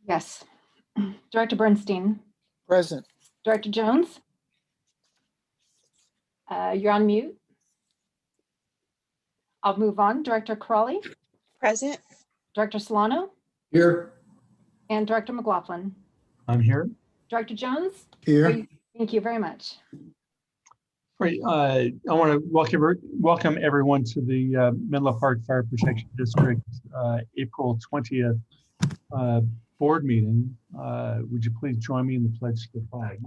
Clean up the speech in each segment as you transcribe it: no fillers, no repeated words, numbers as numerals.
Yes. Director Bernstein. Present. Director Jones. You're on mute. I'll move on. Director Crawley. Present. Director Solano. Here. And Director McLaughlin. I'm here. Director Jones. Here. Thank you very much. Great. I want to welcome everyone to the Menlo Park Fire Protection District April 20th board meeting. Would you please join me in the pledge to the flag?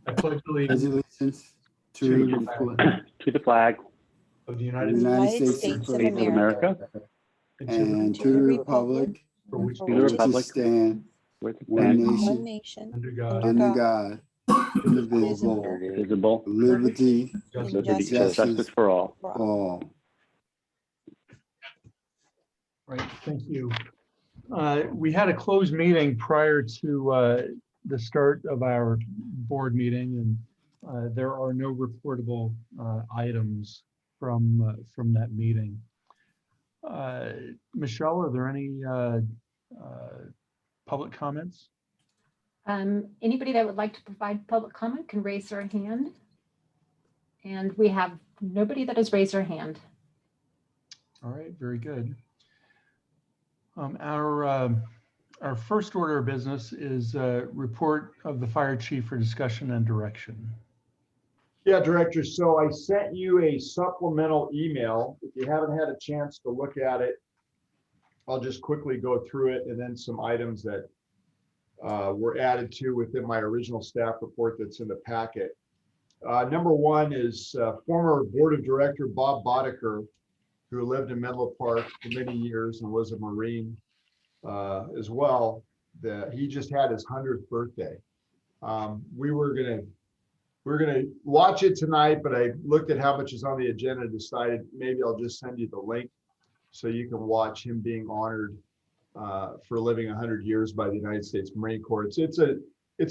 I pledge allegiance to the flag of the United United States of America, and to the republic for which to the republic stand with one nation under God, under God, indivisible, visible, liberty, liberty, justice justice for all. for all. Right, thank you. We had a closed meeting prior to the start of our board meeting, and there are no reportable items from that meeting. Michelle, are there any public comments? Anybody that would like to provide public comment can raise their hand. And we have nobody that has raised their hand. All right, very good. Our first order of business is a report of the fire chief for discussion and direction. Yeah, Director. So I sent you a supplemental email. If you haven't had a chance to look at it, I'll just quickly go through it, and then some items that were added to within my original staff report that's in the packet. Number one is former board of director Bob Boddicker, who lived in Menlo Park for many years and was a Marine as well. He just had his 100th birthday. We were gonna watch it tonight, but I looked at how much is on the agenda and decided maybe I'll just send you the link so you can watch him being honored for living 100 years by the United States Marine Corps. It's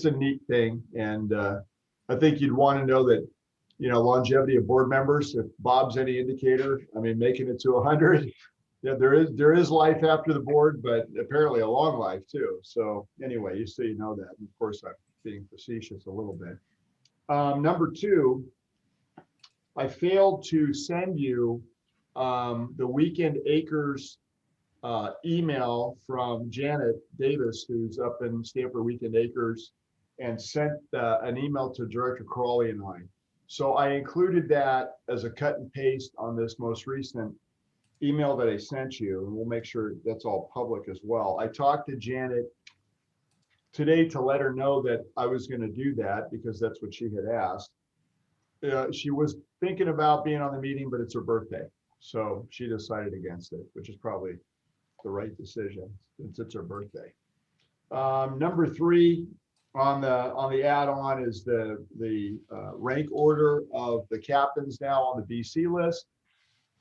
a neat thing, and I think you'd want to know that, you know, longevity of board members, if Bob's any indicator, I mean, making it to 100, yeah, there is life after the board, but apparently a long life too. So anyway, just so you know that. And of course, I'm being facetious a little bit. Number two, I failed to send you the Weekend Acres email from Janet Davis, who's up in Stanford Weekend Acres, and sent an email to Director Crawley and I. So I included that as a cut and paste on this most recent email that I sent you, and we'll make sure that's all public as well. I talked to Janet today to let her know that I was going to do that because that's what she had asked. She was thinking about being on the meeting, but it's her birthday, so she decided against it, which is probably the right decision since it's her birthday. Number three on the add-on is the rank order of the captains now on the BC list.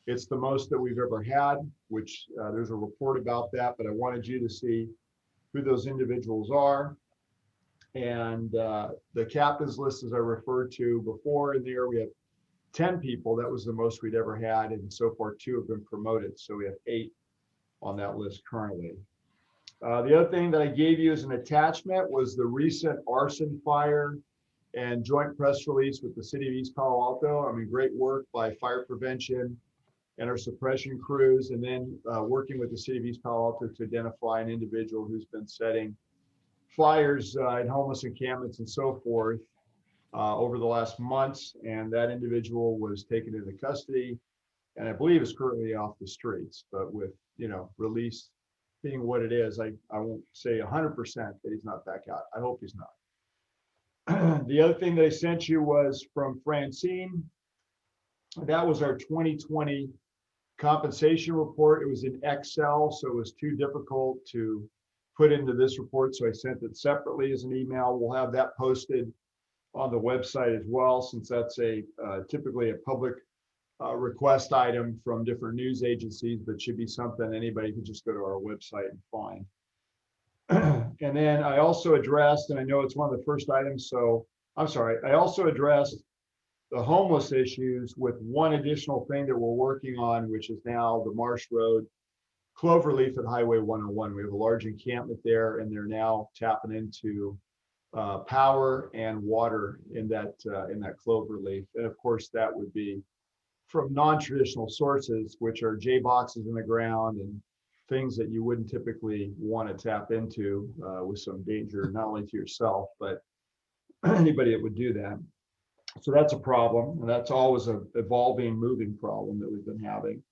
It's the most that we've ever had, which there's a report about that, but I wanted you to see who those individuals are. And the captains list, as I referred to before, in there we have 10 people. That was the most we'd ever had, and so far 2 have been promoted, so we have 8 on that list currently. The other thing that I gave you as an attachment was the recent arson fire and joint press release with the city of East Palo Alto. I mean, great work by fire prevention and our suppression crews, and then working with the city of East Palo Alto to identify an individual who's been setting fires in homeless encampments and so forth over the last months. And that individual was taken into custody and I believe is currently off the streets, but with, you know, release being what it is, I won't say 100% that he's not back out. I hope he's not. The other thing that I sent you was from Francine. That was our 2020 compensation report. It was in Excel, so it was too difficult to put into this report, so I sent it separately as an email. We'll have that posted on the website as well, since that's typically a public request item from different news agencies, but should be something anybody can just go to our website and find. And then I also addressed, and I know it's one of the first items, so I'm sorry, I also addressed the homeless issues with one additional thing that we're working on, which is now the Marsh Road Cloverleaf at Highway 101. We have a large encampment there, and they're now tapping into power and water in that Cloverleaf. And of course, that would be from non-traditional sources, which are J boxes in the ground and things that you wouldn't typically want to tap into with some danger, not only to yourself, but anybody that would do that. So that's a problem, and that's always an evolving, moving problem that we've been having.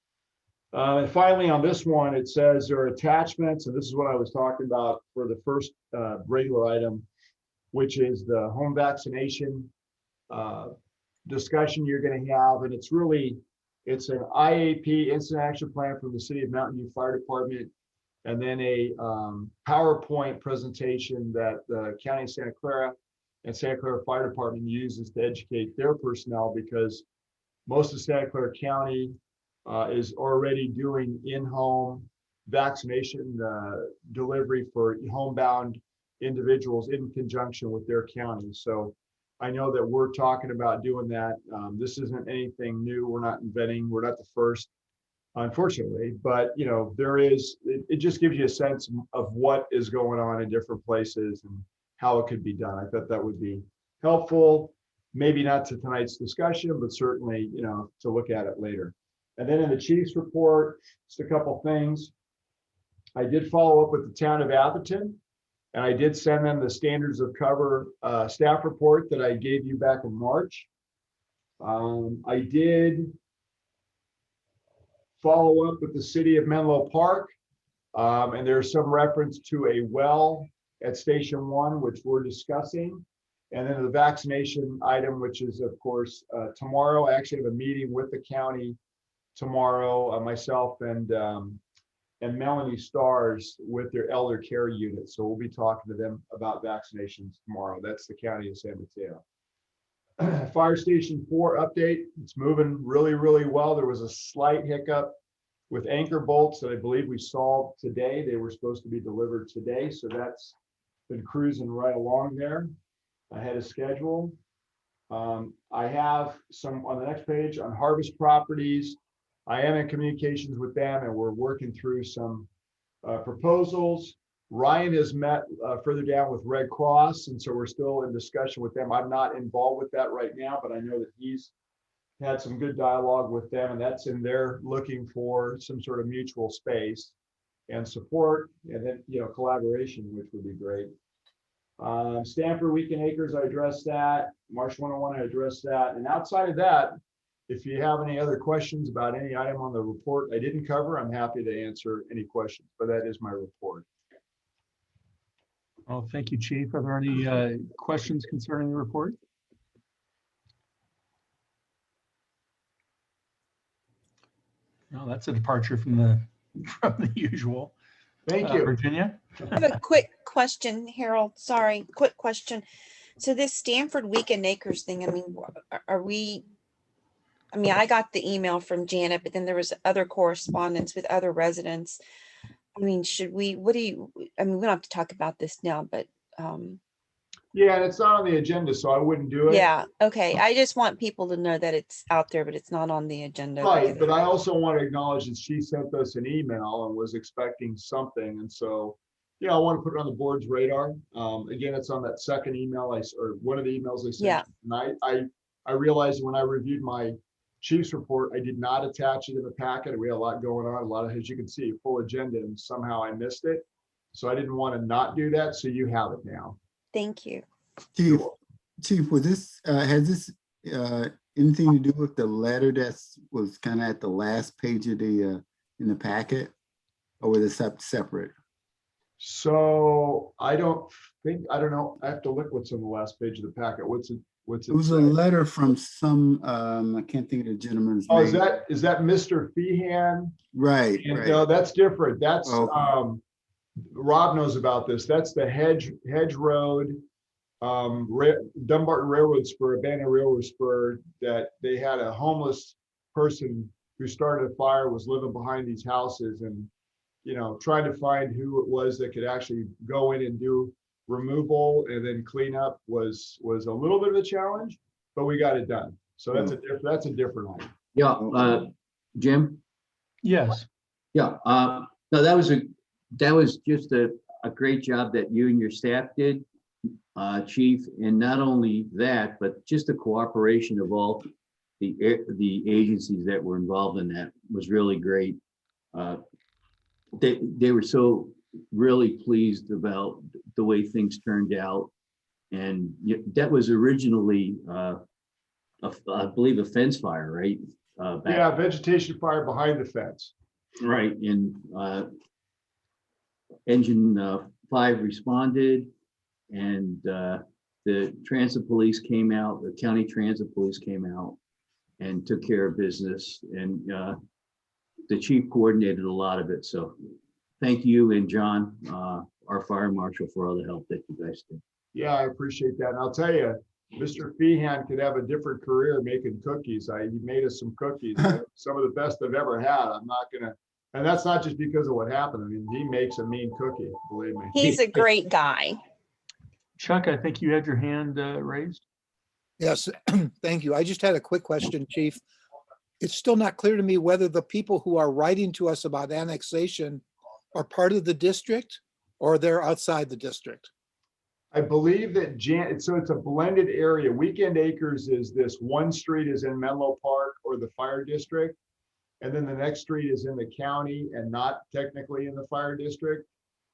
And finally, on this one, it says there are attachments, and this is what I was talking about for the first regular item, which is the home vaccination discussion you're going to have. And it's an IAP, Instant Action Plan from the City of Mountain View Fire Department, and then a PowerPoint presentation that the County of Santa Clara and Santa Clara Fire Department uses to educate their personnel, because most of Santa Clara County is already doing in-home vaccination delivery for homebound individuals in conjunction with their county. So I know that we're talking about doing that. This isn't anything new. We're not inventing. We're not the first, unfortunately, but you know, it just gives you a sense of what is going on in different places and how it could be done. I thought that would be helpful, maybe not to tonight's discussion, but certainly, you know, to look at it later. And then in the chief's report, just a couple things. I did follow up with the town of Atherton, and I did send them the standards of cover staff report that I gave you back in March. I did follow up with the city of Menlo Park, and there's some reference to a well at Station 1, which we're discussing. And then the vaccination item, which is, of course, tomorrow. I actually have a meeting with the county tomorrow, myself and Melanie Stars with their elder care unit. So we'll be talking to them about vaccinations tomorrow. That's the county of San Mateo. Fire Station 4 update. It's moving really, really well. There was a slight hiccup with anchor bolts that I believe we solved today. They were supposed to be delivered today. So that's been cruising right along there ahead of schedule. I have some on the next page on Harvest Properties. I am in communications with them, and we're working through some proposals. Ryan has met further down with Red Cross, and so we're still in discussion with them. I'm not involved with that right now, but I know that he's had some good dialogue with them, and that's in there looking for some sort of mutual space and support, and then, you know, collaboration, which would be great. Stanford Weekend Acres, I addressed that. Marsh 101, I addressed that. And outside of that, if you have any other questions about any item on the report I didn't cover, I'm happy to answer any questions, but that is my report. Well, thank you, Chief. Are there any questions concerning the report? No, that's a departure from the usual. Thank you. Virginia? I have a quick question, Harold. Sorry, quick question. So this Stanford Weekend Acres thing, I mean, I got the email from Janet, but then there was other correspondence with other residents. I mean, we don't have to talk about this now, but Yeah, and it's not on the agenda, so I wouldn't do it. yeah, okay. I just want people to know that it's out there, but it's not on the agenda. Right, but I also want to acknowledge that she sent us an email and was expecting something, and so, yeah, I want to put it on the board's radar. Again, it's on that second email or one of the emails I sent Yeah. tonight. I realized when I reviewed my chief's report, I did not attach it in the packet. We had a lot going on, a lot of, as you can see, full agenda, and somehow I missed it. So I didn't want to not do that, so you have it now. Thank you. Chief, was this has this anything to do with the letter that was kind of at the last page of the in the packet, or was it separate? So I don't know. I have to look what's on the last page of the packet. What's it? It was a letter from some I can't think of the gentleman's Oh, name. is that Mr. Feehan? Right. And, right. no, that's different. That's Okay. Rob knows about this. That's the Hedge Road, Dumbarton Railroad Spur, abandoned railroad spur, that they had a homeless person who started a fire, was living behind these houses, and, you know, trying to find who it was that could actually go in and do removal and then clean up was a little bit of a challenge, but we got it done. So that's a different item. Yeah, Jim? Yes. Yeah, no, that was just a great job that you and your staff did, Chief. And not only that, but just the cooperation of all the agencies that were involved in that was really great. They were so really pleased about the way things turned out. And that was originally, I believe, a fence fire, right? Yeah, vegetation fire behind the fence. Right, and engine 5 responded, and the transit police came out, the county transit police came out and took care of business, and the chief coordinated a lot of it. So thank you and John, our fire marshal, for all the help that you guys did. Yeah, I appreciate that. And I'll tell you, Mr. Feehan could have a different career making cookies. He made us some cookies, some of the best I've ever had. I'm not gonna, and that's not just because of what happened. I mean, he makes a mean cookie, believe me. He's a great guy. Chuck, I think you had your hand raised. Yes, thank you. I just had a quick question, Chief. It's still not clear to me whether the people who are writing to us about annexation are part of the district or they're outside the district. I believe that so it's a blended area. Weekend Acres is this one street is in Menlo Park or the fire district. And then the next street is in the county and not technically in the fire district.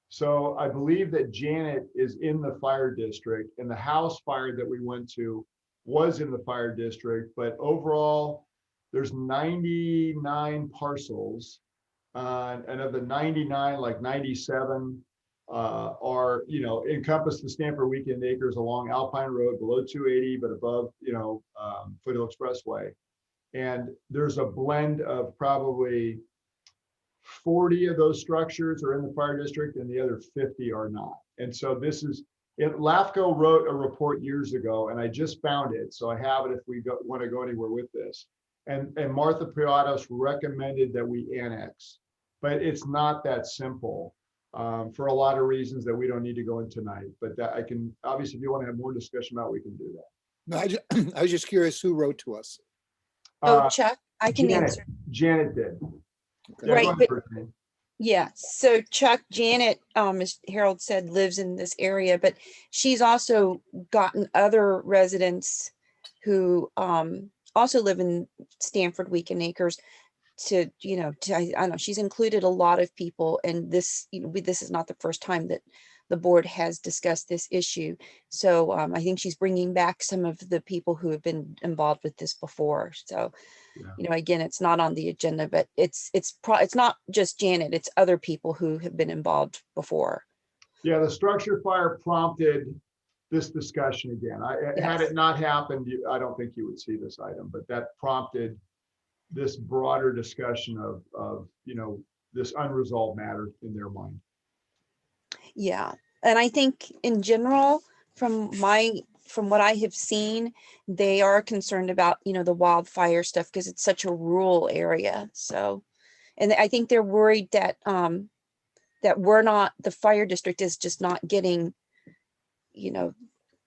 So I believe that Janet is in the fire district, and the house fire that we went to was in the fire district. But overall, there's 99 parcels. And of the 99, like 97 are, encompass the Stanford Weekend Acres along Alpine Road below 280, but above, Foothill Expressway. And there's a blend of probably 40 of those structures are in the fire district and the other 50 are not. And so LAFCO wrote a report years ago, and I just found it. So I have it if we want to go anywhere with this. And Martha Piatos recommended that we annex, but it's not that simple for a lot of reasons that we don't need to go into tonight. But that I can, obviously, if you want to have more discussion about, we can do that. No, I was just curious who wrote to us. Oh, Chuck, I can answer. Janet did. Okay. Yeah, Right, go ahead, but- Brittany. Yeah, so Chuck, Janet, as Harold said, lives in this area, but she's also gotten other residents who also live in Stanford Weekend Acres to, I don't know, she's included a lot of people, and this, this is not the first time that the board has discussed this issue. So I think she's bringing back some of the people who have been involved with this before. So, again, it's not on the agenda, but it's not just Janet, it's other people who have been involved before. Yeah, the structure fire prompted this discussion again. Had Yes. it not happened, I don't think you would see this item, but that prompted this broader discussion of this unresolved matter in their mind. Yeah, and I think in general, from what I have seen, they are concerned about, the wildfire stuff because it's such a rural area. So, and I think they're worried that the fire district is just not getting,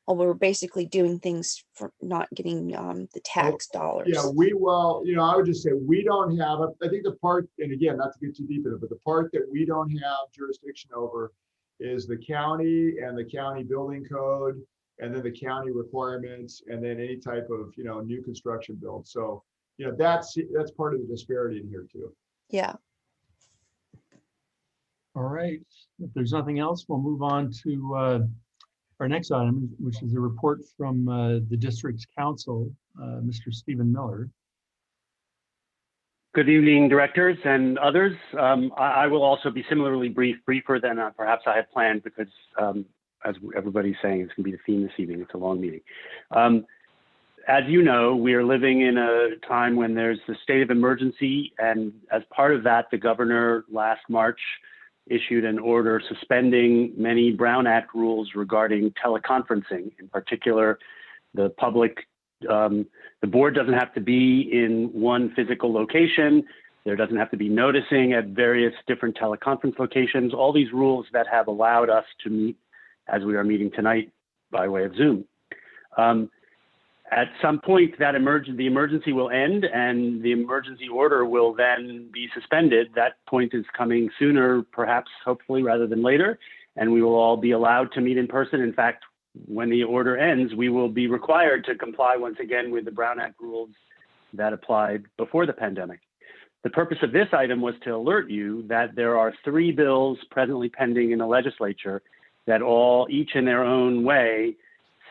we're basically doing things for not getting the tax dollars. Yeah, I would just say we don't have, I think the part, and again, not to get too deep in it, but the part that we don't have jurisdiction over is the county and the county building code, and then the county requirements, and then any type of, new construction build. So, that's part of the disparity in here too. Yeah. All right, if there's nothing else, we'll move on to our next item, which is a report from the district's council, Mr. Stephen Miller. Good evening, directors and others. I will also be similarly briefer than perhaps I had planned because, as everybody's saying, it's going to be the theme this evening. It's a long meeting. As you know, we are living in a time when there's the state of emergency, and as part of that, the governor last March issued an order suspending many Brown Act rules regarding teleconferencing. In particular, the board doesn't have to be in one physical location. There doesn't have to be noticing at various different teleconference locations. All these rules that have allowed us to meet as we are meeting tonight by way of Zoom. at some point the emergency will end and the emergency order will then be suspended. That point is coming sooner, perhaps, hopefully, rather than later. And we will all be allowed to meet in person. In fact, when the order ends, we will be required to comply once again with the Brown Act rules that applied before the pandemic. The purpose of this item was to alert you that there are 3 bills presently pending in the legislature that all, each in their own way,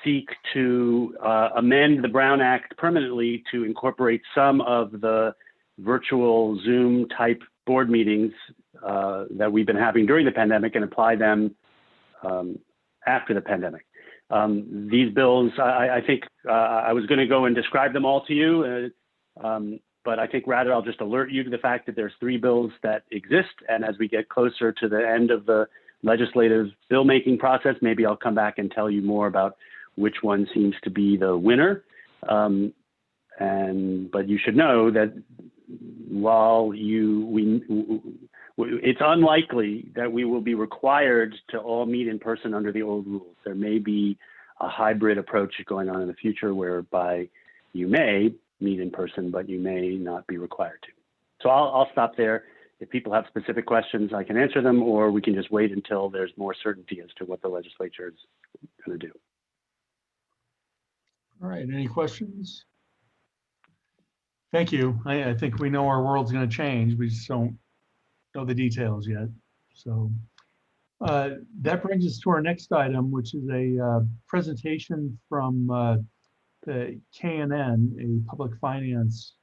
seek to amend the Brown Act permanently to incorporate some of the virtual Zoom type board meetings that we've been having during the pandemic and apply them after the pandemic. These bills, I think I was going to go and describe them all to you, but I think rather I'll just alert you to the fact that there's 3 bills that exist. And as we get closer to the end of the legislative bill making process, maybe I'll come back and tell you more about which one seems to be the winner. But you should know that while it's unlikely that we will be required to all meet in person under the old rules. There may be a hybrid approach going on in the future whereby you may meet in person, but you may not be required to. So I'll stop there. If people have specific questions, I can answer them, or we can just wait until there's more certainty as to what the legislature is going to do. All right, any questions? Thank you. I think we know our world's going to change. We just don't know the details yet. So that brings us to our next item, which is a presentation from the KNN, a public finance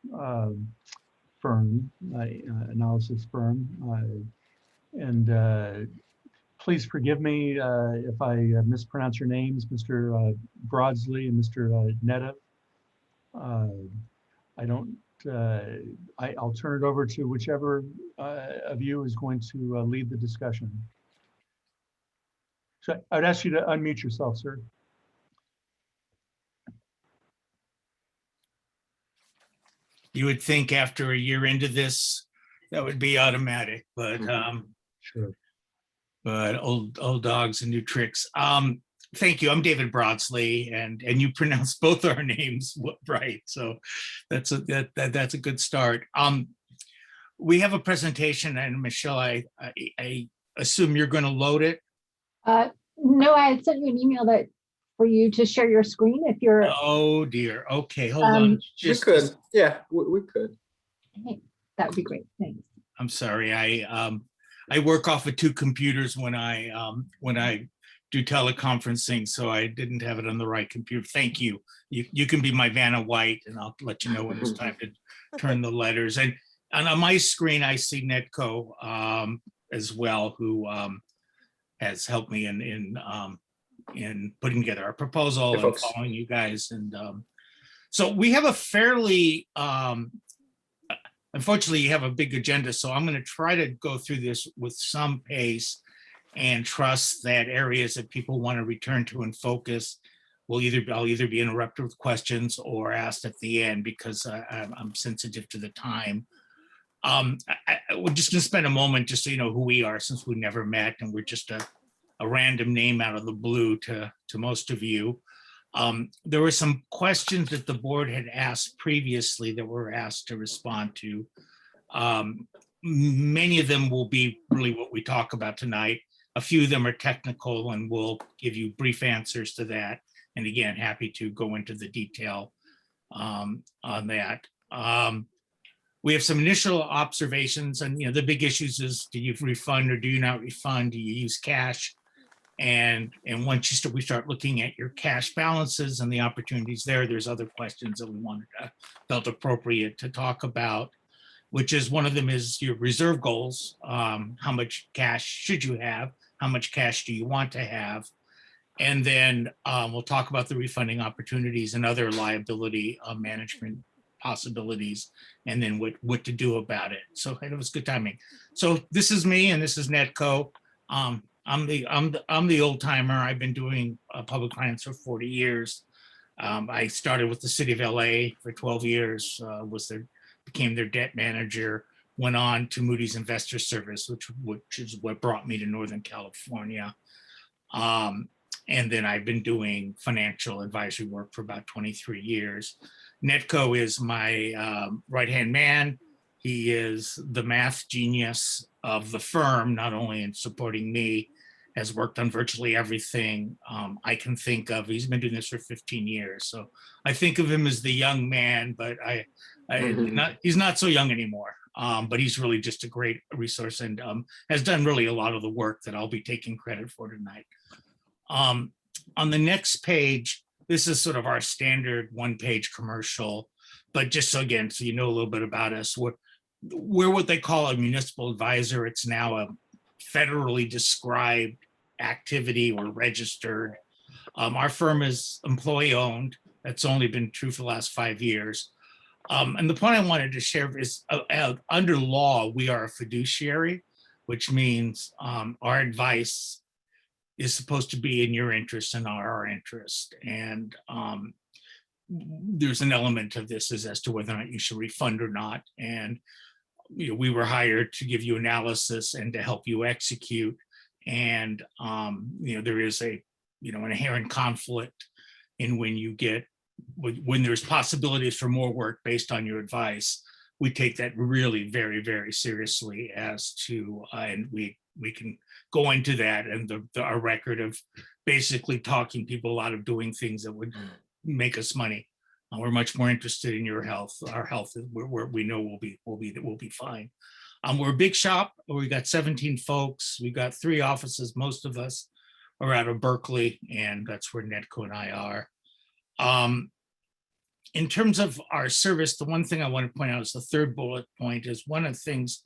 firm, analysis firm. Please forgive me if I mispronounce your names, Mr. Broadsley and Mr. Nedev. I'll turn it over to whichever of you is going to lead the discussion. So I'd ask you to unmute yourself, sir. You would think after a year into this, that would be automatic, but Sure. But old dogs and new tricks. Thank you. I'm David Broadsley, and you pronounced both our names right, so that's a good start. We have a presentation, and Michelle, I assume you're going to load it. No, I had sent you an email that for you to share your screen if you're. Oh dear. Okay, hold on. We could. Yeah, we could. Hey, that would be great. Thanks. I'm sorry. I work off of 2 computers when I do teleconferencing, so I didn't have it on the right computer. Thank you. You can be my Vanna White, and I'll let you know when it's time to turn the letters. And on my screen, I see Netco as well, who has helped me in putting together our proposal and following you guys. And so we have a fairly unfortunately, you have a big agenda, so I'm going to try to go through this with some pace and trust that areas that people want to return to and focus I'll either be interrupted with questions or asked at the end because I'm sensitive to the time. We're just going to spend a moment just so you know who we are, since we never met and we're just a random name out of the blue to most of you. There were some questions that the board had asked previously that we're asked to respond to. Many of them will be really what we talk about tonight. A few of them are technical, and we'll give you brief answers to that. And again, happy to go into the detail on that. We have some initial observations, and the big issues is, do you refund or do you not refund? Do you use cash? And once we start looking at your cash balances and the opportunities there's other questions that we felt appropriate to talk about, which is one of them is your reserve goals. How much cash should you have? How much cash do you want to have? And then we'll talk about the refunding opportunities and other liability management possibilities, and then what to do about it. So it was good timing. So this is me, and this is Netco. I'm the old timer. I've been doing public finance for 40 years. I started with the city of LA for 12 years, became their debt manager, went on to Moody's Investor Service, which is what brought me to Northern California. And then I've been doing financial advisory work for about 23 years. Netco is my right-hand man. He is the math genius of the firm, not only in supporting me, has worked on virtually everything I can think of. He's been doing this for 15 years. So I think of him as the young man, but he's not so young anymore. But he's really just a great resource and has done really a lot of the work that I'll be taking credit for tonight. On the next page, this is sort of our standard one-page commercial, but just so again, so you know a little bit about us, we're what they call a municipal advisor. It's now a federally described activity or registered. Our firm is employee-owned. That's only been true for the last 5 years. And the point I wanted to share is under law, we are a fiduciary, which means our advice is supposed to be in your interest and our interest. And there's an element of this as to whether or not you should refund or not. And we were hired to give you analysis and to help you execute. And there is an inherent conflict in when there's possibilities for more work based on your advice. We take that really very, very seriously and we can go into that and our record of basically talking people out of doing things that would make us money. We're much more interested in your health. Our health is where we know we'll be fine. We're a big shop. We got 17 folks. We got 3 offices. Most of us are out of Berkeley, and that's where Netco and I are. In terms of our service, the one thing I want to point out is the third bullet point is one of the things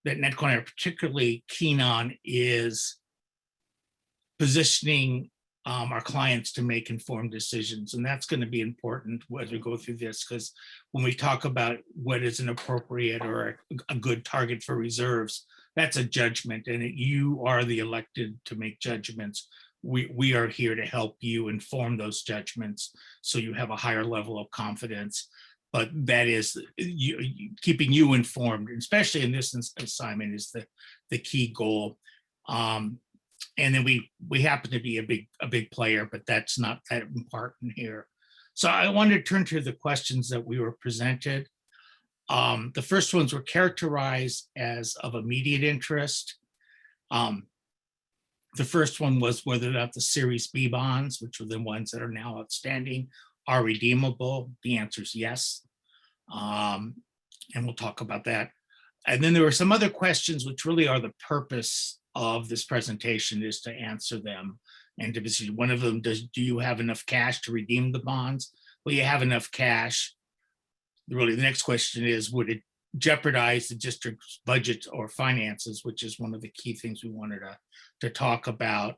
that Netco and I are particularly keen on is positioning our clients to make informed decisions. And that's going to be important as we go through this, because when we talk about what is an appropriate or a good target for reserves, that's a judgment, and you are the elected to make judgments. We are here to help you inform those judgments so you have a higher level of confidence. But that is keeping you informed, especially in this assignment, is the key goal. And then we happen to be a big player, but that's not that important here. So I wanted to turn to the questions that we were presented. The first ones were characterized as of immediate interest. The first one was whether or not the Series B bonds, which are the ones that are now outstanding, are redeemable. The answer is yes. And we'll talk about that. And then there were some other questions which really are the purpose of this presentation, is to answer them. And to see one of them, do you have enough cash to redeem the bonds? Well, you have enough cash. Really, the next question is, would it jeopardize the district's budget or finances, which is one of the key things we wanted to talk about.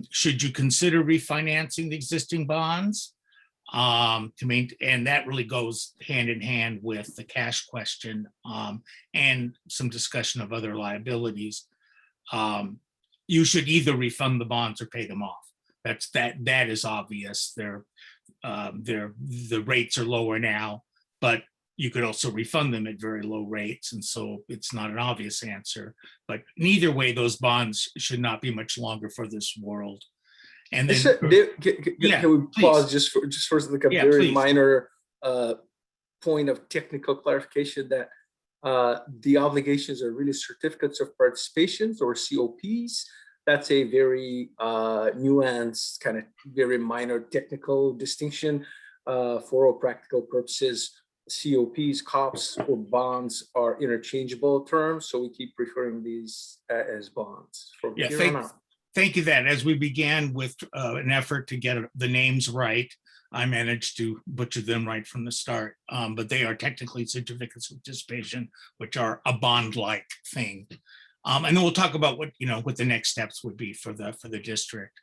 Should you consider refinancing the existing bonds? And that really goes hand in hand with the cash question and some discussion of other liabilities. You should either refund the bonds or pay them off. That is obvious. The rates are lower now, but you could also refund them at very low rates. And so it's not an obvious answer, but neither way, those bonds should not be much longer for this world. And then can we pause just for like a very minor point of technical clarification that the obligations are really certificates of participations or COPs. That's a very nuanced, kind of very minor technical distinction. For all practical purposes, COPs, COPs, or bonds are interchangeable terms, so we keep referring these as bonds. Thank you. That as we began with an effort to get the names right, I managed to butcher them right from the start. But they are technically certificates of participation, which are a bond-like thing. And then we'll talk about what the next steps would be for the district.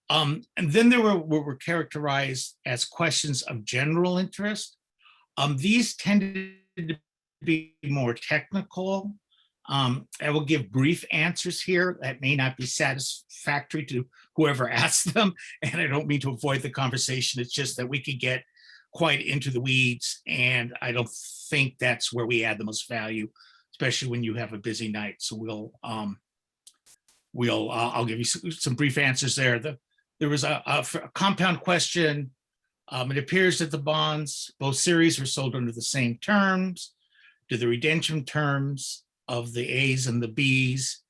And then there were characterized as questions of general interest. These tended to be more technical. I will give brief answers here that may not be satisfactory to whoever asked them, and I don't mean to avoid the conversation. It's just that we could get quite into the weeds, and I don't think that's where we add the most value, especially when you have a busy night. So I'll give you some brief answers there. There was a compound question. It appears that the bonds, both series, were sold under the same terms. Do the redemption terms of the A's and the B's,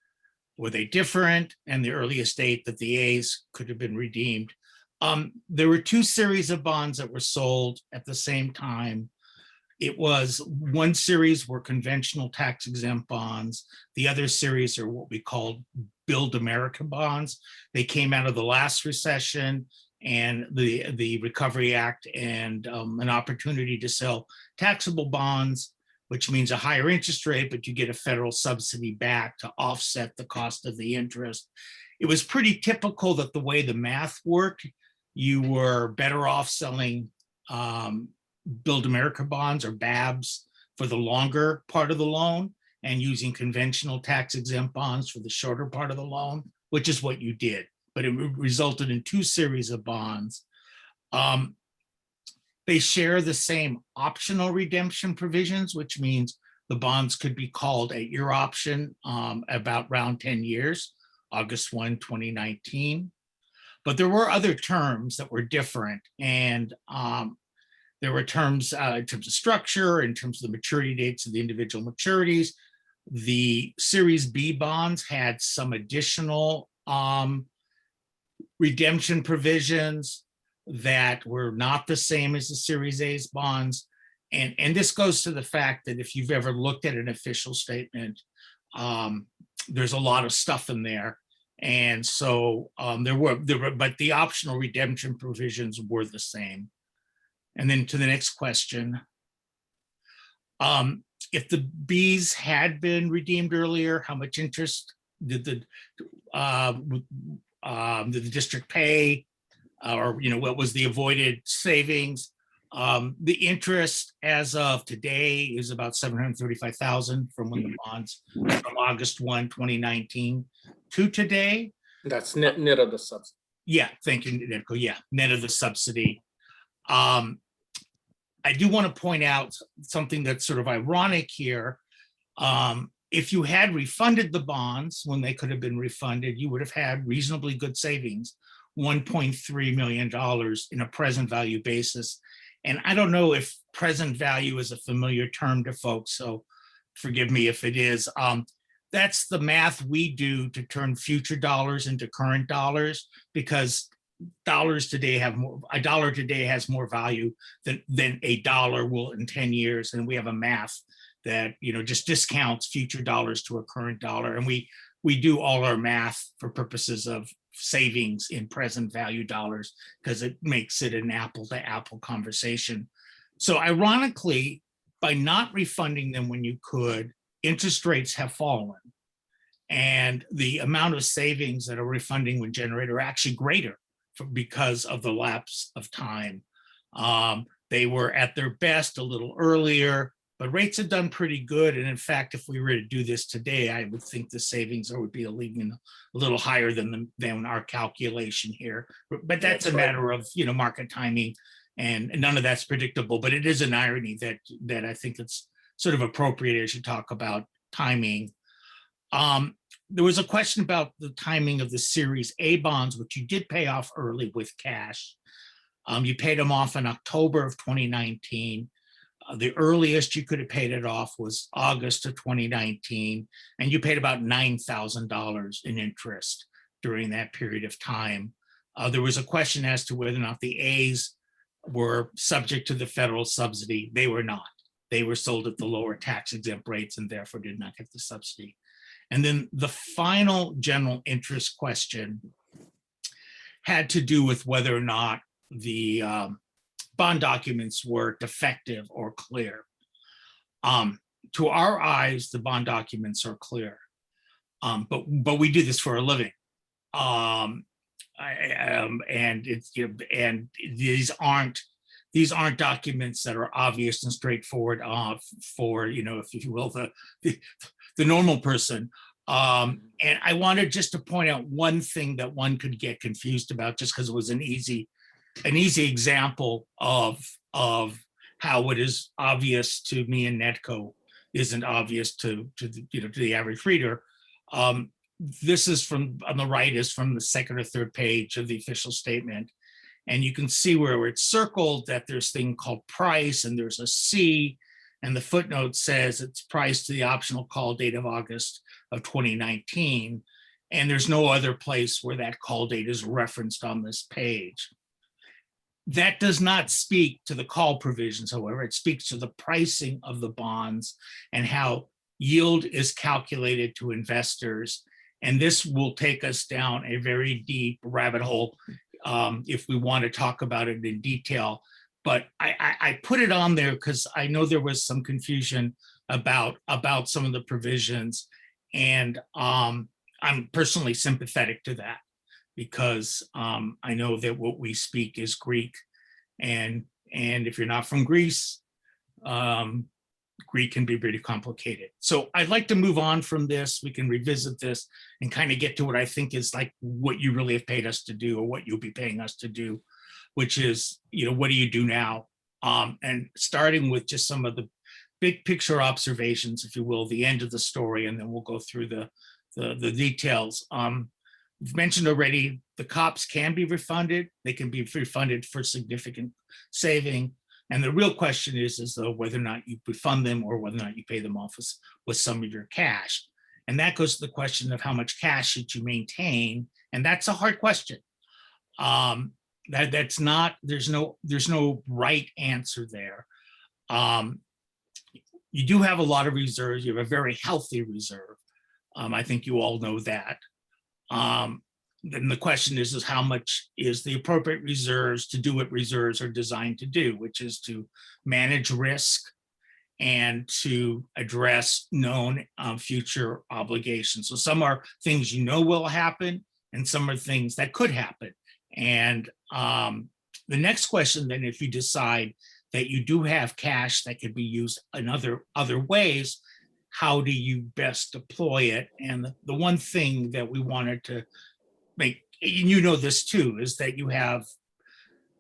were they different? And the earliest date that the A's could have been redeemed. There were two series of bonds that were sold at the same time. It was one series were conventional tax exempt bonds. The other series are what we called Build America bonds. They came out of the last recession and the Recovery Act, and an opportunity to sell taxable bonds, which means a higher interest rate, but you get a federal subsidy back to offset the cost of the interest. It was pretty typical that the way the math worked, you were better off selling Build America bonds or BABs for the longer part of the loan and using conventional tax exempt bonds for the shorter part of the loan, which is what you did. But it resulted in two series of bonds. They share the same optional redemption provisions, which means the bonds could be called at your option about around 10 years, August 1, 2019. But there were other terms that were different, and there were terms in terms of structure, in terms of the maturity dates of the individual maturities. The Series B bonds had some additional redemption provisions that were not the same as the Series A's bonds. And this goes to the fact that if you've ever looked at an official statement, there's a lot of stuff in there. And so there were, but the optional redemption provisions were the same. And then to the next question. If the B's had been redeemed earlier, how much interest did the district pay? Or, you know, what was the avoided savings? The interest as of today is about $735,000 from when the bonds from August 1, 2019 to today. That's net of the subsidy. Yeah, thank you, Nico. Yeah, net of the subsidy. I do want to point out something that's sort of ironic here. If you had refunded the bonds when they could have been refunded, you would have had reasonably good savings, $1.3 million in a present value basis. And I don't know if present value is a familiar term to folks, so forgive me if it is. That's the math we do to turn future dollars into current dollars, because dollars today have more, a dollar today has more value than a dollar will in 10 years. And we have a math that, you know, just discounts future dollars to a current dollar. And we do all our math for purposes of savings in present value dollars, because it makes it an apple to apple conversation. So ironically, by not refunding them when you could, interest rates have fallen. And the amount of savings that a refunding would generate are actually greater because of the lapse of time. They were at their best a little earlier, but rates have done pretty good. And in fact, if we were to do this today, I would think the savings would be even a little higher than our calculation here. But that's a matter of, you know, market timing, and none of that's predictable. But it is an irony that I think it's sort of appropriate as you talk about timing. There was a question about the timing of the Series A bonds, which you did pay off early with cash. You paid them off in October of 2019. The earliest you could have paid it off was August of 2019, and you paid about $9,000 in interest during that period of time. There was a question as to whether or not the A's were subject to the federal subsidy. They were not. They were sold at the lower tax exempt rates and therefore did not get the subsidy. And then the final general interest question had to do with whether or not the bond documents were defective or clear. To our eyes, the bond documents are clear, but we do this for a living. And it's, you know, and these aren't documents that are obvious and straightforward for, you know, if you will, the normal person. And I wanted just to point out one thing that one could get confused about, just because it was an easy example of how what is obvious to me and Netco isn't obvious to the average reader. this is from, on the right is from the second or third page of the official statement. And you can see where it's circled that there's thing called price and there's a C, and the footnote says it's priced to the optional call date of August of 2019. And there's no other place where that call date is referenced on this page. That does not speak to the call provisions, however. It speaks to the pricing of the bonds and how yield is calculated to investors. And this will take us down a very deep rabbit hole if we want to talk about it in detail. But I put it on there because I know there was some confusion about some of the provisions. And I'm personally sympathetic to that, because I know that what we speak is Greek, and if you're not from Greece, Greek can be pretty complicated. So I'd like to move on from this. We can revisit this and kind of get to what I think is like what you really have paid us to do, or what you'll be paying us to do, which is, what do you do now? And starting with just some of the big picture observations, if you will, the end of the story, and then we'll go through the details. We've mentioned already, the cops can be refunded. They can be refunded for significant saving. And the real question is though, whether or not you refund them or whether or not you pay them off with some of your cash. And that goes to the question of how much cash should you maintain? And that's a hard question. That's not, there's no right answer there. You do have a lot of reserves. You have a very healthy reserve. I think you all know that. Then the question is how much is the appropriate reserves to do what reserves are designed to do, which is to manage risk and to address known future obligations. So some are things will happen, and some are things that could happen. And the next question then, if you decide that you do have cash that could be used in other ways, how do you best deploy it? And the one thing that we wanted to make, and this too, is that you have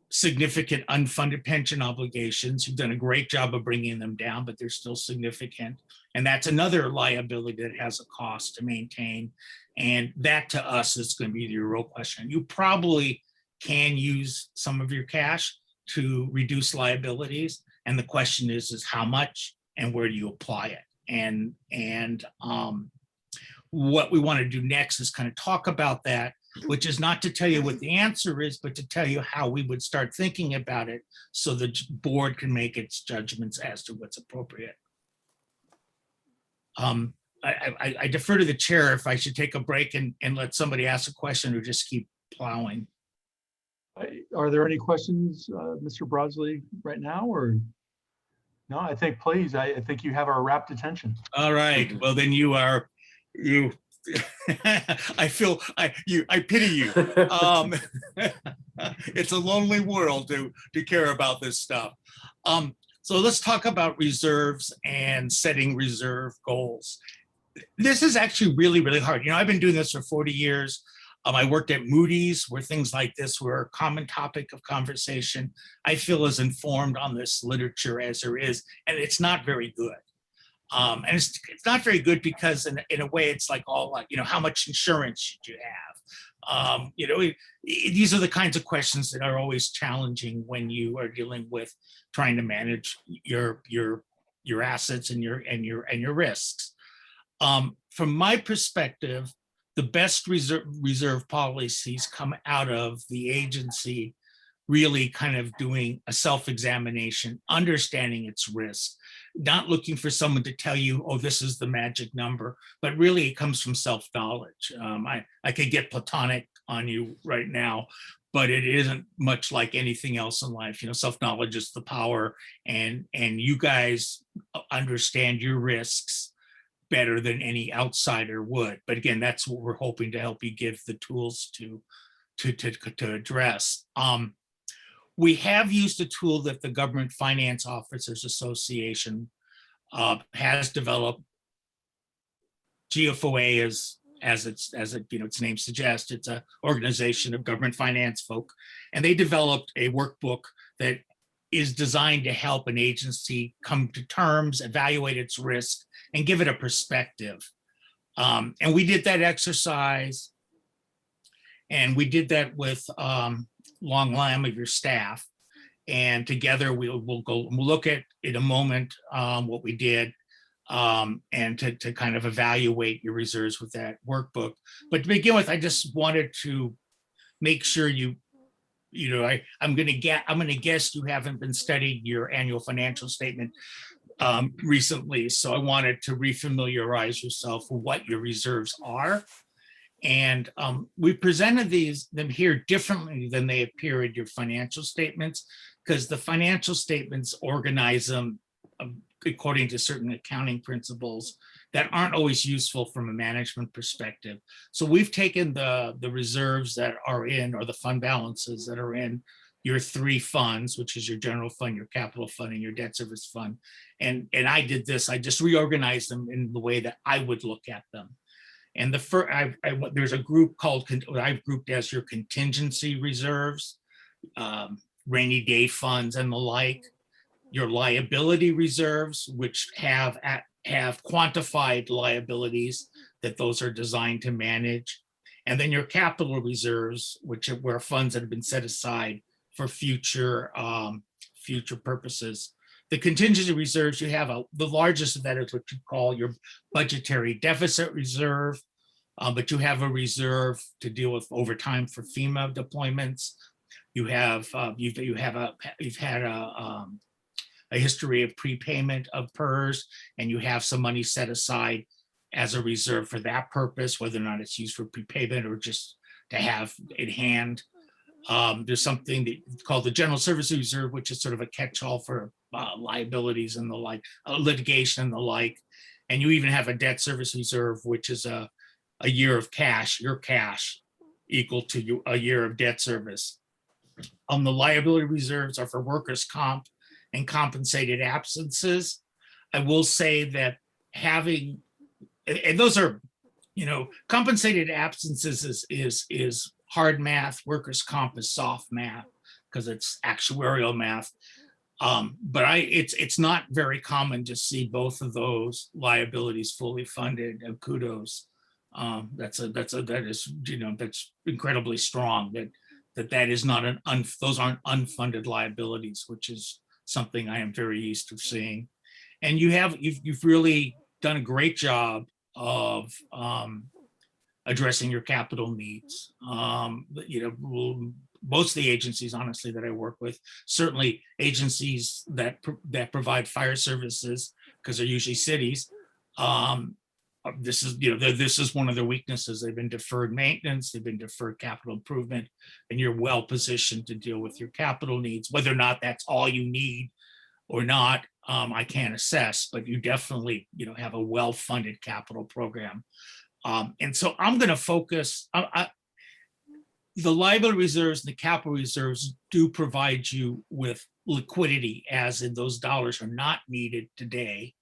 significant unfunded pension obligations. You've done a great job of bringing them down, but they're still significant. And that's another liability that has a cost to maintain. And that to us is going to be the real question. You probably can use some of your cash to reduce liabilities. And the question is how much and where do you apply it? And what we want to do next is kind of talk about that, which is not to tell you what the answer is, but to tell you how we would start thinking about it so the board can make its judgments as to what's appropriate. I defer to the chair if I should take a break and let somebody ask a question or just keep plowing. Are there any questions, Mr. Broadsley, right now, or? No, I think, please, I think you have our rapt attention. All right, well then I pity you. It's a lonely world to care about this stuff. So let's talk about reserves and setting reserve goals. This is actually really, really hard. I've been doing this for 40 years. I worked at Moody's, where things like this were a common topic of conversation. I feel as informed on this literature as there is, and it's not very good. And it's not very good because in a way it's like all like, how much insurance should you have? These are the kinds of questions that are always challenging when you are dealing with trying to manage your assets and your risks. From my perspective, the best reserve policies come out of the agency really kind of doing a self-examination, understanding its risk, not looking for someone to tell you, oh, this is the magic number, but really it comes from self-knowledge. I could get platonic on you right now, but it isn't much like anything else in life. Self-knowledge is the power, and you guys understand your risks better than any outsider would. But again, that's what we're hoping to help you give the tools to address. We have used a tool that the Government Finance Officers Association has developed. GFOA as its name suggests, it's an organization of government finance folk, and they developed a workbook that is designed to help an agency come to terms, evaluate its risk, and give it a perspective. And we did that exercise, and we did that with Long Lam of your staff. And together we'll look at in a moment what we did, and to kind of evaluate your reserves with that workbook. But to begin with, I just wanted to make sure I'm going to guess you haven't been studying your annual financial statement recently. So I wanted to refamiliarize yourself with what your reserves are. And we presented them here differently than they appear in your financial statements, because the financial statements organize them according to certain accounting principles that aren't always useful from a management perspective. So we've taken the reserves that are in, or the fund balances that are in your three funds, which is your general fund, your capital fund, and your debt service fund. And I did this, I just reorganized them in the way that I would look at them. And there's a group called, what I've grouped as your contingency reserves, rainy day funds and the like, your liability reserves, which have quantified liabilities that those are designed to manage. And then your capital reserves, which were funds that have been set aside for future purposes. The contingency reserves, you have the largest of that is what you call your budgetary deficit reserve, but you have a reserve to deal with overtime for FEMA deployments. You've had a history of prepayment of PERS, and you have some money set aside as a reserve for that purpose, whether or not it's used for prepayment or just to have in hand. There's something that's called the general service reserve, which is sort of a catch-all for liabilities and the like, litigation and the like. And you even have a debt service reserve, which is a year of cash, your cash equal to a year of debt service. The liability reserves are for workers' comp and compensated absences. I will say that having, and those are, compensated absences is hard math. Workers' comp is soft math because it's actuarial math. But it's not very common to see both of those liabilities fully funded. And kudos. That's incredibly strong. That is not those aren't unfunded liabilities, which is something I am very used to seeing. And you've really done a great job of addressing your capital needs. Most of the agencies, honestly, that I work with, certainly agencies that provide fire services, because they're usually cities. This is one of their weaknesses. They've been deferred maintenance, they've been deferred capital improvement, and you're well positioned to deal with your capital needs. Whether or not that's all you need or not, I can't assess, but you definitely have a well-funded capital program. And so I'm going to focus. The liability reserves and the capital reserves do provide you with liquidity, as in those dollars are not needed today,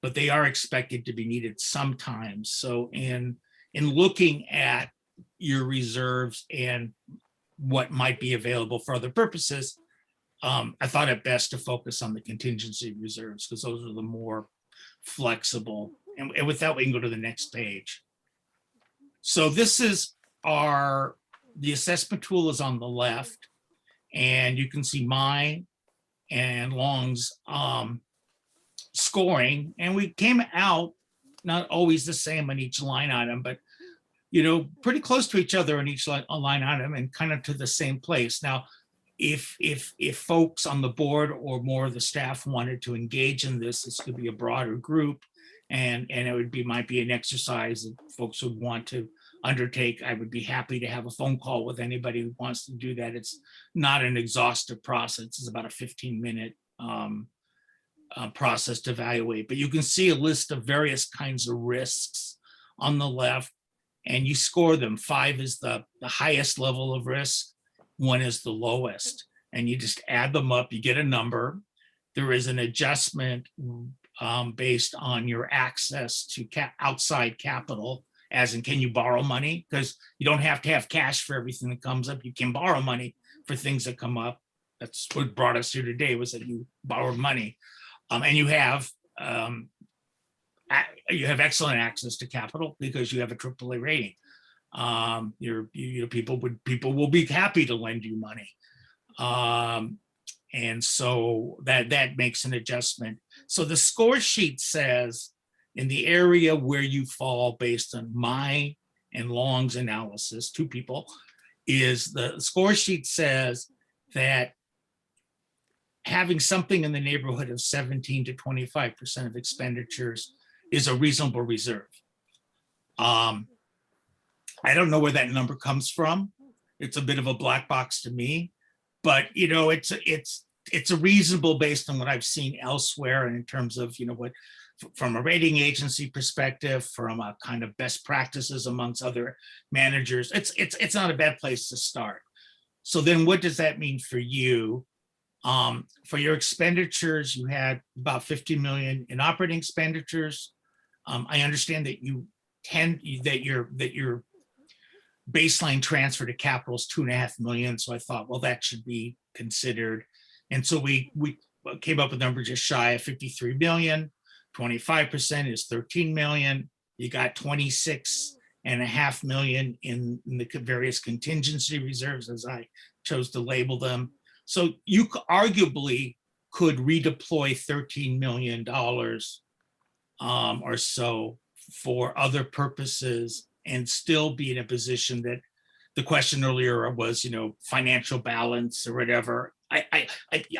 but they are expected to be needed sometimes. So in looking at your reserves and what might be available for other purposes, I thought it best to focus on the contingency reserves because those are the more flexible. And with that, we can go to the next page. So this is the assessment tool is on the left, and you can see mine and Long's scoring, and we came out not always the same on each line item, but pretty close to each other on each line item and kind of to the same place. Now, if folks on the board or more of the staff wanted to engage in this could be a broader group, and it might be an exercise that folks would want to undertake. I would be happy to have a phone call with anybody who wants to do that. It's not an exhaustive process. It's about a 15-minute process to evaluate, but you can see a list of various kinds of risks on the left, and you score them. 5 is the highest level of risk, 1 is the lowest, and you just add them up, you get a number. There is an adjustment based on your access to outside capital, as in, can you borrow money? Because you don't have to have cash for everything that comes up. You can borrow money for things that come up. That's what brought us here today, was that you borrowed money. And you have you have excellent access to capital because you have a AAA rating. People will be happy to lend you money. And so that makes an adjustment. So the score sheet says in the area where you fall based on my and Long's analysis, two people, is the score sheet says that having something in the neighborhood of 17 to 25% of expenditures is a reasonable reserve. I don't know where that number comes from. It's a bit of a black box to me, but it's a reasonable based on what I've seen elsewhere, and in terms of what, from a rating agency perspective, from a kind of best practices amongst other managers, it's not a bad place to start. So then what does that mean for you? For your expenditures, you had about 50 million in operating expenditures. I understand that your baseline transfer to capital is 2.5 million. So I thought, well, that should be considered. And so we came up with a number just shy of 53 million. 25% is 13 million. You got 26.5 million in the various contingency reserves, as I chose to label them. So you arguably could redeploy $13 million or so for other purposes and still be in a position that the question earlier was, financial balance or whatever. I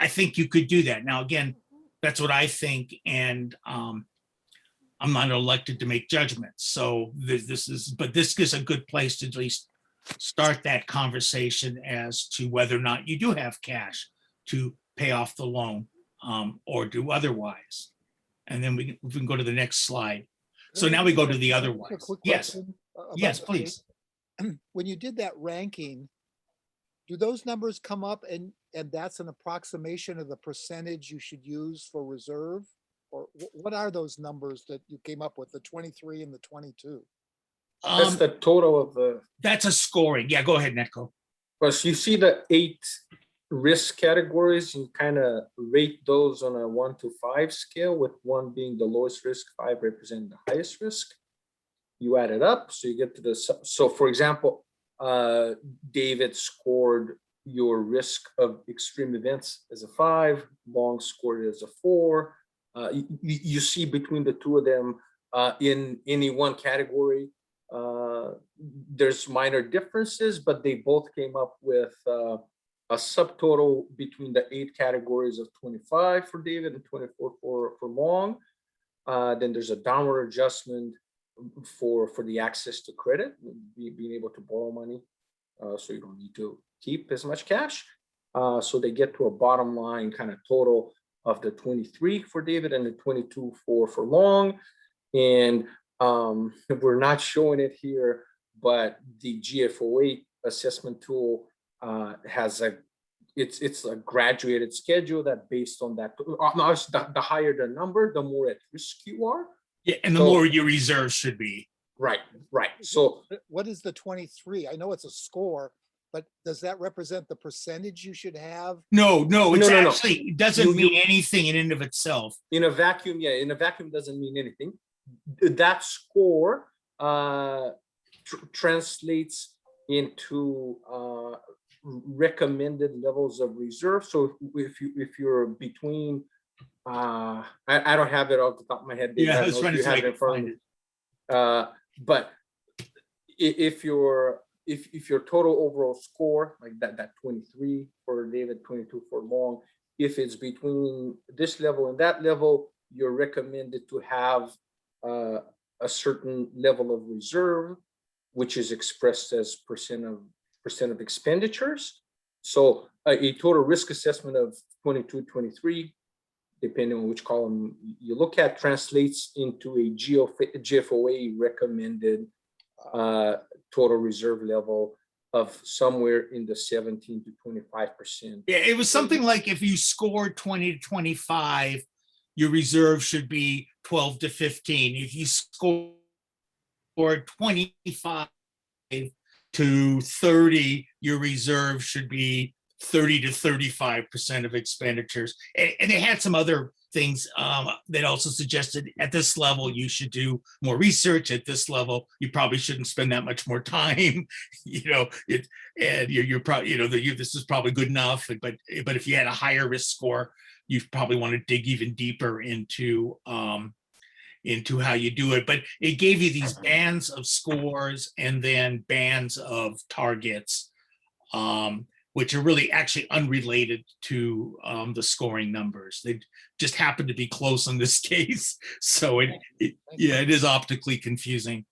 think you could do that. Now, again, that's what I think. And I'm not elected to make judgments. So this is a good place to at least start that conversation as to whether or not you do have cash to pay off the loan or do otherwise. And then we can go to the next slide. So now we go to the otherwise. Yes. Yes, please. When you did that ranking, do those numbers come up and that's an approximation of the percentage you should use for reserve? Or what are those numbers that you came up with, the 23 and the 22? That's the total of the. That's a scoring. Yeah, go ahead, Netco. Well, so you see the 8 risk categories. You kind of rate those on a 1 to 5 scale, with 1 being the lowest risk, 5 representing the highest risk. You add it up, so you get to the. So, for example, David scored your risk of extreme events as a 5. Long scored it as a 4. You see between the two of them in any one category. There's minor differences, but they both came up with a subtotal between the 8 categories of 25 for David and 24 for Long. Then there's a downward adjustment for the access to credit, being able to borrow money, so you don't need to keep as much cash. So they get to a bottom line kind of total of the 23 for David and the 22 for Long. And we're not showing it here, but the GFOA assessment tool has it's a graduated schedule that based on that, the higher the number, the more at risk you are. Yeah, and the more your reserves should be. Right. So what is the 23? I know it's a score, but does that represent the percentage you should have? No, it's No. actually, it doesn't mean anything in and of itself. In a vacuum, doesn't mean anything. That score translates into recommended levels of reserve. So if you're between, I don't have it off the top of my head. Yeah, I was trying to find it. But if your total overall score, like that 23 for David, 22 for Long, if it's between this level and that level, you're recommended to have a certain level of reserve, which is expressed as percent of expenditures. So a total risk assessment of 22, 23, depending on which column you look at, translates into a GFOA recommended total reserve level of somewhere in the 17 to 25%. Yeah, it was something like if you scored 20 to 25, your reserve should be 12 to 15. If you scored 25 to 30, your reserve should be 30 to 35% of expenditures. And they had some other things that also suggested at this level, you should do more research. At this level, you probably shouldn't spend that much more time, and you're probably, this is probably good enough. But if you had a higher risk score, you probably want to dig even deeper into how you do it. But it gave you these bands of scores and then bands of targets, which are really actually unrelated to the scoring numbers. They just happen to be close in this case. So it is optically confusing.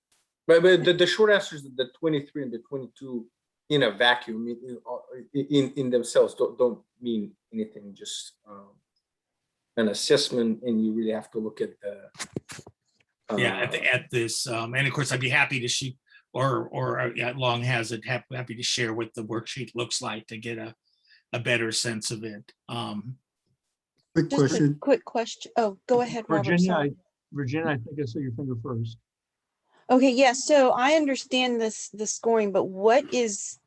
But the short answer is that the 23 and the 22 in a vacuum in themselves don't mean anything, just an assessment, and you really have to look at the at this, and of course I'd be happy to shoot or Long has it, happy to share what the worksheet looks like to get a better sense of it. Quick Just a question. quick question. Oh, go ahead, Robert. Virginia, sorry. Virginia, I think I saw your finger first. Okay, yes. So I understand the scoring, but what is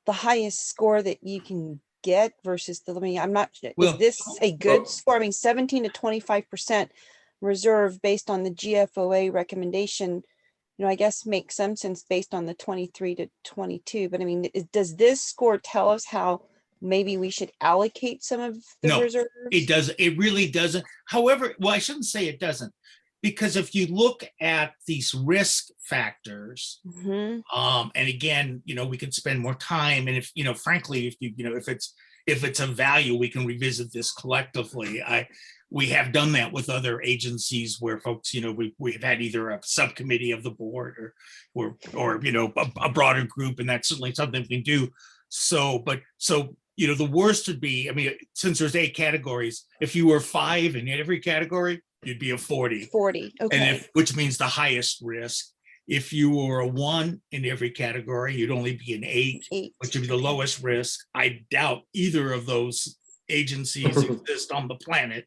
the highest score that you can get versus the, I mean, I'm not, Well, is this a good score? I mean, 17 to 25% reserve based on the GFOA recommendation, I guess makes some sense based on the 23 to 22. But I mean, does this score tell us how maybe we should allocate some of the No, reserves? it doesn't. It really doesn't. However, well, I shouldn't say it doesn't, because if you look at these risk factors, Mhm. and again, we could spend more time, and if frankly, if it's a value, we can revisit this collectively. We have done that with other agencies where folks, we've had either a subcommittee of the board or a broader group, and that's certainly something we can do. So the worst would be, I mean, since there's 8 categories, if you were 5 in every category, you'd be a 40. 40, okay. And which means the highest risk. If you were a 1 in every category, you'd only be an 8, 8. which would be the lowest risk. I doubt either of those agencies exist on the planet.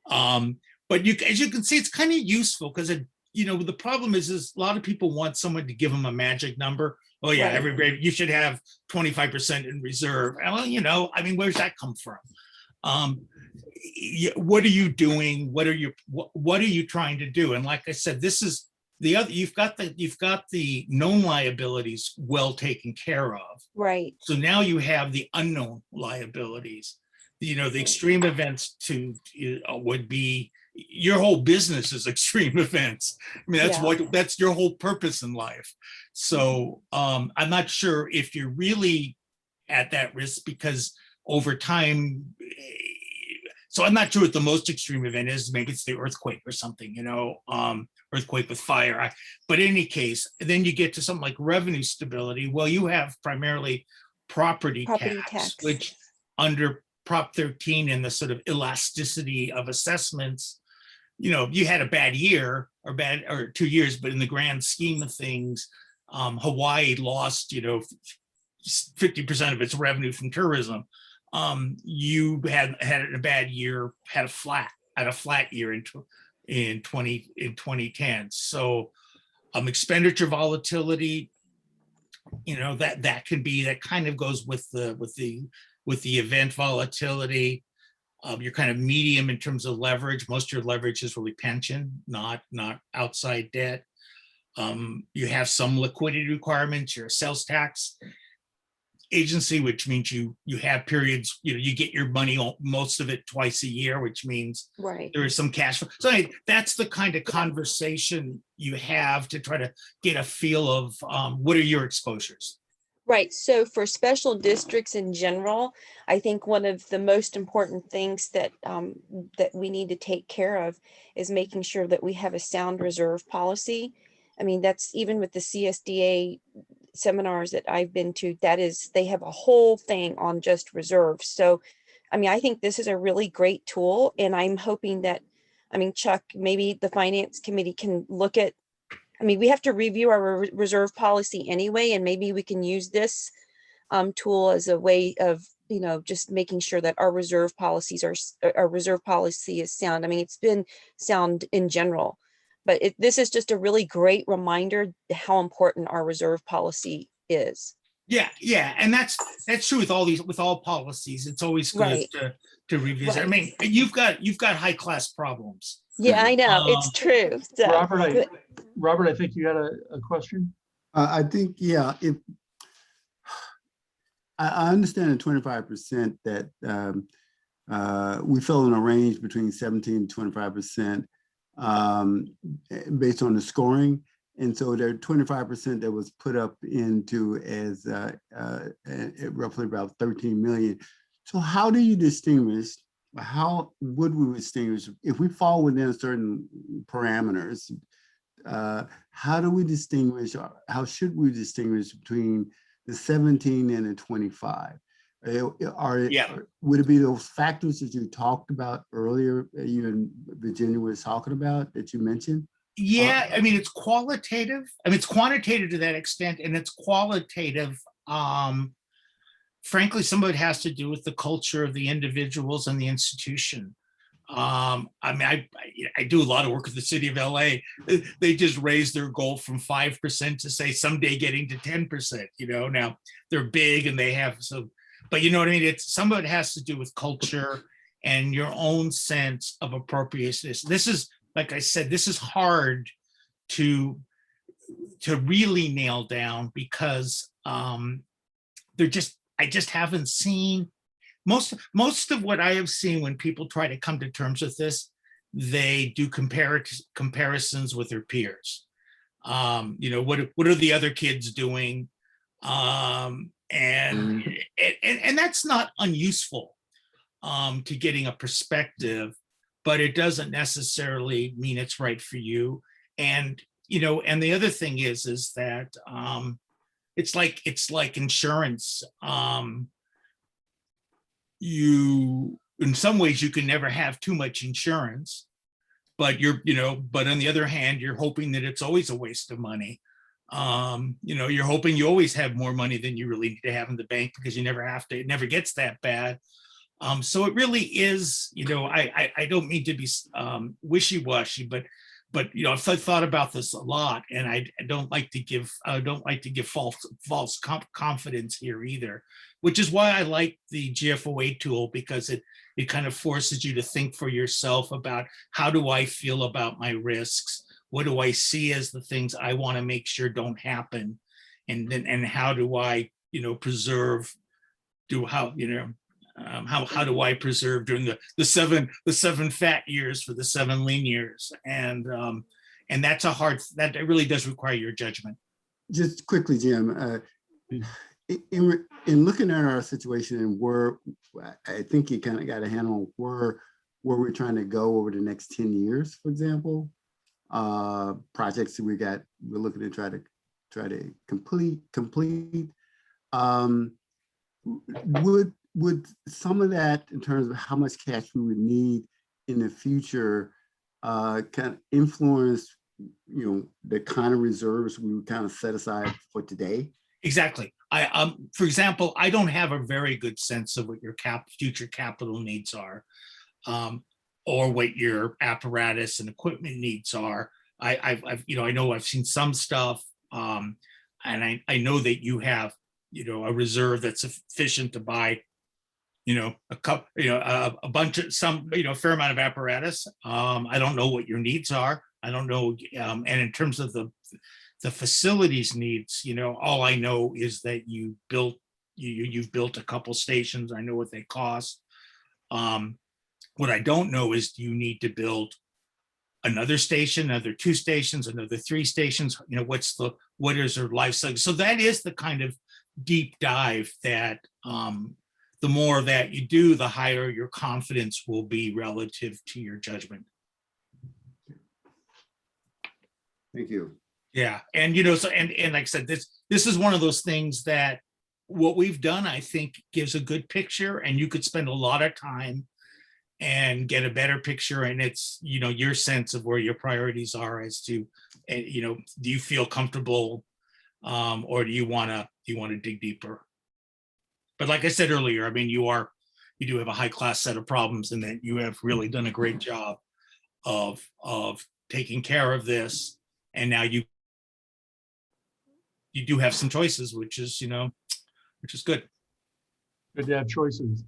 But as you can see, it's kind of useful because the problem is a lot of people want someone to give them a magic number. Oh yeah, Right. everybody, you should have 25% in reserve. Well, I mean, where's that come from? What are you doing? What are you trying to do? And like I said, this is the other. You've got the known liabilities well taken care of. Right. So now you have the unknown liabilities. The extreme events would be, your whole business is extreme events. I mean, that's your whole purpose in life. So I'm not sure if you're really at that risk, because over time, so I'm not sure what the most extreme event is. Maybe it's the earthquake or something, earthquake with fire. But in any case, then you get to something like revenue stability. Well, you have primarily property tax, which under Prop 13 and the sort of elasticity of assessments, you had a bad year or 2 years, but in the grand scheme of things, Hawaii lost, 50% of its revenue from tourism. You had a bad year, had a flat year in 2010. So expenditure volatility, that kind of goes with the event volatility. You're kind of medium in terms of leverage. Most of your leverage is really pension, not outside debt. You have some liquidity requirements. You're a sales tax agency, which means you have periods, you get your money, most of it twice a year, which means there is some cash flow. So that's the kind of conversation you have to try to get a feel of what are your exposures. Right. So for special districts in general, I think one of the most important things that that we need to take care of is making sure that we have a sound reserve policy. I mean, that's even with the CSDA seminars that I've been to, they have a whole thing on just reserves. So, I mean, I think this is a really great tool, and I'm hoping that, Chuck, maybe the finance committee can look at, we have to review our reserve policy anyway, and maybe we can use this tool as a way of, just making sure that our reserve policy is sound. I mean, it's been sound in general, but this is just a really great reminder how important our reserve policy is. Yeah, and that's true with all policies. It's always good Right. to revisit. I mean, you've got high class problems. Yeah, I know, it's Um, true. So, Robert, I think you had a question. I think, yeah, if I understand the 25% that we fell in a range between 17 and 25% based on the scoring. And so there 25% that was put up into as roughly about 13 million. So how do you distinguish, how would we distinguish if we fall within certain parameters? How do we distinguish, or how should we distinguish between the 17 and the 25? Would it be those factors that you talked about earlier, you and Virginia was talking about, that you mentioned? Yeah, I mean, it's qualitative. I mean, it's quantitative to that extent, and it's qualitative. Frankly, some of it has to do with the culture of the individuals and the institution. I mean, I do a lot of work with the city of LA. They just raised their goal from 5% to say someday getting to 10%. You know, now they're big and they have some, but you know what I mean? It's some of it has to do with culture and your own sense of appropriateness. This is, like I said, this is hard to really nail down because I just haven't seen most of what I have seen when people try to come to terms with this, they do comparisons with their peers. You know, what are the other kids doing? And that's not unuseful to getting a perspective, but it doesn't necessarily mean it's right for you. And you know, and the other thing is that it's like insurance. You, in some ways, you can never have too much insurance, but but on the other hand, you're hoping that it's always a waste of money. You know, you're hoping you always have more money than you really need to have in the bank because you never have to, it never gets that bad. So it really is, you know, I don't mean to be wishy-washy, but you know, I've thought about this a lot, and I don't like to give false confidence here either, which is why I like the GFOA tool, because it kind of forces you to think for yourself about how do I feel about my risks, what do I see as the things I want to make sure don't happen, and how do I, you know, how do I preserve during the seven fat years for the 7 lean years, and that's that really does require your judgment. Just quickly, Jim, in looking at our situation and where I think you kind of got a handle on where we're trying to go over the next 10 years, for example, projects that we're looking to try to complete. Would some of that, in terms of how much cash we would need in the future, kind of influence, you know, the kind of reserves we would kind of set aside for today? Exactly. For example, I don't have a very good sense of what your future capital needs are, or what your apparatus and equipment needs are. I've you know, I know I've seen some stuff, and I know that you have, you know, a reserve that's sufficient to buy, you know, a bunch of a fair amount of apparatus. I don't know what your needs are. I don't know. And in terms of the facilities needs, you know, all I know is that you've built a couple stations. I know what they cost. What I don't know is, do you need to build another station, another 2 stations, another 3 stations? You know, what is their life cycle? So that is the kind of deep dive that the more that you do, the higher your confidence will be relative to your judgment. Thank you. Yeah, and you know, so and like I said, this is one of those things that what we've done, I think, gives a good picture, and you could spend a lot of time and get a better picture, and it's, you know, your sense of where your priorities are as to, you know, do you feel comfortable, or do you want to dig deeper? But like I said earlier, I mean, you do have a high class set of problems, and that you have really done a great job of taking care of this, and now you do have some choices, which is, you know, which is good. Good to have choices.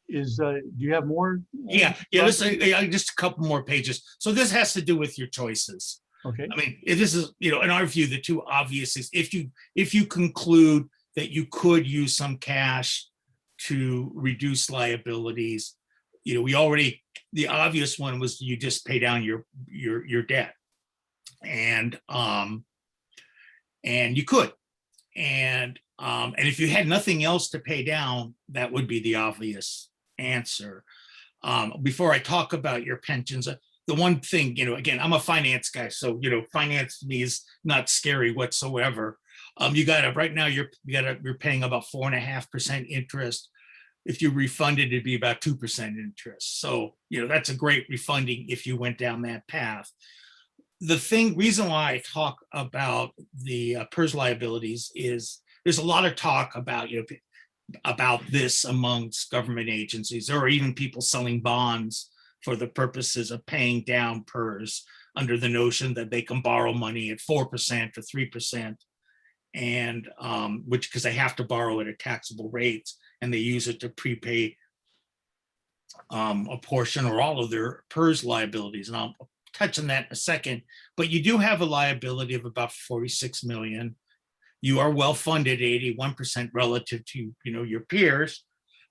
Do you have more? Yeah, this, just a couple more pages. So this has to do with your choices. Okay. I mean, this is, in our view, the two obvious is if you conclude that you could use some cash to reduce liabilities, the obvious one was you just pay down your debt, and you could, and if you had nothing else to pay down, that would be the obvious answer. Before I talk about your pensions, the one thing, again, I'm a finance guy, so finance to me is not scary whatsoever. Right now you're paying about 4.5% interest. If you refunded, it'd be about 2% interest. So that's a great refunding if you went down that path. The reason why I talk about the PERS liabilities is there's a lot of talk about this amongst government agencies, or even people selling bonds for the purposes of paying down PERS under the notion that they can borrow money at 4% or 3%, and because they have to borrow at a taxable rate, and they use it to prepay a portion or all of their PERS liabilities. And I'll touch on that in a second. But you do have a liability of about 46 million. You are well funded, 81% relative to your peers,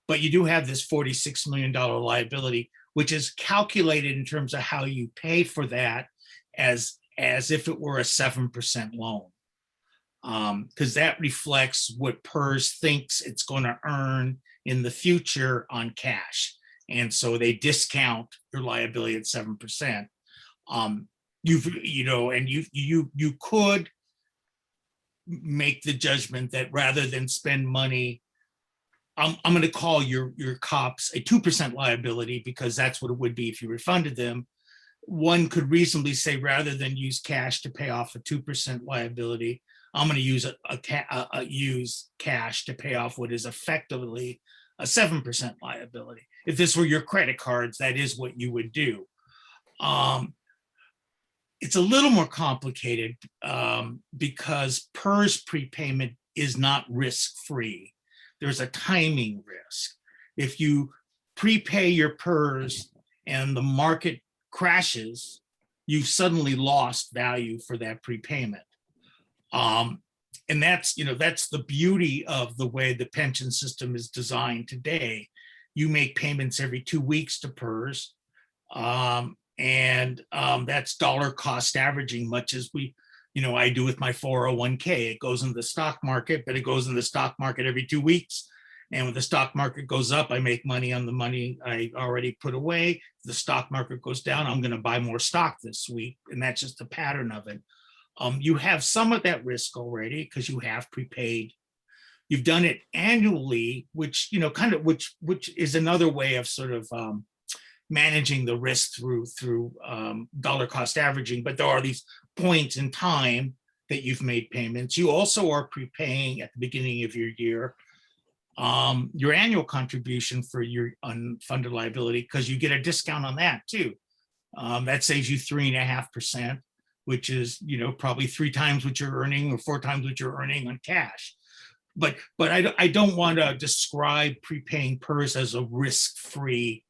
but you do have this $46 million liability, which is calculated in terms of how you pay for that as if it were a 7% loan. Because that reflects what PERS thinks it's going to earn in the future on cash. And so they discount your liability at 7%. You could make the judgment that rather than spend money, I'm going to call your cops a 2% liability, because that's what it would be if you refunded them. One could reasonably say, rather than use cash to pay off a 2% liability, I'm going to use use cash to pay off what is effectively a 7% liability. If this were your credit cards, that is what you would do. It's a little more complicated because PERS prepayment is not risk-free. There's a timing risk. If you prepay your PERS and the market crashes, you've suddenly lost value for that prepayment. And that's the beauty of the way the pension system is designed today. You make payments every 2 weeks to PERS. That's dollar cost averaging, much as I do with my 401k. It goes into the stock market, but it goes in the stock market every 2 weeks. And when the stock market goes up, I make money on the money I already put away. If the stock market goes down, I'm going to buy more stock this week. And that's just the pattern of it. You have some of that risk already because you have prepaid. You've done it annually, which is another way of sort of managing the risk through dollar cost averaging. But there are these points in time that you've made payments. You also are prepaying at the beginning of your year your annual contribution for your unfunded liability, because you get a discount on that too. That saves you 3.5%, which is probably 3 times what you're earning or 4 times what you're earning on cash. But I don't want to describe prepaying PERS as a risk-free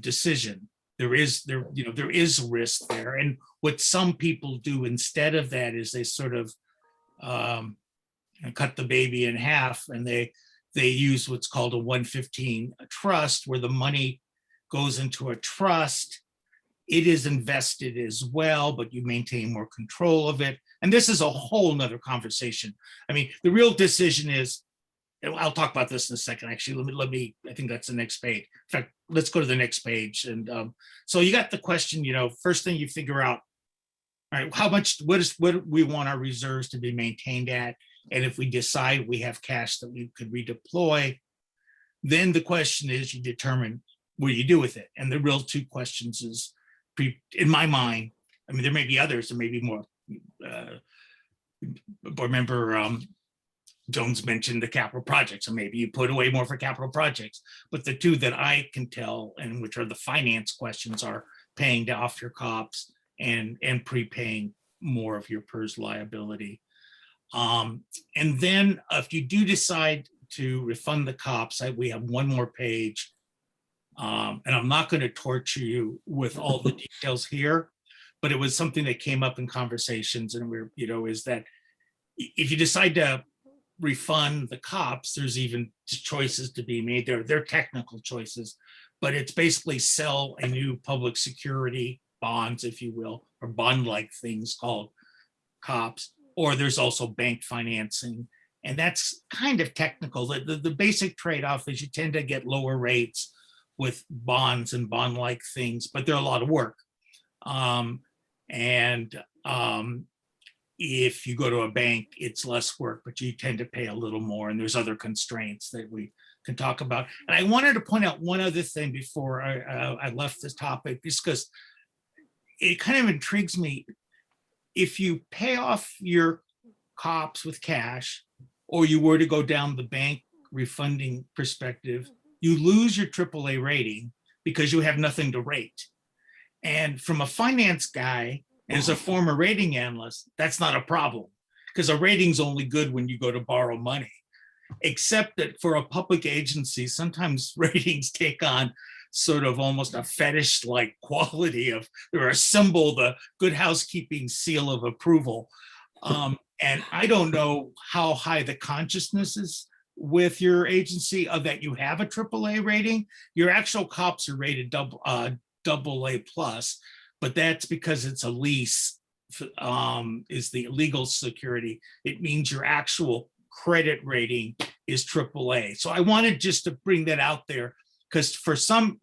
decision. There is risk there, and what some people do instead of that is they sort of cut the baby in half, and they use what's called a 115 trust, where the money goes into a trust. It is invested as well, but you maintain more control of it. And this is a whole nother conversation. I mean, the real decision is, and I'll talk about this in a second, actually. Let me, I think that's the next page. In fact, let's go to the next page. And so you got the question, first thing you figure out, all right, what do we want our reserves to be maintained at? And if we decide we have cash that we could redeploy, then the question is, you determine what do you do with it? And the real 2 questions is, in my mind, I mean, there may be others, there may be more. Remember, Jones mentioned the capital projects, so maybe you put away more for capital projects. But the 2 that I can tell, and which are the finance questions, are paying off your COPS and prepaying more of your PERS liability. And then if you do decide to refund the cops, we have one more page. And I'm not going to torture you with all the details here, but it was something that came up in conversations, and we're, is that if you decide to refund the cops, there's even choices to be made. They're technical choices, but it's basically sell a new public security bonds, if you will, or bond-like things called cops, or there's also bank financing. And that's kind of technical. The basic trade-off is you tend to get lower rates with bonds and bond-like things, but they're a lot of work. If you go to a bank, it's less work, but you tend to pay a little more, and there's other constraints that we can talk about. And I wanted to point out one other thing before I left this topic, just because it kind of intrigues me. If you pay off your cops with cash, or you were to go down the bank refunding perspective, you lose your AAA rating because you have nothing to rate. And from a finance guy, and as a former rating analyst, that's not a problem, because a rating's only good when you go to borrow money. Except that for a public agency, sometimes ratings take on sort of almost a fetish-like quality of, they're a symbol, the good housekeeping seal of approval. And I don't know how high the consciousness is with your agency of that you have a AAA rating. Your actual cops are rated AA plus, but that's because it's a lease, is the legal security. It means your actual credit rating is AAA. So I wanted just to bring that out there, because for some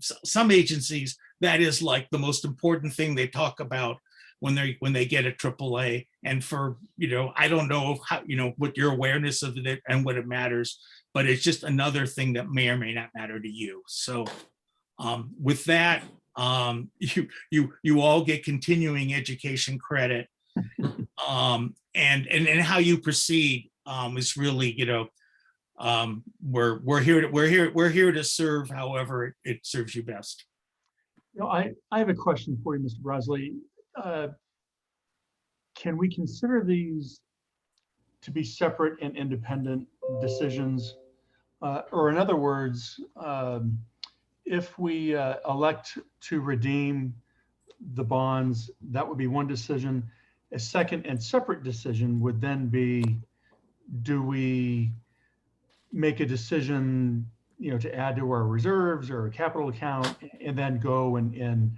agencies, that is like the most important thing they talk about when they get a AAA. And for, I don't know how, what your awareness of it and what it matters, but it's just another thing that may or may not matter to you. So with that, you all get continuing education credit, and how you proceed is really, we're here to serve however it serves you best. I have a question for you, Mr. Brosley. Can we consider these to be separate and independent decisions? Or in other words, if we elect to redeem the bonds, that would be one decision. A second and separate decision would then be, do we make a decision, to add to our reserves or a capital account, and then go and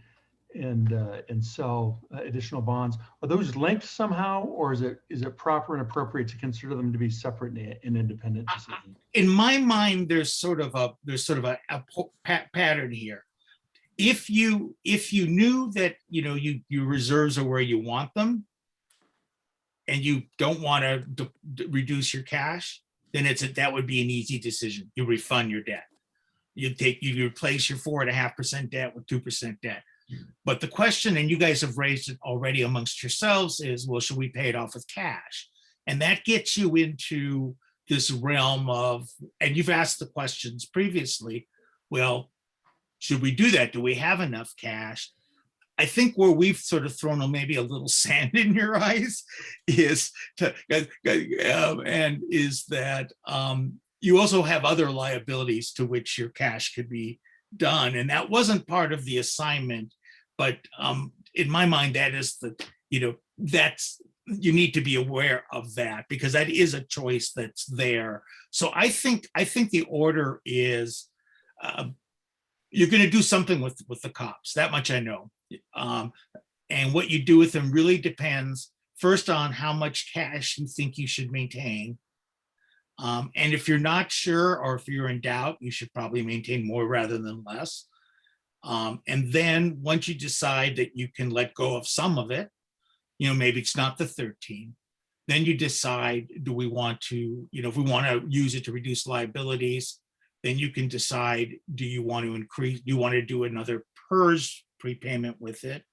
sell additional bonds? Are those linked somehow, or is it proper and appropriate to consider them to be separate and independent decisions? In my mind, there's sort of a pattern here. If you knew that your reserves are where you want them, and you don't want to reduce your cash, then that would be an easy decision. You refund your debt. You replace your 4.5% debt with 2% debt. But the question, and you guys have raised it already amongst yourselves, is, well, should we pay it off with cash? And that gets you into this realm of, and you've asked the questions previously, well, should we do that? Do we have enough cash? I think where we've sort of thrown maybe a little sand in your eyes is that you also have other liabilities to which your cash could be done. And that wasn't part of the assignment, but in my mind, that is you need to be aware of that, because that is a choice that's there. So I think the order is, you're going to do something with the cops. That much I know. And what you do with them really depends first on how much cash you think you should maintain. And if you're not sure, or if you're in doubt, you should probably maintain more rather than less. And then once you decide that you can let go of some of it, maybe it's not the 13, then you decide, do we want to, if we want to use it to reduce liabilities, then you can decide, do you want to increase, do you want to do another PERS prepayment with it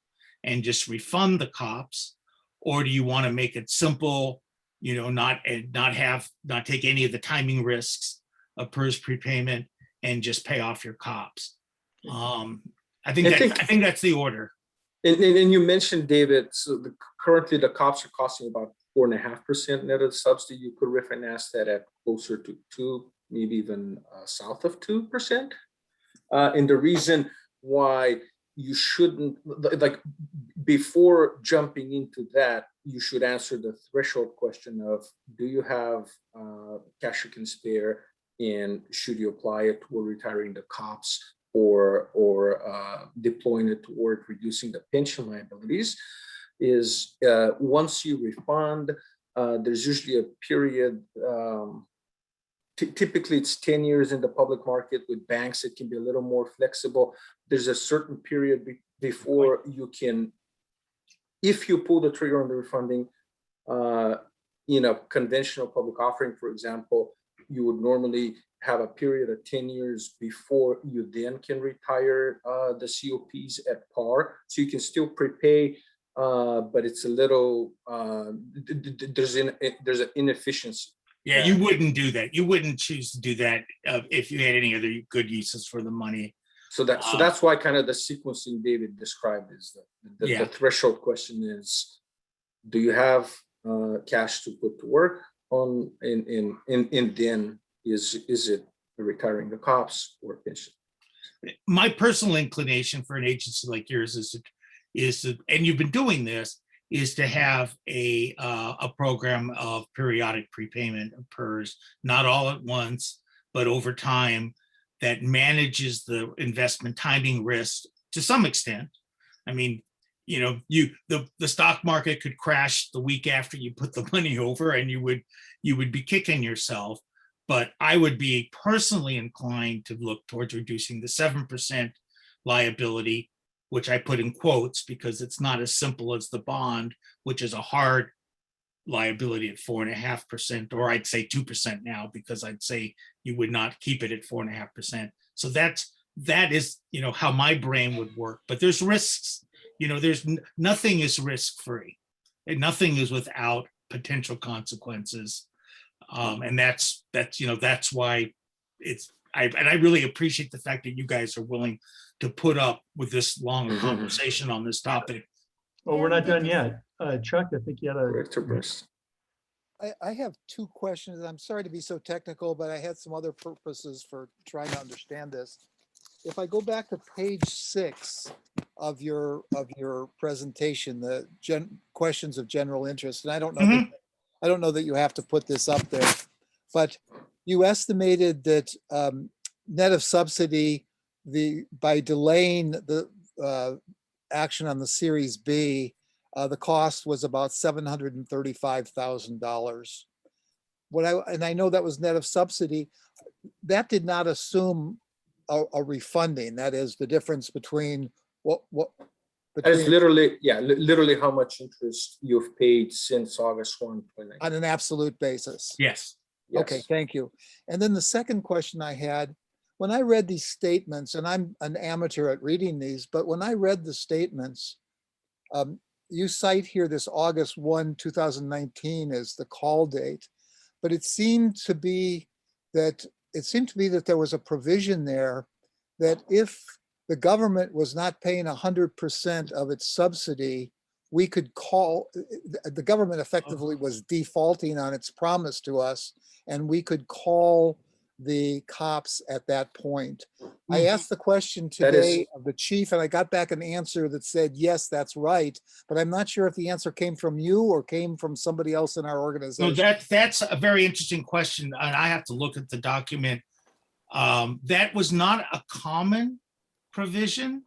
and just refund the cops? Or do you want to make it simple, not take any of the timing risks of PERS prepayment and just pay off your cops? I think that's the order. And you mentioned, David, so currently the cops are costing about 4.5% net of the subsidy, you could refinance that at closer to 2, maybe even south of 2%. And the reason why you shouldn't, like, before jumping into that, you should answer the threshold question of, do you have cash you can spare, and should you apply it toward retiring the cops or deploying it toward reducing the pension liabilities? Is once you refund, there's usually a period, typically it's 10 years in the public market. With banks, it can be a little more flexible. There's a certain period before you can, if you pull the trigger on the refunding, in a conventional public offering, for example, you would normally have a period of 10 years before you then can retire the COPs at par. So you can still prepay, but it's a little, there's an inefficiency. Yeah, you wouldn't do that. You wouldn't choose to do that if you had any other good uses for the money. So that's why kind of the sequencing David described is the threshold question is, do you have cash to put to work on, and then is it retiring the cops or pension? My personal inclination for an agency like yours is to, and you've been doing this, is to have a program of periodic prepayment of PERS, not all at once, but over time, that manages the investment timing risk to some extent. I mean, you know, the stock market could crash the week after you put the money over, and you would be kicking yourself. But I would be personally inclined to look towards reducing the 7% liability, which I put in quotes because it's not as simple as the bond, which is a hard liability at 4.5%, or I'd say 2% now, because I'd say you would not keep it at 4.5%. So that is, you know, how my brain would work. But there's risks, you know, nothing is risk-free, and nothing is without potential consequences. And that's you know, that's why I really appreciate the fact that you guys are willing to put up with this long conversation on this topic. Well, we're not done yet. Chuck, I think you had a. Director Burst. I have two questions. I'm sorry to be so technical, but I had some other purposes for trying to understand this. If I go back to page 6 of your presentation, the questions of general interest, and I don't know that you have to put this up there, but you estimated that net of subsidy, by delaying the action on the Series B, the cost was about $735,000. And I know that was net of subsidy. That did not assume a refunding. That is the difference between what. That is literally how much interest you've paid since August 1, 2019. On an absolute basis. Yes. Okay, thank you. And then the second question I had, when I read these statements, and I'm an amateur at reading these, but when I read the statements, you cite here this August 1, 2019 as the call date, but it seemed to be that there was a provision there that if the government was not paying 100% of its subsidy, we could call, the government effectively was defaulting on its promise to us, and we could call the cops at that point. I asked the question today of the chief, and I got back an answer that said, yes, that's right. But I'm not sure if the answer came from you or came from somebody else in our organization. So that's a very interesting question, and I have to look at the document. That was not a common provision.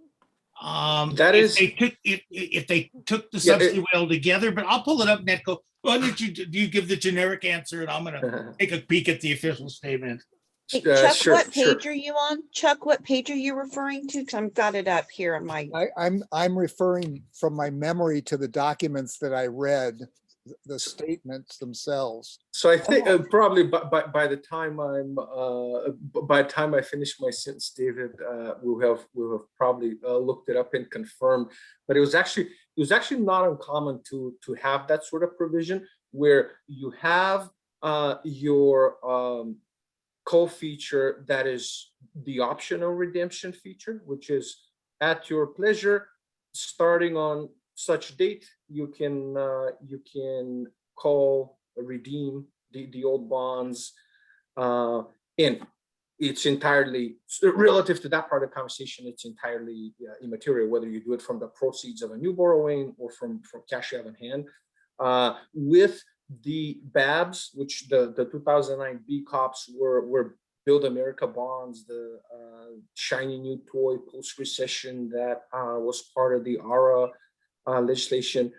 If they took the subsidy rail together, but I'll pull it up, Netco. Why don't you give the generic answer, and I'm gonna take a peek at the official statement. Hey, Chuck, what page are you on? Chuck, what page are you referring to? Because I've got it up here on my. I'm referring from my memory to the documents that I read, the statements themselves. So I think probably by the time I finish my sentence, David, we'll have probably looked it up and confirmed. But it was actually not uncommon to have that sort of provision where you have your co-feature that is the optional redemption feature, which is at your pleasure, starting on such date, you can call, redeem the old bonds. And it's entirely, relative to that part of the conversation, it's entirely immaterial whether you do it from the proceeds of a new borrowing or from cash you have in hand. With the BABs, which the 2009 B Cops were Build America bonds, the shiny new toy post-recession that was part of the ARA legislation,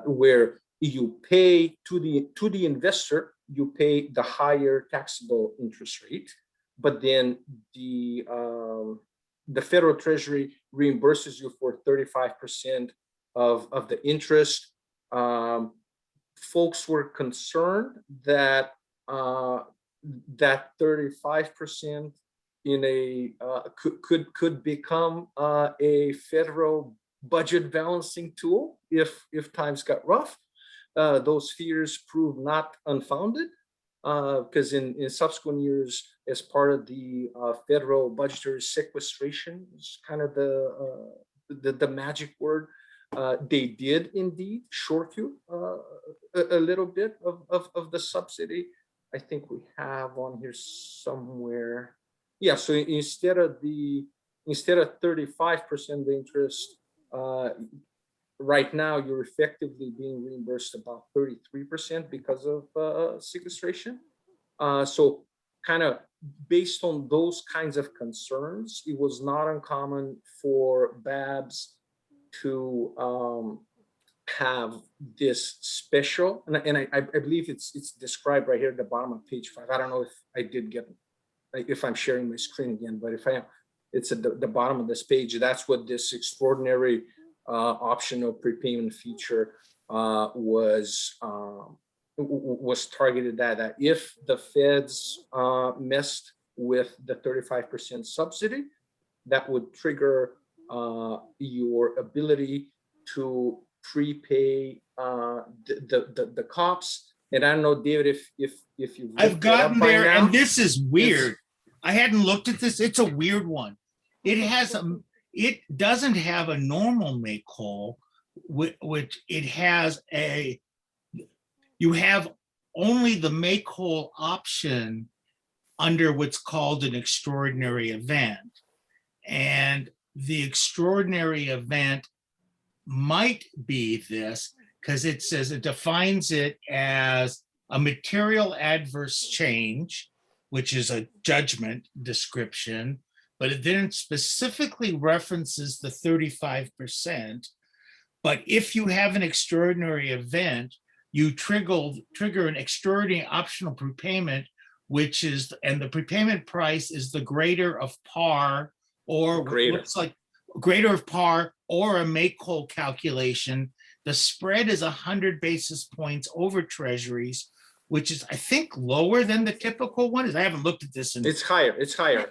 where you pay to the investor, you pay the higher taxable interest rate, but then the federal treasury reimburses you for 35% of the interest. Folks were concerned that that 35% in a could become a federal budget balancing tool if times got rough. Those fears proved not unfounded, because in subsequent years, as part of the federal budgetary sequestration, is kind of the magic word. They did indeed short you a little bit of the subsidy. I think we have on here somewhere. Yeah, so instead of 35% the interest, right now you're effectively being reimbursed about 33% because of sequestration. So kind of based on those kinds of concerns, it was not uncommon for BABs to have this special, and I believe it's described right here at the bottom of page 5. I don't know if I did get, if I'm sharing my screen again, but if I am, it's at the bottom of this page. That's what this extraordinary optional prepayment feature was targeted at. That if the feds messed with the 35% subsidy, that would trigger your ability to prepay the cops. And I don't know, David, if you've I've gotten there, and this is weird. I hadn't looked at this. It's a weird one. It doesn't have a normal make whole, which it has you have only the make whole option under what's called an extraordinary event. And the extraordinary event might be this, because it says it defines it as a material adverse change, which is a judgment description, but it then specifically references the 35%. But if you have an extraordinary event, you trigger an extraordinary optional prepayment, which is, and the prepayment price is the greater of par, or greater. Looks like greater of par, or a make whole calculation. The spread is 100 basis points over treasuries, which is, I think, lower than the typical one. I haven't looked at this. It's higher. It's higher.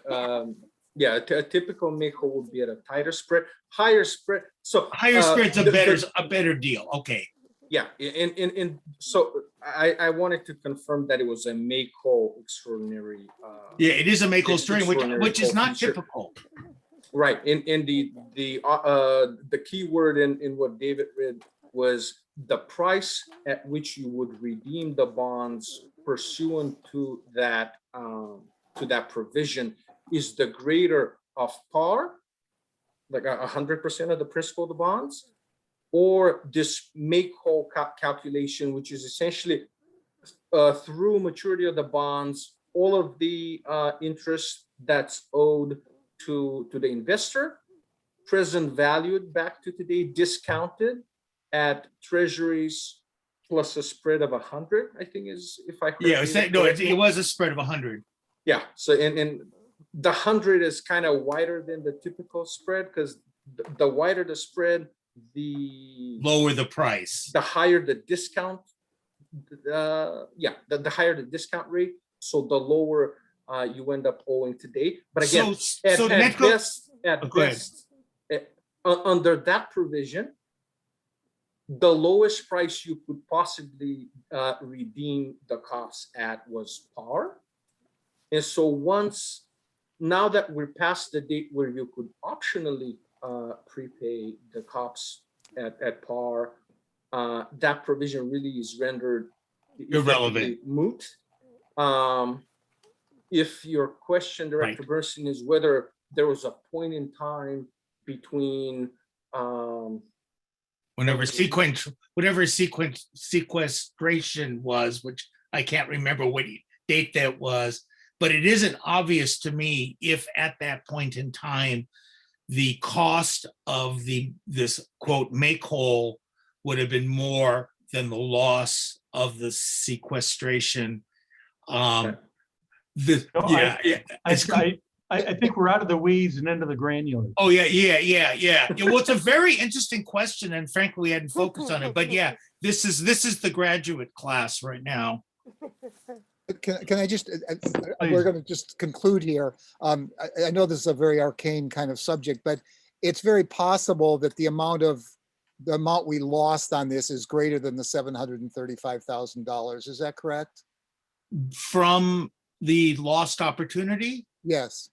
Yeah, a typical make whole would be at a tighter spread, higher spread. So higher spread's a better deal. Okay. Yeah, and so I wanted to confirm that it was a make whole extraordinary. Yeah, it is a make whole extraordinary, which is not feature. typical. Right, and the key word in what David read was the price at which you would redeem the bonds pursuant to that provision is the greater of par, like 100% of the principal of the bonds, or this make whole calculation, which is essentially through maturity of the bonds, all of the interest that's owed to the investor, present valued back to today, discounted at treasuries plus a spread of 100, I think is, if I heard it was a spread of 100. Yeah, so and the 100 is kind of wider than the typical spread, because the wider the spread, the lower the price, the higher the discount. The higher the discount rate, so the lower you end up owing today. But again, at best, under that provision, the lowest price you could possibly redeem the cops at was par. And so now that we're past the date where you could optionally prepay the cops at par, that provision really is rendered effectively moot. If your question, Director Bernstein, is whether there was a point in time between whatever sequestration was, which I can't remember what date that was, but it isn't obvious to me if at that point in time the cost of this quote make whole would have been more than the loss of the sequestration. No, I think we're out of the weeds and into the granular. Oh yeah. Well, it's a very interesting question, and frankly, we hadn't focused on it. But yeah, this is the graduate class right now. Can I just, we're going to just conclude here. I know this is a very arcane kind of subject, but it's very possible that the amount we lost on this is greater than the $735,000. Is that correct? From the lost opportunity? Yes.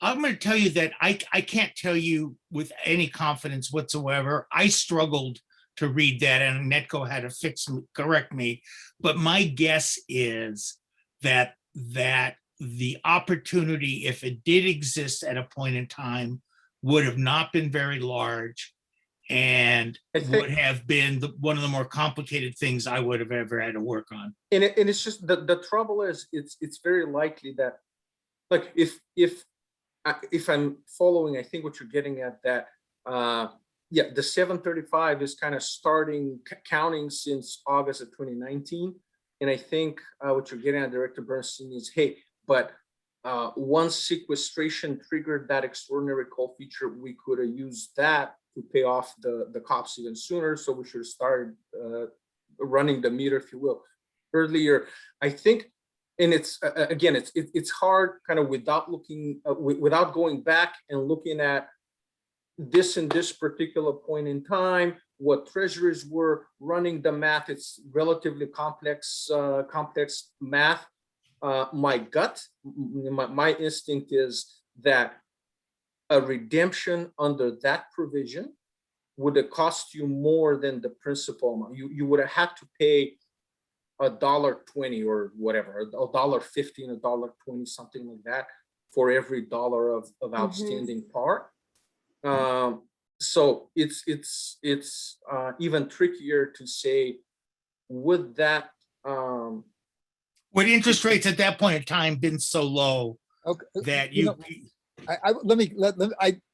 I'm going to tell you that I can't tell you with any confidence whatsoever. I struggled to read that, and Netco had to correct me. But my guess is that the opportunity, if it did exist at a point in time, would have not been very large, and would have been one of the more complicated things I would have ever had to work on. And it's just the trouble is it's very likely that, like, if I'm following, I think what you're getting at, that yeah, the 735 is kind of starting counting since August of 2019. And I think what you're getting at, Director Bernstein, is, hey, but once sequestration triggered that extraordinary call feature, we could have used that to pay off the cops even sooner. So we should have started running the meter, if you will, earlier. I think, and it's again, it's hard kind of without looking, without going back and looking at this in this particular point in time, what treasuries were running the math. It's relatively complex math. My gut, my instinct is that a redemption under that provision would have cost you more than the principal amount. You would have had to pay $1.20 or whatever, $1.50 and $1.20, something like that, for every dollar of outstanding par. So it's even trickier to say, would that Would interest rates at that point in time been so low that you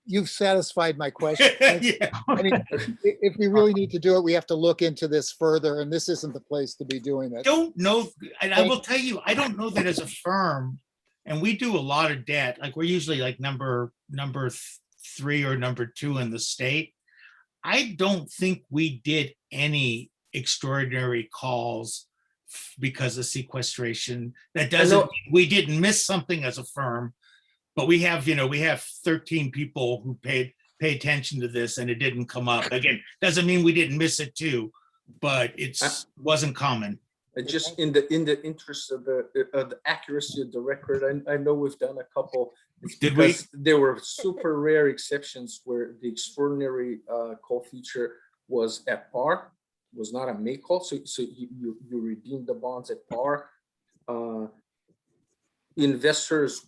you've satisfied my question. yeah. I mean, if we really need to do it, we have to look into this further, and this isn't the place to be doing it. Don't know, and I will tell you, I don't know that as a firm, and we do a lot of debt, like we're usually like number 3 or number 2 in the state. I don't think we did any extraordinary calls because of sequestration. That doesn't mean we didn't miss something as a firm, but we have 13 people who pay attention to this, and it didn't come up. Again, doesn't mean we didn't miss it too, but wasn't common. Just in the interest of the accuracy of the record, I know we've done a couple. Did we? There were super rare exceptions where the extraordinary call feature was at par, was not a make call. So you redeemed the bonds at par. Investors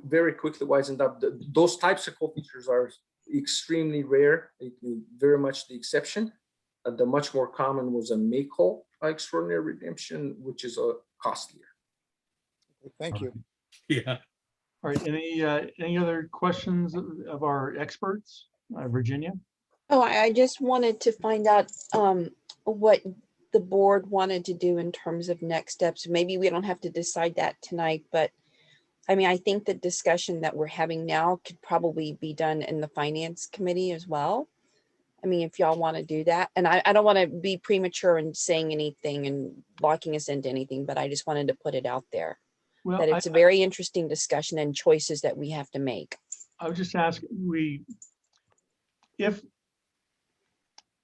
very quickly wisened up. Those types of call features are extremely rare, very much the exception. The much more common was a make call extraordinary redemption, which is costlier. Thank you. Yeah. All right. Any other questions of our experts, Virginia? Oh, I just wanted to find out what the board wanted to do in terms of next steps. Maybe we don't have to decide that tonight, but I mean, I think the discussion that we're having now could probably be done in the finance committee as well. I mean, if y'all want to do that, and I don't want to be premature in saying anything and locking us into anything, but I just wanted to put it out there. Well, that it's a very interesting discussion and choices that we have to make. I would just ask,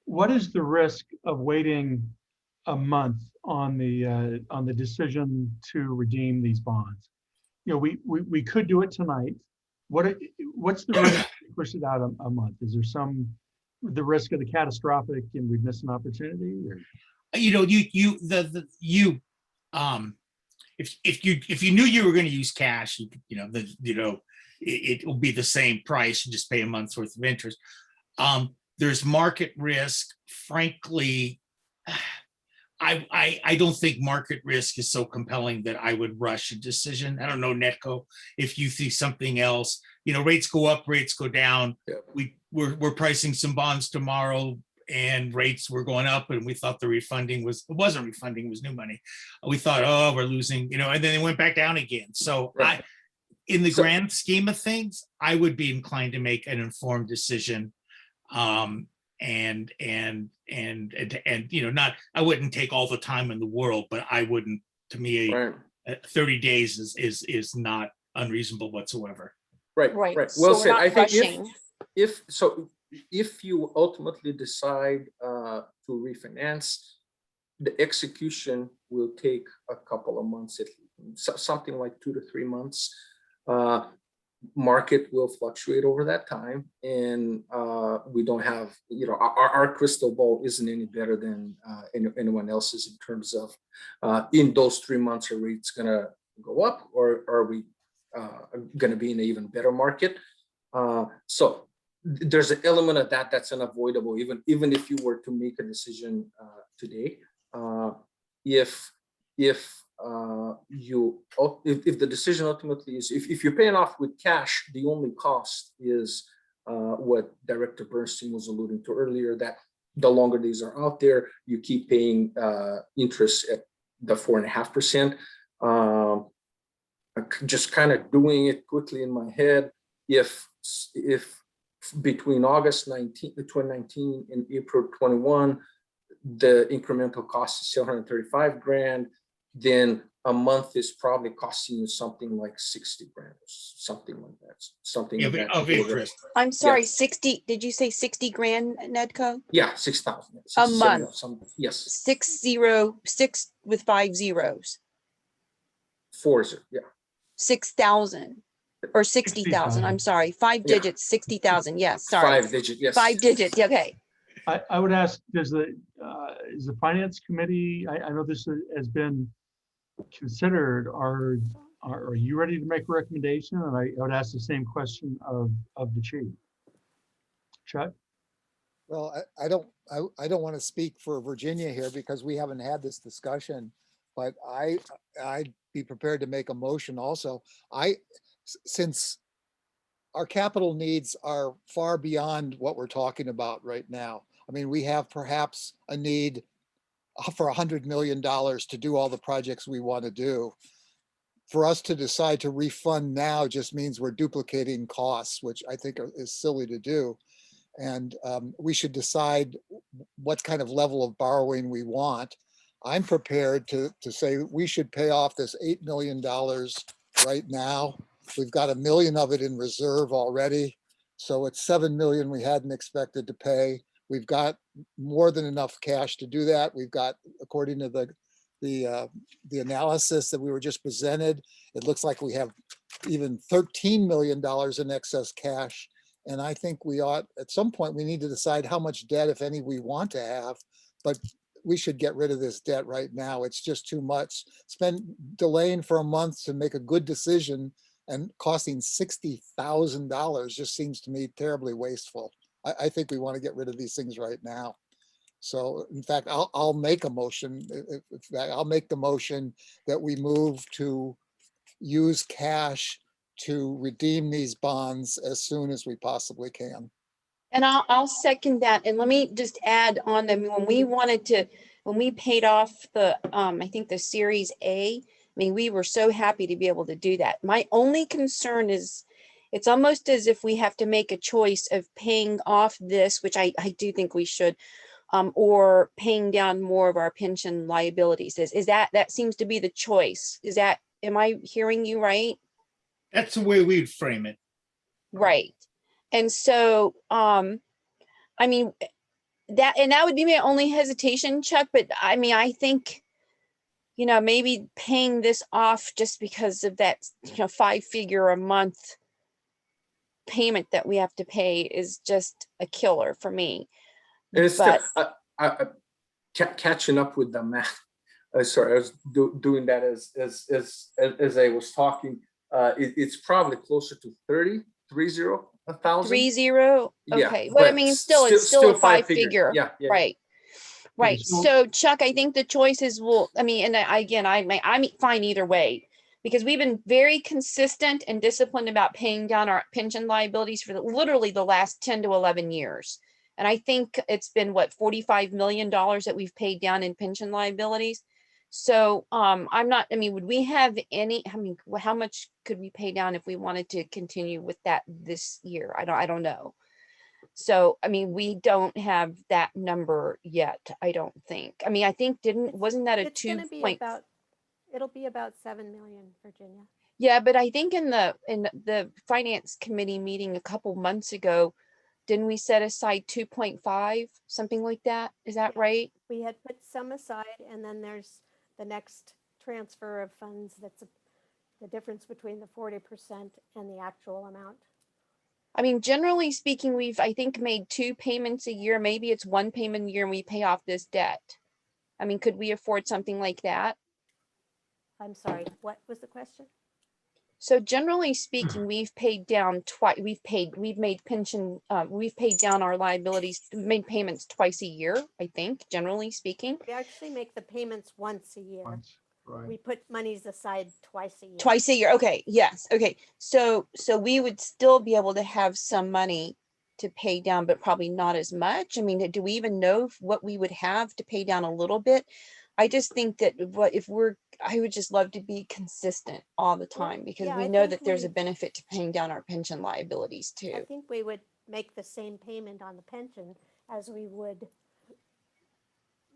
what is the risk of waiting a month on the decision to redeem these bonds? You know, we could do it tonight. What's the risk to push it out a month? Is there the risk of the catastrophic and we've missed an opportunity? Or? you know, if you knew you were going to use cash, it will be the same price. You just pay a month's worth of interest. There's market risk. Frankly, I don't think market risk is so compelling that I would rush a decision. I don't know, Netco, if you see something else. Rates go up, rates go down. Yeah. We're pricing some bonds tomorrow, and rates were going up, and we thought the refunding it wasn't refunding, it was new money. We thought, oh, we're losing, and then they went back down again. So Right. in the grand scheme of things, I would be inclined to make an informed decision. And not, I wouldn't take all the time in the world, but I wouldn't, to me, Right. 30 days is not unreasonable whatsoever. Right. Right. Right. So Well we're said. not I think rushing. if you ultimately decide to refinance, the execution will take a couple of months, something like 2 to 3 months. Market will fluctuate over that time, and we don't have, our crystal ball isn't any better than anyone else's in terms of in those 3 months, are rates gonna go up, or are we gonna be in an even better market? So there's an element of that that's unavoidable, even if you were to make a decision today. If the decision ultimately is, if you're paying off with cash, the only cost is what Director Bernstein was alluding to earlier, that the longer these are out there, you keep paying interest at the 4.5%. Just kind of doing it quickly in my head, if between August 2019 and April 21, the incremental cost is $735,000, then a month is probably costing you something like $60,000, something like that. Something Of interest. I'm sorry, Yeah. 60, did you say 60 grand, Nedco? Yeah, 6,000. A month. Yes. 6 with 5 zeros, 40. Yeah. 6,000 or 60,000. I'm sorry, 5 Yeah. digits, 60,000. Yes, sorry. 5 digit. Yes. 5 digits. Okay. I would ask, is the finance committee, I know this has been considered, are you ready to make a recommendation? And I would ask the same question of the chief. Chuck? Well, I don't want to speak for Virginia here because we haven't had this discussion, but I'd be prepared to make a motion also. Since our capital needs are far beyond what we're talking about right now. I mean, we have perhaps a need for $100 million to do all the projects we want to do. For us to decide to refund now just means we're duplicating costs, which I think is silly to do. And we should decide what kind of level of borrowing we want. I'm prepared to say we should pay off this $8 million right now. We've got $1 million of it in reserve already. So it's $7 million we hadn't expected to pay. We've got more than enough cash to do that. We've got, according to the analysis that we were just presented, it looks like we have even $13 million in excess cash. And I think we ought, at some point, we need to decide how much debt, if any, we want to have, but we should get rid of this debt right now. It's just too much. Delaying for a month to make a good decision and costing $60,000 just seems to me terribly wasteful. I think we want to get rid of these things right now. So in fact, I'll make a motion. I'll make the motion that we move to use cash to redeem these bonds as soon as we possibly can. And I'll second that. And let me just add on that when we paid off the, I think the Series A, I mean, we were so happy to be able to do that. My only concern is it's almost as if we have to make a choice of paying off this, which I do think we should, or paying down more of our pension liabilities. Is that seems to be the choice? Am I hearing you right? That's the way we'd frame it. Right. And so, I mean, that would be my only hesitation, Chuck, but I mean, I think, maybe paying this off just because of that, 5-figure a month payment that we have to pay is just a killer for me. And it's But catching up with the math. Sorry, I was doing that as I was talking. It's probably closer to 1,000. 30, Yeah, okay, but I mean, it's still a five figure. Yeah, yeah. Right. Right. so- So Chuck, I think the choices will, I mean, and again, I'm fine either way, because we've been very consistent and disciplined about paying down our pension liabilities for literally the last 10 to 11 years. And I think it's been what, $45 million that we've paid down in pension liabilities. So I'm not, I mean, would we have any, I mean, how much could we pay down if we wanted to continue with that this year? I don't know. So, I mean, we don't have that number yet, I don't think. I mean, I think wasn't that a It's gonna be 2 about, it'll be about 7 million, Virginia. Yeah, but I think in the finance committee meeting a couple months ago, didn't we set aside 2.5, something like that? Is that Yeah. right? We had put some aside, and then there's the next transfer of funds. That's the difference between the 40% and the actual amount. I mean, generally speaking, we've, I think, made 2 payments a year. Maybe it's 1 payment a year and we pay off this debt. I mean, could we afford something like that? I'm sorry, what was the question? So generally speaking, we've paid down twice. We've made down our liabilities, made payments twice a year, I think, generally speaking. We actually make the payments once a year. Once, right. We put monies aside twice a year. Twice a year. Okay. Yes. Okay. So we would still be able to have some money to pay down, but probably not as much. I mean, do we even know what we would have to pay down a little bit? I just think that I would just love to be consistent all the time, because yeah, we I know think that there's a we- benefit to paying down our pension liabilities I too. think we would make the same payment on the pension as we would,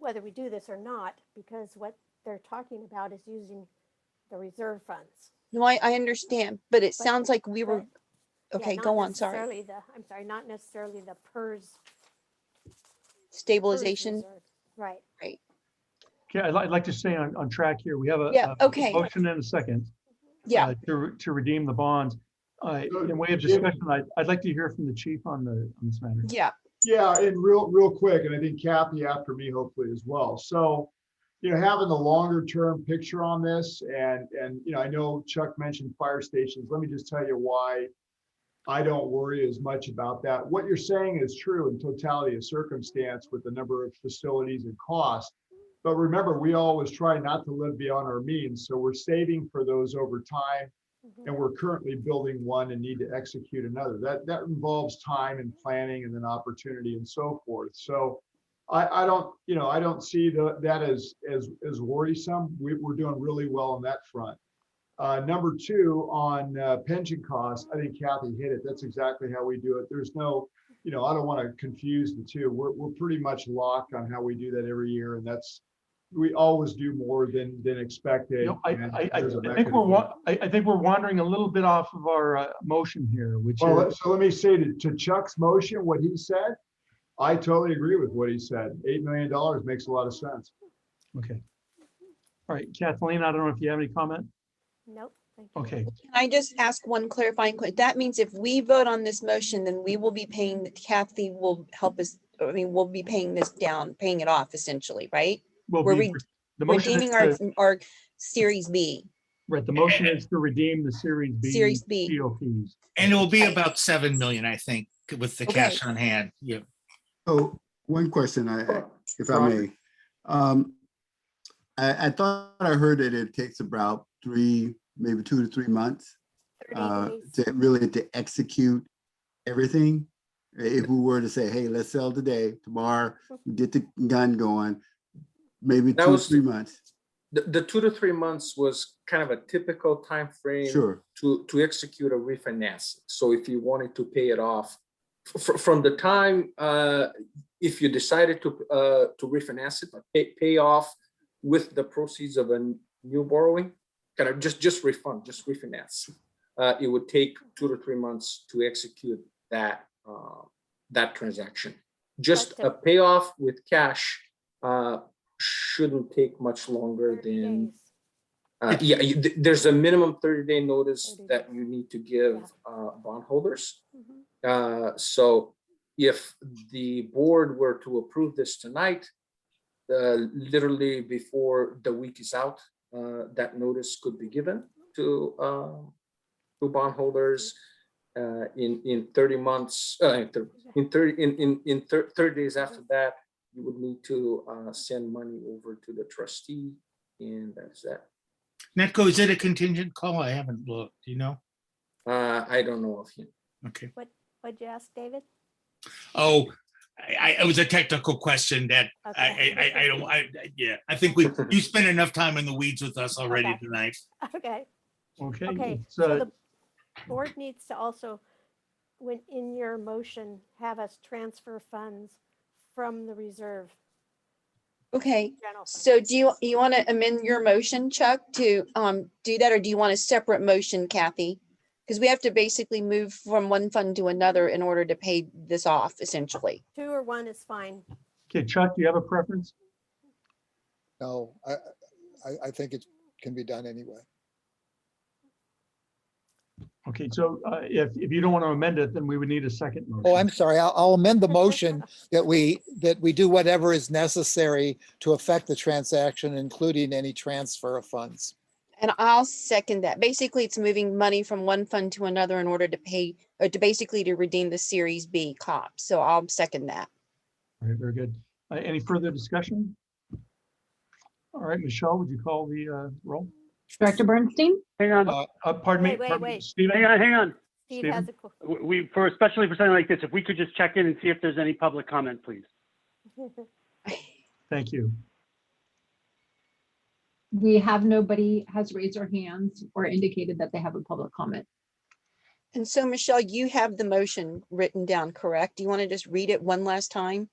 whether we do this or not, because what they're talking about is using the reserve funds. No, I understand, but it But- sounds like we were, Yeah, okay, not go on, sorry. necessarily I'm sorry, not necessarily the PERS Stabilization. reserve. Right. Okay, I'd like to stay on track here. We have Yeah, a okay. motion and a second. Yeah. To redeem the bonds. In way of discussion, I'd like to hear from the chief on this matter. Yeah. Yeah, and real quick, and I think Kathy after me, hopefully as well. So, having the longer term picture on this, and I know Chuck mentioned fire stations. Let me just tell you why I don't worry as much about that. What you're saying is true in totality of circumstance with the number of facilities and costs. But remember, we always try not to live beyond our means. So we're saving for those over time. And we're currently building one and need to execute another. That involves time and planning and then opportunity and so forth. So I don't see that as worrisome. We're doing really well on that front. Number two, on pension costs, I think Kathy hit it. That's exactly how we do it. There's no, I don't want to confuse the two. We're pretty much locked on how we do that every year, and we always do more than expected. I think we're wandering a little bit off of our motion here, which is. So let me say to Chuck's motion, what he said, I totally agree with what he said. $8 million makes a lot of sense. Okay. All right, Kathleen, I don't know if you have any comment? Nope. Thank you. Okay. Can I just ask one clarifying question? That means if we vote on this motion, then we will be paying, Kathy will help us, I mean, we'll be paying this down, paying it off essentially, right? We're The motion is redeeming our Series B. right. The motion is to redeem the Series B. COPs. And it will be about 7 million, I think, with the cash on hand. Yeah. So one question, if I may. I thought I heard that it takes about maybe 2 to 3 months 30 days. to execute everything. If we were to say, hey, let's sell today, tomorrow, get the gun going, maybe 2 to 3 months. The 2 to 3 months was kind of a typical time frame Sure. to execute a refinance. So if you wanted to pay it off from the time, if you decided to refinance it, pay off with the proceeds of a new borrowing, kind of just refinance. It would take 2 to 3 months to execute that transaction. Just a payoff with cash shouldn't take much longer 30 than. days. There's a minimum 30-day notice that you need to give bondholders. So if the board were to approve this tonight, literally before the week is out, that notice could be given to bondholders in 30 months, in 30 days after that, you would need to send money over to the trustee, and that's that. Netco, is it a contingent call? I haven't looked, do you know? I don't know of him. Okay. What'd you ask, David? Oh, it was a technical question that Okay. I think you spent enough time in the weeds with us already Okay. tonight. Okay, Okay. okay, it's, so the board needs to also, when in your motion, have us transfer funds from the reserve. Okay, General fund. so do you want to amend your motion, Chuck, to do that, or do you want a separate motion, Kathy? Because we have to basically move from one fund to another in order to pay this off, essentially. 2 or 1 is fine. okay, Chuck, do you have a preference? No, I think it can be done anyway. Okay, so if you don't want to amend it, then we would need a second motion. Oh, I'm sorry. I'll amend the motion that we do whatever is necessary to affect the transaction, including any transfer of funds. And I'll second that. Basically, it's moving money from one fund to another in order to pay, or to basically to redeem the Series B COP. So I'll second that. All right, very good. Any further discussion? All right, Michelle, would you call the roll? Director Bernstein, Hang on, Pardon me. Wait, pardon me, wait. Stephen? hang on. Steve has a, Especially for something like this, if we could just check in and see if there's any public comment, please. Thank you. we have nobody has raised their hands or indicated that they have a public comment. And so, Michelle, you have the motion written down, correct? Do you want to just read it one last time?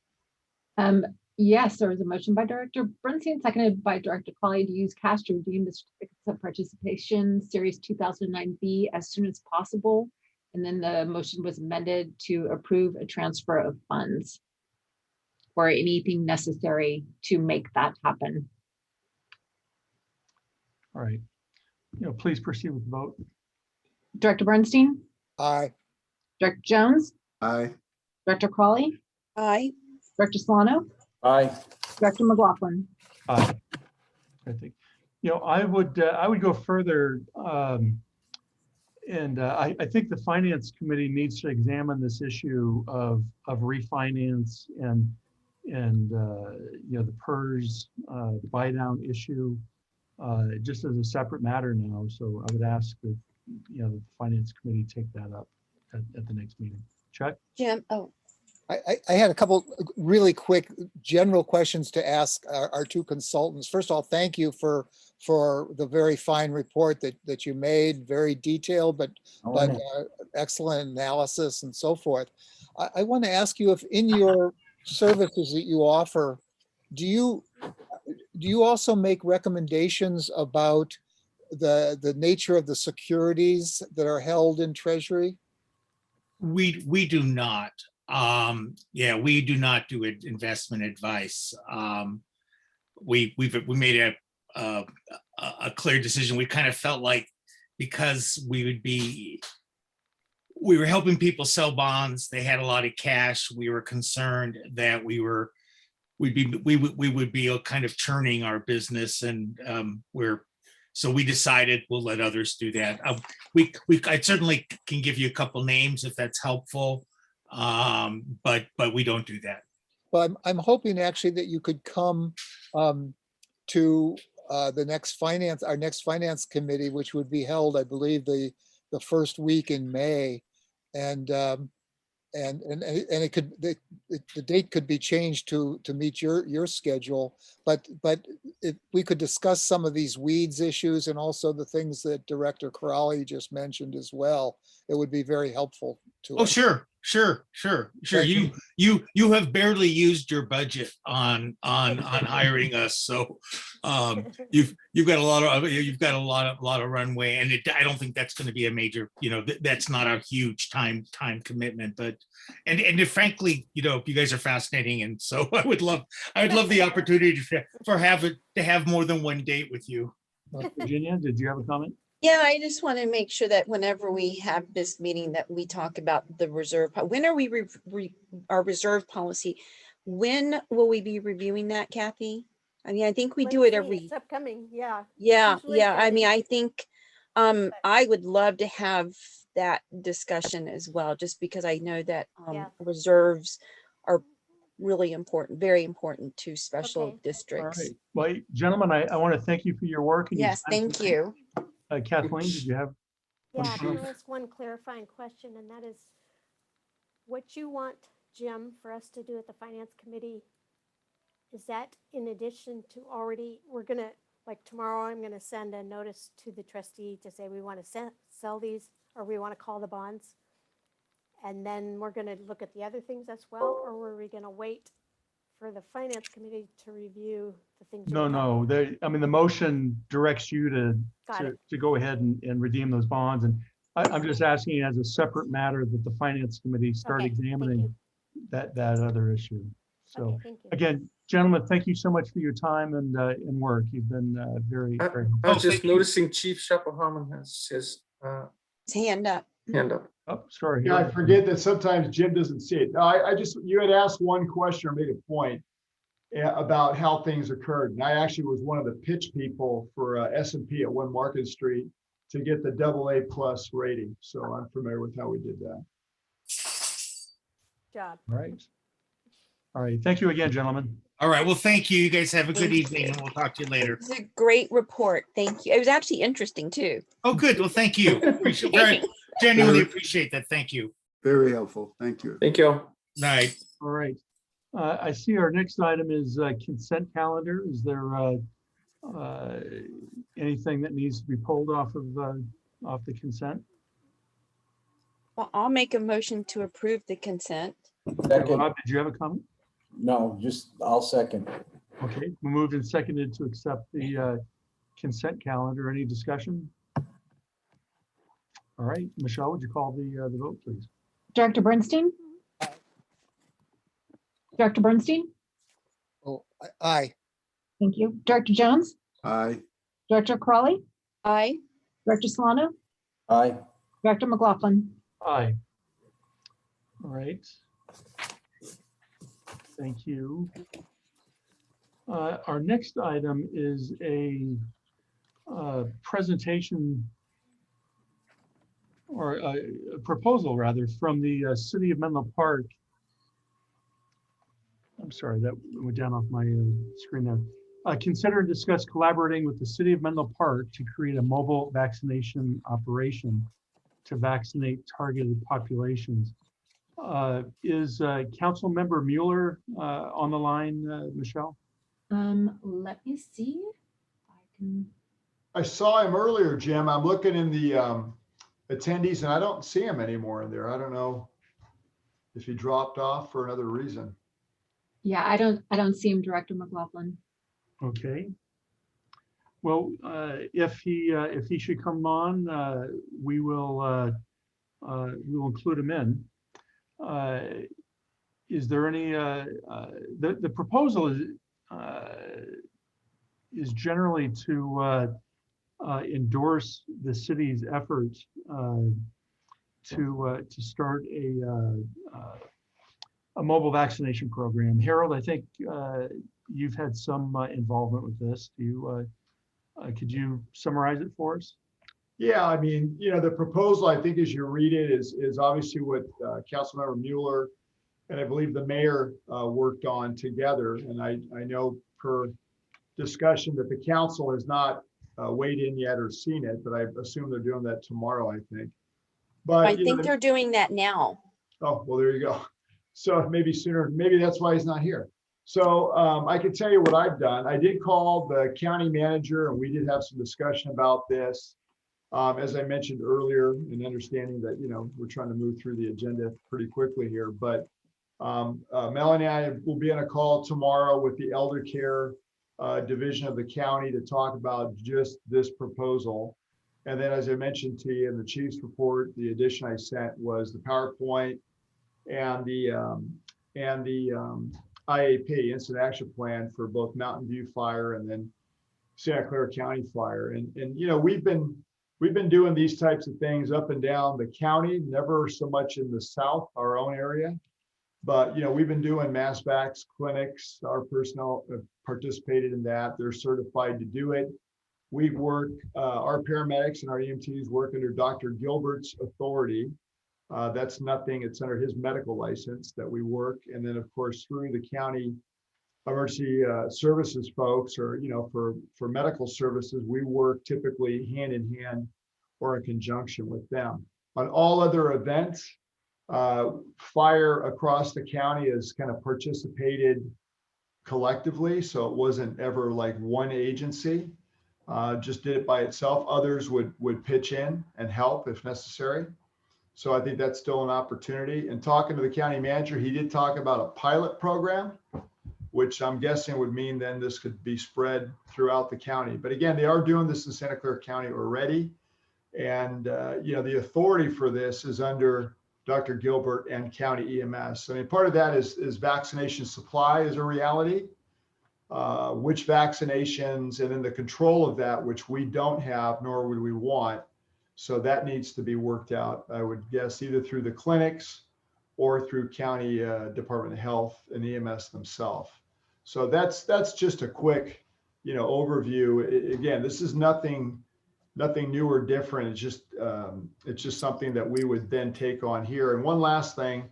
Yes, there was a motion by Director Bernstein, seconded by Director Colley to use cash to redeem the certificates of participation Series 2009B as soon as possible. And then the motion was amended to approve a transfer of funds or anything necessary to make that happen. All right. Please proceed with the vote. Director Bernstein, Aye. Director Jones, Aye. Director Crawley, Aye. Director Solano, Aye. Director McLaughlin. Aye. I think, I would go further. And I think the Finance Committee needs to examine this issue of refinance and the PERS the buy down issue just as a separate matter now. So I would ask that the Finance Committee take that up at the next meeting. Chuck? Jim, oh, I had a couple really quick general questions to ask our two consultants. First of all, thank you for the very fine report that you made, very detailed, but excellent analysis and so forth. I want to ask you if in your services that you offer, do you also make recommendations about the nature of the securities that are held in Treasury? We do not. We do not do investment advice. We made a clear decision. We kind of felt like because we were helping people sell bonds, they had a lot of cash. We were concerned that we would be kind of churning our business, and so we decided we'll let others do that. I certainly can give you a couple names if that's helpful, but we don't do that. Well, I'm hoping actually that you could come to our next finance committee, which would be held, I believe, the first week in May, and it could the date could be changed to meet your schedule, but if we could discuss some of these weeds issues and also the things that Director Crowley just mentioned as well, it would be very helpful to us. Sure. Thank You have barely used your budget on hiring us, so you've got a lot of runway, and I don't think that's going to be a major, that's not a huge time commitment, but and frankly, you guys are fascinating, and so I would love the opportunity to have more than one date with you. Virginia, did you have a comment? yeah, I just want to make sure that whenever we have this meeting that we talk about the reserve, when are we our reserve policy? When will we be reviewing that, Kathy? I mean, I think we do it Wednesday, every, It's upcoming, yeah. yeah, usually yeah. I Thursday. mean, I think I would love to have that discussion as well, just because I know that Yeah. reserves are really important, very important to special Okay. All districts. right. Well, gentlemen, I want to thank you for your work. And your Yes, time thank tonight. you. Kathleen, did you have? Yeah, Wonderful. can I ask one clarifying question, and that is what you want, Jim, for us to do at the finance committee? Is that in addition to already, we're gonna, like tomorrow, I'm gonna send a notice to the trustee to say we want to sell these, or we want to call the bonds? And then we're gonna look at the other things as well, or were we gonna wait for the finance committee to review the things? No, no, I mean, the motion directs you Got it. to go ahead and redeem those bonds. And I'm just asking as a separate matter that the finance committee start Okay, thank examining you. that other issue. So Okay, thank you. again, gentlemen, thank you so much for your time and work. You've been very, I very. I was Oh, just thank you. noticing Chief Chapahaman has his His hand up. hand up. Oh, sorry. Yeah, I forget that sometimes Jim doesn't see it. No, I just, you had asked one question or made a point about how things occurred. And I actually was one of the pitch people for S&P at 1 Market Street to get the AA+ rating. So I'm familiar with how we did that. Job. All right. All right. Thank you again, gentlemen. All right. Well, thank you. You guys have a good Thank you. evening, and we'll talk to you later. It's a great report. Thank you. It was actually interesting too. Oh, good. Well, thank you. Genuinely appreciate that. Thank you. Very helpful. Thank you. Thank you. Night. All right. I see our next item is consent calendar. Is there anything that needs to be pulled off the consent? Well, I'll make a motion to approve the consent. Second, Rob, did you have a comment? no, just I'll second. Okay, we moved and seconded to accept the consent calendar. Any discussion? All right, Michelle, would you call the vote, please? Director Bernstein? Director Bernstein? Oh, aye. Thank you. Director Jones? Aye. Director Crawley? Aye. Director Solano? Aye. Director McLaughlin? Aye. All right. Thank you. Our next item is a presentation or a proposal rather from the City of Menlo Park. I'm sorry, that went down off my screen there. Consider and discuss collaborating with the City of Menlo Park to create a mobile vaccination operation to vaccinate targeted populations. Is Council Member Mueller on the line, Michelle? Let me see if I can. I saw him earlier, Jim. I'm looking in the attendees and I don't see him anymore in there. I don't know if he dropped off for another reason. Yeah, I don't see him, Director McLaughlin. Okay. Well, if he should come on, we will include him in. Is there any the proposal is generally to endorse the city's efforts to start a mobile vaccination program. Harold, I think you've had some involvement with this. Do you could you summarize it for us? Yeah, I mean, the proposal, I think, as you read it, is obviously what Councilmember Mueller and I believe the mayor worked on together. And I know per discussion that the council has not weighed in yet or seen it, but I assume they're doing that tomorrow, I think. But I think they're doing that now. Oh, well, there you go. So maybe sooner, maybe that's why he's not here. So I can tell you what I've done. I did call the county manager and we did have some discussion about this. As I mentioned earlier, and understanding that, we're trying to move through the agenda pretty quickly here, but Melanie and I will be on a call tomorrow with the elder care division of the county to talk about just this proposal. And then, as I mentioned to you in the chief's report, the addition I sent was the PowerPoint and the IAP, Incident Action Plan, for both Mountain View Fire and then Santa Clara County Fire. And we've been doing these types of things up and down the county, never so much in the south, our own area. But, we've been doing mass vax clinics. Our personnel have participated in that. They're certified to do it. We work, our paramedics and our EMTs work under Dr. Gilbert's authority. That's nothing, it's under his medical license that we work. And then, of course, through the county emergency services folks, or, for medical services, we work typically hand in hand or in conjunction with them. On all other events, fire across the county has kind of participated collectively. So it wasn't ever like one agency just did it by itself. Others would pitch in and help if necessary. So I think that's still an opportunity. And talking to the county manager, he did talk about a pilot program, which I'm guessing would mean then this could be spread throughout the county. But again, they are doing this in Santa Clara County already. And, the authority for this is under Dr. Gilbert and county EMS. I mean, part of that is vaccination supply is a reality. Which vaccinations and then the control of that, which we don't have, nor would we want. So that needs to be worked out, I would guess, either through the clinics or through county Department of Health and EMS themselves. So that's just a quick, overview. Again, this is nothing new or different. It's just something that we would then take on here. And one last thing,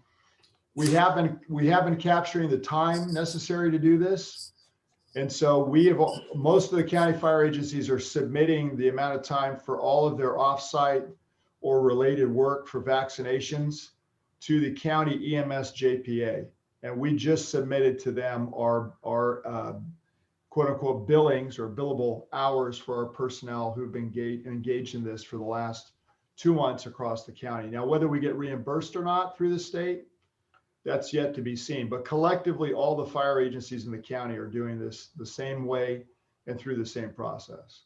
we have been capturing the time necessary to do this. And so most of the county fire agencies are submitting the amount of time for all of their offsite or related work for vaccinations to the county EMS JPA. And we just submitted to them our quote unquote billings or billable hours for our personnel who've been engaged in this for the last 2 months across the county. Now, whether we get reimbursed or not through the state, that's yet to be seen. But collectively, all the fire agencies in the county are doing this the same way and through the same process.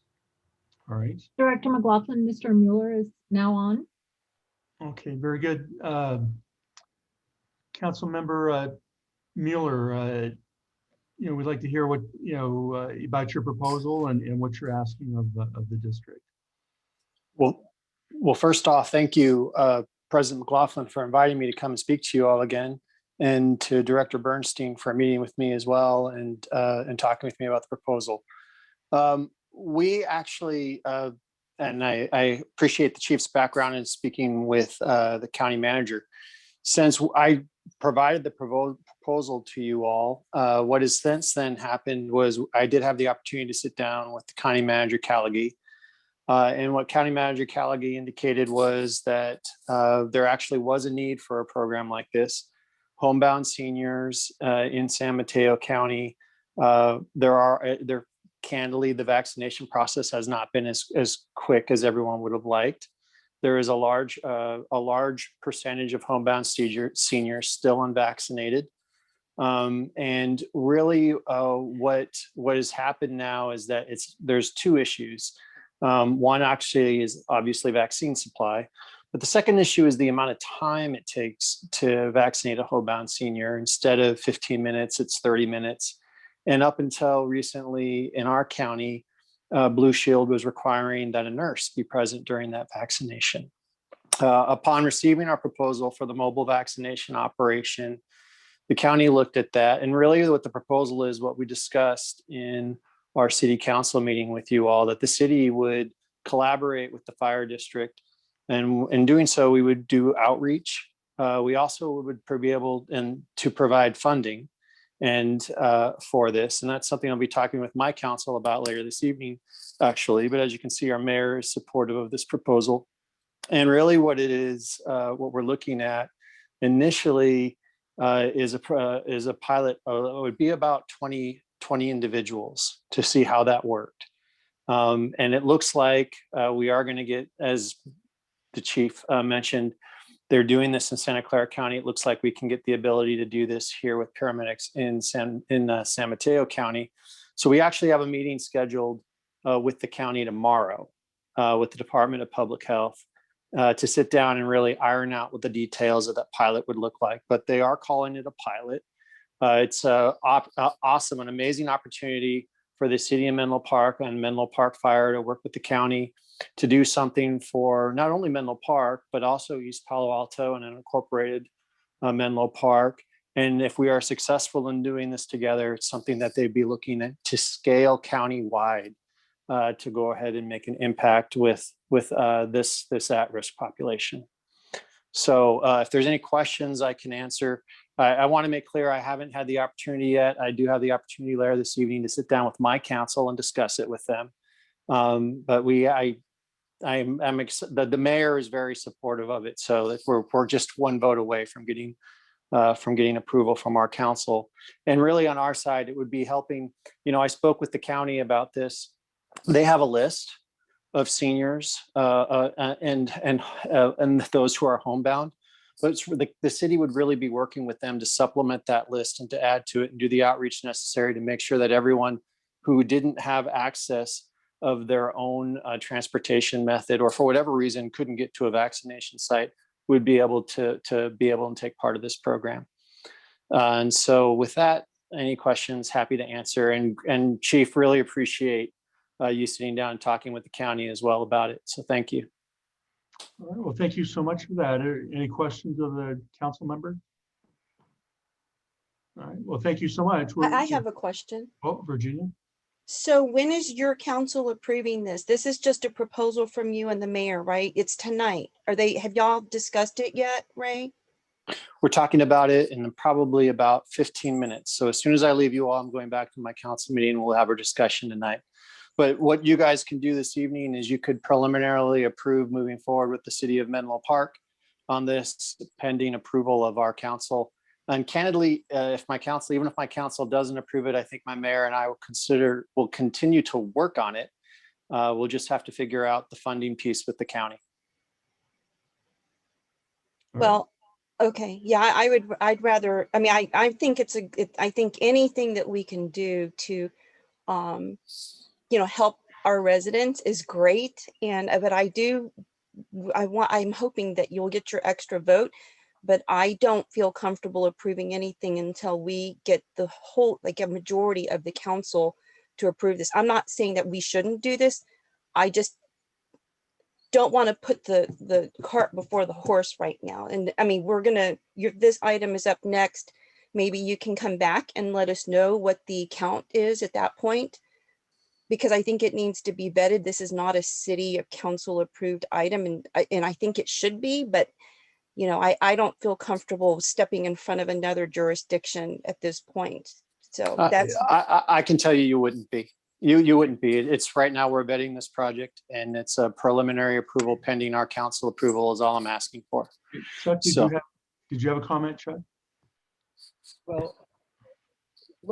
All right. Director McLaughlin, Mr. Mueller is now on. Okay, very good. Councilmember Mueller, we'd like to hear what, about your proposal and what you're asking of the district. Well, first off, thank you, President McLaughlin, for inviting me to come and speak to you all again, and to Director Bernstein for meeting with me as well and talking with me about the proposal. We actually, and I appreciate the chief's background in speaking with the county manager. Since I provided the proposal to you all, what has since then happened was I did have the opportunity to sit down with the county manager, Callaghy. And what County Manager Callaghy indicated was that there actually was a need for a program like this. Homebound seniors in San Mateo County, candidly, the vaccination process has not been as quick as everyone would have liked. There is a large percentage of homebound seniors still unvaccinated. And really what has happened now is that there's two issues. One actually is obviously vaccine supply, but the second issue is the amount of time it takes to vaccinate a homebound senior. Instead of 15 minutes, it's 30 minutes. And up until recently in our county, Blue Shield was requiring that a nurse be present during that vaccination. Upon receiving our proposal for the mobile vaccination operation, the county looked at that, and really what the proposal is what we discussed in our city council meeting with you all, that the city would collaborate with the fire district, and in doing so, we would do outreach. We also would be able to provide funding and for this, and that's something I'll be talking with my council about later this evening, actually. But as you can see, our mayor is supportive of this proposal, and really what it is, what we're looking at initially is a pilot. It would be about 20 individuals to see how that worked. And it looks like we are going to get, as the chief mentioned, they're doing this in Santa Clara County. It looks like we can get the ability to do this here with paramedics in San Mateo County. So we actually have a meeting scheduled with the county tomorrow with the Department of Public Health to sit down and really iron out what the details of that pilot would look like. But they are calling it a pilot. It's awesome, an amazing opportunity for the city of Menlo Park and Menlo Park Fire to work with the county to do something for not only Menlo Park, but also East Palo Alto and an incorporated Menlo Park, And if we are successful in doing this together, it's something that they'd be looking at to scale county-wide to go ahead and make an impact with this at-risk population. So if there's any questions I can answer, I want to make clear I haven't had the opportunity yet. I do have the opportunity later this evening to sit down with my council and discuss it with them. But the mayor is very supportive of it. So that we're just one vote away from getting approval from our council. And really on our side, it would be helping, I spoke with the county about this. They have a list of seniors and those who are homebound, but the city would really be working with them to supplement that list and to add to it and do the outreach necessary to make sure that everyone who didn't have access of their own transportation method, or for whatever reason couldn't get to a vaccination site, would be able to take part of this program. And so with that, any questions, happy to answer. And Chief, really appreciate you sitting down and talking with the county as well about it. So thank you. All right, well, thank you so much for that. Any questions of the council member? All right, well, thank you so much. I have a question. Oh, Virginia? So when is your council approving this? This is just a proposal from you and the mayor, right? It's tonight. Have y'all discussed it yet, Ray? We're talking about it in probably about 15 minutes. So as soon as I leave you all, I'm going back to my council meeting and we'll have our discussion tonight. But what you guys can do this evening is you could preliminarily approve moving forward with the city of Menlo Park on this pending approval of our council. And candidly, even if my council doesn't approve it, I think my mayor and I will continue to work on it. We'll just have to figure out the funding piece with the county. Well, okay. Yeah, I'd rather, I mean, I think I think anything that we can do to, help our residents is great. But I'm hoping that you'll get your extra vote, but I don't feel comfortable approving anything until we get the whole, like a majority of the council to approve this. I'm not saying that we shouldn't do this. I just don't want to put the cart before the horse right now. And I mean, this item is up next. Maybe you can come back and let us know what the count is at that point, because I think it needs to be vetted. This is not a city of council approved item, and I think it should be, but I don't feel comfortable stepping in front of another jurisdiction at this point. So that's I can tell you wouldn't be. You wouldn't be. It's right now we're vetting this project and it's a preliminary approval pending our council approval is all I'm asking for. Chuck, did you have a comment, Chuck? Well,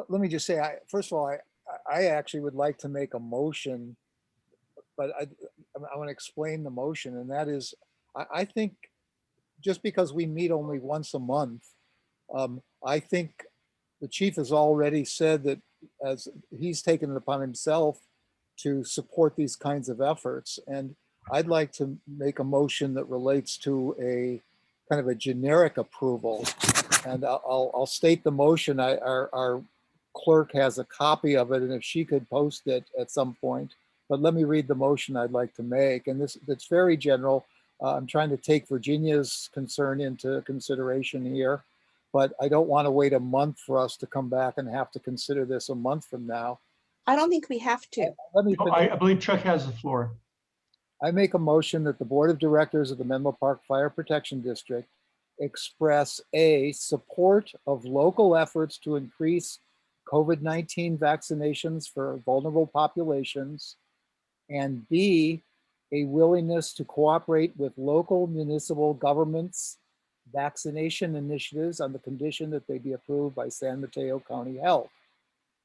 let me just say, first of all, I actually would like to make a motion, but I want to explain the motion, and that is, I think just because we meet only once a month, I think the chief has already said that as he's taken it upon himself to support these kinds of efforts. And I'd like to make a motion that relates to a kind of a generic approval. And I'll state the motion. Our clerk has a copy of it, and if she could post it at some point. But let me read the motion I'd like to make. And it's very general. I'm trying to take Virginia's concern into consideration here, but I don't want to wait a month for us to come back and have to consider this a month from now. I don't think we have to. I believe Chuck has the floor. I make a motion that the Board of Directors of the Menlo Park Fire Protection District express A, support of local efforts to increase COVID-19 vaccinations for vulnerable populations, and B, a willingness to cooperate with local municipal governments' vaccination initiatives on the condition that they be approved by San Mateo County Health.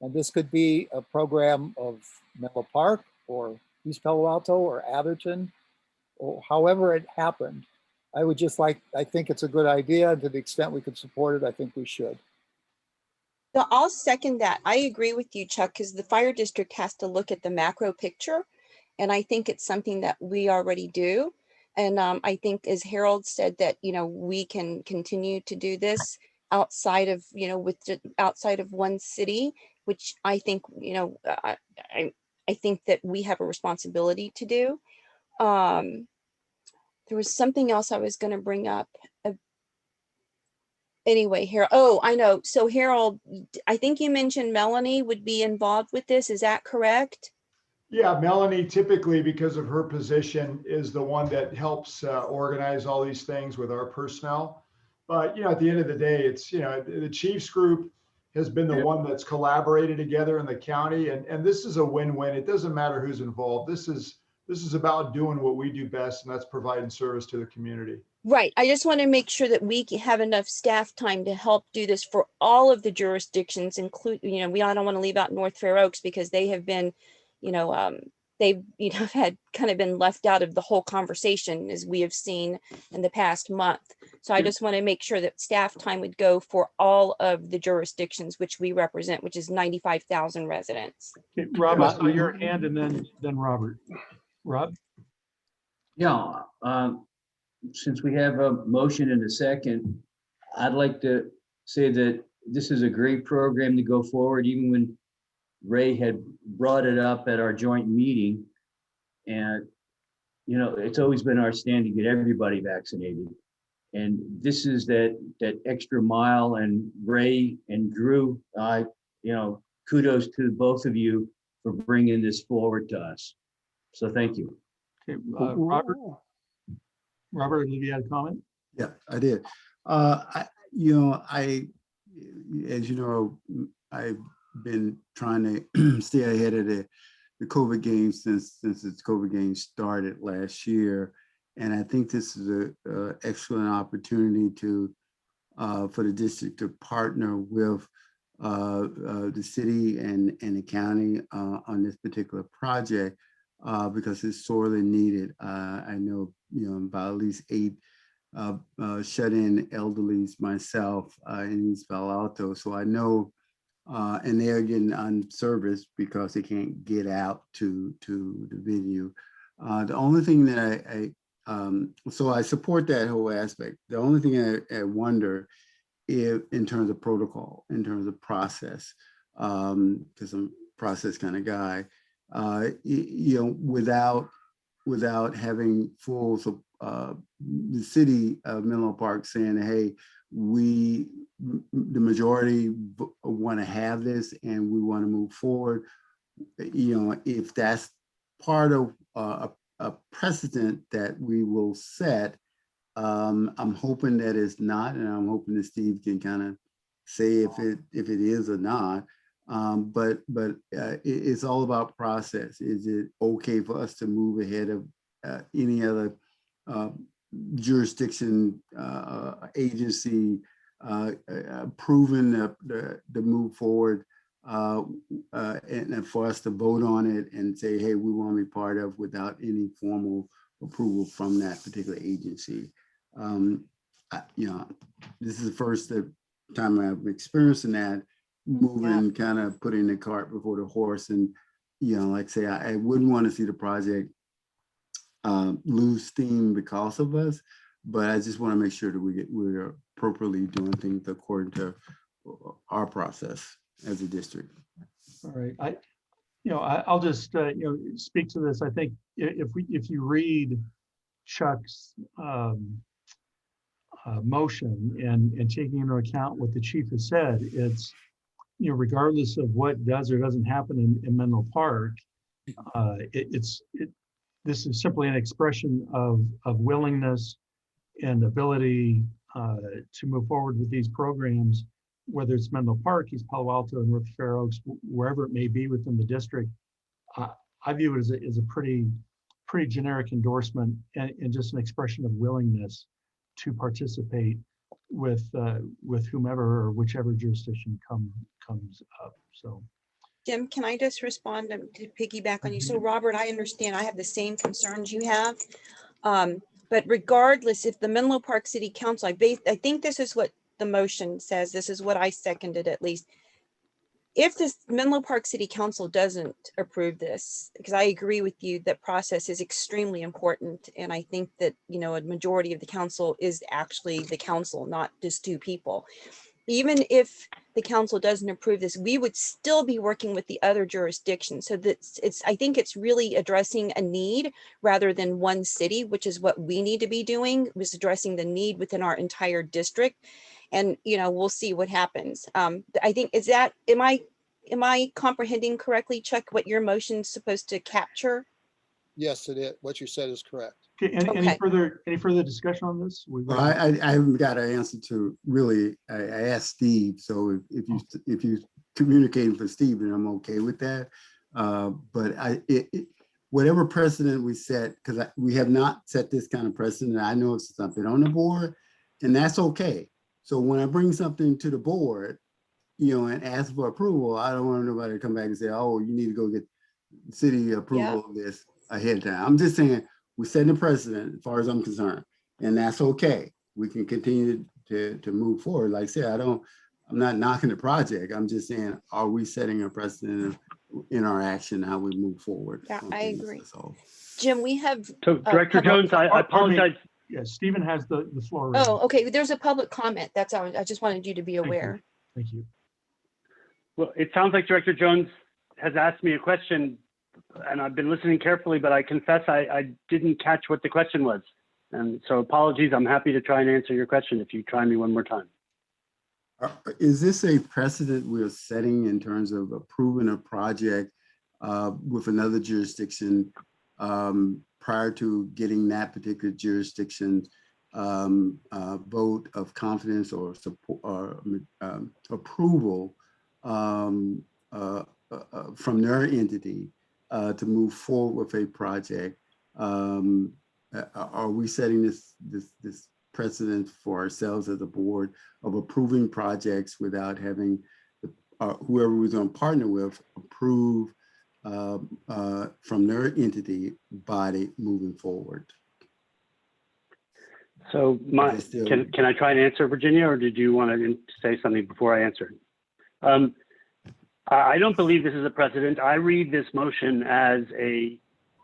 And this could be a program of Menlo Park or East Palo Alto or Atherton, or however it happened. I think it's a good idea, and to the extent we could support it, I think we should. So I'll second that. I agree with you, Chuck, because the fire district has to look at the macro picture. And I think it's something that we already do. And I think, as Harold said, that, we can continue to do this outside of, outside of one city, which I think, I think that we have a responsibility to do. There was something else I was going to bring up. anyway, Harold, oh, I know. So Harold, I think you mentioned Melanie would be involved with this. Is that correct? Yeah, Melanie typically, because of her position, is the one that helps organize all these things with our personnel. But, at the end of the day, it's, the Chiefs group has been the one that's collaborated together in the county. And this is a win-win. It doesn't matter who's involved. This is about doing what we do best, and that's providing service to the community. Right. I just want to make sure that we have enough staff time to help do this for all of the jurisdictions, include, we don't want to leave out North Fair Oaks because they have been, they've, had kind of been left out of the whole conversation as we have seen in the past month. So I just want to make sure that staff time would go for all of the jurisdictions which we represent, which is 95,000 residents. Okay, Rob, I saw your hand and then Robert. Rob? Yeah, since we have a motion and a second, I'd like to say that this is a great program to go forward, even when Ray had brought it up at our joint meeting. And, it's always been our stand to get everybody vaccinated. And this is that extra mile, and Ray and Drew, kudos to both of you for bringing this forward to us. So thank you. Okay, Robert, have you had a comment? Yeah, I did. As you know, I've been trying to stay ahead of the COVID games since its COVID games started last year. And I think this is a excellent opportunity for the district to partner with the city and the county on this particular project because it's sorely needed. I know, about at least 8 shut-in elderlies myself in East Palo Alto. So I know, and they're getting on service because they can't get out to the venue. The only thing that so I support that whole aspect. The only thing I wonder if, in terms of protocol, in terms of process, because I'm a process kind of guy, without having full, the city of Menlo Park saying, hey, the majority want to have this and we want to move forward. If that's part of a precedent that we will set, I'm hoping that it's not, and I'm hoping that Steve can kind of say if it is or not. But it's all about process. Is it okay for us to move ahead of any other jurisdiction, agency proven the move forward, and for us to vote on it and say, hey, we want to be part of, without any formal approval from that particular agency. This is the first time I'm experiencing that, moving, kind of putting the cart before the horse. And, like I say, I wouldn't want to see the project lose steam because of us, but I just want to make sure that we're appropriately doing things according to our process as a district. All right, I'll just speak to this. I think if you read Chuck's motion and taking into account what the chief has said, it's regardless of what does or doesn't happen in Menlo Park, this is simply an expression of willingness and ability to move forward with these programs, whether it's Menlo Park, East Palo Alto, North Fair Oaks, wherever it may be within the district. I view it as a pretty generic endorsement and just an expression of willingness to participate with whomever or whichever jurisdiction comes up. So, Jim, can I just respond to piggyback on you? So Robert, I understand I have the same concerns you have. But regardless, if the Menlo Park City Council, I think this is what the motion says, this is what I seconded at least. If this Menlo Park City Council doesn't approve this, because I agree with you that process is extremely important. And I think that, a majority of the council is actually the council, not just 2 people. even if the council doesn't approve this, we would still be working with the other jurisdictions. So that I think it's really addressing a need rather than one city, which is what we need to be doing, was addressing the need within our entire district. And, we'll see what happens. I think, am I comprehending correctly, Chuck, what your motion's supposed to capture? Yes, it is. What you said is correct. Okay, any further discussion on this? Well, I haven't got an answer to really, I asked Steve, so if you communicating for Steve, then I'm okay with that. But whatever precedent we set, because we have not set this kind of precedent, I know it's something on the board, and that's okay. So when I bring something to the board, and ask for approval, I don't want nobody to come back and say, oh, you need to go get city approval of this ahead of time. I'm just saying, we're setting a precedent as far as I'm concerned, and that's okay. We can continue to move forward. Like I said, I'm not knocking the project. I'm just saying, are we setting a precedent in our action, how we move forward? Yeah, I things, agree. that's all. Jim, we have. So Director Jones, I apologize. Yeah, Stephen has the floor. Right Oh, now. okay. There's a public comment. That's all. I just wanted you to be aware. Thank you. Well, it sounds like Director Jones has asked me a question, and I've been listening carefully, but I confess I didn't catch what the question was. And so apologies, I'm happy to try and answer your question if you try me one more time. Is this a precedent we're setting in terms of approving a project with another jurisdiction prior to getting that particular jurisdiction vote of confidence or support or approval from their entity to move forward with a project? Are we setting this precedent for ourselves as a board of approving projects without having whoever we're going to partner with approve from their entity body moving forward? So can I try and answer, Virginia, or did you want to say something before I answer? I don't believe this is a precedent. I read this motion as a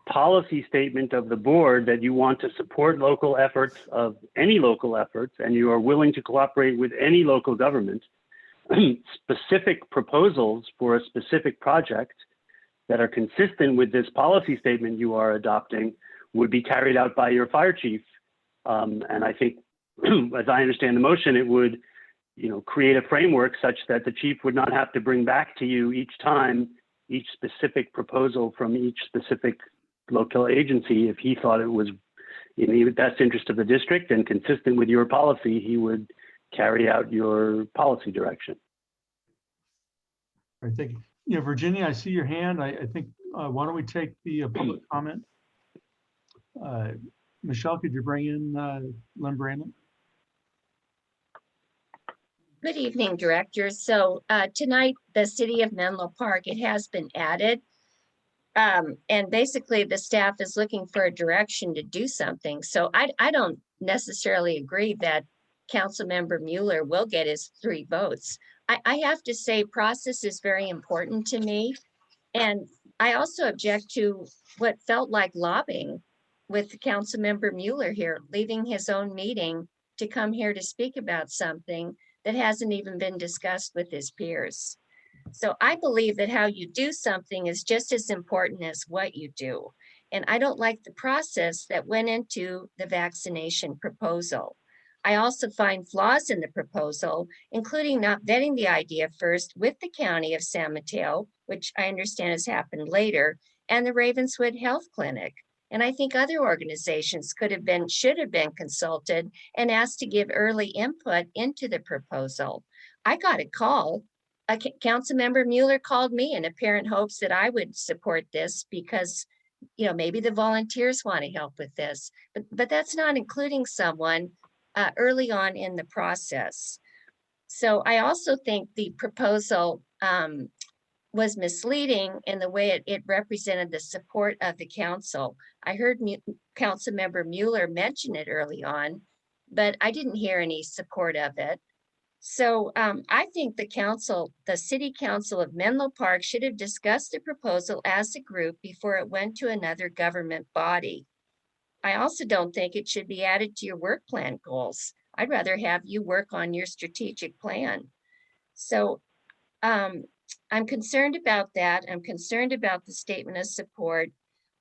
policy statement of the board that you want to support local efforts of any local efforts, and you are willing to cooperate with any local government. Specific proposals for a specific project that are consistent with this policy statement you are adopting would be carried out by your fire chief. And I think, as I understand the motion, it would, create a framework such that the chief would not have to bring back to you each time each specific proposal from each specific local agency. If he thought it was in the best interest of the district and consistent with your policy, he would carry out your policy direction. All right, thank you. Virginia, I see your hand. I think, why don't we take the public comment? Michelle, could you bring in Lynn Brandon? Good evening, directors. So tonight, the city of Menlo Park, it has been added. And basically the staff is looking for a direction to do something. So I don't necessarily agree that Councilmember Mueller will get his 3 votes. I have to say process is very important to me. And I also object to what felt like lobbying with Councilmember Mueller here, leaving his own meeting to come here to speak about something that hasn't even been discussed with his peers. So I believe that how you do something is just as important as what you do. And I don't like the process that went into the vaccination proposal. I also find flaws in the proposal, including not vetting the idea first with the county of San Mateo, which I understand has happened later, and the Ravenswood Health Clinic. And I think other organizations should have been consulted and asked to give early input into the proposal. I got a call. Councilmember Mueller called me in apparent hopes that I would support this because, maybe the volunteers want to help with this, but that's not including someone early on in the process. So I also think the proposal was misleading in the way it represented the support of the council. I heard Councilmember Mueller mention it early on, but I didn't hear any support of it. So I think the City Council of Menlo Park should have discussed the proposal as a group before it went to another government body. I also don't think it should be added to your work plan goals. I'd rather have you work on your strategic plan. So I'm concerned about that. I'm concerned about the statement of support.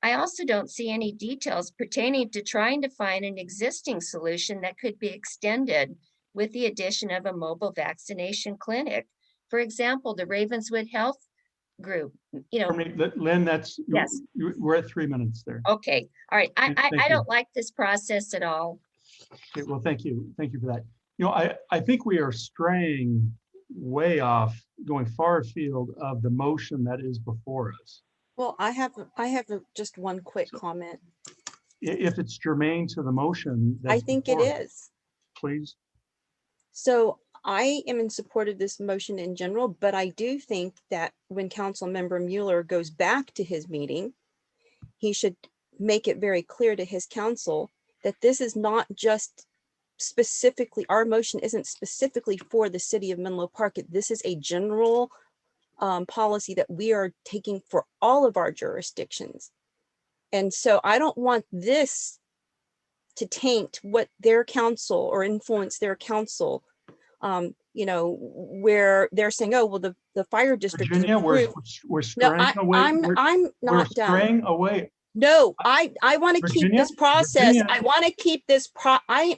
I also don't see any details pertaining to trying to find an existing solution that could be extended with the addition of a mobile vaccination clinic. For example, the Ravenswood Health Group, you know. Lynn, that's, Yes. we're at 3 minutes there. Okay, all right. Thank I you. don't like this process at all. Okay, well, thank you. Thank you for that. You know, I think we are straying way off, going far afield of the motion that is before us. Well, I have just one quick comment. If it's germane to the motion. I that's think it before us, is. Please. So I am in support of this motion in general, but I do think that when Council Member Mueller goes back to his meeting, he should make it very clear to his council that this is not just specifically, our motion isn't specifically for the city of Menlo Park. This is a general policy that we are taking for all of our jurisdictions. And so I don't want this to taint what their council or influence their council, you know, where they're saying, oh, well, the fire district is Virginia, approved. we're No, straying away. I'm We're not done. straying away. No, I want to keep Virginia, this process. Virginia. I want to keep this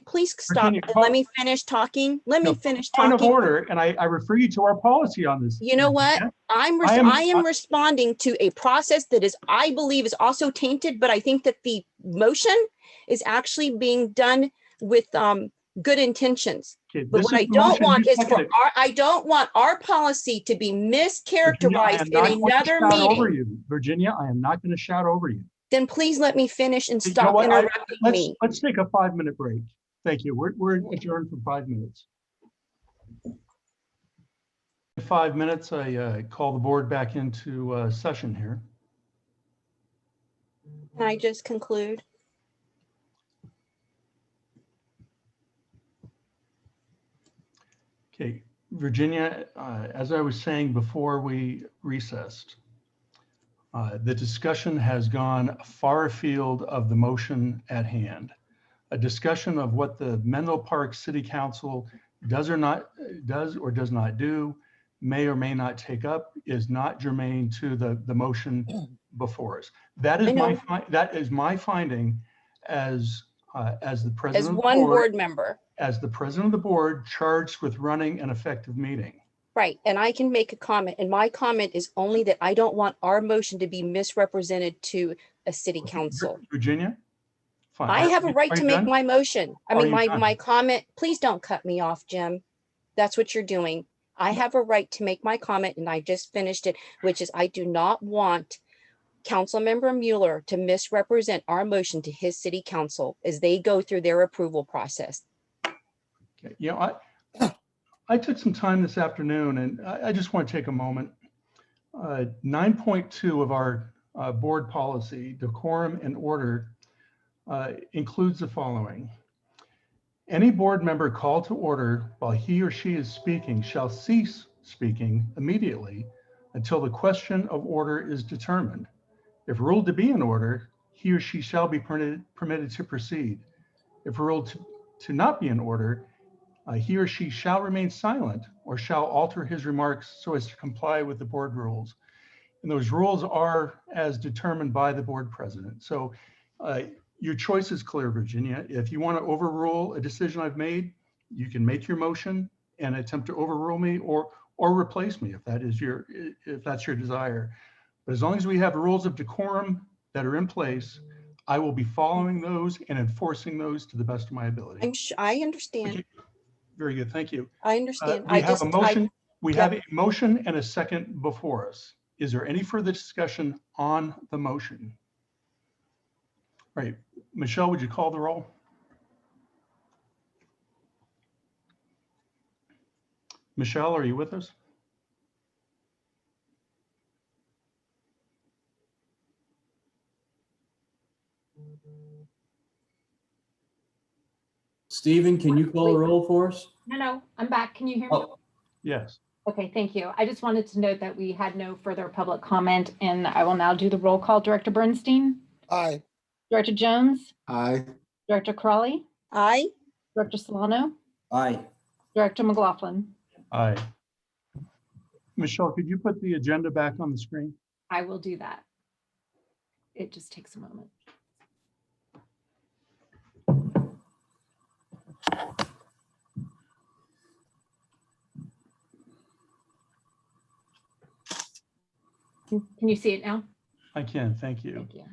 please stop Virginia, and let me finish talking. Let me finish Point of talking. order, and I refer you to our policy on this. You know what? Virginia. I am responding to a process that is, I believe, is also tainted, but I think that the motion is actually being done with good intentions. Okay, But what I don't want is for I don't want our policy to be mischaracterized in another meeting. Virginia, I am not going to shout over you. Then please let me finish and You know stop what? interrupting me. Let's take a 5-minute break. Thank you. We're adjourned for 5 minutes. 5 minutes, I call the board back into session here. Can I just conclude? Okay, Virginia, as I was saying before we recessed, the discussion has gone far afield of the motion at hand. A discussion of what the Menlo Park City Council does or does not do, may or may not take up, is not germane to the motion before us. That is my finding as the president As of the one board, board member. as the president of the board charged with running an effective meeting. Right, and I can make a comment, and my comment is only that I don't want our motion to be misrepresented to a city council. Virginia? Fine. I have a right to make my motion. I mean, my comment, please don't cut me off, Jim. That's what you're doing. I have a right to make my comment, and I just finished it, which is I do not want Councilmember Mueller to misrepresent our motion to his city council as they go through their approval process. Okay. You know, I took some time this afternoon, and I just want to take a moment. 9.2 of our board policy, decorum and order, includes the following. Any board member called to order while he or she is speaking shall cease speaking immediately until the question of order is determined. If ruled to be in order, he or she shall be permitted to proceed. If ruled to not be in order, he or she shall remain silent or shall alter his remarks so as to comply with the board rules. And those rules are as determined by the board president. So your choice is clear, Virginia. If you want to overrule a decision I've made, you can make your motion and attempt to overrule me or replace me if that's your desire. But as long as we have rules of decorum that are in place, I will be following those and enforcing those to the best of my ability. I understand. Okay. Very good, thank you. I understand. We have a motion and a second before us. Is there any further discussion on the motion? All right, Michelle, would you call the roll? Michelle, are you with us? Stephen, can you call the roll for us? No, I'm back. Can you hear me? Oh. Yes. Okay, thank you. I just wanted to note that we had no further public comment, and I will now do the roll call. Director Bernstein? Aye. Director Jones? Aye. Director Crawley? Aye. Director Solano? Aye. Director McLaughlin. Aye. Michelle, could you put the agenda back on the screen? I will do that. It just takes a moment. Can you see it now? I can, thank you. Thank you.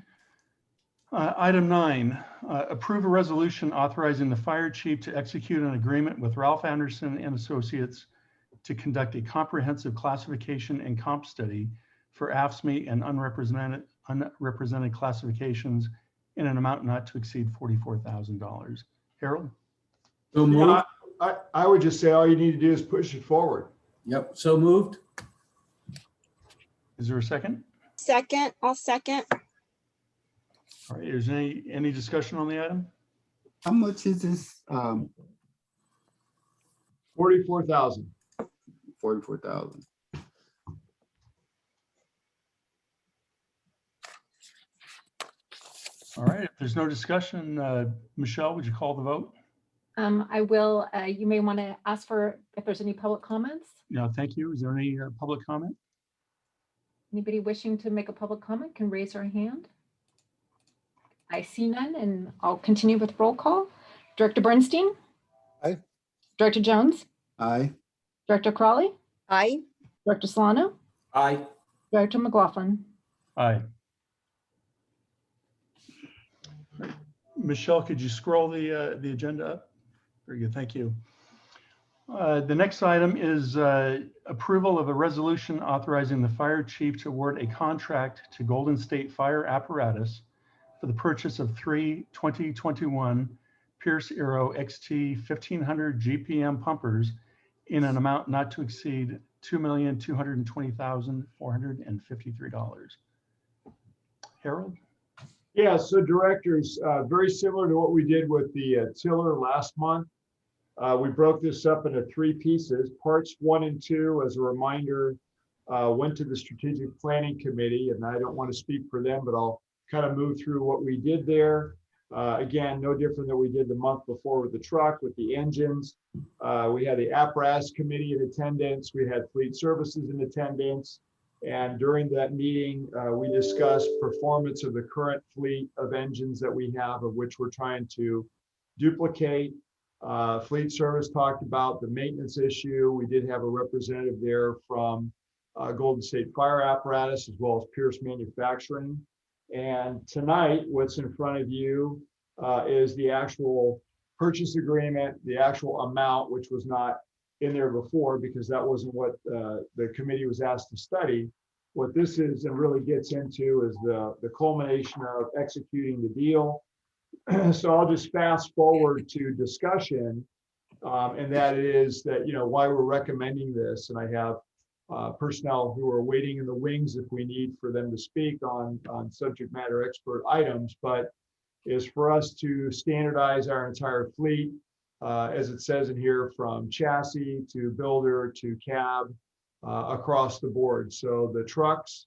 Item 9, approve a resolution authorizing the fire chief to execute an agreement with Ralph Anderson and Associates to conduct a comprehensive classification and comp study for AFSCME and unrepresented classifications in an amount not to exceed $44,000. Harold? So moved. I would just say all you need to do is push it forward. Yep, so moved. Is there a second? Second, I'll second. All right, is there any discussion on the item? How much is this? 44,000. 44,000. All right, if there's no discussion, Michelle, would you call the vote? I will. You may want to ask for if there's any public comments. Yeah, thank you. Is there any public comment? Anybody wishing to make a public comment can raise their hand. I see none, and I'll continue with roll call. Director Bernstein? Aye. Director Jones? Aye. Director Crawley? Aye. Director Solano? Aye. Director McLaughlin? Aye. Michelle, could you scroll the agenda up? Very good, thank you. The next item is approval of a resolution authorizing the fire chief to award a contract to Golden State Fire Apparatus for the purchase of 3 2021 Pierce Aero XT 1500 GPM pumpers in an amount not to exceed $2,220,453. Harold? Yeah, so directors, very similar to what we did with the tiller last month. We broke this up into 3 pieces. Parts 1 and 2, as a reminder, went to the Strategic Planning Committee, and I don't want to speak for them, but I'll kind of move through what we did there. Again, no different than we did the month before with the truck, with the engines. We had the apparatus committee in attendance. We had fleet services in attendance. And during that meeting, we discussed performance of the current fleet of engines that we have, of which we're trying to duplicate. Fleet service talked about the maintenance issue. We did have a representative there from Golden State Fire Apparatus, as well as Pierce Manufacturing. And tonight, what's in front of you is the actual purchase agreement, the actual amount, which was not in there before because that wasn't what the committee was asked to study. What this is and really gets into is the culmination of executing the deal. So I'll just fast forward to discussion, and that is that, why we're recommending this. And I have personnel who are waiting in the wings if we need for them to speak on subject matter expert items, but is for us to standardize our entire fleet, as it says in here, from chassis to builder to cab, across the board. So the trucks,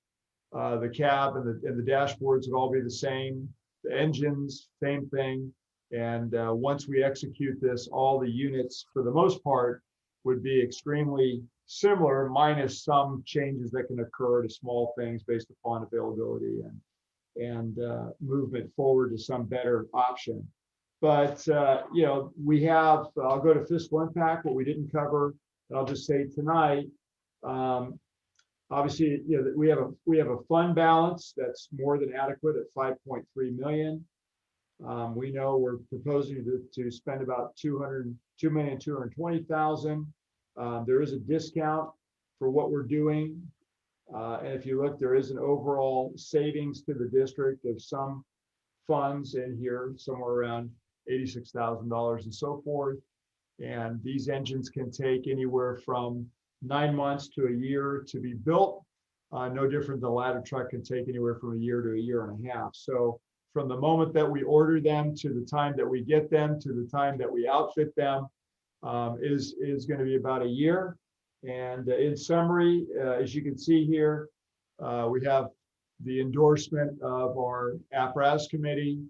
the cab, and the dashboards would all be the same. The engines, same thing. And once we execute this, all the units, for the most part, would be extremely similar, minus some changes that can occur to small things based upon availability and movement forward to some better option. But we have, I'll go to fiscal impact, what we didn't cover, and I'll just say tonight, obviously, we have a fund balance that's more than adequate at 5.3 million. We know we're proposing to spend about 2,220,000. There is a discount for what we're doing. And if you look, there is an overall savings to the district of some funds in here, somewhere around $86,000 and so forth. And these engines can take anywhere from 9 months to a year to be built. No different than the ladder truck can take anywhere from a year to a year and a half. So from the moment that we order them to the time that we get them to the time that we outfit them is going to be about a year. And in summary, as you can see here, we have the endorsement of our apparatus committee,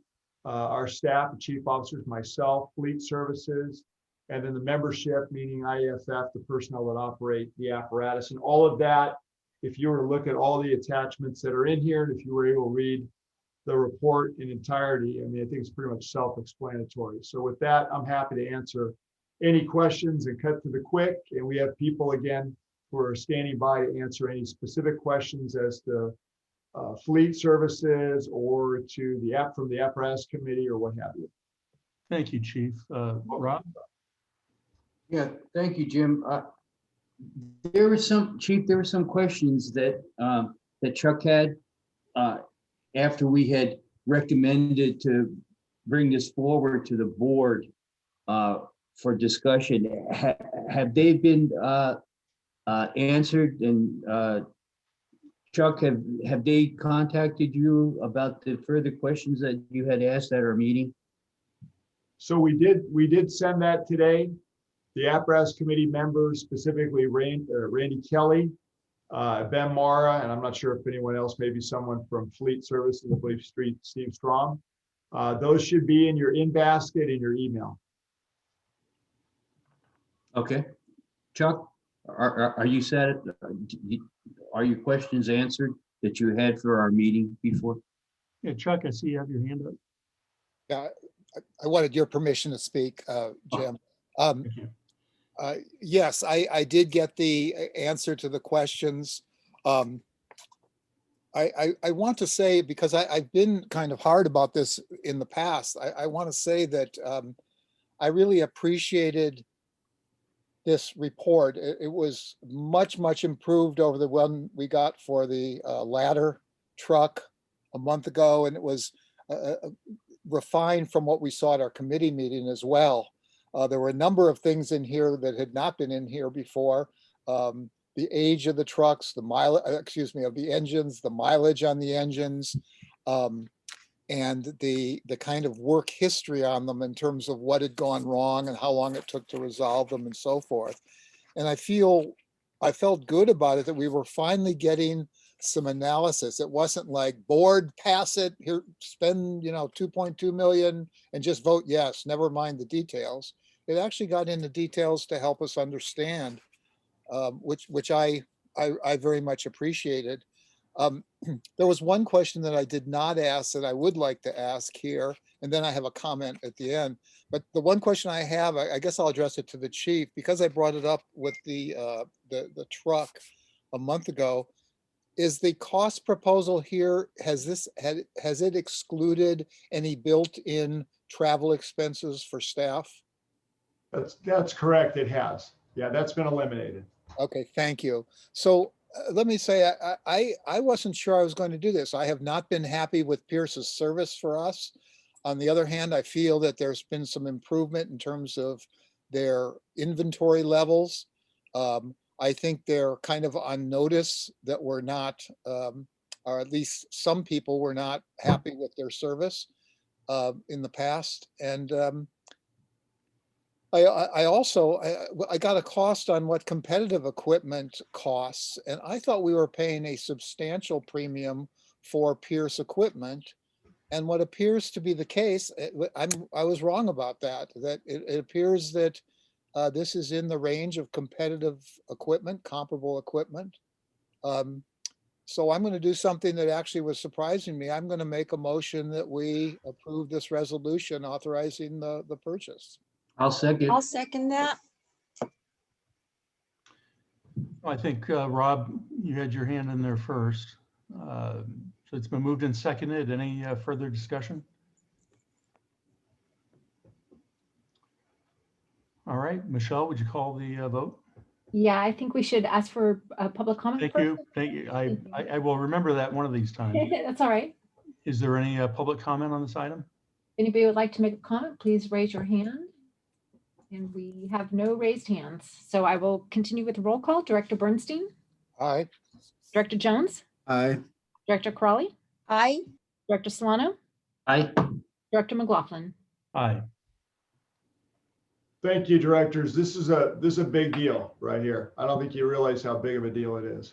our staff, the chief officers, myself, fleet services, and then the membership, meaning IFF, the personnel that operate the apparatus, and all of that. If you were to look at all the attachments that are in here, and if you were able to read the report in entirety, I mean, I think it's pretty much self-explanatory. So with that, I'm happy to answer any questions and cut to the quick. And we have people again who are standing by to answer any specific questions as to fleet services or to the app from the apparatus committee or what have you. Thank you, Chief. Rob? Yeah, thank you, Jim. There were some, Chief, there were some questions that that Chuck had after we had recommended to bring this forward to the board for discussion. Have they been answered? And Chuck, have they contacted you about the further questions that you had asked at our meeting? So we did send that today. The apparatus committee members, specifically Randy Kelly, Ben Mara, and I'm not sure if anyone else, maybe someone from Fleet Services, I believe Steve Strong. Those should be in your in basket in your email. Okay. Chuck, are you set? Are your questions answered that you had for our meeting before? Yeah, Chuck, I see you have your hand up. Yeah, I wanted your permission to speak, Jim. Thank you. Yes, I did get the answer to the questions. I want to say, because I've been kind of hard about this in the past, I want to say that I really appreciated this report. It was much improved over the one we got for the ladder truck a month ago, and it was refined from what we saw at our committee meeting as well. There were a number of things in here that had not been in here before. The age of the trucks, the mileage, of the engines, the mileage on the engines, and the kind of work history on them in terms of what had gone wrong and how long it took to resolve them and so forth. And I felt good about it, that we were finally getting some analysis. It wasn't like board, pass it, here, spend, 2.2 million and just vote yes, never mind the details. It actually got into details to help us understand, which I very much appreciated. There was one question that I did not ask that I would like to ask here, and then I have a comment at the end. But the one question I have, I guess I'll address it to the chief, because I brought it up with the truck a month ago. Is the cost proposal here, has it excluded any built-in travel expenses for staff? That's correct. It has. Yeah, that's been eliminated. Okay, thank you. So let me say, I wasn't sure I was going to do this. I have not been happy with Pierce's service for us. On the other hand, I feel that there's been some improvement in terms of their inventory levels. I think they're kind of on notice that we're not, or at least some people were not happy with their service in the past. And I also got a cost on what competitive equipment costs, and I thought we were paying a substantial premium for Pierce equipment. And what appears to be the case, I was wrong about that. That it appears that this is in the range of competitive equipment, comparable equipment. So I'm going to do something that actually was surprising me. I'm going to make a motion that we approve this resolution authorizing the purchase. I'll second that. I think, Rob, you had your hand in there first. So it's been moved and seconded. Any further discussion? All right, Michelle, would you call the vote? Yeah, I think we should ask for a public comment. Thank you. Thank you. I will remember that one of these times. That's all right. Is there any public comment on this item? Anybody would like to make a comment, please raise your hand. And we have no raised hands. So I will continue with the roll call. Director Bernstein? Aye. Director Jones? Aye. Director Crawley? Aye. Director Solano? Aye. Director McLaughlin? Aye. Thank you, directors. This is a big deal right here. I don't think you realize how big of a deal it is.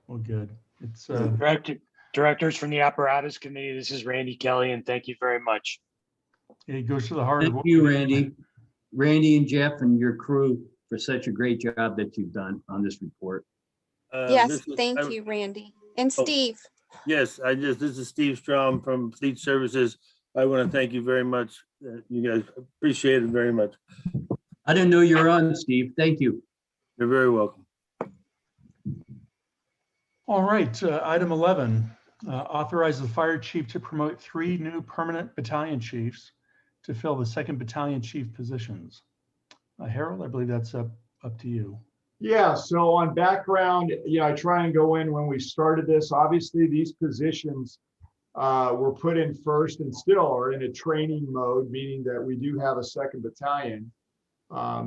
Well, good. It's Directors from the apparatus committee, this is Randy Kelly, and thank you very much. it goes to the heart of Thank what you, we do. Randy. Randy and Jeff and your crew for such a great job that you've done on this report. Yes, thank you, Randy. And Steve. Yes, this is Steve Strom from Fleet Services. I want to thank you very much. You guys appreciate it very much. I didn't know you were on, Steve. Thank you. You're very welcome. All right, item 11, authorize the fire chief to promote 3 new permanent battalion chiefs to fill the 2nd battalion chief positions. Harold, I believe that's up to you. Yeah, so on background, I try and go in when we started this. Obviously, these positions were put in first and still are in a training mode, meaning that we do have a 2nd battalion.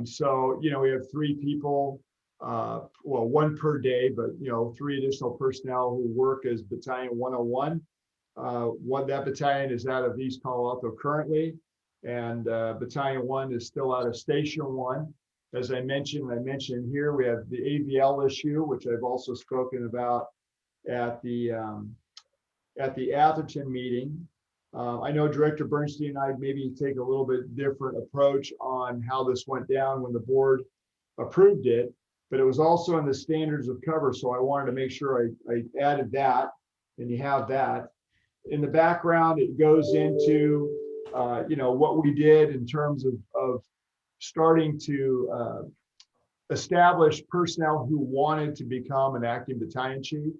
So, we have 3 people, well, 1 per day, but, 3 additional personnel who work as Battalion 101. That battalion is out of East Palo Alto currently, and Battalion 1 is still out of Station 1. As I mentioned here, we have the AVL issue, which I've also spoken about at the Atherton meeting. I know Director Bernstein and I maybe take a little bit different approach on how this went down when the board approved it, but it was also in the standards of cover. So I wanted to make sure I added that, and you have that. In the background, it goes into, what we did in terms of starting to establish personnel who wanted to become an acting battalion chief,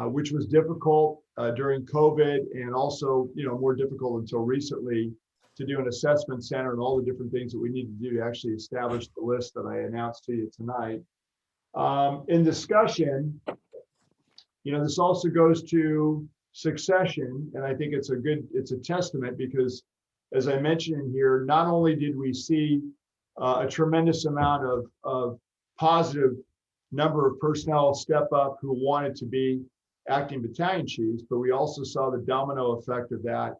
which was difficult during COVID, and also, more difficult until recently to do an assessment center and all the different things that we need to do to actually establish the list that I announced to you tonight. In discussion, this also goes to succession, and I think it's a testament because, as I mentioned in here, not only did we see a tremendous amount of positive number of personnel step up who wanted to be acting battalion chiefs, but we also saw the domino effect of that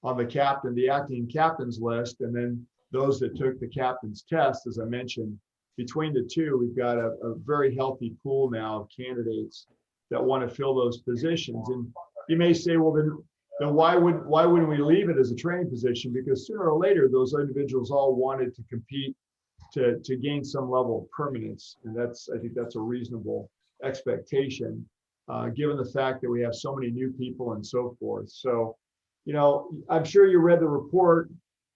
on the acting captain's list, and then those that took the captain's test. As I mentioned, between the two, we've got a very healthy pool now of candidates that want to fill those positions. And you may say, well, then why wouldn't we leave it as a training position? Because sooner or later, those individuals all wanted to compete to gain some level of permanence. And I think that's a reasonable expectation, given the fact that we have so many new people and so forth. So, I'm sure you read the report.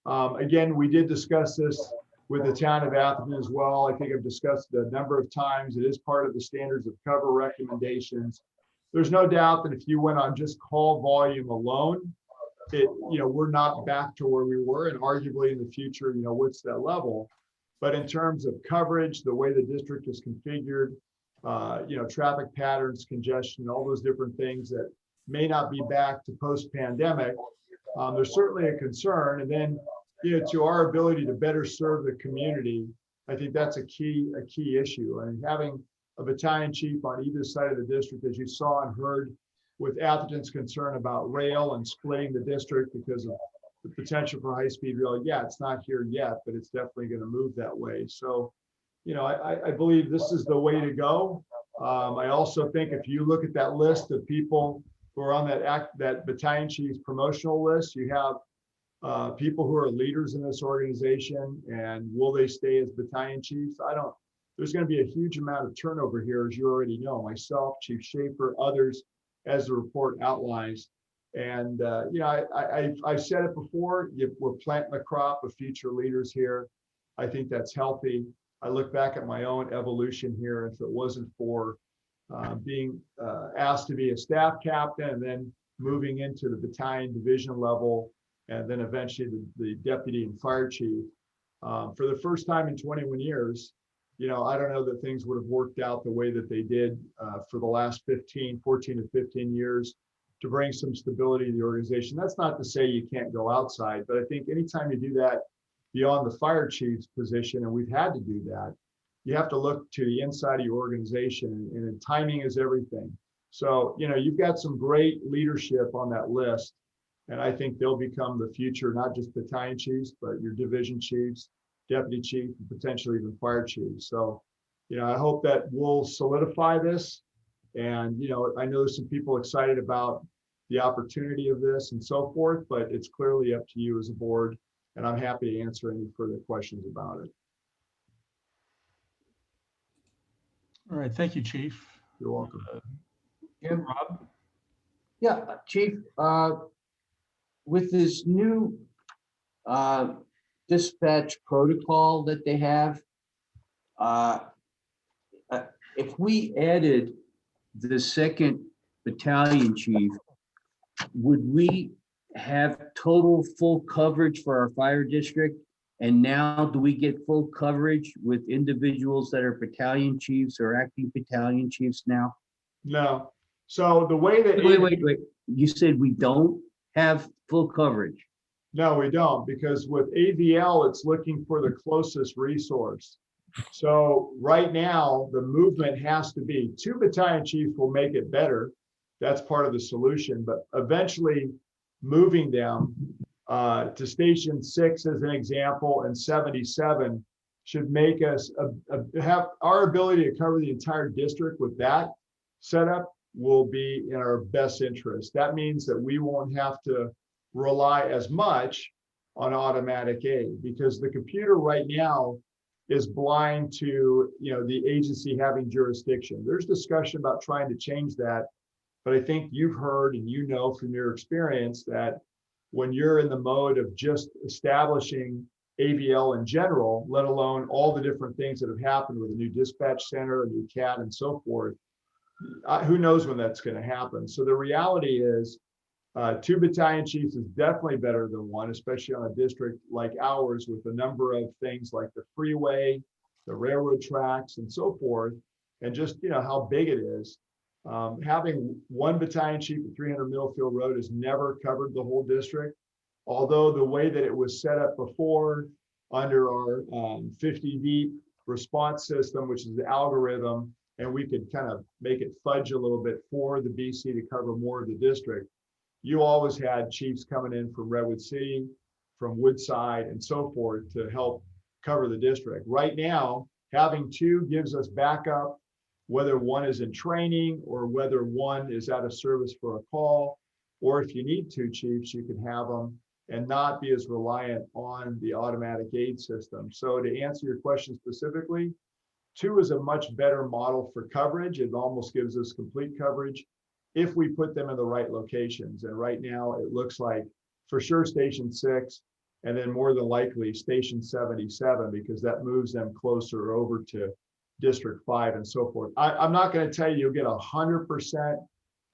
Again, we did discuss this with the town of Atherton as well. I think I've discussed it a number of times. It is part of the standards of cover recommendations. There's no doubt that if you went on just call volume alone, we're not back to where we were, and arguably in the future, what's that level? But in terms of coverage, the way the district is configured, traffic patterns, congestion, all those different things that may not be back to post-pandemic, there's certainly a concern. And then, to our ability to better serve the community, I think that's a key issue. And having a battalion chief on either side of the district, as you saw and heard, with Atherton's concern about rail and splitting the district because of the potential for high-speed rail. Yeah, it's not here yet, but it's definitely going to move that way. So, I believe this is the way to go. I also think if you look at that list of people who are on that battalion chief's promotional list, you have people who are leaders in this organization, and will they stay as battalion chiefs? There's going to be a huge amount of turnover here, as you already know, myself, Chief Schaefer, others, as the report outlines. And, I've said it before, we're planting a crop of future leaders here. I think that's healthy. I look back at my own evolution here. If it wasn't for being asked to be a staff captain and then moving into the battalion division level, and then eventually the deputy and fire chief, for the first time in 21 years, I don't know that things would have worked out the way that they did for the last 14 to 15 years to bring some stability to the organization. That's not to say you can't go outside, but I think anytime you do that beyond the fire chief's position, and we've had to do that, you have to look to the inside of your organization, and timing is everything. So, you've got some great leadership on that list, and I think they'll become the future, not just battalion chiefs, but your division chiefs, deputy chief, and potentially even fire chiefs. So, I hope that we'll solidify this. And, I know there's some people excited about the opportunity of this and so forth, but it's clearly up to you as a board And I'm happy to answer any further questions about it. All right, thank you, Chief. You're welcome. Jim? Rob? Yeah, Chief, with this new dispatch protocol that they have, if we added the second battalion chief, would we have total full coverage for our fire district? And now do we get full coverage with individuals that are battalion chiefs or acting battalion chiefs now? No. So the way that Wait. You said we don't have full coverage. No, we don't, because with AVL, it's looking for the closest resource. So right now, the movement has to be 2 battalion chiefs will make it better. That's part of the solution, but eventually moving them to Station 6 as an example and 77 should make us have our ability to cover the entire district with that setup will be in our best interest. That means that we won't have to rely as much on automatic aid, because the computer right now is blind to the agency having jurisdiction. There's discussion about trying to change that, but I think you've heard and from your experience that when you're in the mode of just establishing AVL in general, let alone all the different things that have happened with a new dispatch center, a new CAT, and so forth, who knows when that's going to happen. So the reality is 2 battalion chiefs is definitely better than 1, especially on a district like ours with a number of things like the freeway, the railroad tracks, and so forth, and just how big it is. Having 1 battalion chief at 300 Middlefield Road has never covered the whole district, although the way that it was set up before under our 50 deep response system, which is the algorithm, and we could kind of make it fudge a little bit for the BC to cover more of the district. You always had chiefs coming in from Redwood City, from Woodside, and so forth to help cover the district. Right now, having 2 gives us backup, whether 1 is in training or whether 1 is out of service for a call, or if you need 2 chiefs, you can have them and not be as reliant on the automatic aid system. So to answer your question specifically, 2 is a much better model for coverage. It almost gives us complete coverage if we put them in the right locations. And right now it looks like for sure Station 6, and then more than likely Station 77, because that moves them closer over to District 5 and so forth. I'm not going to tell you you'll get 100%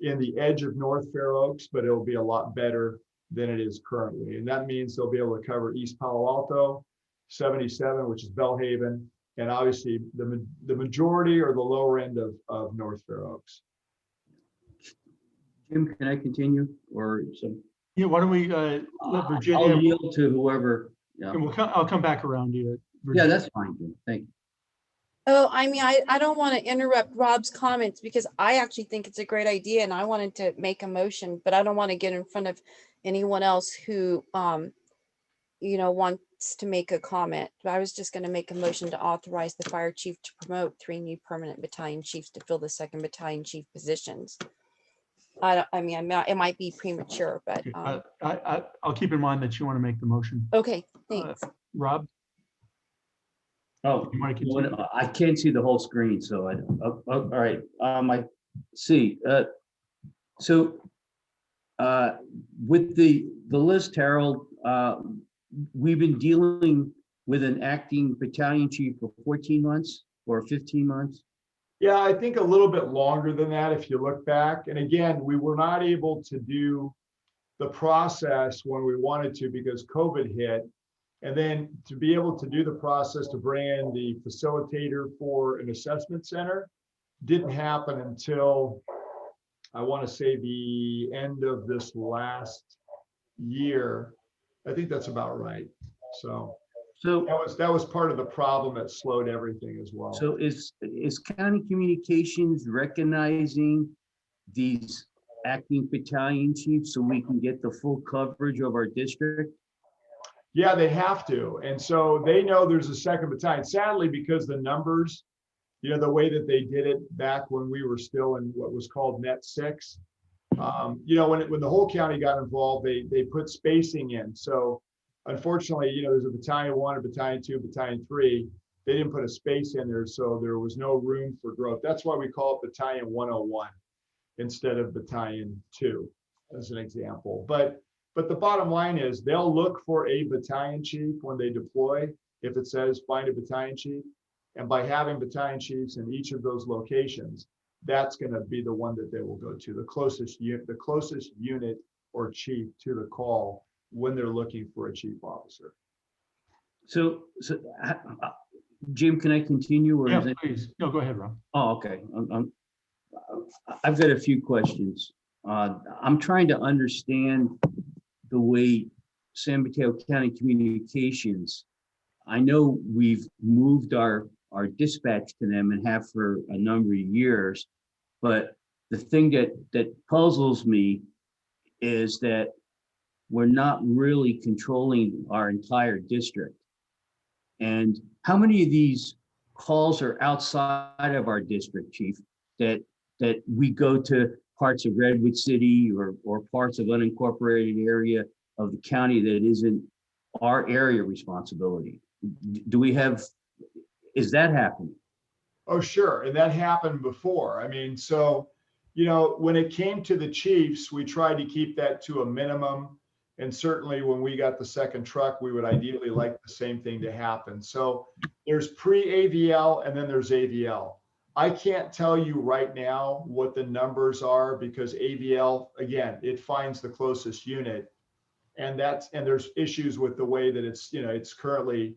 in the edge of North Fair Oaks, but it'll be a lot better than it is currently. And that means they'll be able to cover East Palo Alto, 77, which is Bellhaven, and obviously the majority or the lower end of North Fair Oaks. Jim, can I continue or some? Yeah, why don't we let Virginia? I'll yield to whoever. Yeah, and I'll come back around to you. Yeah, that's fine, Jim. Thank you. Oh, I mean, I don't want to interrupt Rob's comments because I actually think it's a great idea and I wanted to make a motion, but I don't want to get in front of anyone else who, wants to make a comment. But I was just going to make a motion to authorize the fire chief to promote 3 new permanent battalion chiefs to fill the 2nd battalion chief positions. It might be premature, but. I'll keep in mind that you want to make the motion. Okay, thanks. Rob? Oh, you want to continue? I can't see the whole screen, so I don't. All right, I see. So with the list, Harold, we've been dealing with an acting battalion chief for 14 months or 15 months. Yeah, I think a little bit longer than that if you look back. And again, we were not able to do the process when we wanted to because COVID hit. And then to be able to do the process to bring in the facilitator for an assessment center didn't happen until, I want to say, the end of this last year. I think that's about right. So that was part of the problem that slowed everything as well. So is county communications recognizing these acting battalion chiefs so we can get the full coverage of our district? Yeah, they have to. And so they know there's a 2nd battalion. Sadly, because the numbers, the way that they did it back when we were still in what was called Net 6, when the whole county got involved, they put spacing in. So Unfortunately, there's a battalion 1, a battalion 2, battalion 3. They didn't put a space in there, so there was no room for growth. That's why we call it battalion 101 instead of battalion 2, as an example. But the bottom line is they'll look for a battalion chief when they deploy, if it says find a battalion chief. And by having battalion chiefs in each of those locations, that's going to be the one that they will go to, the closest unit or chief to the call when they're looking for a chief officer. So Jim, can I continue? Or Yeah, please. No, go ahead, Rob. Oh, okay. I've got a few questions. I'm trying to understand the way San Mateo County Communications, I know we've moved our dispatch to them and have for a number of years, but the thing that puzzles me is that we're not really controlling our entire district. And how many of these calls are outside of our district, Chief, that we go to parts of Redwood City or parts of unincorporated area of the county that isn't our area responsibility? Do we have, is that happening? Oh, sure. And that happened before. I mean, so, when it came to the chiefs, we tried to keep that to a minimum. And certainly when we got the second truck, we would ideally like the same thing to happen. So there's pre-AVL and then there's AVL. I can't tell you right now what the numbers are because AVL, again, it finds the closest unit. And there's issues with the way that it's currently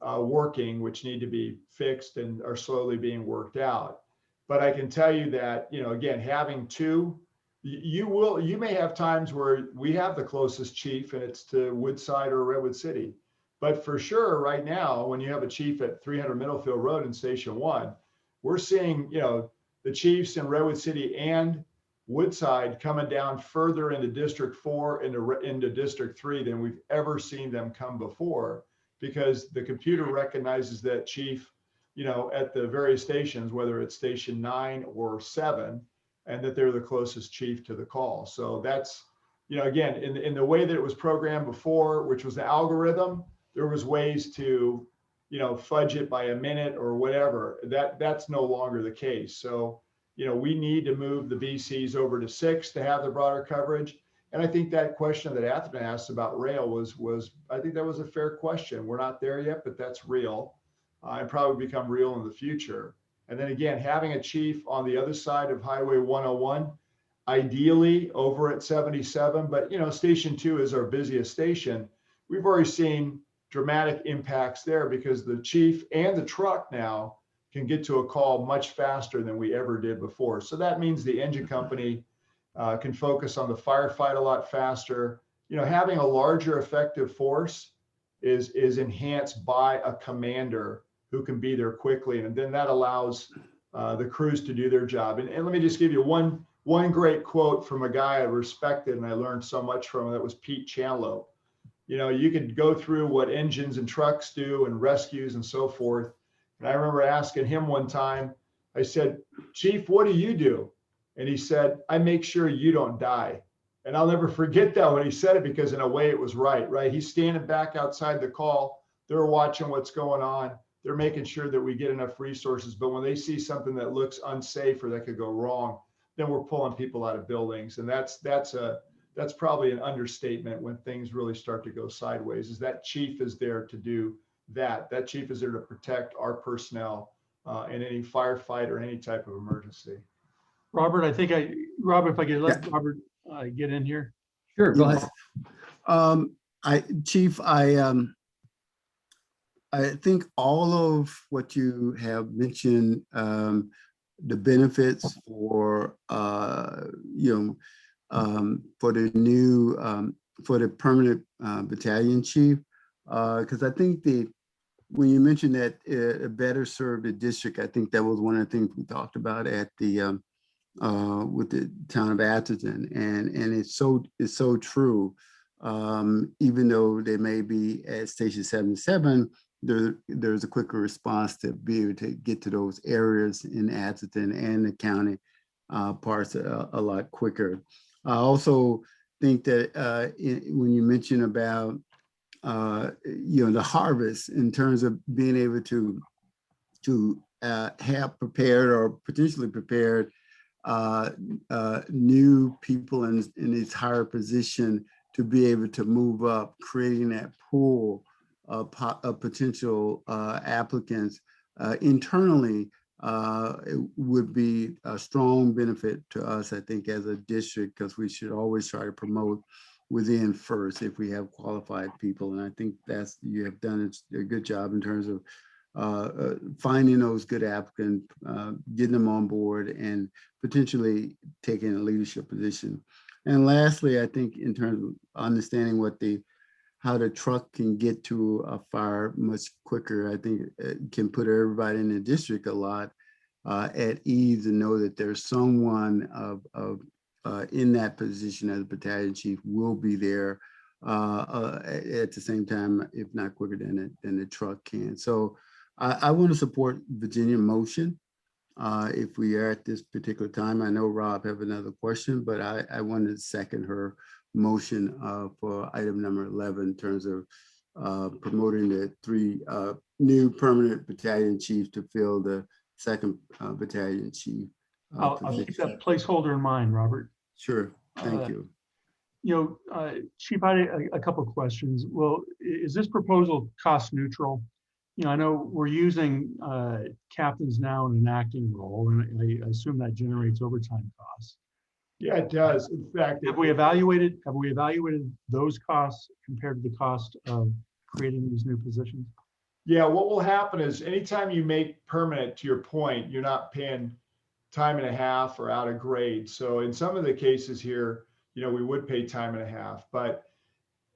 working, which need to be fixed and are slowly being worked out. But I can tell you that, again, having two, you may have times where we have the closest chief and it's to Woodside or Redwood City. But for sure, right now, when you have a chief at 300 Middlefield Road in Station 1, we're seeing, the chiefs in Redwood City and Woodside coming down further into District 4 into District 3 than we've ever seen them come before, because the computer recognizes that chief, at the various stations, whether it's station 9 or 7, and that they're the closest chief to the call. So that's, again, in the way that it was programmed before, which was the algorithm, there was ways to, fudge it by a minute or whatever. That's no longer the case. So, we need to move the BCs over to 6 to have the broader coverage. And I think that question that Atherton asked about rail was I think that was a fair question. We're not there yet, but that's real, and probably become real in the future. And then again, having a chief on the other side of Highway 101, ideally over at 77, but Station 2 is our busiest station. We've already seen dramatic impacts there because the chief and the truck now can get to a call much faster than we ever did before. So that means the engine company can focus on the firefight a lot faster. Having a larger effective force is enhanced by a commander who can be there quickly. And then that allows the crews to do their job. And let me just give you one great quote from a guy I respected and I learned so much from. That was Pete Chanlow. You could go through what engines and trucks do and rescues and so forth. And I remember asking him one time, I said, Chief, what do you do? And he said, I make sure you don't die. And I'll never forget that when he said it, because in a way it was right? He's standing back outside the call. They're watching what's going on. They're making sure that we get enough resources. But when they see something that looks unsafe or that could go wrong, then we're pulling people out of buildings. And that's probably an understatement when things really start to go sideways, is that chief is there to do that. That chief is there to protect our personnel in any firefight or any type of emergency. Robert, Robert, if I could let Robert get in here. Sure, go ahead. Chief, I think all of what you have mentioned, the benefits for for the new for the permanent battalion chief, because I think when you mentioned that it better serve the district, I think that was one of the things we talked about at the with the town of Atherton, and it's so true. Even though they may be at Station 77, there's a quicker response to be able to get to those areas in Atherton and the county parts a lot quicker. I also think that when you mention about the harvest in terms of being able to have prepared or potentially prepared new people in this higher position to be able to move up, creating that pool of potential applicants internally it would be a strong benefit to us, I think, as a district, because we should always try to promote within first if we have qualified people. And I think you have done a good job in terms of finding those good applicants, getting them on board, and potentially taking a leadership position. And lastly, I think in terms of understanding how the truck can get to a fire much quicker, I think it can put everybody in the district a lot at ease and know that there's someone in that position as a battalion chief will be there at the same time, if not quicker than the truck can. So I want to support Virginia motion if we are at this particular time. I know Rob have another question, but I want to second her motion for item number 11 in terms of promoting the 3 new permanent battalion chiefs to fill the 2nd battalion chief. I'll keep that placeholder in mind, Robert. Sure, thank you. Chief, I had a couple of questions. Well, is this proposal cost neutral? I know we're using captains now in an acting role, and I assume that generates overtime costs. Yeah, it does. In fact, have we evaluated those costs compared to the cost of creating these new positions? Yeah, what will happen is anytime you make permanent, to your point, you're not paying time and a half or out of grade. So in some of the cases here, we would pay time and a half, but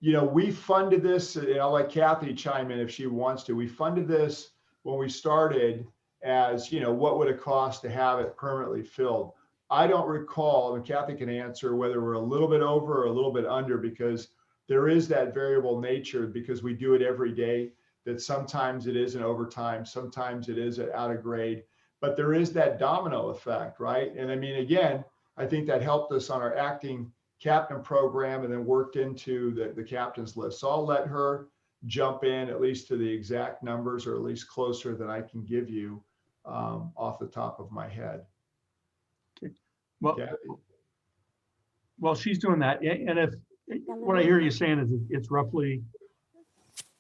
we funded this, and I'll let Kathy chime in if she wants to. We funded this when we started as, what would it cost to have it permanently filled? I don't recall, and Kathy can answer, whether we're a little bit over or a little bit under, because there is that variable nature, because we do it every day, that sometimes it is an overtime, sometimes it is out of grade, but there is that domino effect, right? And I mean, again, I think that helped us on our acting captain program and then worked into the captain's list. So I'll let her jump in at least to the exact numbers, or at least closer than I can give you off the top of my head. Okay. Well, she's doing that. And if what I hear you saying is it's roughly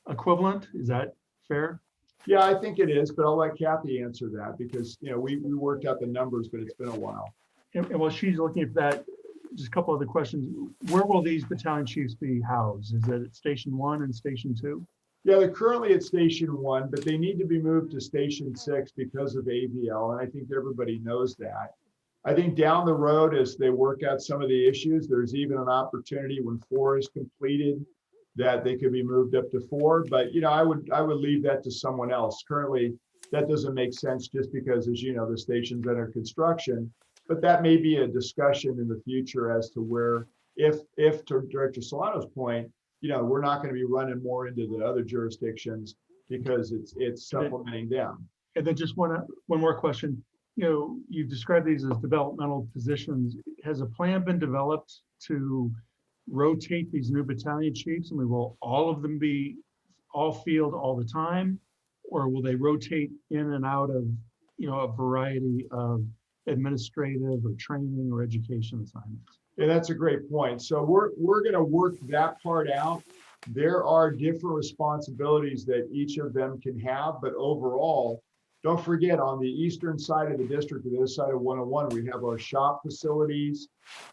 equivalent, is that fair? Yeah, I think it is, but I'll let Kathy answer that, because we worked out the numbers, but it's been a while. And while she's looking at that, just a couple other questions. Where will these battalion chiefs be housed? Is it at Station 1 and Station 2? Yeah, they're currently at Station 1, but they need to be moved to Station 6 because of AVL, and I think everybody knows that. I think down the road, as they work out some of the issues, there's even an opportunity when 4 is completed that they could be moved up to 4. But I would leave that to someone else. Currently, that doesn't make sense, just because, as you know, the station's under construction. But that may be a discussion in the future as to where, if to Director Solano's point, we're not going to be running more into the other jurisdictions because it's supplementing them. And then just one more question. You've described these as developmental positions. Has a plan been developed to rotate these new battalion chiefs? I mean, will all of them be all field all the time, or will they rotate in and out of a variety of administrative or training or education assignments? Yeah, that's a great point. So we're going to work that part out. There are different responsibilities that each of them can have, but overall, don't forget, on the eastern side of the district, the other side of 101, we have our shop facilities,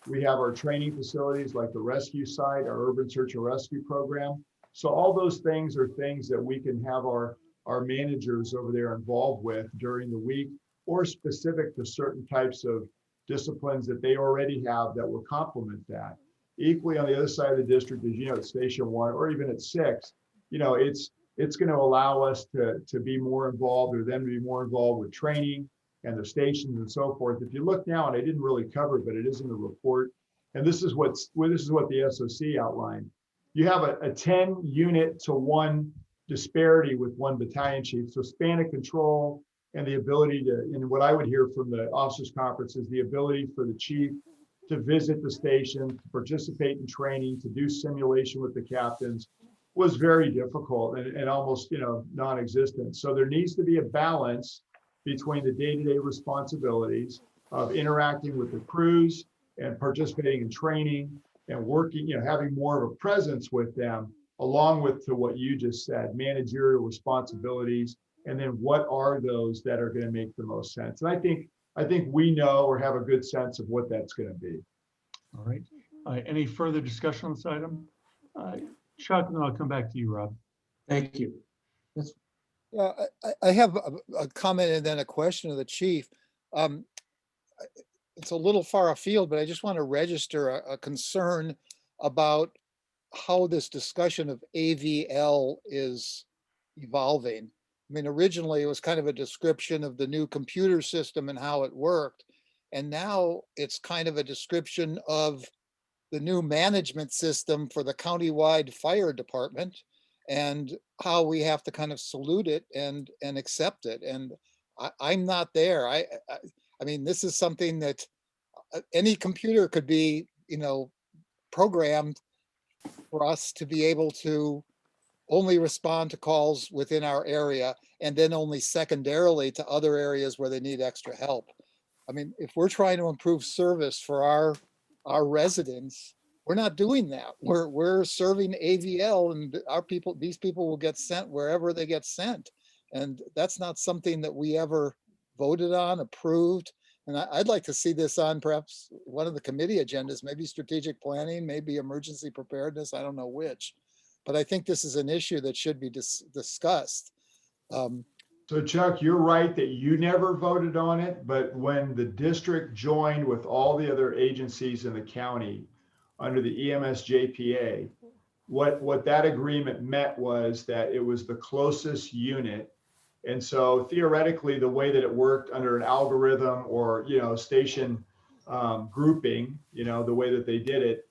we have our training facilities like the rescue site, our urban search and rescue program. So all those things are things that we can have our managers over there involved with during the week, or specific to certain types of disciplines that they already have that will complement that. Equally, on the other side of the district, as at Station 1 or even at 6, it's going to allow us to be more involved, or them to be more involved with training and the stations and so forth. If you look now, and I didn't really cover it, but it is in the report, and this is what the SOC outlined. You have a 10 unit to 1 disparity with 1 battalion chief. So span of control, and the ability to, and what I would hear from the officers conference is the ability for the chief to visit the station, to participate in training, to do simulation with the captains, was very difficult and almost, non-existent. So there needs to be a balance between the day-to-day responsibilities of interacting with the crews and participating in training and working, having more of a presence with them, along with, to what you just said, managerial responsibilities. And then what are those that are going to make the most sense? And I think we know or have a good sense of what that's going to be. All right. Any further discussion on this item? Chuck, and then I'll come back to you, Rob. Thank you. I have a comment and then a question of the chief. It's a little far afield, but I just want to register a concern about how this discussion of AVL is evolving. I mean, originally it was kind of a description of the new computer system and how it worked. And now it's kind of a description of the new management system for the countywide fire department and how we have to kind of salute it and accept it. And I'm not there. I mean, this is something that any computer could be, programmed for us to be able to only respond to calls within our area and then only secondarily to other areas where they need extra help. I mean, if we're trying to improve service for our residents, we're not doing that. We're serving AVL and these people will get sent wherever they get sent. And that's not something that we ever voted on, approved. And I'd like to see this on perhaps one of the committee agendas, maybe strategic planning, maybe emergency preparedness, I don't know which. But I think this is an issue that should be discussed. So Chuck, you're right that you never voted on it, but when the district joined with all the other agencies in the county under the EMS JPA, what that agreement meant was that it was the closest unit. And so theoretically, the way that it worked under an algorithm or, station grouping, the way that they did it,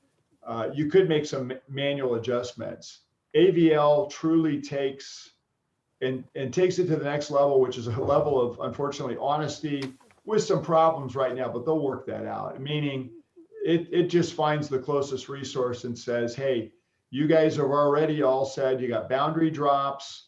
you could make some manual adjustments. AVL truly takes and takes it to the next level, which is a level of, unfortunately, honesty with some problems right now, but they'll work that out. Meaning it just finds the closest resource and says, hey, you guys have already all said you got boundary drops.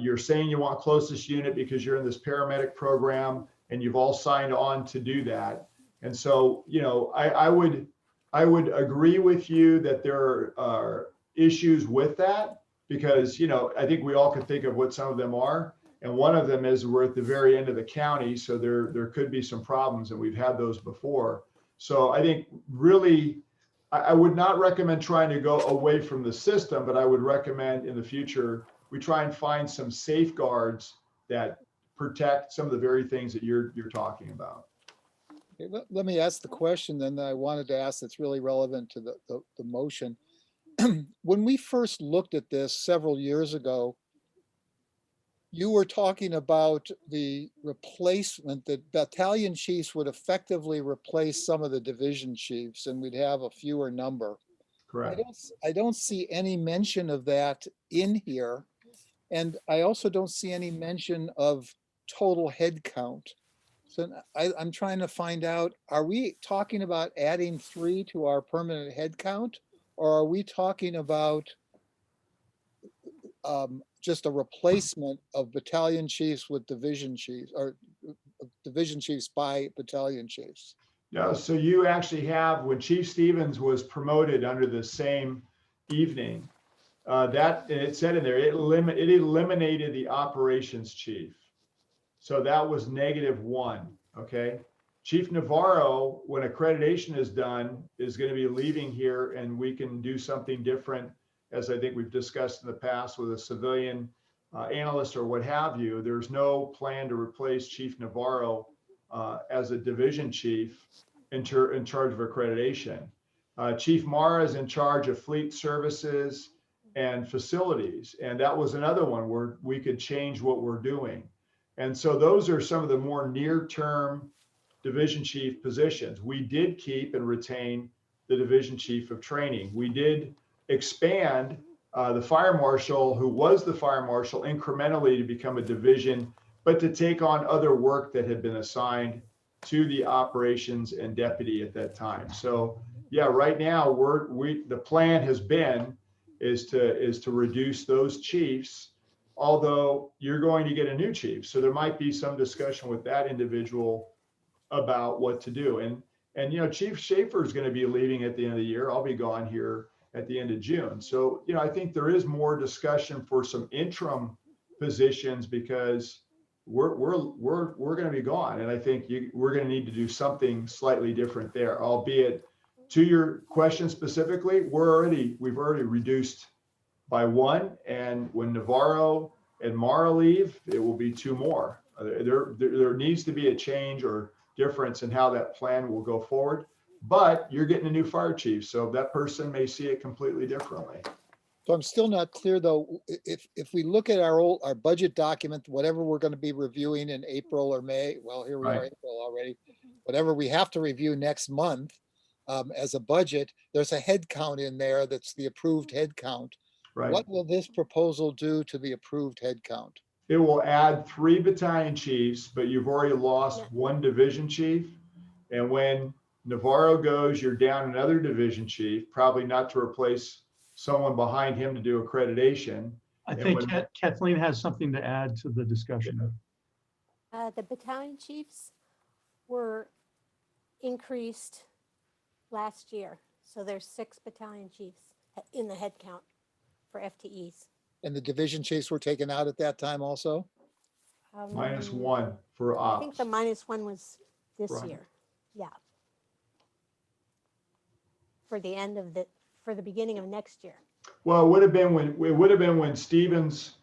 You're saying you want closest unit because you're in this paramedic program and you've all signed on to do that. And so, I would agree with you that there are issues with that because, I think we all could think of what some of them are. And one of them is we're at the very end of the county. So there could be some problems and we've had those before. So I think really, I would not recommend trying to go away from the system, but I would recommend in the future, we try and find some safeguards that protect some of the very things that you're talking about. Okay, let me ask the question then that I wanted to ask that's really relevant to the motion. When we first looked at this several years ago, you were talking about the replacement that battalion chiefs would effectively replace some of the division chiefs and we'd have a fewer number. Correct. I don't see any mention of that in here. And I also don't see any mention of total head count. So I'm trying to find out, are we talking about adding 3 to our permanent head count? Or are we talking about just a replacement of battalion chiefs with division chiefs or division chiefs by battalion chiefs? No, so you actually have, when Chief Stevens was promoted under the same evening, that it said in there, it eliminated the operations chief. So that was -1, okay? Chief Navarro, when accreditation is done, is going to be leaving here and we can do something different, as I think we've discussed in the past with a civilian analyst or what have you. There's no plan to replace Chief Navarro as a division chief in charge of accreditation. Chief Mara is in charge of fleet services and facilities. And that was another one where we could change what we're doing. And so those are some of the more near-term division chief positions. We did keep and retain the division chief of training. We did expand the fire marshal, who was the fire marshal, incrementally to become a division, but to take on other work that had been assigned to the operations and deputy at that time. So yeah, right now the plan has been is to reduce those chiefs, although you're going to get a new chief. So there might be some discussion with that individual about what to do. And you know, Chief Schaefer is going to be leaving at the end of the year. I'll be gone here at the end of June. So, you know, I think there is more discussion for some interim positions because we're going to be gone. And I think we're going to need to do something slightly different there, albeit to your question specifically, we've already reduced by one. And when Navarro and Mara leave, it will be two more. There needs to be a change or difference in how that plan will go forward. But you're getting a new fire chief, so that person may see it completely differently. So I'm still not clear though, if we look at our budget document, whatever we're going to be reviewing in April or May, well, here we are, Right. April already, whatever we have to review next month as a budget, there's a head count in there that's the approved head count. Right. What will this proposal do to the approved head count? It will add 3 battalion chiefs, but you've already lost one division chief. And when Navarro goes, you're down another division chief, probably not to replace someone behind him to do accreditation. I And think when- Kathleen has something to add to the discussion. The battalion chiefs were increased last year. So there's 6 battalion chiefs in the head count for FTEs. And the division chiefs were taken out at that time also? -1 for I think ops. the -1 was this Right. year. Yeah. For the beginning of next year. Well, it would have been when Stevens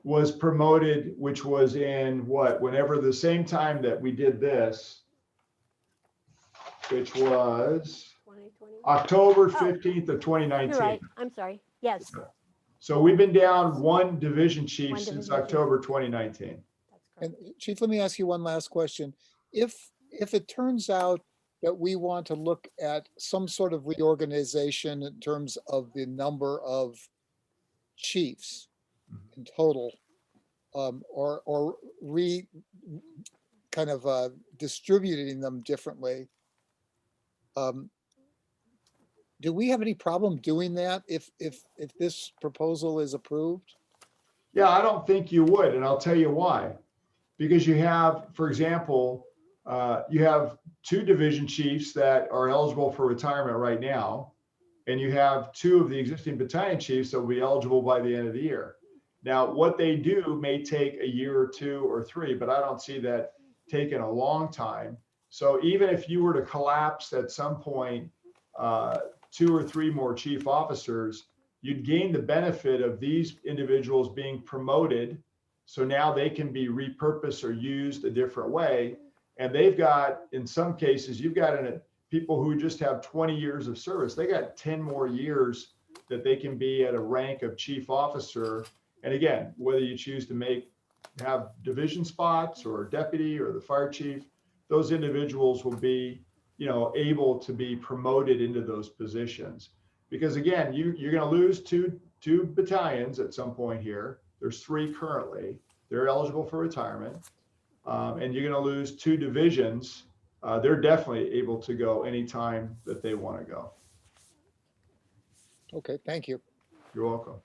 was promoted, which was in whenever the same time that we did this, which was 2020. October 15th of 2019. You're right. I'm sorry. Yes. So we've been down one division chief One since division chief. October 2019. That's correct. And Chief, let me ask you one last question. If it turns out that we want to look at some sort of reorganization in terms of the number of chiefs in total, or distributing them differently, do we have any problem doing that if this proposal is approved? Yeah, I don't think you would, and I'll tell you why. Because you have, for example, you have 2 division chiefs that are eligible for retirement right now, and you have 2 of the existing battalion chiefs that will be eligible by the end of the year. Now, what they do may take a year or 2 or 3, but I don't see that taking a long time. So even if you were to collapse at some point 2 or 3 more chief officers, you'd gain the benefit of these individuals being promoted. So now they can be repurposed or used a different way. And they've got, in some cases, you've got people who just have 20 years of service. They got 10 more years that they can be at a rank of chief officer. And again, whether you choose to have division spots or deputy or the fire chief, those individuals will be, able to be promoted into those positions. Because again, you're going to lose two battalions at some point here. There's 3 currently. They're eligible for retirement. And you're going to lose 2 divisions. They're definitely able to go anytime that they want to go. Okay, thank you. You're welcome.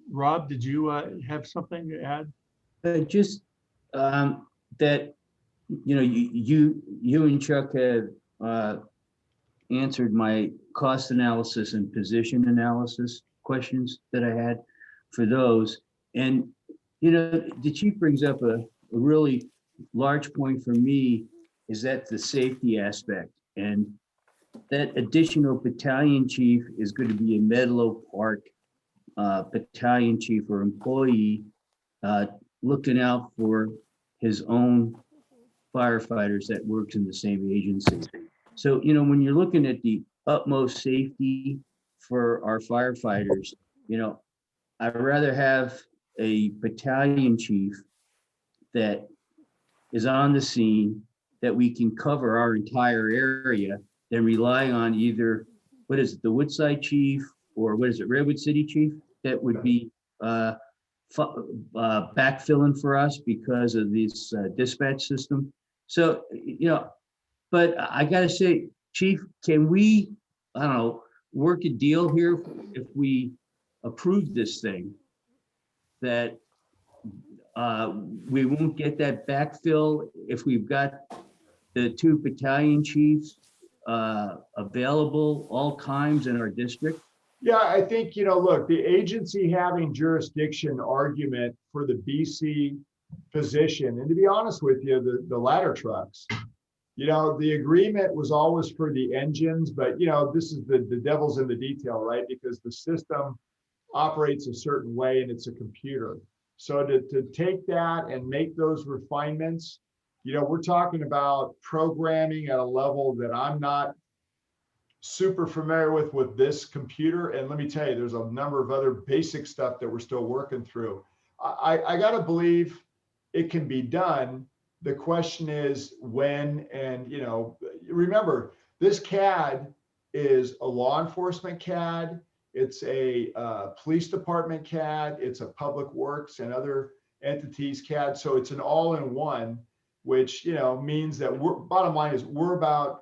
Rob, did you have something to add? Just that, you and Chuck have answered my cost analysis and position analysis questions that I had for those. And, the chief brings up a really large point for me, is that the safety aspect. And that additional battalion chief is going to be a Menlo Park battalion chief or employee looking out for his own firefighters that works in the same agency. So, when you're looking at the utmost safety for our firefighters, I'd rather have a battalion chief that is on the scene, that we can cover our entire area, than rely on either, the Woodside chief, or Redwood City chief, that would be backfilling for us because of this dispatch system. So, but I gotta say, Chief, can we, work a deal here if we approve this thing, that we won't get that backfill if we've got the 2 battalion chiefs available all times in our district? Yeah, I think, look, the agency having jurisdiction argument for the BC position, and to be honest with you, the ladder trucks, the agreement was always for the engines, but this is the devil's in the detail, right? Because the system operates a certain way and it's a computer. So to take that and make those refinements, we're talking about programming at a level that I'm not super familiar with this computer. And let me tell you, there's a number of other basic stuff that we're still working through. I got to believe it can be done. The question is when, and remember, this CAD is a law enforcement CAD. It's a police department CAD. It's a public works and other entities CAD. So it's an all-in-one, which means that bottom line is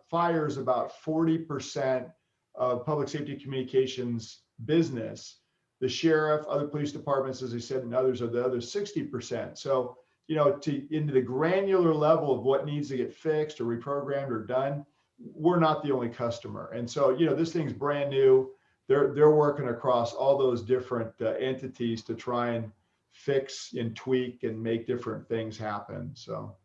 fire is about 40% of public safety communications business. The sheriff, other police departments, as I said, and others are the other 60%. So into the granular level of what needs to get fixed or reprogrammed or done, we're not the only customer. And so this thing's brand new. They're working across all those different entities to try and fix and tweak and make different things happen. So.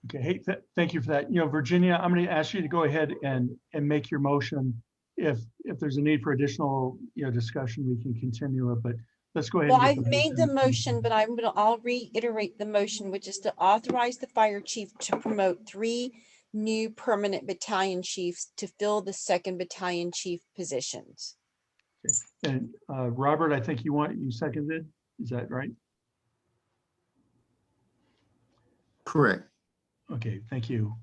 Okay, hey, thank you for that. Virginia, I'm going to ask you to go ahead and make your motion. If there's a need for additional, discussion, we can continue it, but let's go ahead. Well, and I've get made the motion, but I'll reiterate the motion, which is to authorize the fire chief to promote 3 new permanent battalion chiefs to fill the 2nd battalion chief positions. And Robert, I think you seconded, is that right? Correct. Okay, thank you.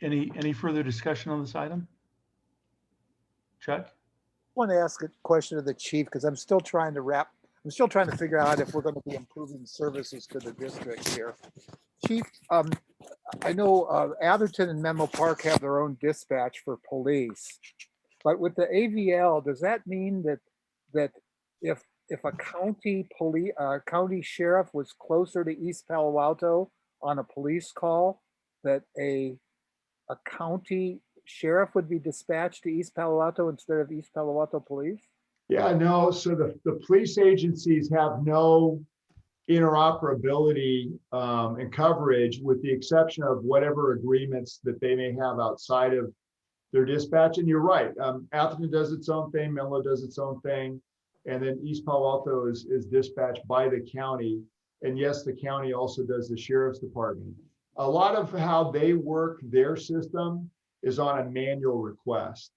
Any further discussion on this item? Chuck? I want to ask a question of the chief because I'm still trying to figure out if we're going to be improving services to the district here. Chief, I know Atherton and Menlo Park have their own dispatch for police, but with the AVL, does that mean that if a county sheriff was closer to East Palo Alto on a police call, that a county sheriff would be dispatched to East Palo Alto instead of East Palo Alto police? Yeah, no. So the police agencies have no interoperability and coverage, with the exception of whatever agreements that they may have outside of their dispatch. And you're right. Atherton does its own thing. Menlo does its own thing. And then East Palo Alto is dispatched by the county. And yes, the county also does the sheriff's department. A lot of how they work their system is on a manual request.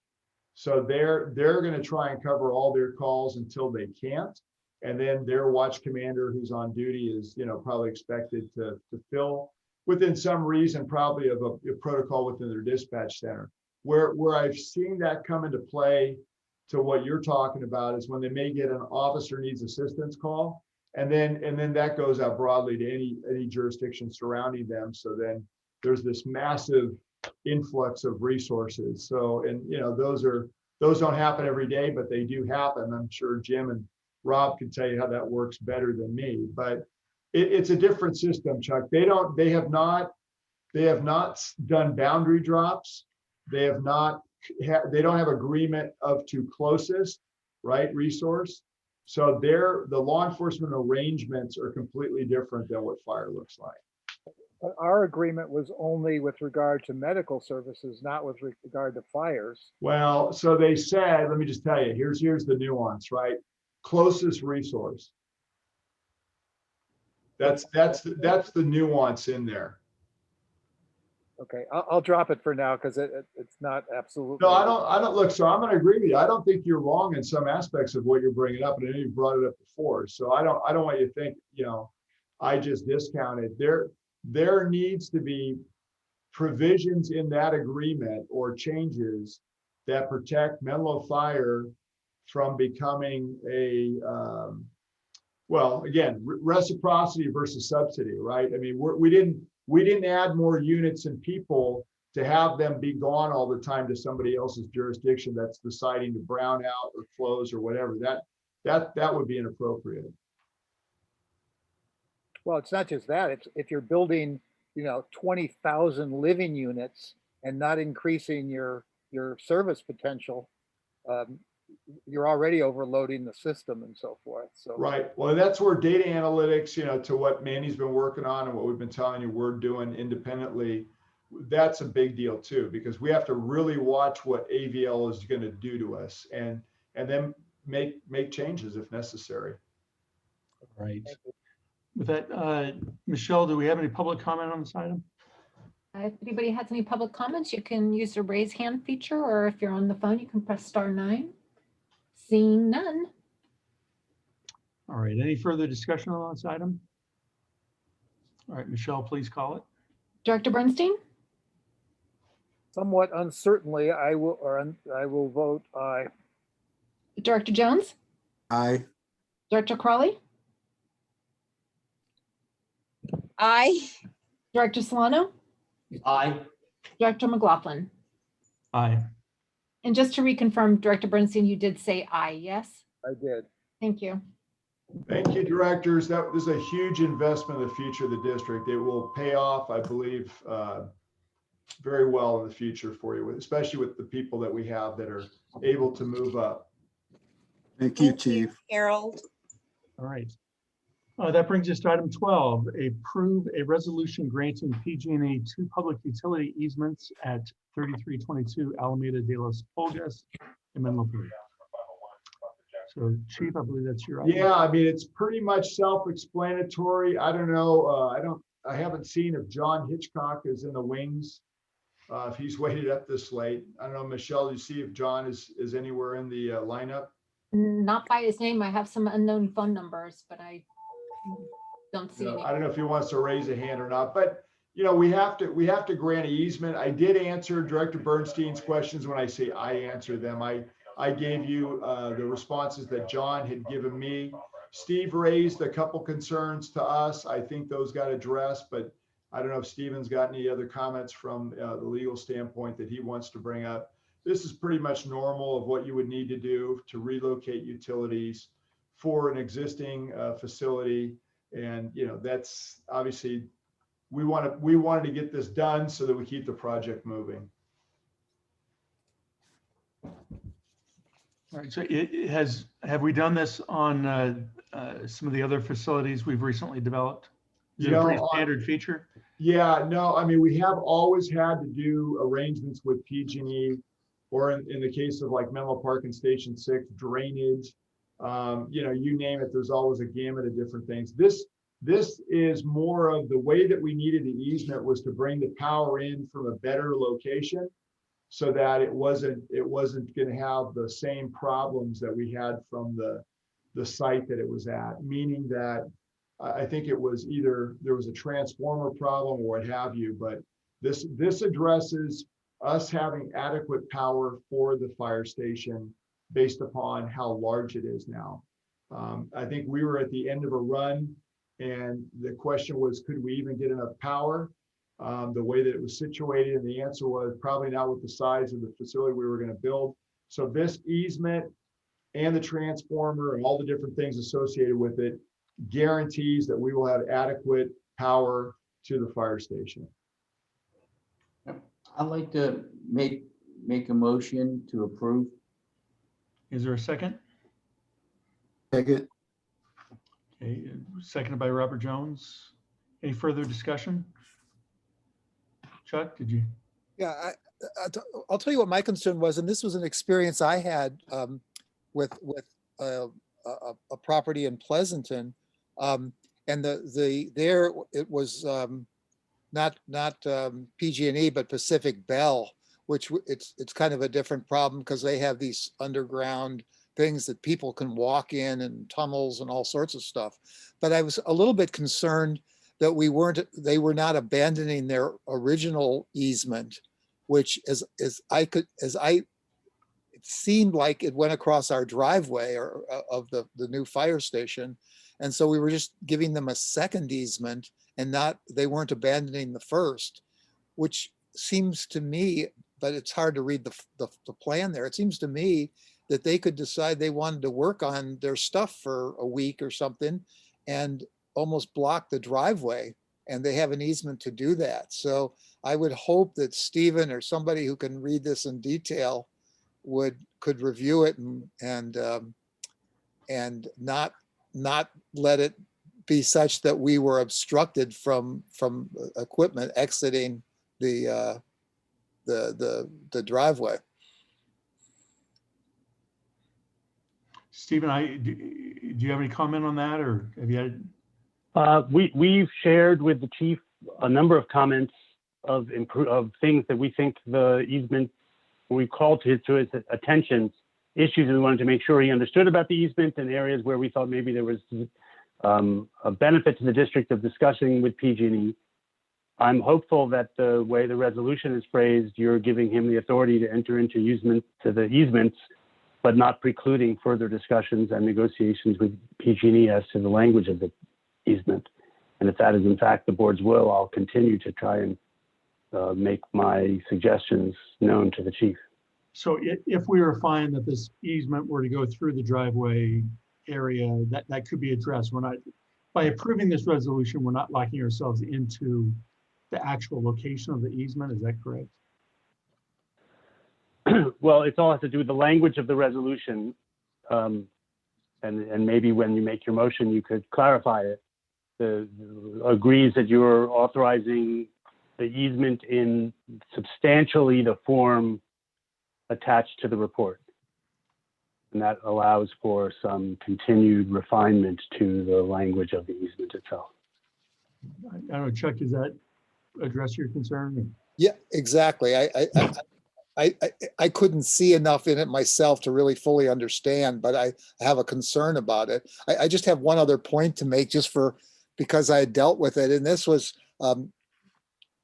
So they're going to try and cover all their calls until they can't. And then their watch commander who's on duty is, probably expected to fill within some reason, probably of a protocol within their dispatch center. Where I've seen that come into play to what you're talking about is when they may get an officer needs assistance call. And then that goes out broadly to any jurisdiction surrounding them. So then there's this massive influx of resources. So, and those don't happen every day, but they do happen. I'm sure Jim and Rob can tell you how that works better than me. But it's a different system, Chuck. They have not done boundary drops. They don't have agreement of to closest, right, resource. So the law enforcement arrangements are completely different than what fire looks like. But our agreement was only with regard to medical services, not with regard to fires. Well, so they said, let me just tell you, here's the nuance, right? Closest resource. That's the nuance in there. Okay, I'll drop it for now because it's not absolutely. No, I don't look. So I'm going to agree with you. I don't think you're wrong in some aspects of what you're bringing up, and I know you brought it up before. So I don't want you to think, I just discounted. There needs to be provisions in that agreement or changes that protect Menlo Fire from becoming a reciprocity versus subsidy, right? I mean, we didn't add more units and people to have them be gone all the time to somebody else's jurisdiction that's deciding to brown out or close or whatever. that would be inappropriate. Well, it's not just that, it's if you're building, 20,000 living units and not increasing your service potential, you're already overloading the system and so forth, so. Right. Well, that's where data analytics, to what Mandy's been working on and what we've been telling you we're doing independently, that's a big deal too, because we have to really watch what AVL is going to do to us and then make changes if necessary. All right. With that, Michelle, do we have any public comment on this item? If anybody has any public comments, you can use the raise hand feature, or if you're on the phone, you can press *9. Seeing none. All right, any further discussion on this item? All right, Michelle, please call it. Director Bernstein, Somewhat uncertainly, I will vote aye. Director Jones, Aye. Director Crawley, Aye. Director Solano, Aye. Director McLaughlin. Aye. And just to reconfirm, Director Bernstein, you did say aye, yes? I did. Thank you. Thank you, directors. That is a huge investment in the future of the district. It will pay off, I believe, very well in the future for you, especially with the people that we have that are able to move up. Thank you, Chief. Harold. All right. That brings us to item 12, approve a resolution granting PG&E 2 public utility easements at 3322 Alameda de los Pulgas in Menlo Park. So Chief, I believe that's your item. Yeah, I mean, it's pretty much self-explanatory. I don't know. I haven't seen if John Hitchcock is in the wings. If he's waited up this late. I don't know, Michelle, you see if John is anywhere in the lineup? Not by his name. I have some unknown phone numbers, but I don't see any. I don't know if he wants to raise a hand or not, but we have to grant an easement. I did answer Director Bernstein's questions. When I say I answer them, I gave you the responses that John had given me. Steve raised a couple concerns to us. I think those got addressed, but I don't know if Steven's got any other comments from the legal standpoint that he wants to bring up. This is pretty much normal of what you would need to do to relocate utilities for an existing facility. And, that's obviously, we wanted to get this done so that we keep the project moving. All right, so have we done this on some of the other facilities we've recently developed? Is it a pretty standard feature? Yeah, no, I mean, we have always had to do arrangements with PG&E, or in the case of like Menlo Park and Station 6, drainage, you name it, there's always a gamut of different things. This is more of the way that we needed the easement was to bring the power in from a better location so that it wasn't going to have the same problems that we had from the site that it was at, meaning that I think it was either there was a transformer problem or what have you, but this addresses us having adequate power for the fire station based upon how large it is now. I think we were at the end of a run and the question was, could we even get enough power the way that it was situated? And the answer was probably not with the size of the facility we were going to build. So this easement and the transformer and all the different things associated with it guarantees that we will have adequate power to the fire station. I'd like to make a motion to approve. Is there a second? Second. Okay, seconded by Robert Jones. Any further discussion? Chuck, did you? Yeah, I'll tell you what my concern was, and this was an experience I had with a property in Pleasanton, and there it was not PG&E but Pacific Bell, which it's kind of a different problem because they have these underground things that people can walk in and tunnels and all sorts of stuff. But I was a little bit concerned that they were not abandoning their original easement, which it seemed like it went across our driveway of the new fire station. And so we were just giving them a second easement and they weren't abandoning the first, which seems to me, but it's hard to read the plan there. It seems to me that they could decide they wanted to work on their stuff for a week or something and almost block the driveway, and they have an easement to do that. So I would hope that Stephen or somebody who can read this in detail could review it and not let it be such that we were obstructed from equipment exiting the driveway. Stephen, do you have any comment on that, or have you had? We've shared with the chief a number of comments of things that we think the easement, we called to his attention, issues we wanted to make sure he understood about the easement, and areas where we thought maybe there was a benefit to the district of discussing with PG&E. I'm hopeful that the way the resolution is phrased, you're giving him the authority to enter into the easements, but not precluding further discussions and negotiations with PG&E as to the language of the easement. And if that is in fact the board's will, I'll continue to try and make my suggestions known to the chief. So if we were to find that this easement were to go through the driveway area, that could be addressed. We're not, by approving this resolution, we're not locking ourselves into the actual location of the easement. Is that correct? Well, it's all has to do with the language of the resolution. And maybe when you make your motion, you could clarify it. Agrees that you're authorizing the easement in substantially the form attached to the report. And that allows for some continued refinement to the language of the easement itself. I don't know, Chuck, does that address your concern? Yeah, exactly. I couldn't see enough in it myself to really fully understand, but I have a concern about it. I just have one other point to make, because I had dealt with it, and this was,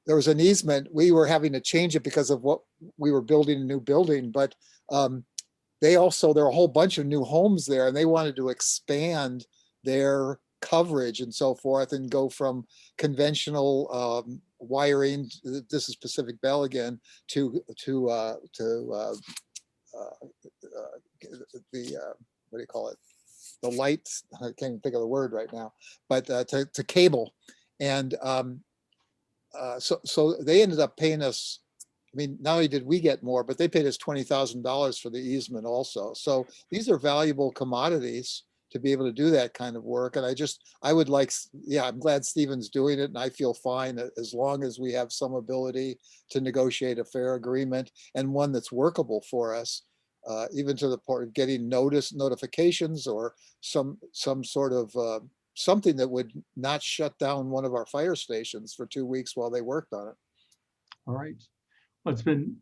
there was an easement. We were having to change it because of what we were building, a new building, but there are a whole bunch of new homes there, and they wanted to expand their coverage and so forth and go from conventional wiring, this is Pacific Bell again, to the what do you call it? The lights, I can't even think of the word right now, but to cable. And so they ended up paying us, I mean, not only did we get more, but they paid us $20,000 for the easement also. So these are valuable commodities to be able to do that kind of work. And I would like, yeah, I'm glad Stephen's doing it, and I feel fine as long as we have some ability to negotiate a fair agreement and one that's workable for us, even to the point of getting notifications or some sort of something that would not shut down one of our fire stations for 2 weeks while they worked on it. All right. Well, it's been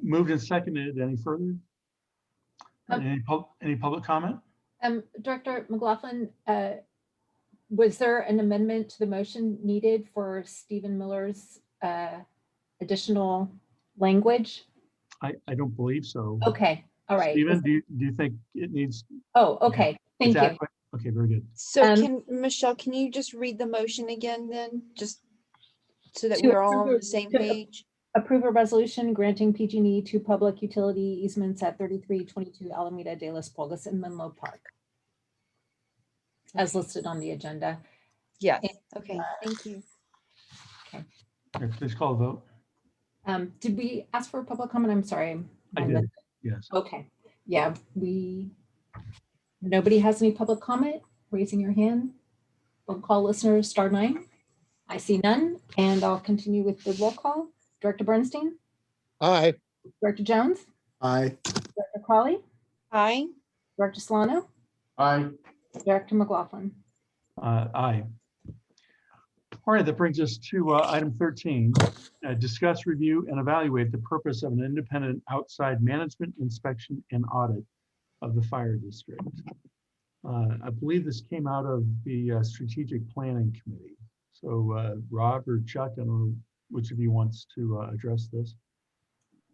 moved and seconded. Any further? Any public comment? Director McLaughlin, was there an amendment to the motion needed for Stephen Miller's additional language? I don't believe so. Okay, all right. Stephen, do you think it needs? Oh, okay. Thank you. Okay, very good. So Michelle, can you just read the motion again then? Just so that we're all on the same page? Approve a resolution granting PG&E 2 public utility easements at 3322 Alameda de las Pulgas in Menlo Park, as listed on the agenda. Yes. Okay, thank you. Okay. Please call the vote. Did we ask for a public comment? I'm sorry. I did. Yes. Okay. Yeah, nobody has any public comment? Raising your hand. We'll call listeners *9. I see none, and I'll continue with the roll call. Director Bernstein? Aye. Director Jones? Aye. Director Crawley? Aye. Director Solano? Aye. Director McLaughlin? Aye. All right, that brings us to item 13. Discuss, review, and evaluate the purpose of an independent outside management inspection and audit of the fire district. I believe this came out of the strategic planning committee. So Rob or Chuck, I don't know which of you wants to address this.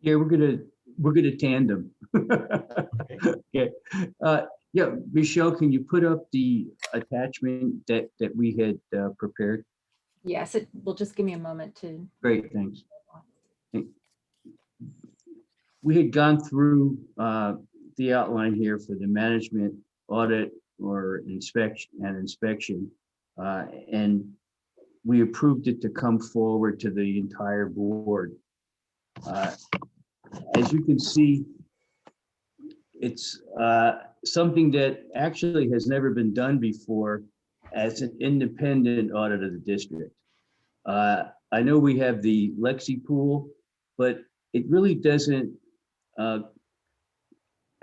Yeah, we're gonna tandem. Okay. Yeah, Michelle, can you put up the attachment that we had prepared? Yes, it will just give me a moment to. Great, thanks. We had gone through the outline here for the management audit or inspection. And we approved it to come forward to the entire board. As you can see, it's something that actually has never been done before as an independent audit of the district. I know we have the Lexi pool, but it really doesn't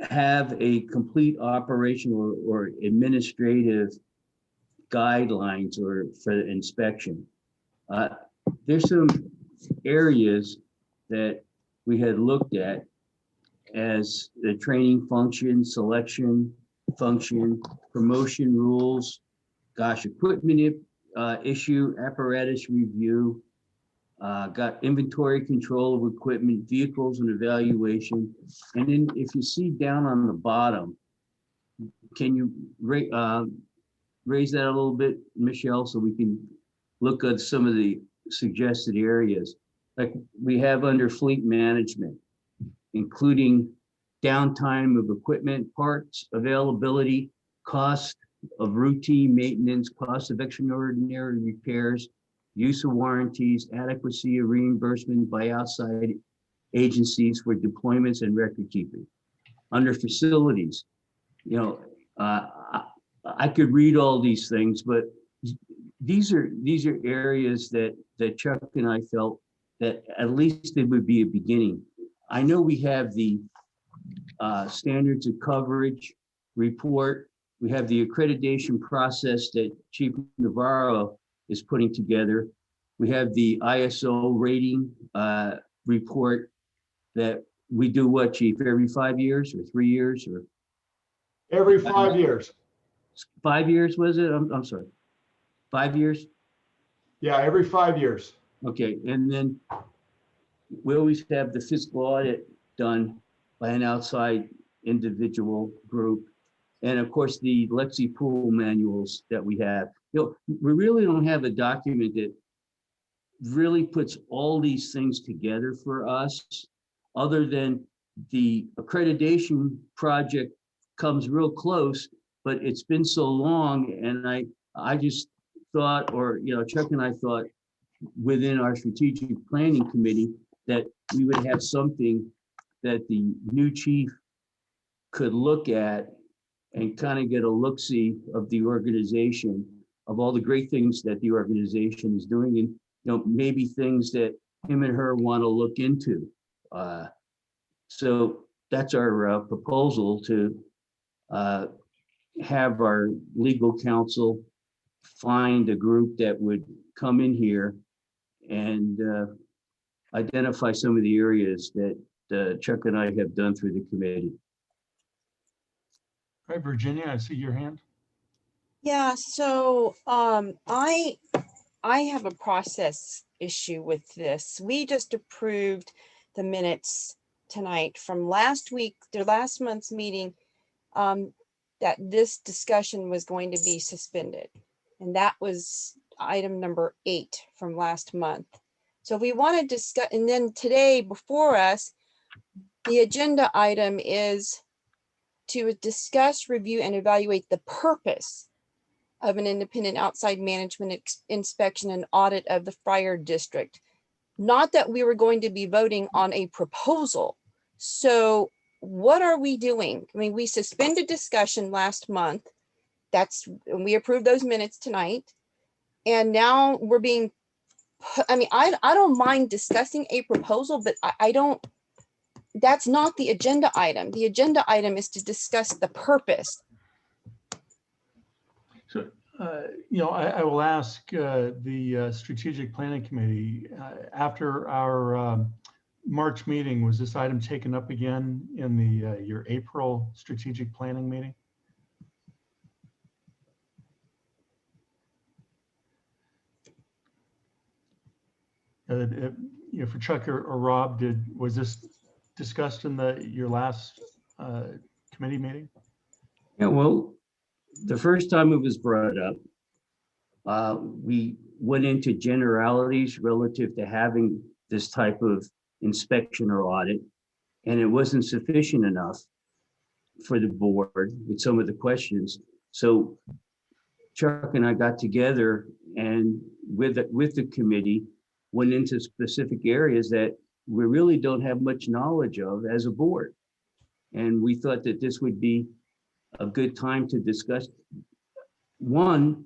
have a complete operational or administrative guidelines or for inspection. There's some areas that we had looked at as the training function, selection function, promotion rules, equipment issue, apparatus review, got inventory control of equipment, vehicles and evaluation. And then if you see down on the bottom, can you raise that a little bit, Michelle, so we can look at some of the suggested areas? Like we have under fleet management, including downtime of equipment, parts, availability, cost of routine maintenance, cost of extraordinary repairs, use of warranties, adequacy of reimbursement by outside agencies for deployments and record keeping. Under facilities, you know, I could read all these things, but these are areas that Chuck and I felt that at least it would be a beginning. I know we have the standards of coverage report. We have the accreditation process that Chief Navarro is putting together. We have the ISO rating report that we do what, Chief, every 5 years or 3 years or? Every 5 years. 5 years, was it? I'm sorry. 5 years? Yeah, every 5 years. Okay, and then we always have the fiscal audit done by an outside individual group. And of course, the Lexi pool manuals that we have. You know, we really don't have a document that really puts all these things together for us, other than the accreditation project comes real close, but it's been so long. And I just thought, or, you know, Chuck and I thought within our strategic planning committee that we would have something that the new chief could look at and kind of get a look-see of the organization, of all the great things that the organization is doing, and, you know, maybe things that him and her want to look into. So that's our proposal, to have our legal counsel find a group that would come in here and identify some of the areas that Chuck and I have done through the committee. All right, Virginia, I see your hand. Yeah, so I have a process issue with this. We just approved the minutes tonight from last week, their last month's meeting, that this discussion was going to be suspended. And that was item number 8 from last month. So we want to discuss, and then today before us, the agenda item is to discuss, review, and evaluate the purpose of an independent outside management inspection and audit of the fire district. Not that we were going to be voting on a proposal. So what are we doing? I mean, we suspended discussion last month. We approved those minutes tonight. And now we're being, I mean, I don't mind discussing a proposal, but I don't, that's not the agenda item. The agenda item is to discuss the purpose. So, you know, I will ask the Strategic Planning Committee, after our March meeting, was this item taken up again in the your April Strategic Planning meeting? You know, for Chuck or Rob, was this discussed in your last committee meeting? Yeah, well, the first time it was brought up, we went into generalities relative to having this type of inspection or audit, and it wasn't sufficient enough. for the board with some of the questions. So Chuck and I got together and with the committee went into specific areas that we really don't have much knowledge of as a board. And we thought that this would be a good time to discuss. One,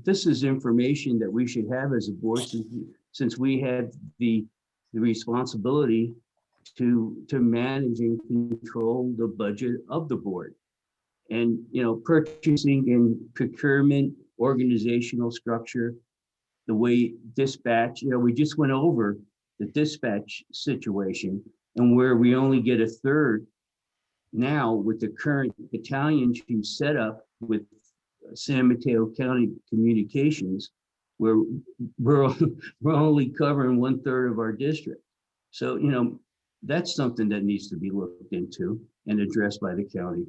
this is information that we should have as a board since we had the responsibility to manage and control the budget of the board. And, you know, purchasing and procurement, organizational structure, the way dispatch, you know, we just went over the dispatch situation and where we only get a third now with the current battalion chief setup with San Mateo County Communications, where we're only covering 1/3 of our district. So, you know, that's something that needs to be looked into and addressed by the county.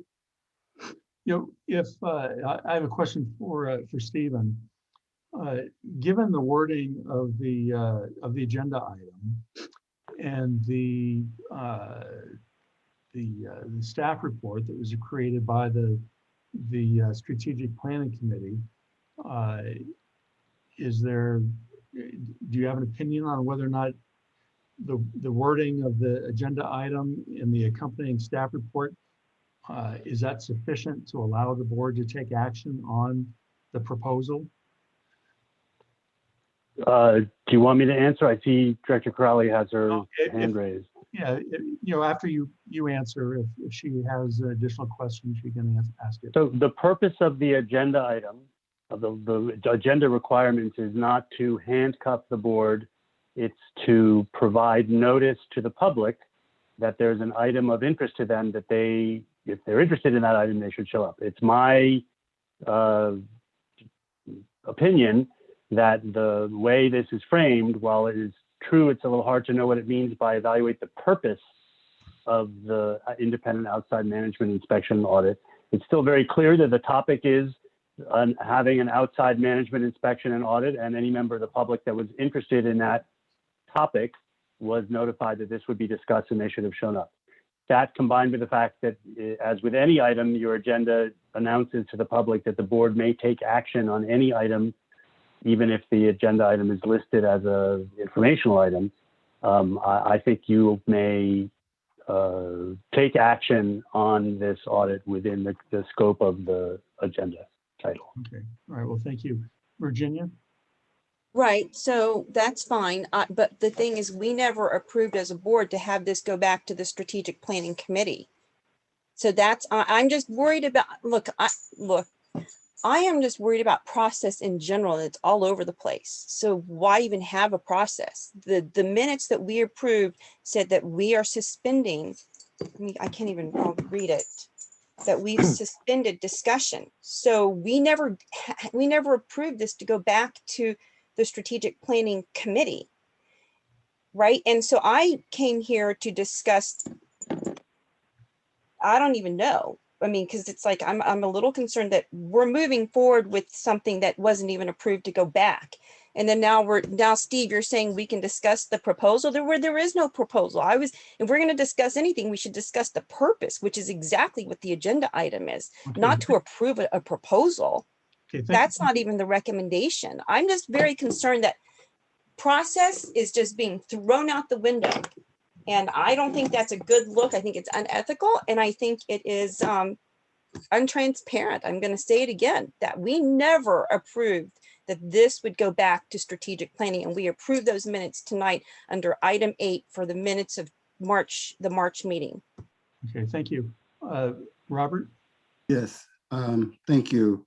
You know, if I have a question for Stephen. Given the wording of the agenda item and the staff report that was created by the strategic planning committee, do you have an opinion on whether or not the wording of the agenda item in the accompanying staff report is that sufficient to allow the board to take action on the proposal? Do you want me to answer? I see Director Crowley has her hand raised. Yeah, you know, after you answer, if she has additional questions, she can ask it. So the purpose of the agenda item, of the agenda requirements, is not to handcuff the board. It's to provide notice to the public that there's an item of interest to them that if they're interested in that item, they should show up. It's my opinion that the way this is framed, while it is true, it's a little hard to know what it means by evaluate the purpose of the independent outside management inspection audit. It's still very clear that the topic is having an outside management inspection and audit, and any member of the public that was interested in that topic was notified that this would be discussed and they should have shown up. That, combined with the fact that, as with any item, your agenda announces to the public that the board may take action on any item, even if the agenda item is listed as an informational item. I think you may take action on this audit within the scope of the agenda title. Okay, all right, well, thank you. Virginia? Right, so that's fine, but the thing is, we never approved as a board to have this go back to the strategic planning committee. So that's, I'm just worried about, I am just worried about process in general. It's all over the place. So why even have a process? The minutes that we approved said that we are suspending, I can't even read it, that we've suspended discussion. So we never approved this to go back to the strategic planning committee, right? And so I came here to discuss, I don't even know. I mean, because it's like, I'm a little concerned that we're moving forward with something that wasn't even approved to go back. And then now Steve, you're saying we can discuss the proposal. There is no proposal. If we're going to discuss anything, we should discuss the purpose, which is exactly what the agenda item is, not to approve a proposal. Okay, that's not even the recommendation. I'm just very concerned that process is just being thrown out the window. And I don't think that's a good look. I think it's unethical. And I think it is untransparent. I'm going to say it again, that we never approved that this would go back to strategic planning. And we approved those minutes tonight under item 8 for the minutes of the March meeting. Okay, thank you. Robert? Yes, thank you.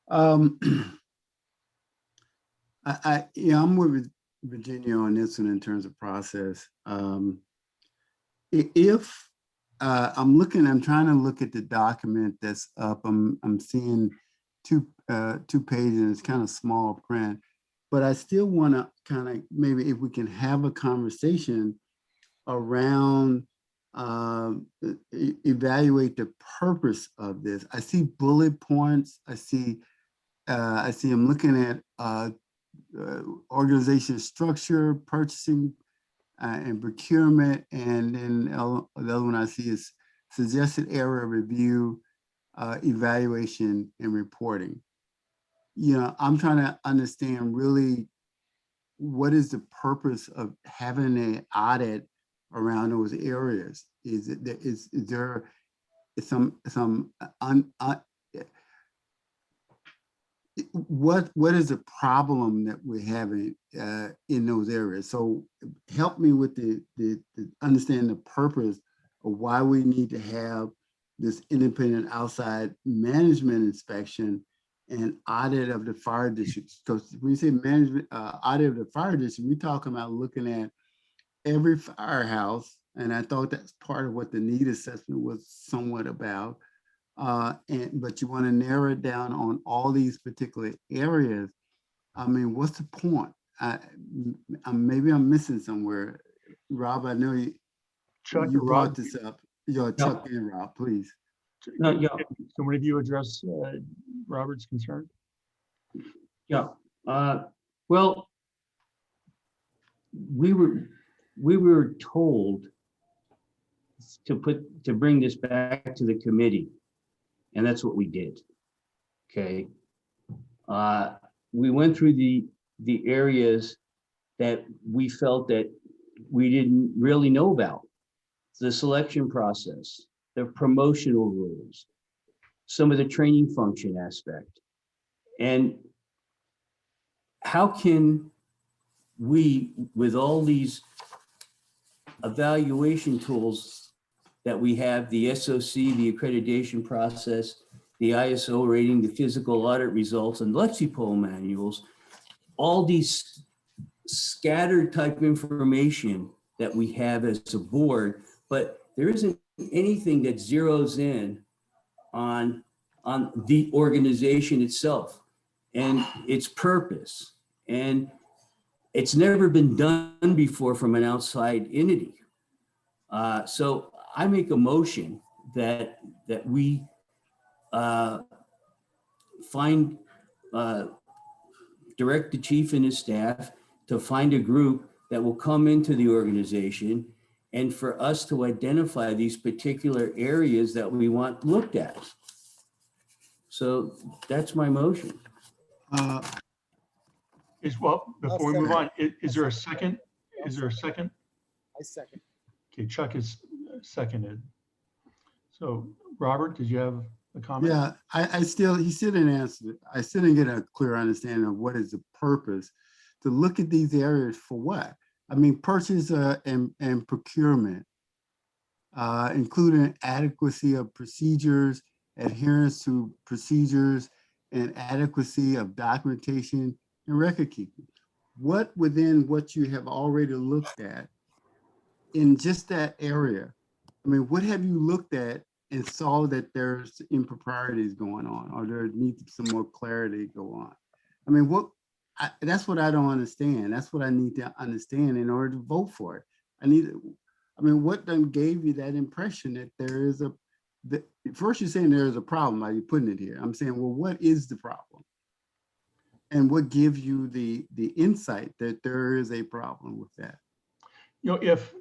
I'm with Virginia on this one in terms of process. If I'm trying to look at the document that's up. I'm seeing two pages, and it's kind of small print, but I still want to kind of maybe if we can have a conversation around evaluate the purpose of this. I see bullet points. I see I'm looking at organization structure, purchasing and procurement, and then the other one I see is suggested area review, evaluation, and reporting. You know, I'm trying to understand really what is the purpose of having an audit around those areas? Is there some what is the problem that we're having in those areas? So help me with the understand the purpose of why we need to have this independent outside management inspection and audit of the fire districts. Because when you say management audit of the fire district, we're talking about looking at every firehouse, and I thought that's part of what the need assessment was somewhat about. But you want to narrow it down on all these particular areas. I mean, what's the point? Maybe I'm missing somewhere. Rob, I know you, Chuck, you brought Rob, this up. Chuck and Rob, please. No, yeah, can one of you address Robert's concern? yeah. Well, we were told to bring this back to the committee, and that's what we did. Okay. We went through the areas that we felt that we didn't really know about. The selection process, the promotional rules, some of the training function aspect. And how can we, with all these evaluation tools that we have, the SOC, the accreditation process, the ISO rating, the physical audit results, and Lexipol manuals, all these scattered type information that we have as a board, but there isn't anything that zeroes in on the organization itself and its purpose. And it's never been done before from an outside entity. So I make a motion that we direct the chief and his staff to find a group that will come into the organization and for us to identify these particular areas that we want looked at. So that's my motion. Well, before we move on, is there a second? Is there a second? I second. Okay, Chuck is seconded. So Robert, did you have a comment? Yeah, he still didn't answer it. I still didn't get a clear understanding of what is the purpose to look at these areas for what? I mean, purchase and procurement, including adequacy of procedures, adherence to procedures, and adequacy of documentation and record keeping. What within what you have already looked at in just that area? I mean, what have you looked at and saw that there's improprieties going on, or there needs some more clarity go on? I mean, that's what I don't understand. That's what I need to understand in order to vote for it. I mean, what then gave you that impression that there is first you're saying there is a problem, are you putting it here? I'm saying, well, what is the problem? And what gives you the insight that there is a problem with that? You know, if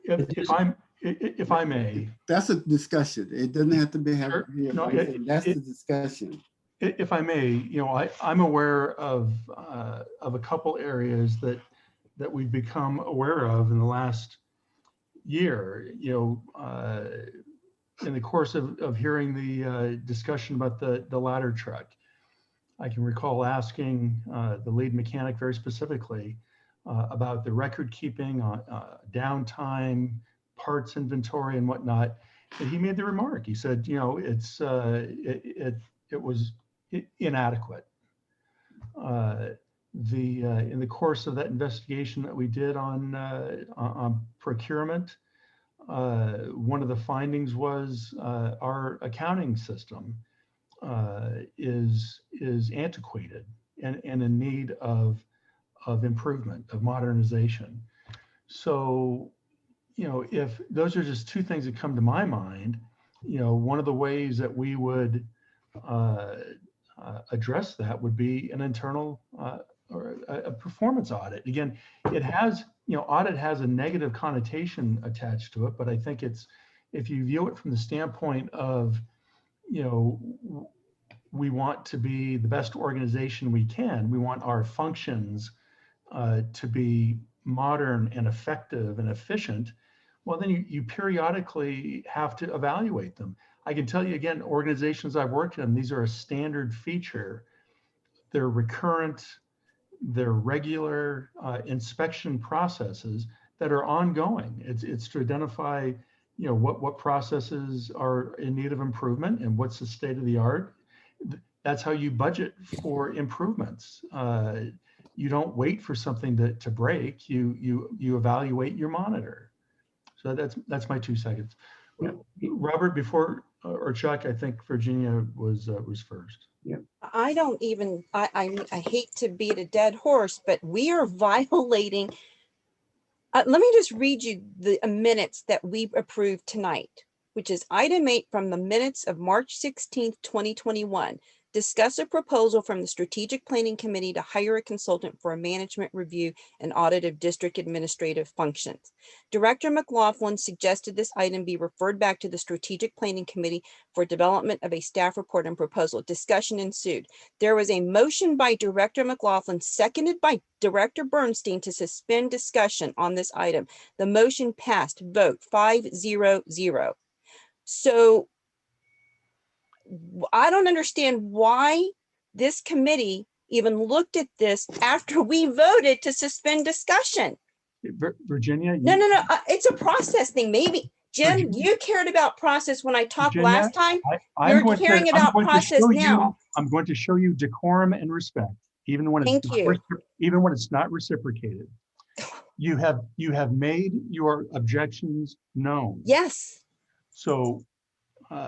I may. That's a discussion. It doesn't have to be Sure. No, that's the discussion. If I may, you know, I'm aware of a couple areas that we've become aware of in the last year, you know, in the course of hearing the discussion about the ladder truck. I can recall asking the lead mechanic very specifically about the record keeping, downtime, parts inventory and whatnot. And he made the remark. He said, you know, it was inadequate. In the course of that investigation that we did on procurement, one of the findings was our accounting system is antiquated and in need of improvement, of modernization. So, you know, if those are just two things that come to my mind, you know, one of the ways that we would address that would be an internal or a performance audit. Again, it has, you know, audit has a negative connotation attached to it, but I think it's if you view it from the standpoint of, you know, we want to be the best organization we can. We want our functions to be modern and effective and efficient. Well, then you periodically have to evaluate them. I can tell you again, organizations I've worked in, these are a standard feature. They're recurrent, they're regular inspection processes that are ongoing. It's to identify, you know, what processes are in need of improvement and what's the state of the art. That's how you budget for improvements. You don't wait for something to break. You evaluate, your monitor. So that's my 2 seconds. Yeah. Robert, before or Chuck, I think Virginia was first. Yeah. I don't even, I hate to beat a dead horse, but we are violating. Let me just read you the minutes that we approved tonight, which is item 8 from the minutes of March 16th, 2021. Discuss a proposal from the Strategic Planning Committee to hire a consultant for a management review and audit of district administrative functions. Director McLaughlin suggested this item be referred back to the Strategic Planning Committee for development of a staff report and proposal. Discussion ensued. There was a motion by Director McLaughlin, seconded by Director Bernstein, to suspend discussion on this item. The motion passed, vote 5-0-0. So I don't understand why this committee even looked at this after we voted to suspend discussion. Virginia? No. It's a process thing. Maybe, Jim, Virginia, you cared about process when I talked Virginia, last time. I'm You're going caring to, about process now. I'm going to show you decorum and respect, even when it's Thank you. even when it's not reciprocated. You have made your objections known. Yes. So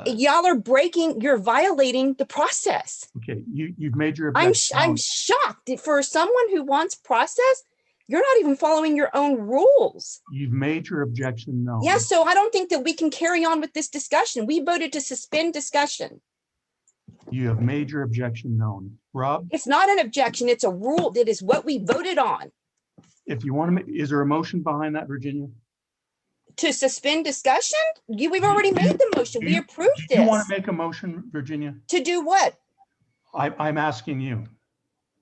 y'all are breaking, you're violating the process. okay, you've made your I'm objection. shocked for someone who wants process. You're not even following your own rules. You've made your objection known. Yeah, so I don't think that we can carry on with this discussion. We voted to suspend discussion. You have made your objection known. Rob? It's not an objection, it's a rule. It is what we voted on. If you want to, is there a motion behind that, Virginia? To suspend discussion? We've already made the motion. We approved this. Do you want to make a motion, Virginia? To do what? I'm asking you.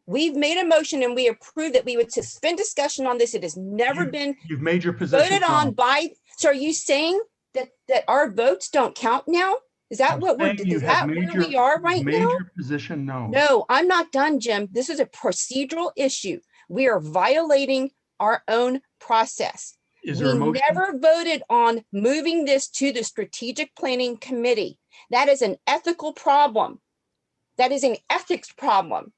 We've made a motion and we approved that we would suspend discussion on this. It has never been You've made your position voted on known. by, so are you saying that our votes don't count now? Is that what we're, is that where we are right now? Made your position known. No, I'm not done, Jim. This is a procedural issue. We are violating our own process. Is there a We motion? never voted on moving this to the Strategic Planning Committee. That is an ethical problem. That is an ethics problem.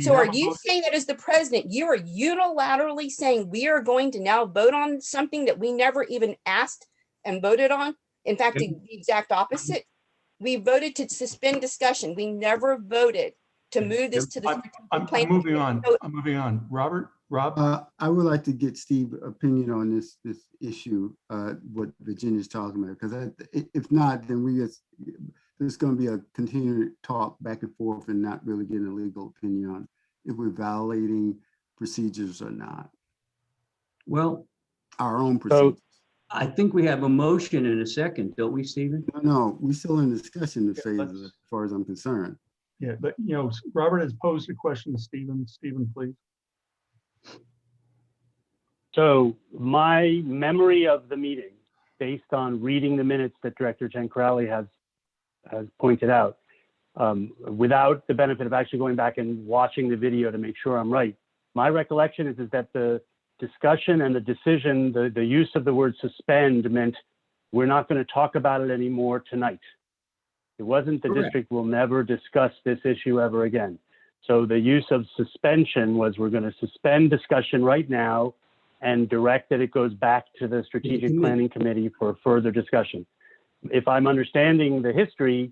So are you saying that as the president, you are unilaterally saying we are going to now vote on something that we never even asked and voted on? In fact, the exact opposite. We voted to suspend discussion. We never voted to move this to the I'm moving on. I'm moving on. Rob? I would like to get Steve's opinion on this issue, what Virginia's talking about, because if not, then there's going to be a continued talk back and forth and not really getting a legal opinion on if we're violating procedures or not. Well, our own procedures. I think we have a motion in a second, don't we, Stephen? No, we're still in discussion phase as far as I'm concerned. Yeah, but Robert has posed a question to Stephen. Stephen, please. So my memory of the meeting, based on reading the minutes that Director Crowley has pointed out, without the benefit of actually going back and watching the video to make sure I'm right, my recollection is that the discussion and the decision, the use of the word suspend meant we're not going to talk about it anymore tonight. It wasn't the district will never discuss this issue ever again. So the use of suspension was we're going to suspend discussion right now and direct that it goes back to the Strategic Planning Committee for further discussion. If I'm understanding the history,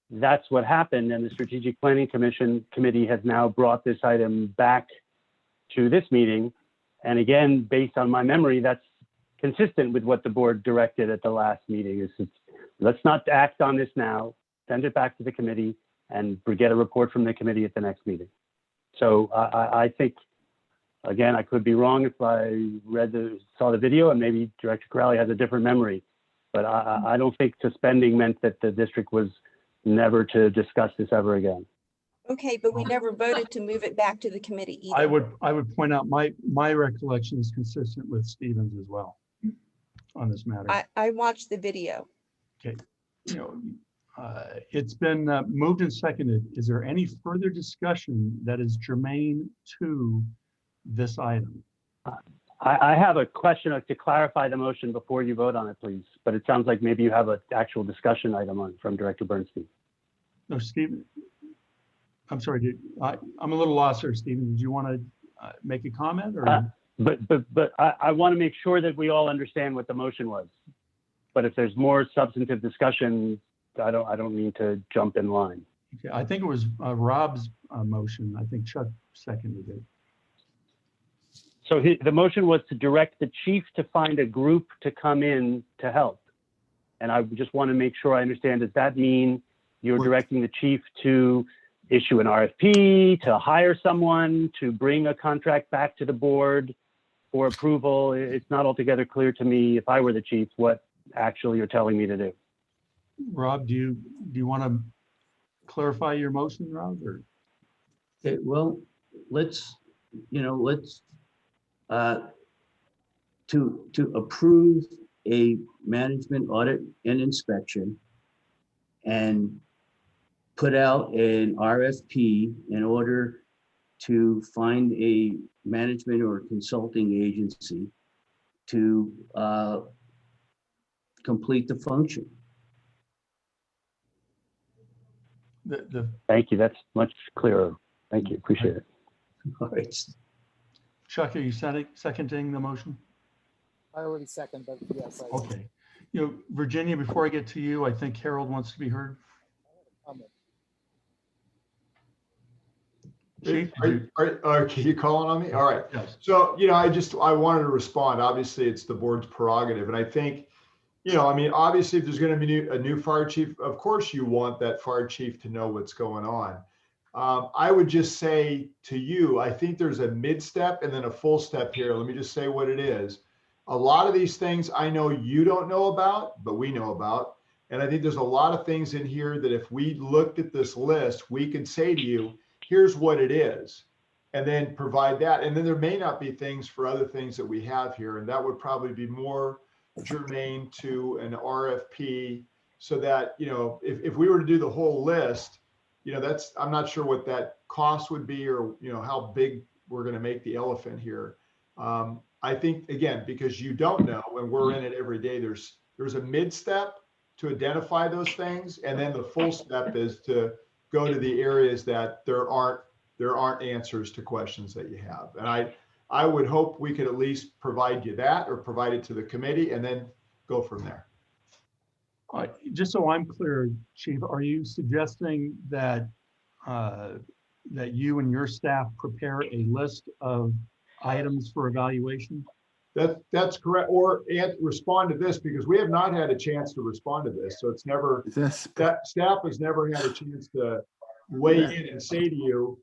that's what happened, and the Strategic Planning Committee has now brought this item back to this meeting. And again, based on my memory, that's consistent with what the board directed at the last meeting. Let's not act on this now, send it back to the committee and get a report from the committee at the next meeting. So I think, again, I could be wrong if I saw the video, and maybe Director Crowley has a different memory. But I don't think suspending meant that the district was never to discuss this ever again. Okay, but we never voted to move it back to the committee either. I would point out my recollection is consistent with Stevens as well on this matter. I watched the video. Okay, it's been moved and seconded. Is there any further discussion that is germane to this item? I have a question to clarify the motion before you vote on it, please. But it sounds like maybe you have an actual discussion item on from Director Bernstein. No, Stephen, I'm sorry, I'm a little lost here, Stephen. Did you want to make a comment or? But I want to make sure that we all understand what the motion was. But if there's more substantive discussion, I don't mean to jump in line. Okay, I think it was Rob's motion. I think Chuck seconded it. So the motion was to direct the chief to find a group to come in to help. And I just want to make sure I understand, does that mean you're directing the chief to issue an RFP, to hire someone, to bring a contract back to the board for approval? It's not altogether clear to me, if I were the chief, what actually you're telling me to do. Rob, do you want to clarify your motion, Rob? Or? Okay, well, let's to approve a management audit and inspection and put out an RFP in order to find a management or consulting agency to complete the function. Thank you. That's much clearer. Thank you. Appreciate it. All right. Chuck, are you seconding the motion? I already second, but yes. Okay. Virginia, before I get to you, I think Harold wants to be heard. Chief, are you calling on me? All right. Yes. So, I wanted to respond. Obviously, it's the board's prerogative. And I think, obviously, if there's going to be a new fire chief, of course, you want that fire chief to know what's going on. I would just say to you, I think there's a mid step and then a full step here. Let me just say what it is. A lot of these things I know you don't know about, but we know about. And I think there's a lot of things in here that if we looked at this list, we could say to you, here's what it is, and then provide that. And then there may not be things for other things that we have here. And that would probably be more germane to an RFP so that, if we were to do the whole list, I'm not sure what that cost would be or, how big we're going to make the elephant here. I think, again, because you don't know, when we're in it every day, there's a mid step to identify those things. And then the full step is to go to the areas that there aren't answers to questions that you have. And I would hope we could at least provide you that or provide it to the committee and then go from there. Just so I'm clear, Chief, are you suggesting that that you and your staff prepare a list of items for evaluation? That's correct. And respond to this, because we have not had a chance to respond to this. So it's never, staff has never had a chance to weigh in and say to you,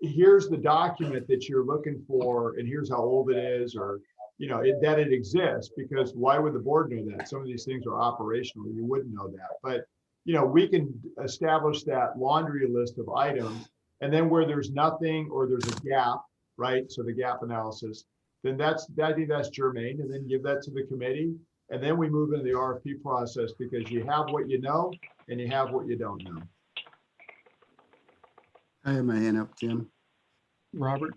here's the document that you're looking for, and here's how old it is, or that it exists, because why would the board know that? Some of these things are operational. You wouldn't know that. But, we can establish that laundry list of items, and then where there's nothing or there's a gap, right? So the gap analysis, then I think that's germane, and then give that to the committee. And then we move into the RFP process, because you have what you know and you have what you don't know. I have my hand up, Jim. Robert?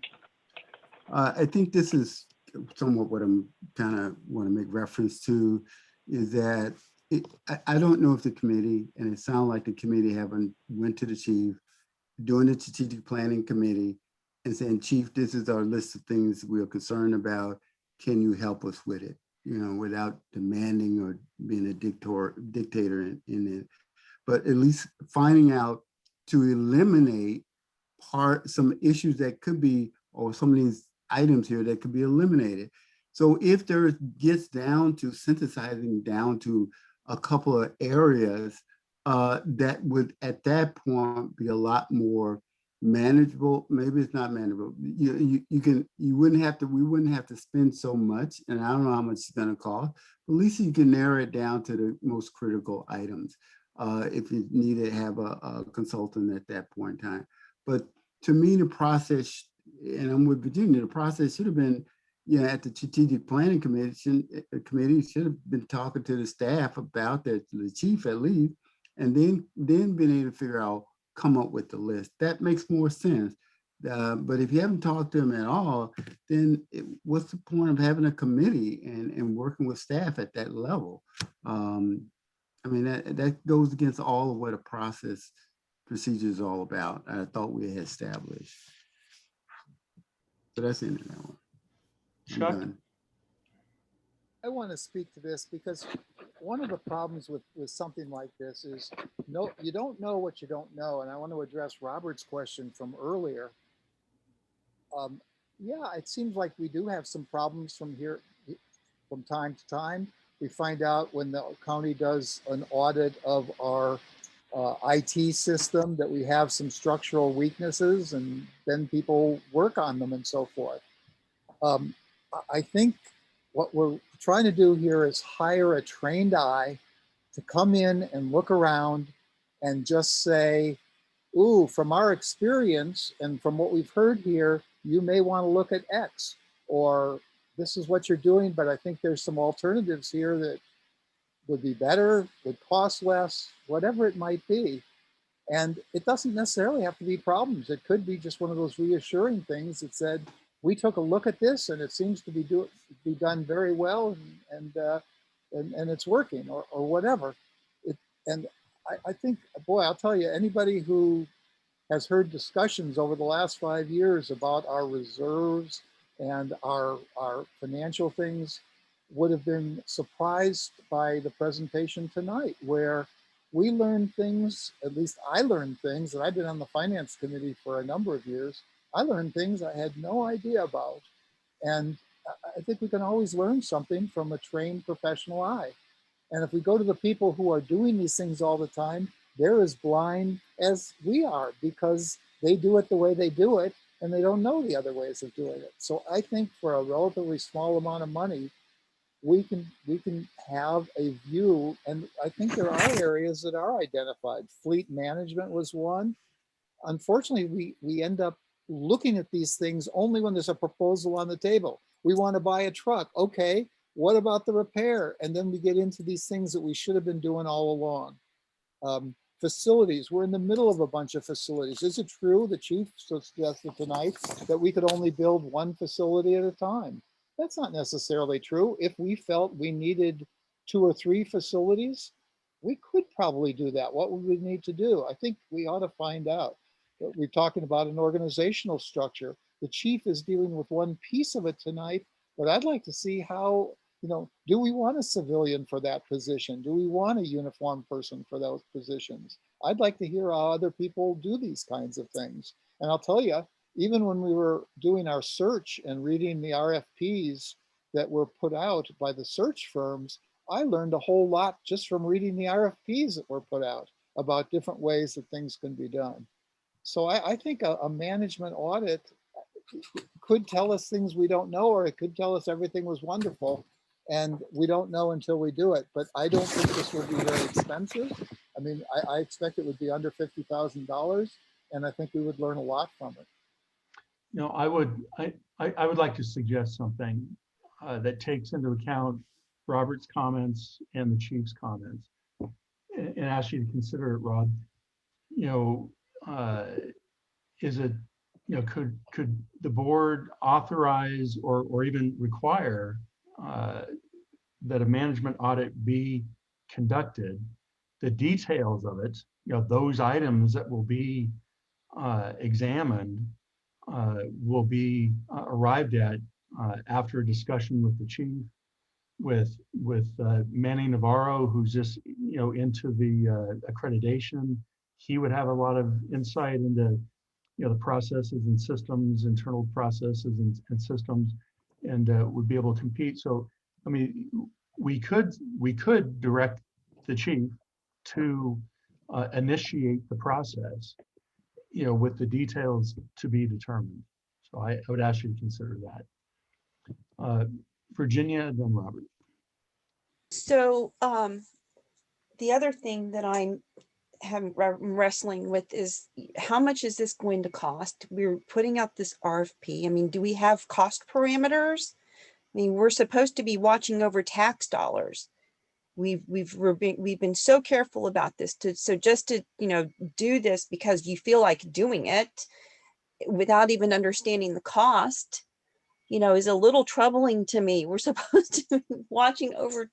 I think this is somewhat what I'm kind of want to make reference to, is that I don't know if the committee, and it sounds like the committee haven't went to the chief, doing the strategic planning committee and saying, Chief, this is our list of things we're concerned about. Can you help us with it? Without demanding or being a dictator in it, but at least finding out to eliminate some issues that could be, or some of these items here that could be eliminated. So if there gets down to synthesizing down to a couple of areas, that would at that point be a lot more manageable. Maybe it's not manageable. We wouldn't have to spend so much, and I don't know how much it's going to cost, but at least you can narrow it down to the most critical items. If you need to have a consultant at that point in time. But to me, the process, and I'm with Virginia, the process should have been, at the strategic planning committee should have been talking to the staff about that, the chief at least, and then being able to figure out, come up with the list. That makes more sense. But if you haven't talked to them at all, then what's the point of having a committee and working with staff at that level? I mean, that goes against all of what a process procedure is all about. I thought we had established. So that's the end of that one. I'm Chuck? done. I want to speak to this because one of the problems with something like this is you don't know what you don't know. And I want to address Robert's question from earlier. Yeah, it seems like we do have some problems from time to time. We find out when the county does an audit of our IT system that we have some structural weaknesses, and then people work on them and so forth. I think what we're trying to do here is hire a trained eye to come in and look around and just say, ooh, from our experience and from what we've heard here, you may want to look at X, or this is what you're doing, but I think there's some alternatives here that would be better, would cost less, whatever it might be. And it doesn't necessarily have to be problems. It could be just one of those reassuring things that said, we took a look at this and it seems to be done very well, and it's working, or whatever. And I think, boy, I'll tell you, anybody who has heard discussions over the last 5 years about our reserves and our financial things would have been surprised by the presentation tonight, where we learned things, at least I learned things, and I've been on the finance committee for a number of years. I learned things I had no idea about. And I think we can always learn something from a trained professional eye. And if we go to the people who are doing these things all the time, they're as blind as we are because they do it the way they do it and they don't know the other ways of doing it. So I think for a relatively small amount of money, we can have a view, and I think there are areas that are identified. Fleet management was one. Unfortunately, we end up looking at these things only when there's a proposal on the table. We want to buy a truck. Okay, what about the repair? And then we get into these things that we should have been doing all along. Facilities, we're in the middle of a bunch of facilities. Is it true, the chief suggested tonight, that we could only build one facility at a time? That's not necessarily true. If we felt we needed 2 or 3 facilities, we could probably do that. What would we need to do? I think we ought to find out. But we're talking about an organizational structure. The chief is dealing with one piece of it tonight, but I'd like to see how, do we want a civilian for that position? Do we want a uniformed person for those positions? I'd like to hear how other people do these kinds of things. And I'll tell you, even when we were doing our search and reading the RFPs that were put out by the search firms, I learned a whole lot just from reading the RFPs that were put out about different ways that things can be done. So I think a management audit could tell us things we don't know, or it could tell us everything was wonderful and we don't know until we do it. But I don't think this will be very expensive. I mean, I expect it would be under $50,000, and I think we would learn a lot from it. I would like to suggest something that takes into account Robert's comments and the chief's comments, and ask you to consider it, Rob. Is it, could the board authorize or even require that a management audit be conducted? The details of it, those items that will be examined will be arrived at after a discussion with the chief, with Manny Navarro, who's just into the accreditation. He would have a lot of insight into the processes and systems, internal processes and systems, and would be able to compete. So I mean, we could direct the chief to initiate the process with the details to be determined. So I would ask you to consider that. Virginia, then Robert. So the other thing that I'm wrestling with is how much is this going to cost? We're putting out this RFP. I mean, do we have cost parameters? I mean, we're supposed to be watching over tax dollars. We've been so careful about this so just to do this because you feel like doing it without even understanding the cost, is a little troubling to me. We're supposed to be watching over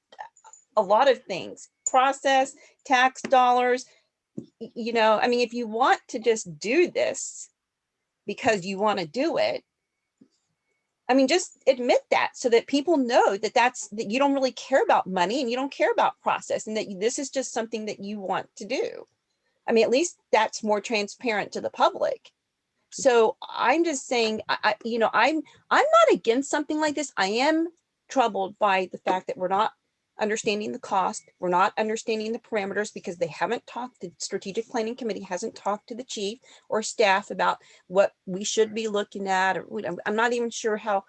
a lot of things, process, tax dollars. I mean, if you want to just do this because you want to do it, I mean, just admit that so that people know that you don't really care about money and you don't care about process and that this is just something that you want to do. I mean, at least that's more transparent to the public. So I'm just saying, I'm not against something like this. I am troubled by the fact that we're not understanding the cost. We're not understanding the parameters because they haven't talked, the strategic planning committee hasn't talked to the chief or staff about what we should be looking at. Or I'm not even sure how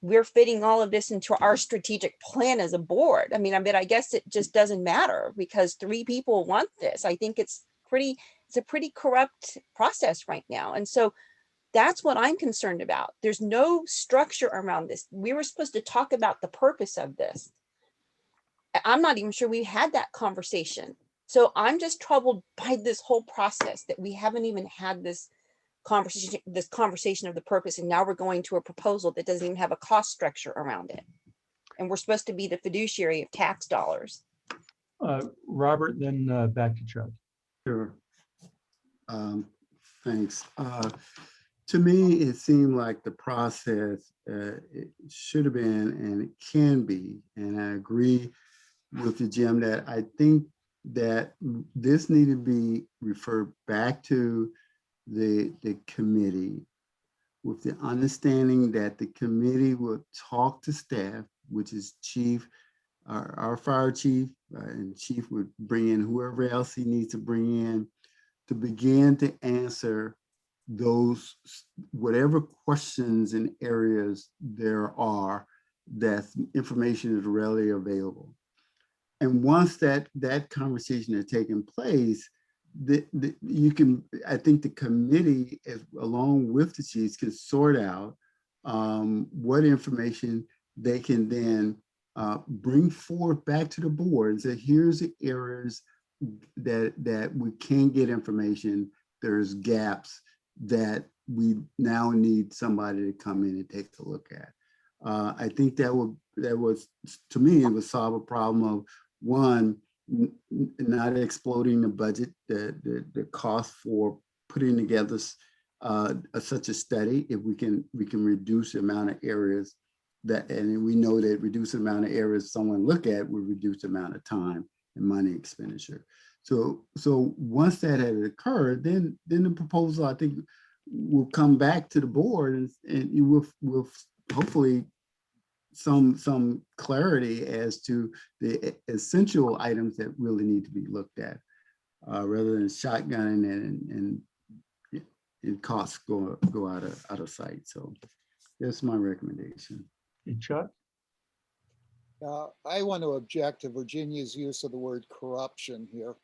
we're fitting all of this into our strategic plan as a board. I mean, I guess it just doesn't matter because 3 people want this. I think it's a pretty corrupt process right now. And so that's what I'm concerned about. There's no structure around this. We were supposed to talk about the purpose of this. I'm not even sure we had that conversation. So I'm just troubled by this whole process that we haven't even had this conversation of the purpose. And now we're going to a proposal that doesn't even have a cost structure around it. And we're supposed to be the fiduciary of tax dollars. Robert, then back to Chuck. Sure. Thanks. To me, it seemed like the process it should have been and it can be, and I agree with you, Jim, that I think that this needed to be referred back to the committee with the understanding that the committee will talk to staff, which is chief, our fire chief, and chief would bring in whoever else he needs to bring in to begin to answer those, whatever questions and areas there are that information is readily available. And once that conversation has taken place, I think the committee, along with the chiefs, can sort out what information they can then bring forth back to the board and say, here's the areas that we can get information. There's gaps that we now need somebody to come in and take a look at. I think that was, to me, it would solve a problem of, one, not exploding the budget, the cost for putting together such a study. If we can reduce the amount of areas that, and we know that reduce the amount of areas someone look at will reduce the amount of time and money expenditure. So once that had occurred, then the proposal, I think, will come back to the board and you will hopefully some clarity as to the essential items that really need to be looked at, rather than shotgunning and costs go out of sight. So that's my recommendation. Hey, Chuck? I want to object to Virginia's use of the word corruption here.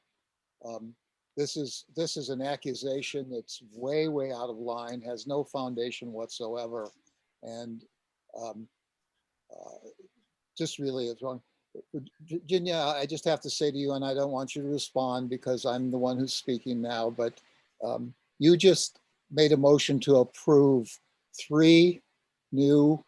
This is an accusation that's way out of line, has no foundation whatsoever, and just really is wrong. Virginia, I just have to say to you, and I don't want you to respond because I'm the one who's speaking now, but you just made a motion to approve 3 new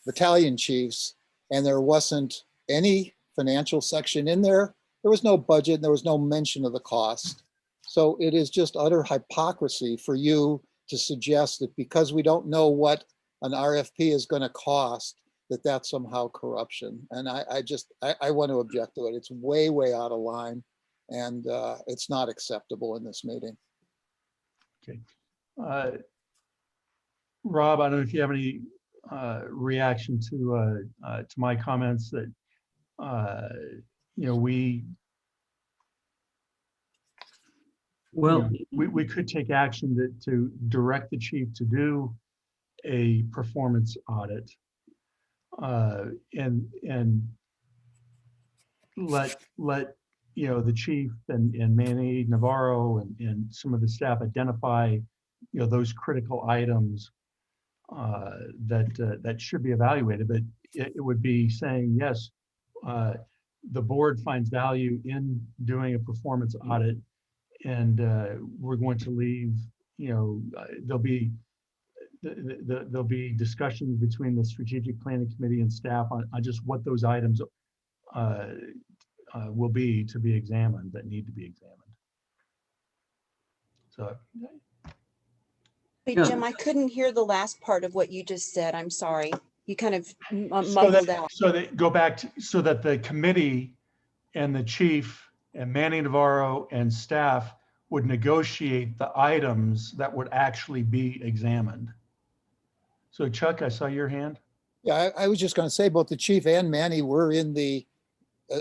battalion chiefs, and there wasn't any financial section in there. There was no budget, and there was no mention of the cost. So it is just utter hypocrisy for you to suggest that because we don't know what an RFP is going to cost, that that's somehow corruption. And I want to object to it. It's way out of line, and it's not acceptable in this meeting. Okay. Rob, I don't know if you have any reaction to my comments that we Well, we could take action to direct the chief to do a performance audit. And let the chief and Manny Navarro and some of the staff identify those critical items that should be evaluated. But it would be saying, yes, the board finds value in doing a performance audit, and we're going to leave, there'll be discussions between the strategic planning committee and staff on just what those items will be to be examined, that need to be examined. So. Hey, Yeah. Jim, I couldn't hear the last part of what you just said. I'm sorry. You kind of mumbled out. So they go back to, so that the committee and the chief and Manny Navarro and staff would negotiate the items that would actually be examined. So Chuck, I saw your hand. Yeah, I was just going to say both the chief and Manny were in the,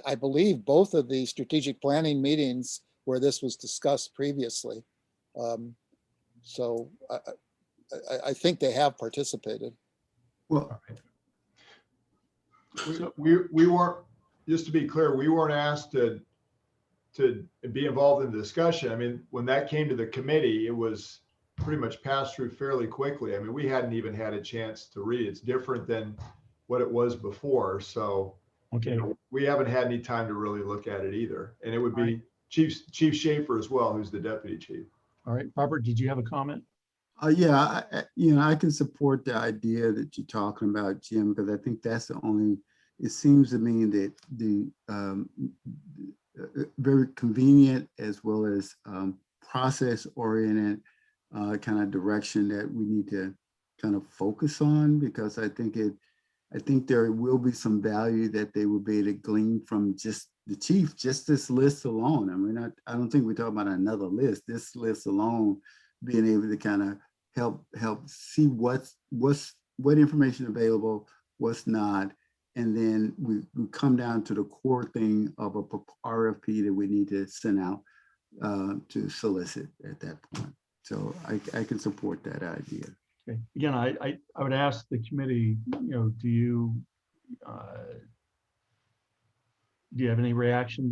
I believe, both of the strategic planning meetings where this was discussed previously. So I think they have participated. Well, We weren't, just to be clear, we weren't asked to be involved in the discussion. I mean, when that came to the committee, it was pretty much passed through fairly quickly. I mean, we hadn't even had a chance to read. It's different than what it was before. So Okay. We haven't had any time to really look at it either. And it would be Chief Schaefer as well, who's the deputy chief. All right, Robert, did you have a comment? Yeah, I can support the idea that you're talking about, Jim, because I think that's the only, it seems to me that the very convenient as well as process oriented kind of direction that we need to kind of focus on, because I think there will be some value that they will be able to glean from just the chief, just this list alone. I mean, I don't think we're talking about another list. This list alone, being able to kind of help see what information available, what's not, and then we come down to the core thing of a RFP that we need to send out to solicit at that point. So I can support that idea. Okay. Again, I would ask the committee, do you have any reaction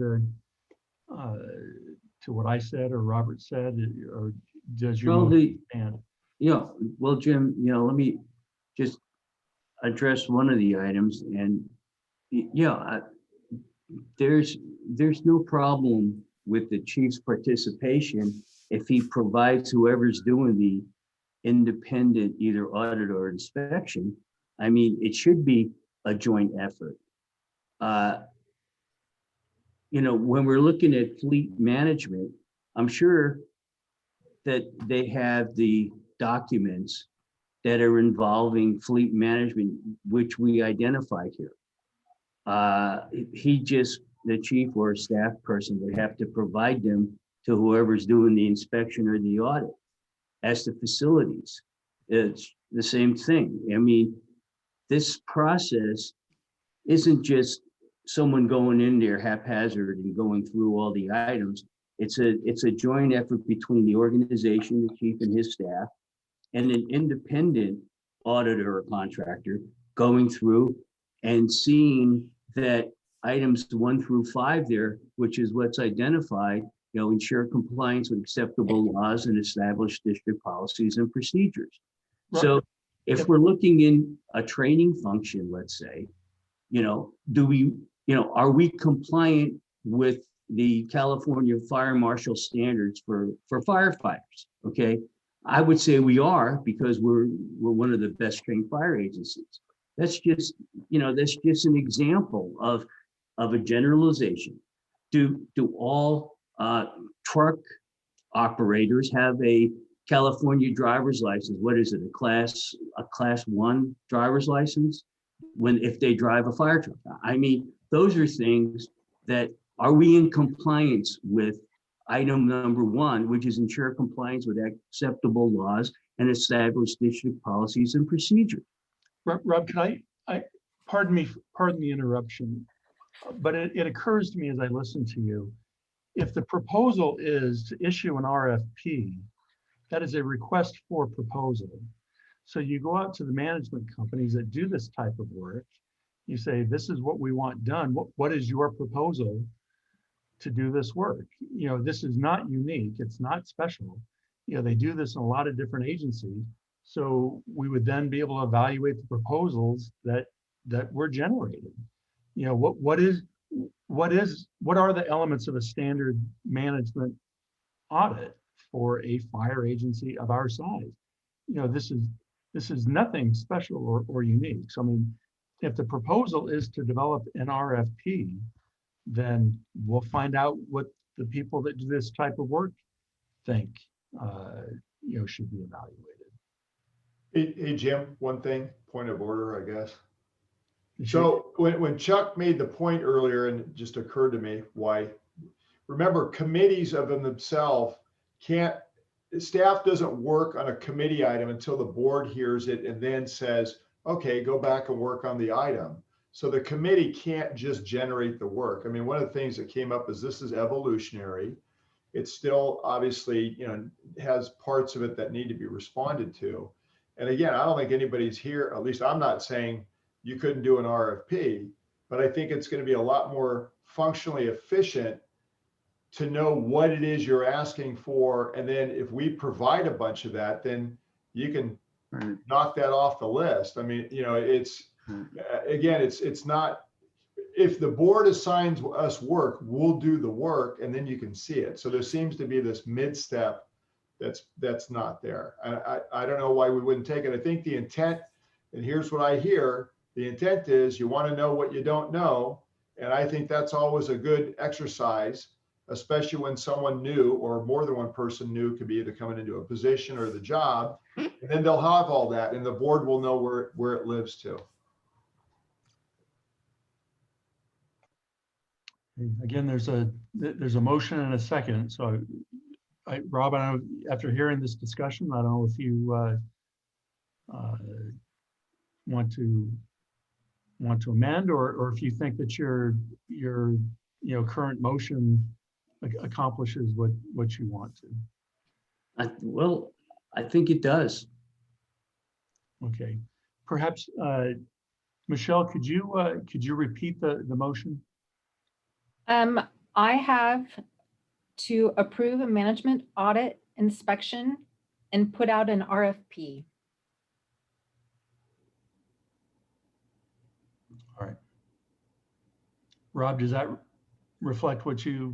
to what I said or Robert said, or does your understand? Well, Jim, let me just address one of the items, and there's no problem with the chief's participation if he provides whoever's doing the independent either audit or inspection. I mean, it should be a joint effort. When we're looking at fleet management, I'm sure that they have the documents that are involving fleet management, which we identified here. The chief or a staff person would have to provide them to whoever's doing the inspection or the audit. As to facilities, it's the same thing. I mean, this process isn't just someone going in there haphazard and going through all the items. It's a joint effort between the organization, the chief and his staff, and an independent auditor or contractor going through and seeing that items 1 through 5 there, which is what's identified, ensure compliance with acceptable laws and established district policies and procedures. Right. So if we're looking in a training function, let's say, are we compliant with the California Fire Marshal standards for firefighters? Okay, I would say we are, because we're one of the best trained fire agencies. That's just an example of a generalization. Do all truck operators have a California driver's license? What is it, a class 1 driver's license if they drive a fire truck? I mean, those are things that, are we in compliance with item number 1, which is ensure compliance with acceptable laws and established district policies and procedures? Rob, can I pardon the interruption, but it occurs to me as I listen to you, if the proposal is to issue an RFP, that is a request for proposal. So you go out to the management companies that do this type of work. You say, this is what we want done. What is your proposal to do this work? You know, this is not unique. It's not special. You know, they do this in a lot of different agencies. So we would then be able to evaluate the proposals that were generated. You know, what are the elements of a standard management audit for a fire agency of our size? You know, this is nothing special or unique. So I mean, if the proposal is to develop an RFP, then we'll find out what the people that do this type of work think, you know, should be evaluated. Hey, Jim, one thing, point of order, I guess. So when Chuck made the point earlier, and it just occurred to me why, remember, committees of themselves staff doesn't work on a committee item until the board hears it and then says, okay, go back and work on the item. So the committee can't just generate the work. I mean, one of the things that came up is this is evolutionary. It's still obviously, you know, has parts of it that need to be responded to. And again, I don't think anybody's here, at least I'm not saying you couldn't do an RFP, but I think it's going to be a lot more functionally efficient to know what it is you're asking for. And then if we provide a bunch of that, then you can knock that off the list. I mean, you know, it's, again, it's not, if the board assigns us work, we'll do the work and then you can see it. So there seems to be this mid-step that's not there. I don't know why we wouldn't take it. I think the intent, and here's what I hear, the intent is you want to know what you don't know. And I think that's always a good exercise, especially when someone new or more than one person new could be either coming into a position or the job, and then they'll have all that and the board will know where it lives to. Again, there's a motion and a second. So Rob, I don't know, after hearing this discussion, I don't know if you want to amend or if you think that your you know, current motion accomplishes what you want to. Well, I think it does. Okay, perhaps Michelle, could you repeat the motion? I have to approve a management audit inspection and put out an RFP. All right. Rob, does that reflect what your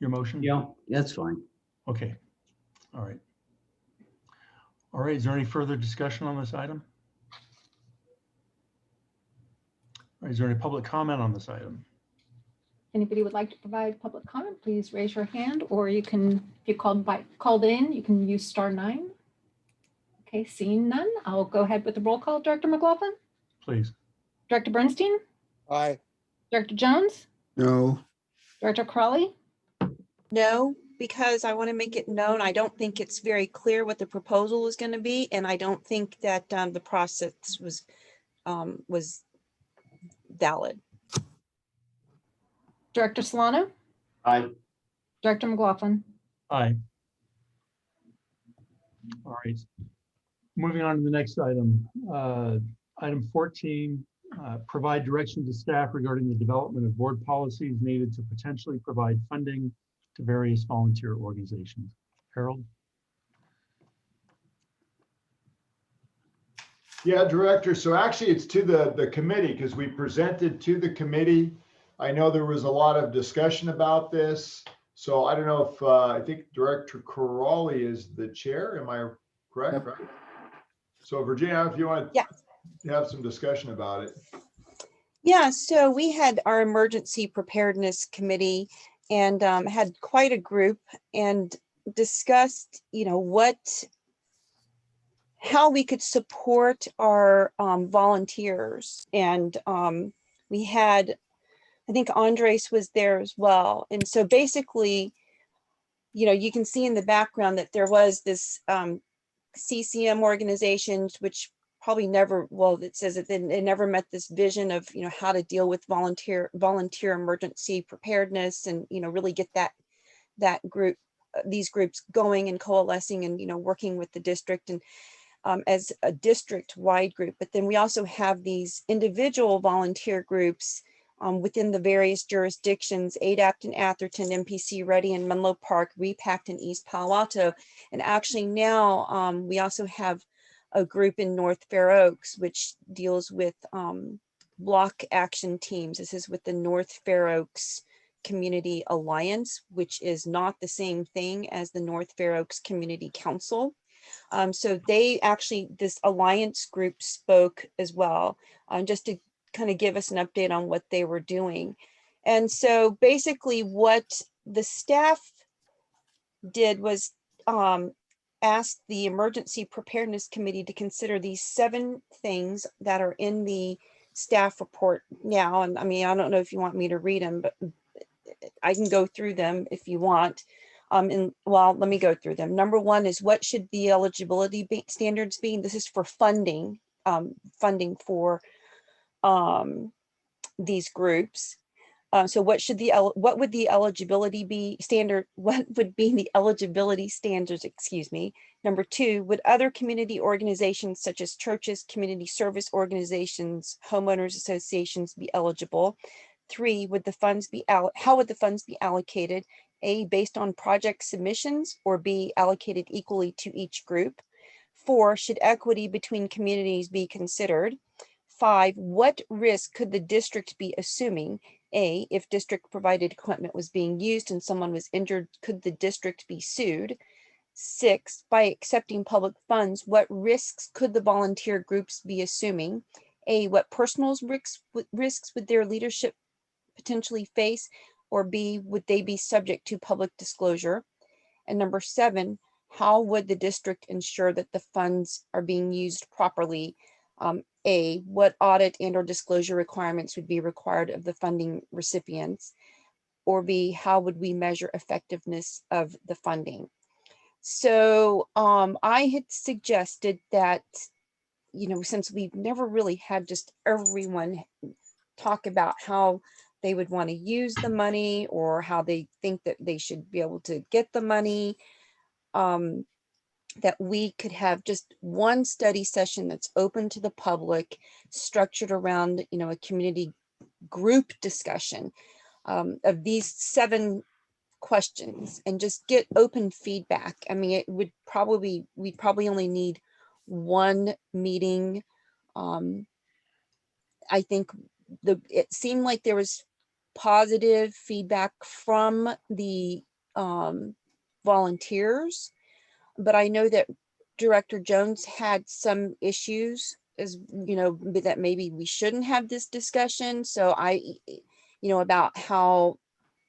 motion? Yeah, that's fine. Okay. All right. All right. Is there any further discussion on this item? All right, is there any public comment on this item? Anybody would like to provide public comment, please raise your hand, or you can, if you called in, you can use *9. Okay, seeing none, I'll go ahead with the roll call. Director McLaughlin? Please. Director Bernstein? Aye. Director Jones? No. Director Crawley? No, because I want to make it known, I don't think it's very clear what the proposal is going to be, and I don't think that the process was valid. Director Solano? Aye. Director McLaughlin? Aye. All right. Moving on to the next item. Item 14, provide direction to staff regarding the development of board policies needed to potentially provide funding to various volunteer organizations. Harold? Yeah, Director. So actually it's to the committee because we presented to the committee. I know there was a lot of discussion about this. So I don't know if, I think Director Crawley is the chair. Am I correct? Yep. So Virginia, if you want to have some discussion about it. Yeah, so we had our emergency preparedness committee and had quite a group and discussed, you know, how we could support our volunteers. And we had, I think Andres was there as well. And so basically, you know, you can see in the background that there was this CCM organizations, which probably never, well, it says that they never met this vision of, you know, how to deal with volunteer emergency preparedness and, you know, really get that group, these groups going and coalescing and, you know, working with the district and as a district-wide group. But then we also have these individual volunteer groups within the various jurisdictions, ADAPT in Atherton, MPC Ready in Menlo Park, REPACT in East Palo Alto. And actually now we also have a group in North Fair Oaks, which deals with block action teams. This is with the North Fair Oaks Community Alliance, which is not the same thing as the North Fair Oaks Community Council. So they actually, this alliance group spoke as well, just to kind of give us an update on what they were doing. And so basically what the staff did was ask the Emergency Preparedness Committee to consider these 7 things that are in the staff report now. And I mean, I don't know if you want me to read them, but I can go through them if you want. And well, let me go through them. Number 1 is, what should the eligibility standards be? This is for funding, funding for these groups. So what would the eligibility be standard? What would be the eligibility standards, excuse me? Number 2, would other community organizations such as churches, community service organizations, homeowners associations be eligible? 3, would the funds be how would the funds be allocated? A, based on project submissions, or B, allocated equally to each group? 4, should equity between communities be considered? 5, what risk could the district be assuming? A, if district provided equipment was being used and someone was injured, could the district be sued? 6, by accepting public funds, what risks could the volunteer groups be assuming? A, what personal risks would their leadership potentially face? Or B, would they be subject to public disclosure? And number 7, how would the district ensure that the funds are being used properly? A, what audit and or disclosure requirements would be required of the funding recipients? Or B, how would we measure effectiveness of the funding? So I had suggested that, you know, since we've never really had just everyone talk about how they would want to use the money or how they think that they should be able to get the money, that we could have just one study session that's open to the public, structured around, you know, a community group discussion of these 7 questions and just get open feedback. I mean, we'd probably only need 1 meeting. I think it seemed like there was positive feedback from the volunteers, but I know that Director Jones had some issues, as you know, that maybe we shouldn't have this discussion. So about how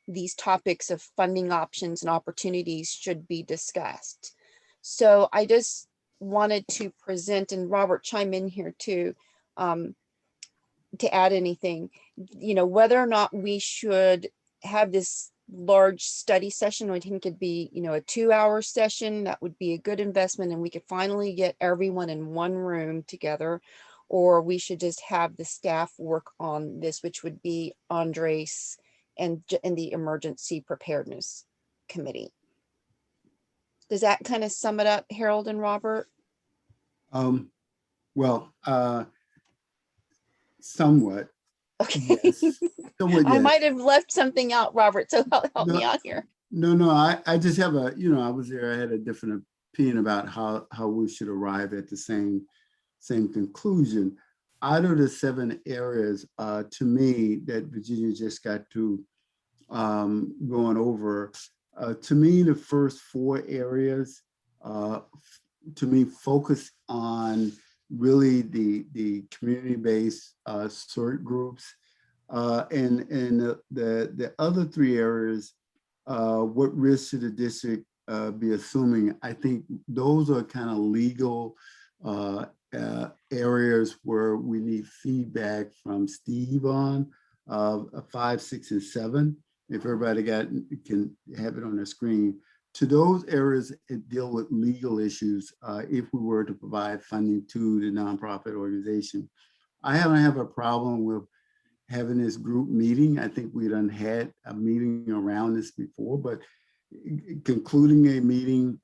these topics of funding options and opportunities should be discussed. So I just wanted to present, and Robert, chime in here too, to add anything, you know, whether or not we should have this large study session. I think it could be, you know, a 2-hour session. That would be a good investment and we could finally get everyone in one room together, or we should just have the staff work on this, which would be Andres and the Emergency Preparedness Committee. Does that kind of sum it up, Harold and Robert? Well, somewhat. Okay. Yes. Somewhat, I yes. might have left something out, Robert, so help me out here. No, I just have I was there, I had a different opinion about how we should arrive at the same conclusion. Out of the 7 areas, to me, that Virginia just got to going over, to me, the first 4 areas, to me, focus on really the community-based sort groups, and the other 3 areas, what risk should the district be assuming? I think those are kind of legal areas where we need feedback from Steve on 5, 6, and 7. If everybody can have it on the screen, to those areas that deal with legal issues, if we were to provide funding to the nonprofit organization, I don't have a problem with having this group meeting. I think we done had a meeting around this before, but concluding a meeting,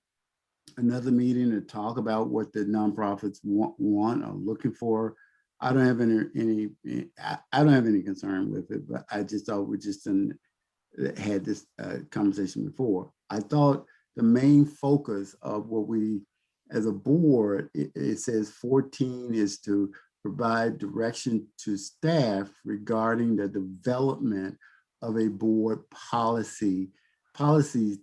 another meeting to talk about what the nonprofits want or looking for, I don't have any concern with it. But I just thought we just had this conversation before. I thought the main focus of what we, as a board, it says 14 is to provide direction to staff regarding the development of a board policies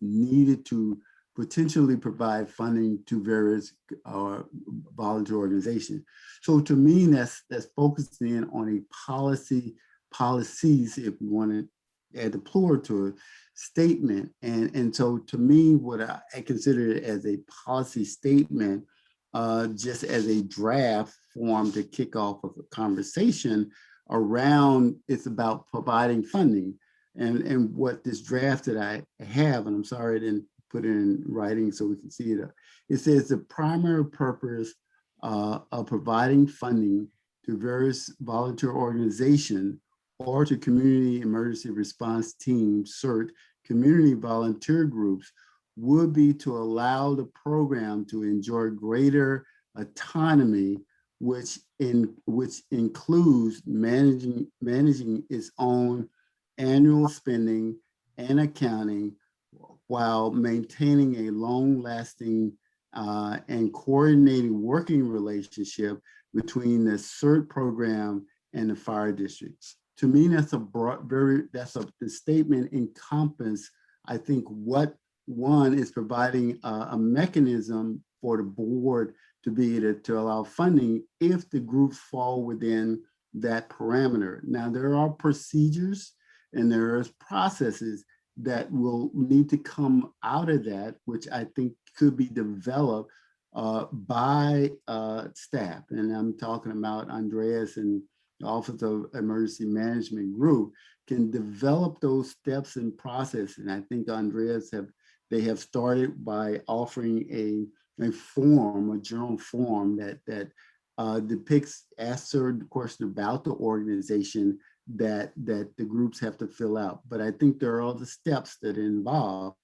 needed to potentially provide funding to various volunteer organizations. So to me, that's focusing in on a policies, if we want to add the plural to it, statement. And so to me, what I consider it as a policy statement, just as a draft form to kick off of a conversation around, it's about providing funding. And what this draft that I have, and I'm sorry I didn't put it in writing so we can see it, it says the primary purpose of providing funding to various volunteer organizations or to community emergency response teams, CERT, community volunteer groups, would be to allow the program to enjoy greater autonomy, which includes managing its own annual spending and accounting while maintaining a long-lasting and coordinating working relationship between the CERT program and the fire districts. To me, that's a broad, the statement encompass, I think, what one is providing a mechanism for the board to be able to allow funding if the groups fall within that parameter. Now, there are procedures and there are processes that will need to come out of that, which I think could be developed by staff. And I'm talking about Andreas and the Office of Emergency Management Group can develop those steps and process. And I think Andreas they have started by offering a form, a journal form that depicts, asks certain questions about the organization that the groups have to fill out. But I think there are other steps that are involved.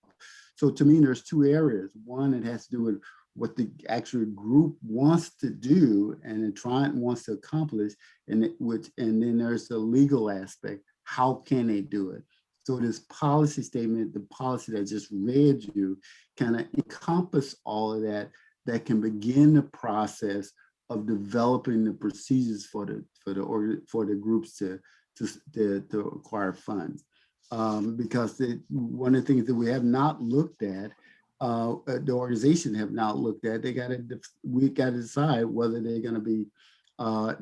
So to me, there's two areas. One, it has to do with what the actual group wants to do and wants to accomplish, and then there's the legal aspect. How can they do it? So this policy statement, the policy that I just read you, kind of encompass all of that, that can begin the process of developing the procedures for the groups to acquire funds. Because one of the things that we have not looked at, the organization have not looked at, we got to decide whether they're going to be an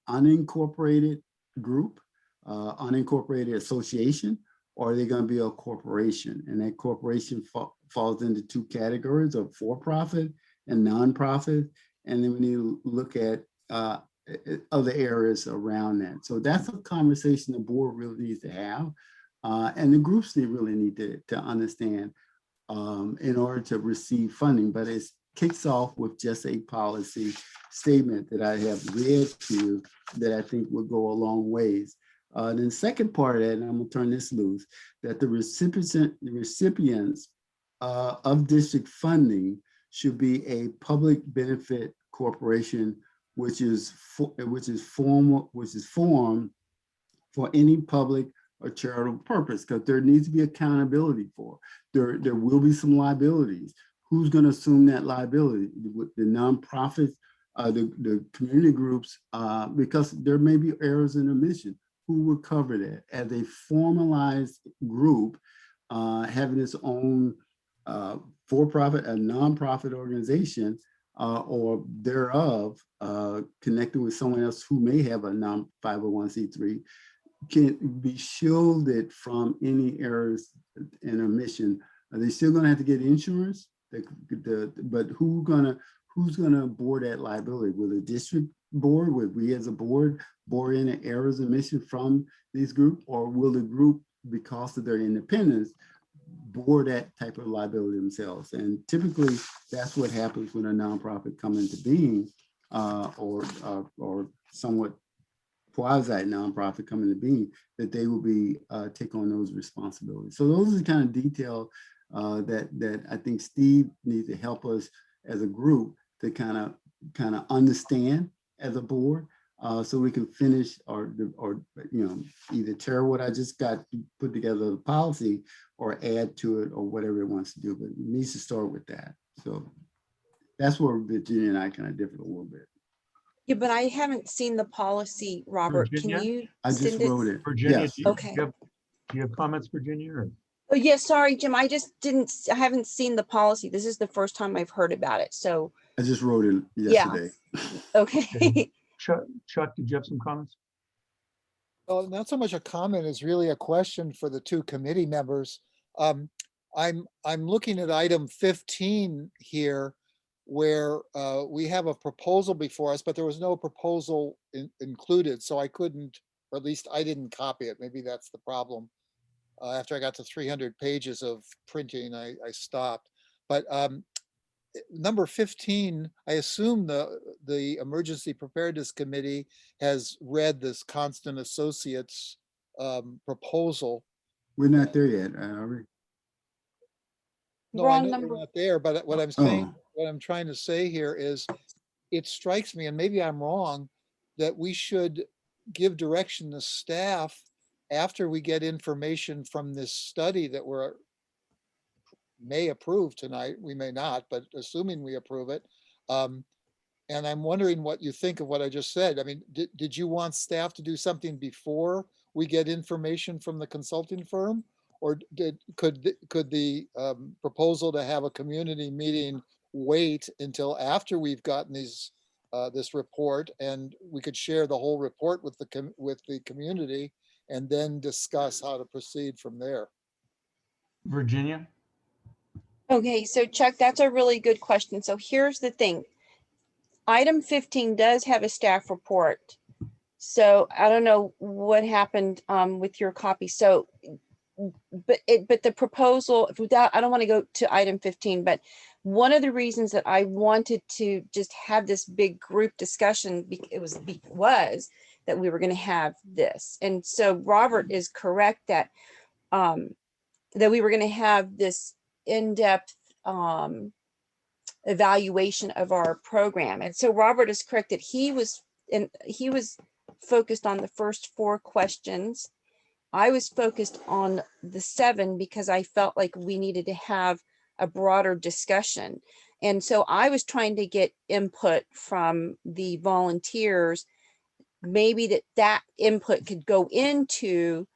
unincorporated group, unincorporated association, or are they going to be a corporation? And that corporation falls into two categories of for-profit and nonprofit. And then we need to look at other areas around that. So that's a conversation the board really needs to have. And the groups really need to understand in order to receive funding. But it kicks off with just a policy statement that I have read to you that I think will go a long ways. Then the second part of that, and I'm gonna turn this loose, that the recipients of district funding should be a public benefit corporation, which is formed for any public or charitable purpose, because there needs to be accountability for. There will be some liabilities. Who's going to assume that liability? The nonprofits, the community groups, because there may be errors in the mission. Who will cover that? As a formalized group, having its own for-profit, a nonprofit organization, or thereof, connected with someone else who may have a non-501c3, can be shielded from any errors in a mission. Are they still going to have to get insurance? But who's gonna board that liability? Will the district board, will we as a board in the errors of mission from these groups, or will the group, because of their independence, bore that type of liability themselves. And typically that's what happens when a nonprofit comes into being, or somewhat quasi nonprofit come into being, that they will be take on those responsibilities. So those are the kind of detail that I think Steve needs to help us as a group to kind of understand as a board, so we can finish or either tear what I just got put together the policy or add to it or whatever it wants to do. But it needs to start with that. So that's where Virginia and I kind of differ a little bit. Yeah, but I haven't seen the policy, Robert. Can Virginia? you I just send it? wrote it. Virginia, Yes. Okay. do you have comments, Virginia? Or? Oh, yeah, sorry, Jim. I haven't seen the policy. This is the first time I've heard about it. So, I just wrote it yeah. yesterday. Okay. Chuck, did you have some comments? Well, not so much a comment as really a question for the two committee members. I'm looking at item 15 here, where we have a proposal before us, but there was no proposal included, so I couldn't, or at least I didn't copy it. Maybe that's the problem. After I got to 300 pages of printing, I stopped. But number 15, I assume the Emergency Preparedness Committee has read this Constant Associates proposal. We're not there yet, are we? No, I know number. we're not there, but what I'm saying, Oh, what I'm trying to say here is, it strikes me, and maybe I'm wrong, that we should give direction to staff after we get information from this study that may approve tonight. We may not, but assuming we approve it. And I'm wondering what you think of what I just said. I mean, did you want staff to do something before we get information from the consulting firm? Or could the proposal to have a community meeting wait until after we've gotten this report, and we could share the whole report with the community and then discuss how to proceed from there? Virginia? Okay, so Chuck, that's a really good question. So here's the thing. Item 15 does have a staff report. So I don't know what happened with your copy. So, but the proposal, without, I don't want to go to item 15, but one of the reasons that I wanted to just have this big group discussion, was that we were going to have this. And so Robert is correct that that we were going to have this in-depth evaluation of our program. And so Robert is correct that he was focused on the first 4 questions. I was focused on the 7 because I felt like we needed to have a broader discussion. And so I was trying to get input from the volunteers, maybe that input could go into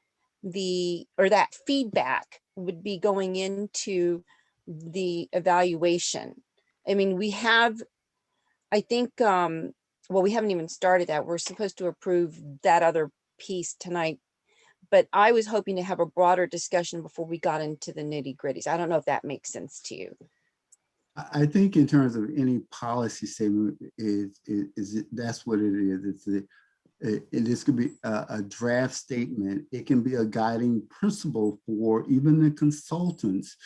that feedback would be going into the evaluation. I mean, we have, I think, well, we haven't even started that. We're supposed to approve that other piece tonight, but I was hoping to have a broader discussion before we got into the nitty gritties. I don't know if that makes sense to you. I think in terms of any policy statement, that's what it is. This could be a draft statement. It can be a guiding principle for even the consultants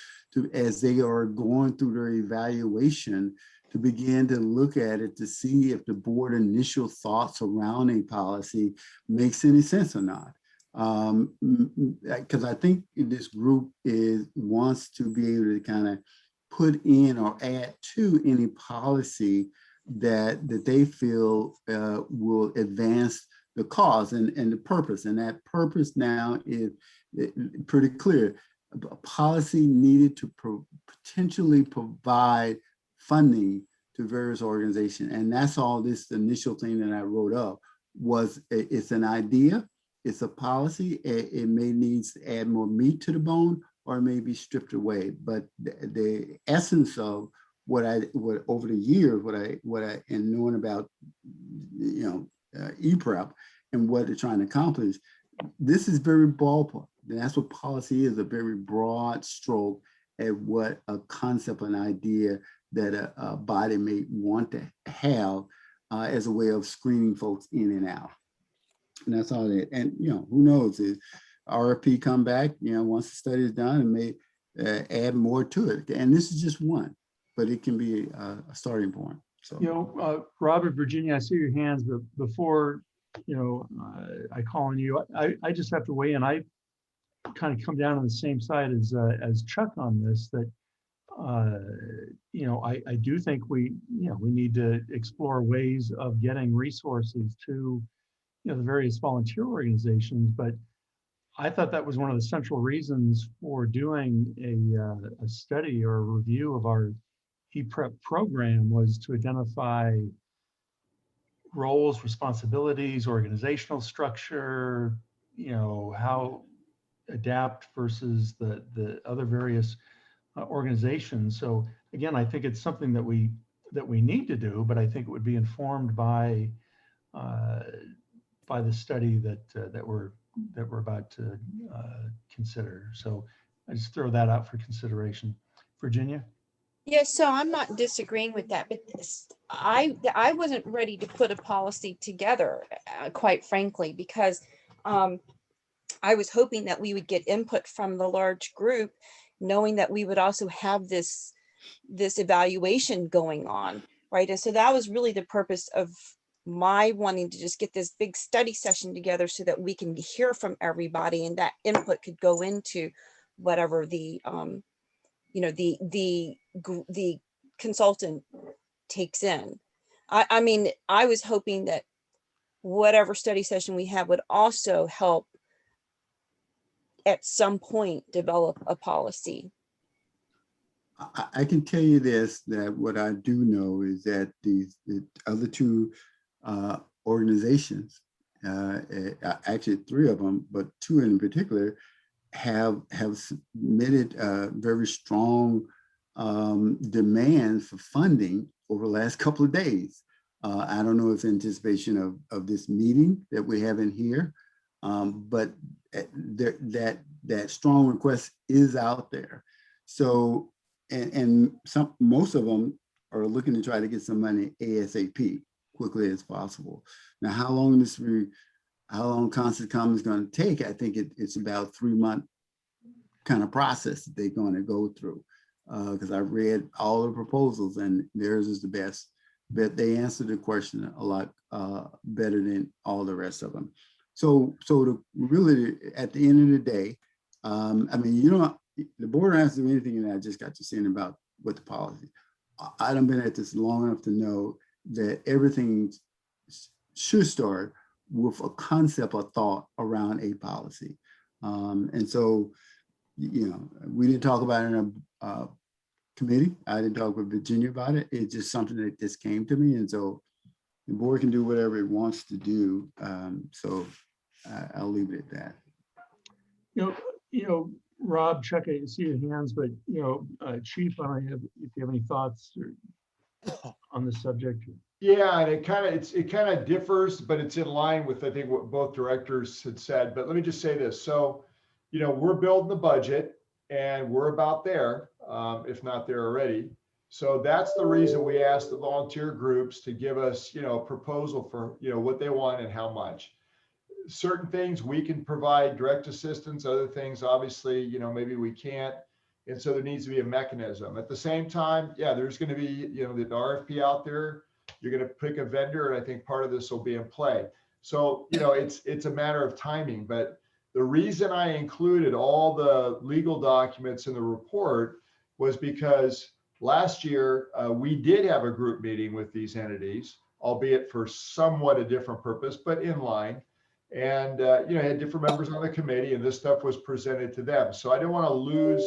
as they are going through their evaluation, to begin to look at it to see if the board initial thoughts around a policy makes any sense or not. Because I think this group wants to be able to kind of put in or add to any policy that they feel will advance the cause and the purpose. And that purpose now is pretty clear. A policy needed to potentially provide funding to various organizations. And that's all this initial thing that I wrote up was. It's an idea, it's a policy. It may need to add more meat to the bone, or it may be stripped away. But the essence of what over the years, what I and knowing about, EPREP and what they're trying to accomplish, this is very ballpark. And that's what policy is, a very broad stroke at what a concept, an idea that a body may want to have as a way of screening folks in and out. And that's all it. And who knows, if RFP come back, once the study is done, and add more to it. And this is just one, but it can be a starting point. So, Robert, Virginia, I see your hands, but before, I call on you, I just have to weigh in. I kind of come down on the same side as Chuck on this, that, I do think we need to explore ways of getting resources to, the various volunteer organizations. But I thought that was one of the central reasons for doing a study or a review of our E-Prep program, was to identify roles, responsibilities, organizational structure, how adapt versus the other various organizations. So again, I think it's something that we need to do, but I think it would be informed by the study that we're about to consider. So I just throw that out for consideration. Virginia? Yes, so I'm not disagreeing with that, but I wasn't ready to put a policy together, quite frankly, because I was hoping that we would get input from the large group, knowing that we would also have this evaluation going on, right? And so that was really the purpose of my wanting to just get this big study session together, so that we can hear from everybody, and that input could go into whatever the the consultant takes in. I mean, I was hoping that whatever study session we have would also help at some point develop a policy. I can tell you this, that what I do know is that the other two organizations, actually three of them, but two in particular, have submitted very strong demands for funding over the last couple of days. I don't know if in anticipation of this meeting that we have in here, but that strong request is out there. So, and most of them are looking to try to get some money ASAP, quickly as possible. Now, how long Constant Common is going to take, I think it's about 3-month kind of process that they're going to go through. Because I've read all the proposals, and theirs is the best, but they answer the question a lot better than all the rest of them. So really, at the end of the day, I mean, the board doesn't have to do anything, and I just got to saying about what the policy. I done been at this long enough to know that everything should start with a concept or thought around a policy. And so, we didn't talk about it in a committee. I didn't talk with Virginia about it. It's just something that just came to me. And so the board can do whatever it wants to do. So I'll leave it at that. Rob, Chuck, I see your hands, but Chief, if you have any thoughts on the subject. Yeah, and it kind of differs, but it's in line with, I think, what both directors had said. But let me just say this. So, we're building the budget, and we're about there, if not there already. So that's the reason we asked the volunteer groups to give us, a proposal for, what they want and how much. Certain things we can provide direct assistance, other things, obviously, maybe we can't. And so there needs to be a mechanism. At the same time, yeah, there's going to be, the RFP out there. You're going to pick a vendor, and I think part of this will be in play. So, it's a matter of timing. But the reason I included all the legal documents in the report was because last year we did have a group meeting with these entities, albeit for somewhat a different purpose, but in line. And, had different members on the committee, and this stuff was presented to them. So I didn't want to lose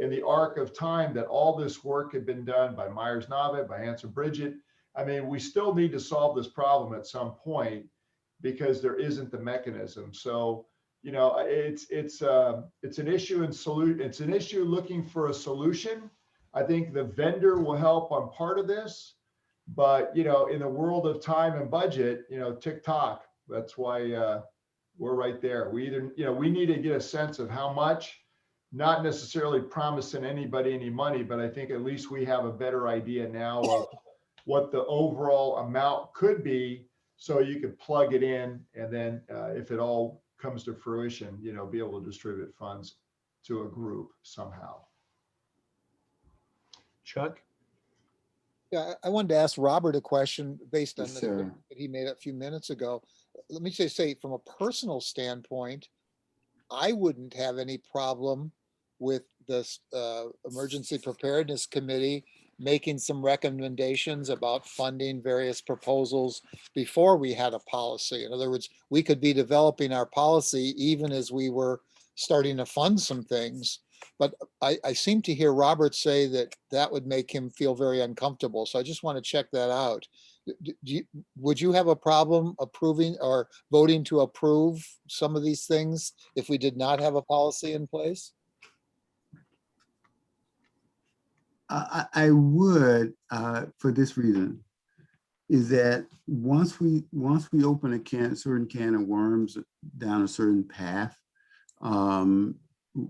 in the arc of time that all this work had been done by Myers-Navid, by Hanson Bridget. I mean, we still need to solve this problem at some point because there isn't the mechanism. So, it's an issue it's an issue looking for a solution. I think the vendor will help on part of this, but, in the world of time and budget, tick-tock. That's why we're right there. We either, we need to get a sense of how much, not necessarily promising anybody any money, but I think at least we have a better idea now of what the overall amount could be, so you could plug it in, and then if it all comes to fruition, be able to distribute funds to a group somehow. Chuck? Yeah, I wanted to ask Robert a question based on Yes, the sir. statement that he made a few minutes ago. Let me just say, from a personal standpoint, I wouldn't have any problem with this Emergency Preparedness Committee making some recommendations about funding various proposals before we had a policy. In other words, we could be developing our policy even as we were starting to fund some things. But I seem to hear Robert say that that would make him feel very uncomfortable. So I just want to check that out. Would you have a problem approving or voting to approve some of these things if we did not have a policy in place? I would, for this reason, is that once we open a certain can of worms down a certain path, and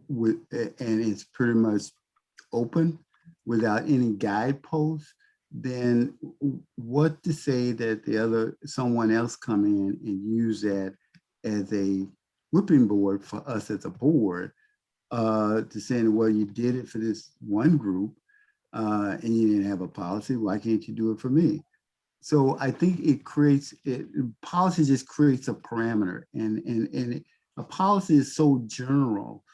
it's pretty much open without any guideposts, then what to say that someone else come in and use that as a whipping board for us as a board, to saying, well, you did it for this one group, and you didn't have a policy. Why can't you do it for me? So I think policy just creates a parameter, and a policy is so general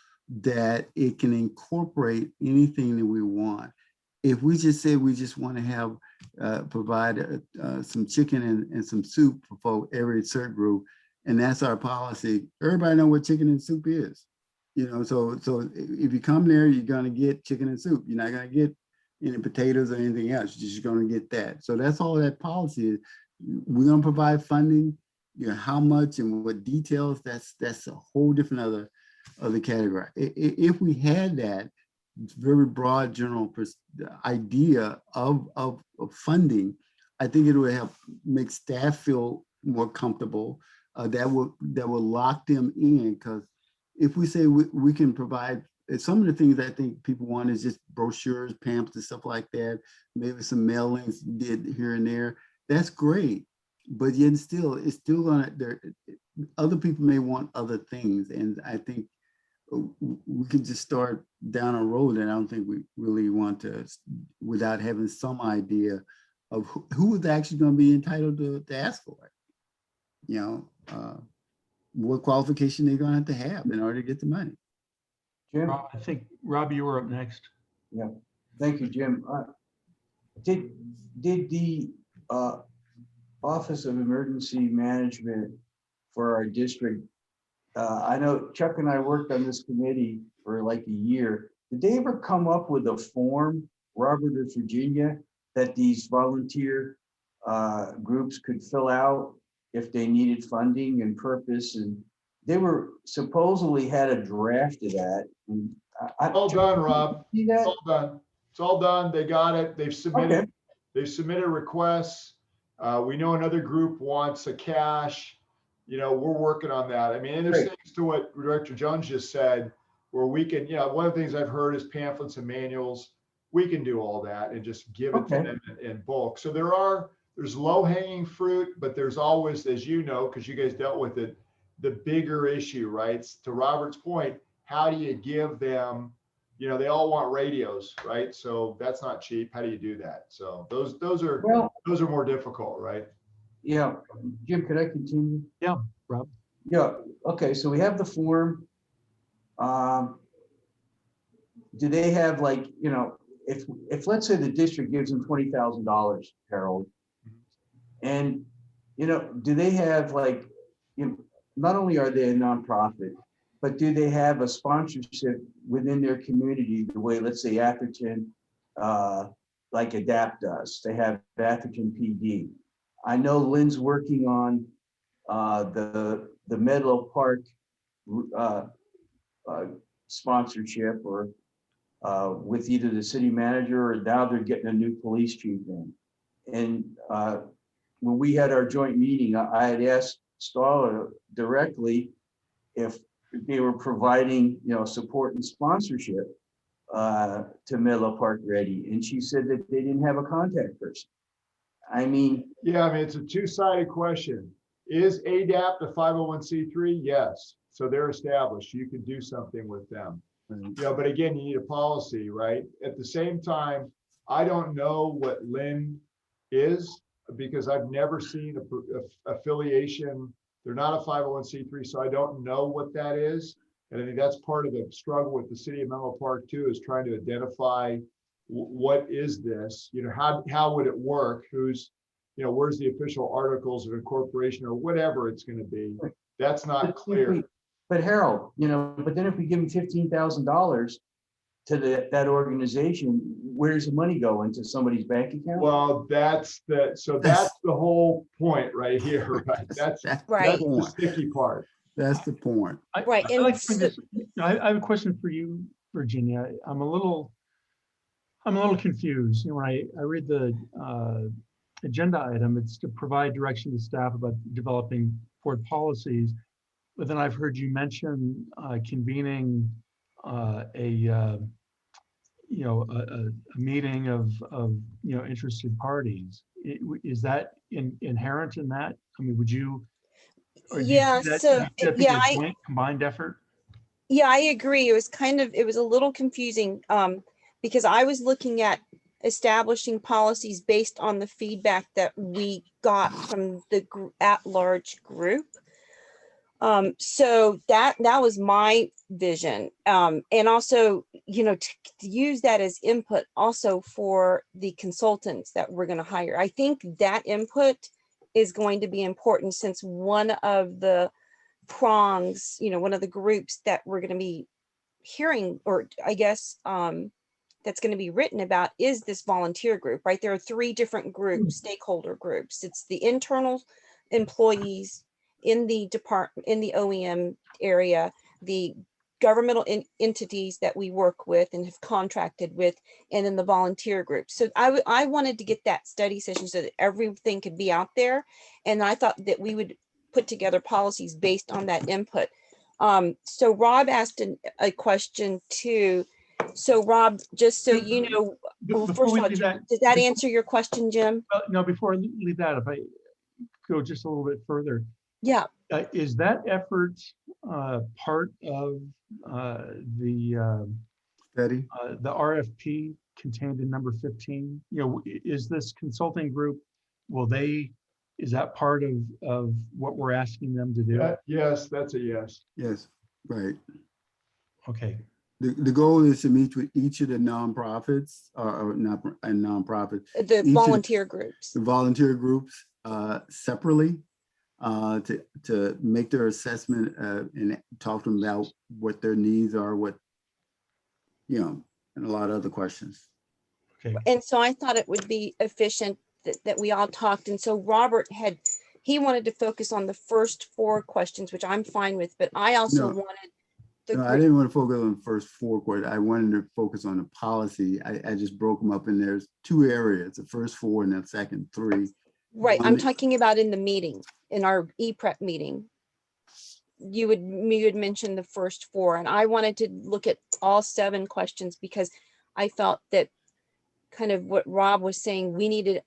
that it can incorporate anything that we want. If we just say we just want to have provide some chicken and some soup for every certain group, and that's our policy, everybody know what chicken and soup is. So if you come there, you're gonna get chicken and soup. You're not gonna get any potatoes or anything else. You're just gonna get that. So that's all that policy is. We're gonna provide funding, how much and what details, that's a whole different other category. If we had that very broad general idea of funding, I think it would help make staff feel more comfortable. That will lock them in, because if we say we can provide some of the things I think people want is just brochures, pamphlets, and stuff like that, maybe some mailings did here and there. That's great, but yet it's still gonna, other people may want other things, and I think we can just start down a road that I don't think we really want to, without having some idea of who is actually going to be entitled to ask for it. What qualification they're going to have in order to get the money. Jim? I think, Rob, you were up next. Yeah, thank you, Jim. Did the Office of Emergency Management for our district, I know Chuck and I worked on this committee for like a year. Did they ever come up with a form, Robert or Virginia, that these volunteer groups could fill out if they needed funding and purpose? And they were supposedly had a draft of that. And all done, Rob. It's all done. It's all done. They got it. They've submitted. Okay. They've submitted requests. We know another group wants a cash. We're working on that. I mean, and there's things to what Director Jones just said, where we can, one of the things I've heard is pamphlets and manuals. We can do all that and just give it to them in bulk. So there's low hanging fruit, but there's always, as you know, because you guys dealt with it, the bigger issue, right? To Robert's point, how do you give them, they all want radios, right? So that's not cheap. How do you do that? So those are more difficult, right? Yeah, Jim, could I continue? Yeah, Rob. Yeah, okay, so we have the form. Do they have if let's say the district gives them $20,000, Harold, and do they have not only are they a nonprofit, but do they have a sponsorship within their community the way, let's say, Atherton, like ADAPT does? They have Atherton PD. I know Lynn's working on the Menlo Park sponsorship, or with either the city manager, or now they're getting a new police chief in. And when we had our joint meeting, I had asked Staller directly if they were providing, support and sponsorship to Menlo Park Ready, and she said that they didn't have a contact person. It's a two-sided question. Is ADAPT a 501c3? Yes. So they're established. You can do something with them. But again, you need a policy, right? At the same time, I don't know what Lynn is because I've never seen a affiliation. They're not a 501c3, so I don't know what that is. And I think that's part of the struggle with the city of Menlo Park too, is trying to identify what is this, how would it work? Who's, where's the official articles of incorporation or whatever it's going to be. That's not clear. But Harold, but then if we give them $15,000 to that organization, where's the money go? Into somebody's bank account? Well, that's the whole point right here, right? That's Right. the sticky part. That's the point. Right. I like to bring this- I have a question for you, Virginia. I'm a little confused. When I read the agenda item, it's to provide direction to staff about developing board policies. But then I've heard you mention convening a meeting of interested parties. Is that inherent in that? I mean, would you? Or do you Yeah. see that- So do you see that being a joint combined effort? Yeah, I agree. It was a little confusing because I was looking at establishing policies based on the feedback that we got from the at-large group. So that was my vision. And also, to use that as input also for the consultants that we're going to hire. I think that input is going to be important, since one of the prongs, one of the groups that we're going to be hearing, or I guess that's going to be written about, is this volunteer group, right? There are 3 different groups, stakeholder groups. It's the internal employees in the department, in the OEM area, the governmental entities that we work with and have contracted with, and then the volunteer group. So I wanted to get that study session so that everything could be out there. And I thought that we would put together policies based on that input. So Rob asked a question too. So Rob, just so you know, well, first of all, did that answer your question, Jim? No, before I leave that, if I go just a little bit further. Yeah. Is that effort part of the Study? The RFP contained in number 15? Is this consulting group, is that part of what we're asking them to do? Yes, that's a yes. Yes, right. Okay. The goal is to meet with each of the nonprofits or not a nonprofit. The volunteer groups. The volunteer groups separately to make their assessment and talk to them about what their needs are, and a lot of other questions. Okay. And so I thought it would be efficient that we all talked. And so Robert he wanted to focus on the first 4 questions, which I'm fine with, but I also wanted I didn't want to focus on the first 4 questions. I wanted to focus on the policy. I just broke them up, and there's 2 areas, the first 4 and the second 3. Right. I'm talking about in the meeting, in our e-prep meeting. You would mention the first 4, and I wanted to look at all 7 questions because I felt that kind of what Rob was saying, we needed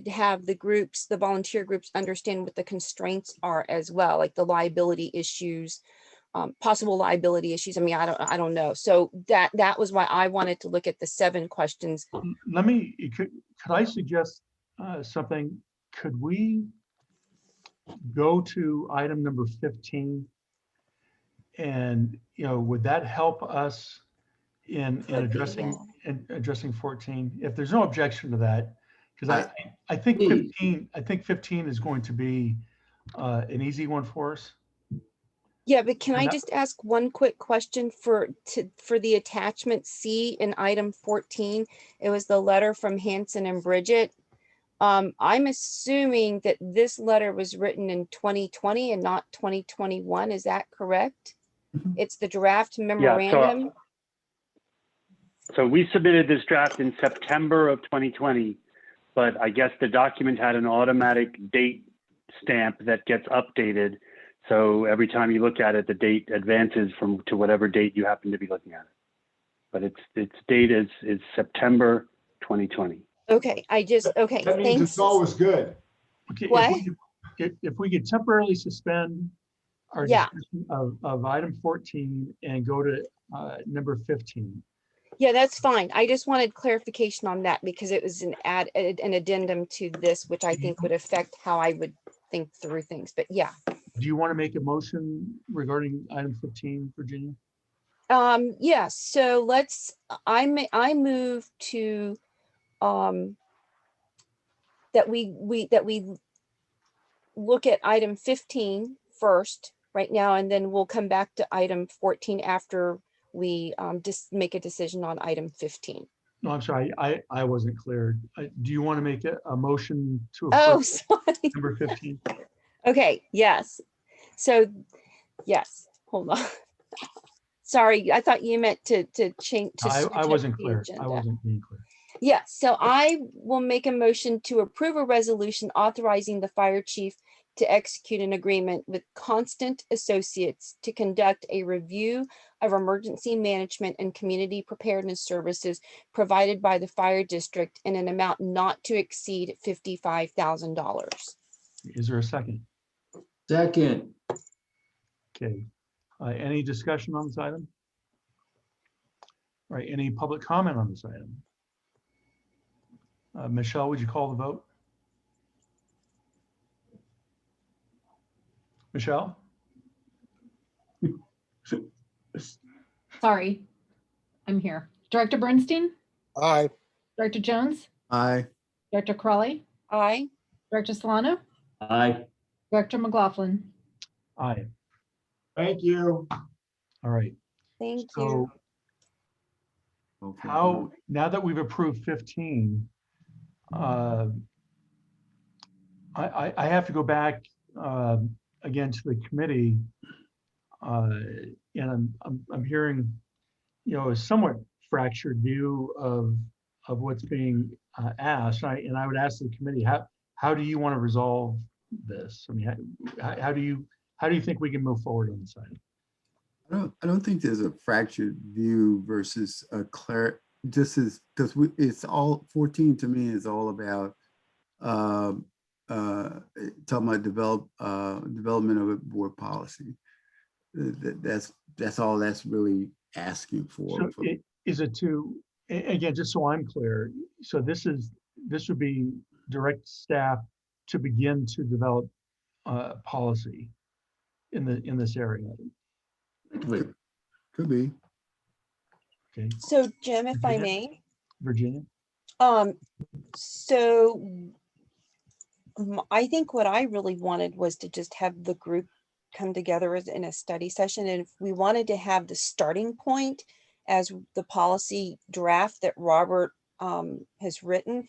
to have the volunteer groups understand what the constraints are as well, like the liability issues, possible liability issues. I mean, I don't know. So that was why I wanted to look at the 7 questions. Could I suggest something? Could we go to item number 15? And, would that help us in addressing 14? If there's no objection to that, because I think 15 is going to be an easy one for us. Yeah, but can I just ask one quick question for the attachment C in item 14? It was the letter from Hanson and Bridget. I'm assuming that this letter was written in 2020 and not 2021. Is that correct? It's the draft memorandum. Yeah, so we submitted this draft in September of 2020, but I guess the document had an automatic date stamp that gets updated. So every time you look at it, the date advances to whatever date you happen to be looking at it. But its date is September 2020. Okay, okay. That means it's always good. Okay, what? If we could temporarily suspend our discussion of item 14 and go to number 15. Yeah, that's fine. I just wanted clarification on that because it was an addendum to this, which I think would affect how I would think through things, but yeah. Do you want to make a motion regarding item 15, Virginia? Yes, so I move to, that we look at item 15 first right now, and then we'll come back to item 14 after we just make a decision on item 15. No, I'm sorry, I wasn't clear. Do you want to make a motion to Oh, approve sorry. number 15? Okay, yes. So, yes, hold on. Sorry, I thought you meant to change. To I switch up wasn't the clear. I agenda. wasn't being clear. Yeah, so I will make a motion to approve a resolution authorizing the fire chief to execute an agreement with Constant Associates to conduct a review of emergency management and community preparedness services provided by the fire district in an amount not to exceed $55,000. Is there a second? Second. Okay. Any discussion on this item? All right, any public comment on this item? Michelle, would you call the vote? Michelle? Sorry, I'm here. Director Bernstein, Aye. Director Jones, Aye. Director Crawley, Aye. Director Solano, Aye. Director McLaughlin. Aye. Thank you. All right. Thank you. So how, now that we've approved 15, I have to go back again to the committee, and I'm hearing, a somewhat fractured view of what's being asked. And I would ask the committee, how do you want to resolve this? I mean, how do you think we can move forward on this item? I don't think there's a fractured view versus a this is because it's all 14 to me is all about talking about development of a board policy. That's all that's really asking for. So is it to, again, just so I'm clear, so this would be direct staff to begin to develop policy in this area. Could be. Okay, So Jim, if I Virginia? may, Virginia? So I think what I really wanted was to just have the group come together as in a study session. And if we wanted to have the starting point as the policy draft that Robert has written,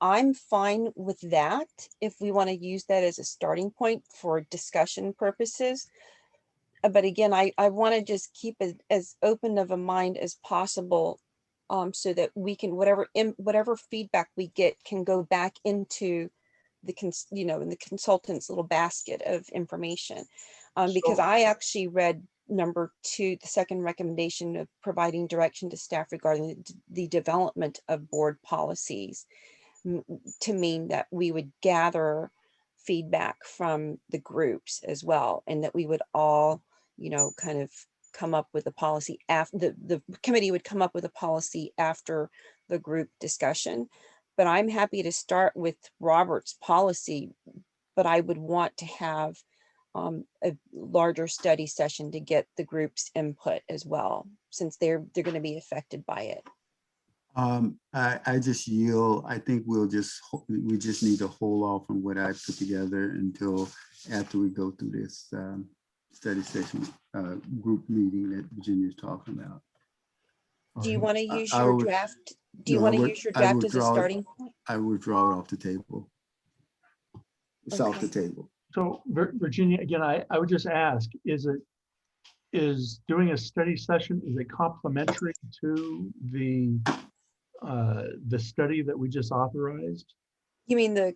I'm fine with that if we want to use that as a starting point for discussion purposes. But again, I want to just keep it as open of a mind as possible, so that we can, whatever feedback we get can go back into the in the consultant's little basket of information. Because I actually read number 2, the second recommendation of providing direction to staff regarding the development of board policies, to mean that we would gather feedback from the groups as well, and that we would all, kind of come up with a policy after the committee would come up with a policy after the group discussion. But I'm happy to start with Robert's policy, but I would want to have a larger study session to get the group's input as well, since they're going to be affected by it. I just yield. I think we just need to hold off on what I put together until after we go through this study session group meeting that Virginia's talking about. Do you want to use your draft? Do you want to use your draft as a starting point? I would draw it off the table. It's off the table. So Virginia, again, I would just ask, is doing a study session, is it complementary to the study that we just authorized? You mean the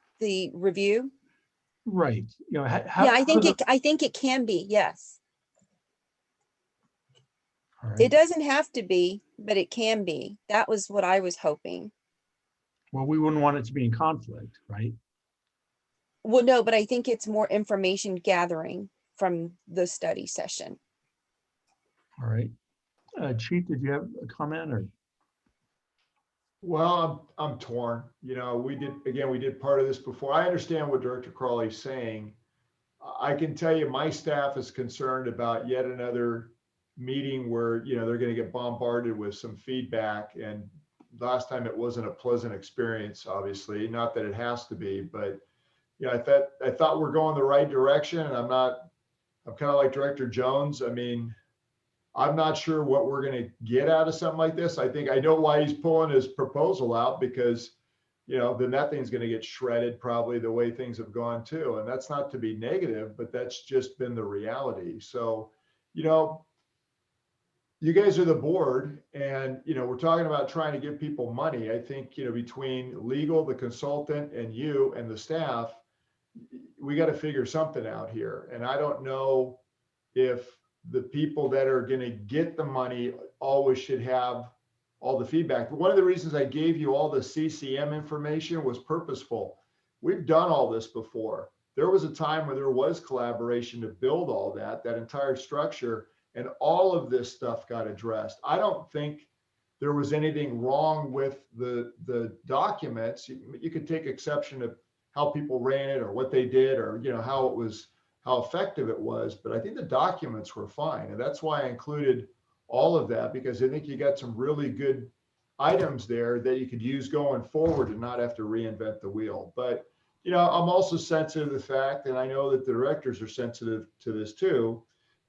review? Right. Yeah, I think it can be, yes. Right. It doesn't have to be, but it can be. That was what I was hoping. Well, we wouldn't want it to be in conflict, right? Well, no, but I think it's more information gathering from the study session. All right. Chief, did you have a comment or? Well, I'm torn. We did part of this before. I understand what Director Crawley's saying. I can tell you my staff is concerned about yet another meeting where, they're going to get bombarded with some feedback. And last time it wasn't a pleasant experience, obviously, not that it has to be, but I thought we're going the right direction, and I'm kind of like Director Jones. I mean, I'm not sure what we're going to get out of something like this. I think I know why he's pulling his proposal out, because then that thing's going to get shredded probably the way things have gone too. And that's not to be negative, but that's just been the reality. So, you guys are the board, and, we're talking about trying to give people money. I think, between legal, the consultant, and you and the staff, we got to figure something out here. And I don't know if the people that are going to get the money always should have all the feedback. But one of the reasons I gave you all the CCM information was purposeful. We've done all this before. There was a time where there was collaboration to build all that entire structure, and all of this stuff got addressed. I don't think there was anything wrong with the documents. You could take exception to how people ran it or what they did, or how effective it was, but I think the documents were fine. And that's why I included all of that, because I think you got some really good items there that you could use going forward and not have to reinvent the wheel. But, I'm also sensitive to the fact, and I know that the directors are sensitive to this too.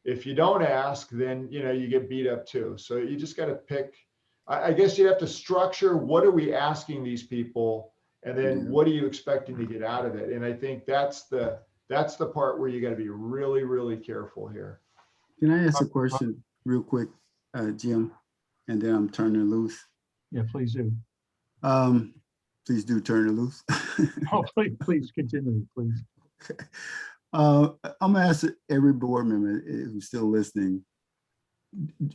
If you don't ask, then, you get beat up too. So you just got to pick, I guess you have to structure, what are we asking these people? And then what are you expecting to get out of it? And I think that's the part where you got to be really, really careful here. Can I ask a question real quick, Jim? And then I'm turning loose. Yeah, please do. Please do turn it loose. Oh, please continue, please. I'm gonna ask every board member who's still listening,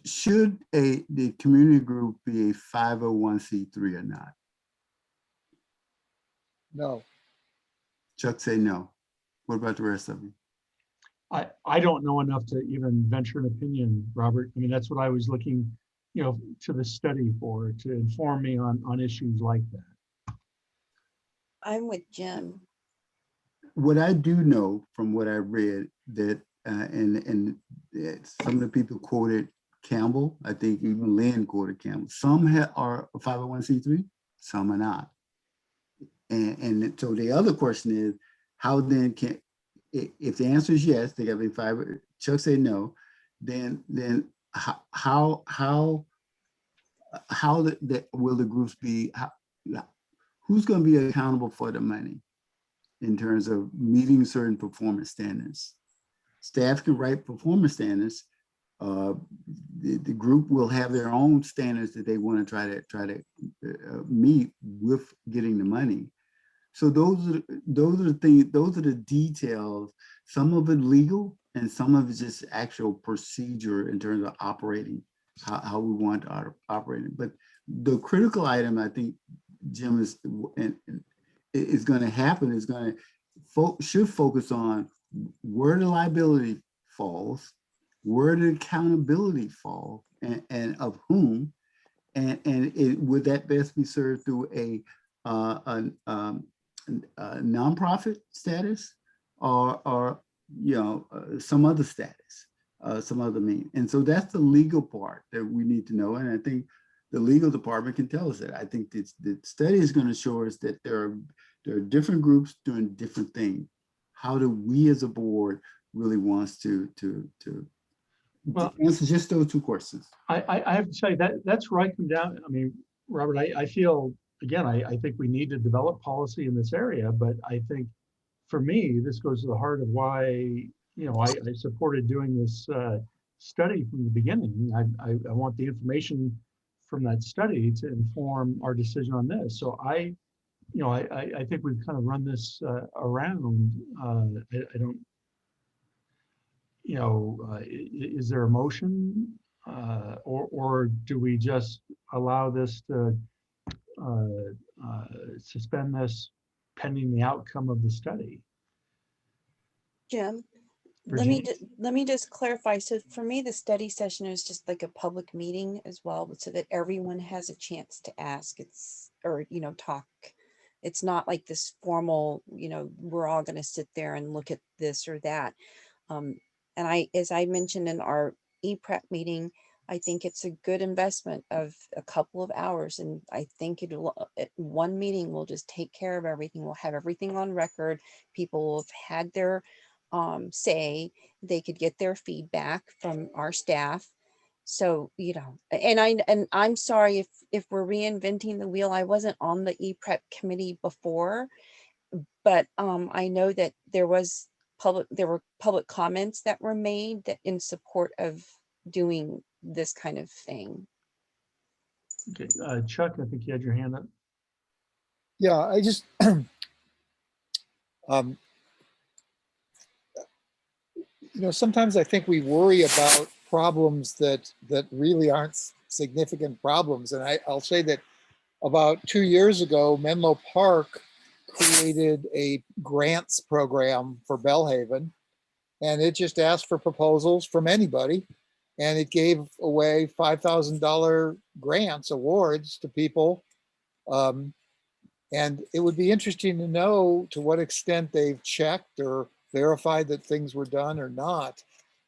should the community group be a 501c3 or not? No. Chuck say no. What about the rest of you? I don't know enough to even venture an opinion, Robert. I mean, that's what I was looking, to the study for, to inform me on issues like that. I'm with Jim. What I do know from what I read that, and some of the people quoted Campbell, I think even Lynn quoted Campbell. Some are 501c3, some are not. And so the other question is, how then can, if the answer is yes, they got to be 5. Chuck said no. Then how will the groups be? Who's going to be accountable for the money in terms of meeting certain performance standards? Staff can write performance standards. The group will have their own standards that they want to try to meet with getting the money. So those are the things, those are the details, some of it legal and some of it just actual procedure in terms of operating, how we want to operate it. But the critical item, I think, Jim, is going to happen, is going to should focus on where the liability falls, where the accountability falls, and of whom, and would that best be served through a nonprofit status or some other status, some other mean. And so that's the legal part that we need to know. And I think the legal department can tell us that. I think the study is going to show us that there are different groups doing different things. How do we as a board really wants to answer just those two questions? I have to say that's where I come down. I mean, Robert, I feel, again, I think we need to develop policy in this area, but I think for me, this goes to the heart of why, I supported doing this study from the beginning. I want the information from that study to inform our decision on this. So I think we've kind of run this around. I don't, is there a motion or do we just allow this to suspend this pending the outcome of the study? Jim, Virginia? let me just clarify. So for me, the study session is just like a public meeting as well, so that everyone has a chance to ask. It's or, talk. It's not like this formal, we're all going to sit there and look at this or that. And as I mentioned in our e-prep meeting, I think it's a good investment of a couple of hours. And I think one meeting will just take care of everything. We'll have everything on record. People will have had their say, they could get their feedback from our staff. So, and I'm sorry if we're reinventing the wheel. I wasn't on the e-prep committee before, but I know that there were public comments that were made that in support of doing this kind of thing. Okay, Chuck, I think you had your hand up. Yeah, I just, sometimes I think we worry about problems that really aren't significant problems. And I'll say that about 2 years ago, Menlo Park created a grants program for Bellhaven, and it just asked for proposals from anybody. And it gave away $5,000 grants, awards to people. And it would be interesting to know to what extent they've checked or verified that things were done or not.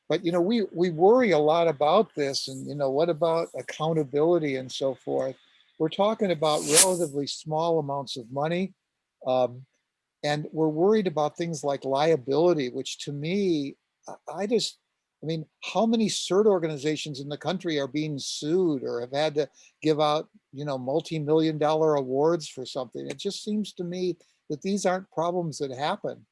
But, we worry a lot about this and, what about accountability and so forth? We're talking about relatively small amounts of money. And we're worried about things like liability, which to me, how many CERT organizations in the country are being sued or have had to give out, multi-million-dollar awards for something? It just seems to me that these aren't problems that happen.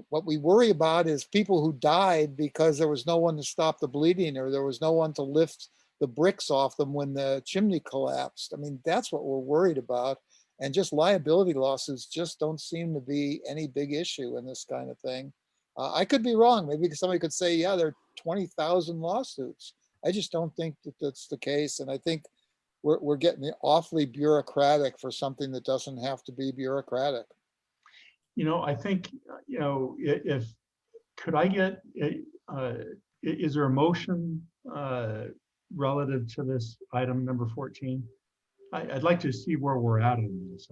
What we worry about is people who died because there was no one to stop the bleeding or there was no one to lift the bricks off them when the chimney collapsed. That's what we're worried about. And just liability losses just don't seem to be any big issue in this kind of thing. I could be wrong. Maybe somebody could say, yeah, there are 20,000 lawsuits. I just don't think that that's the case. And I think we're getting awfully bureaucratic for something that doesn't have to be bureaucratic. I think, could I get, is there a motion relative to this item number 14? I'd like to see where we're at on this.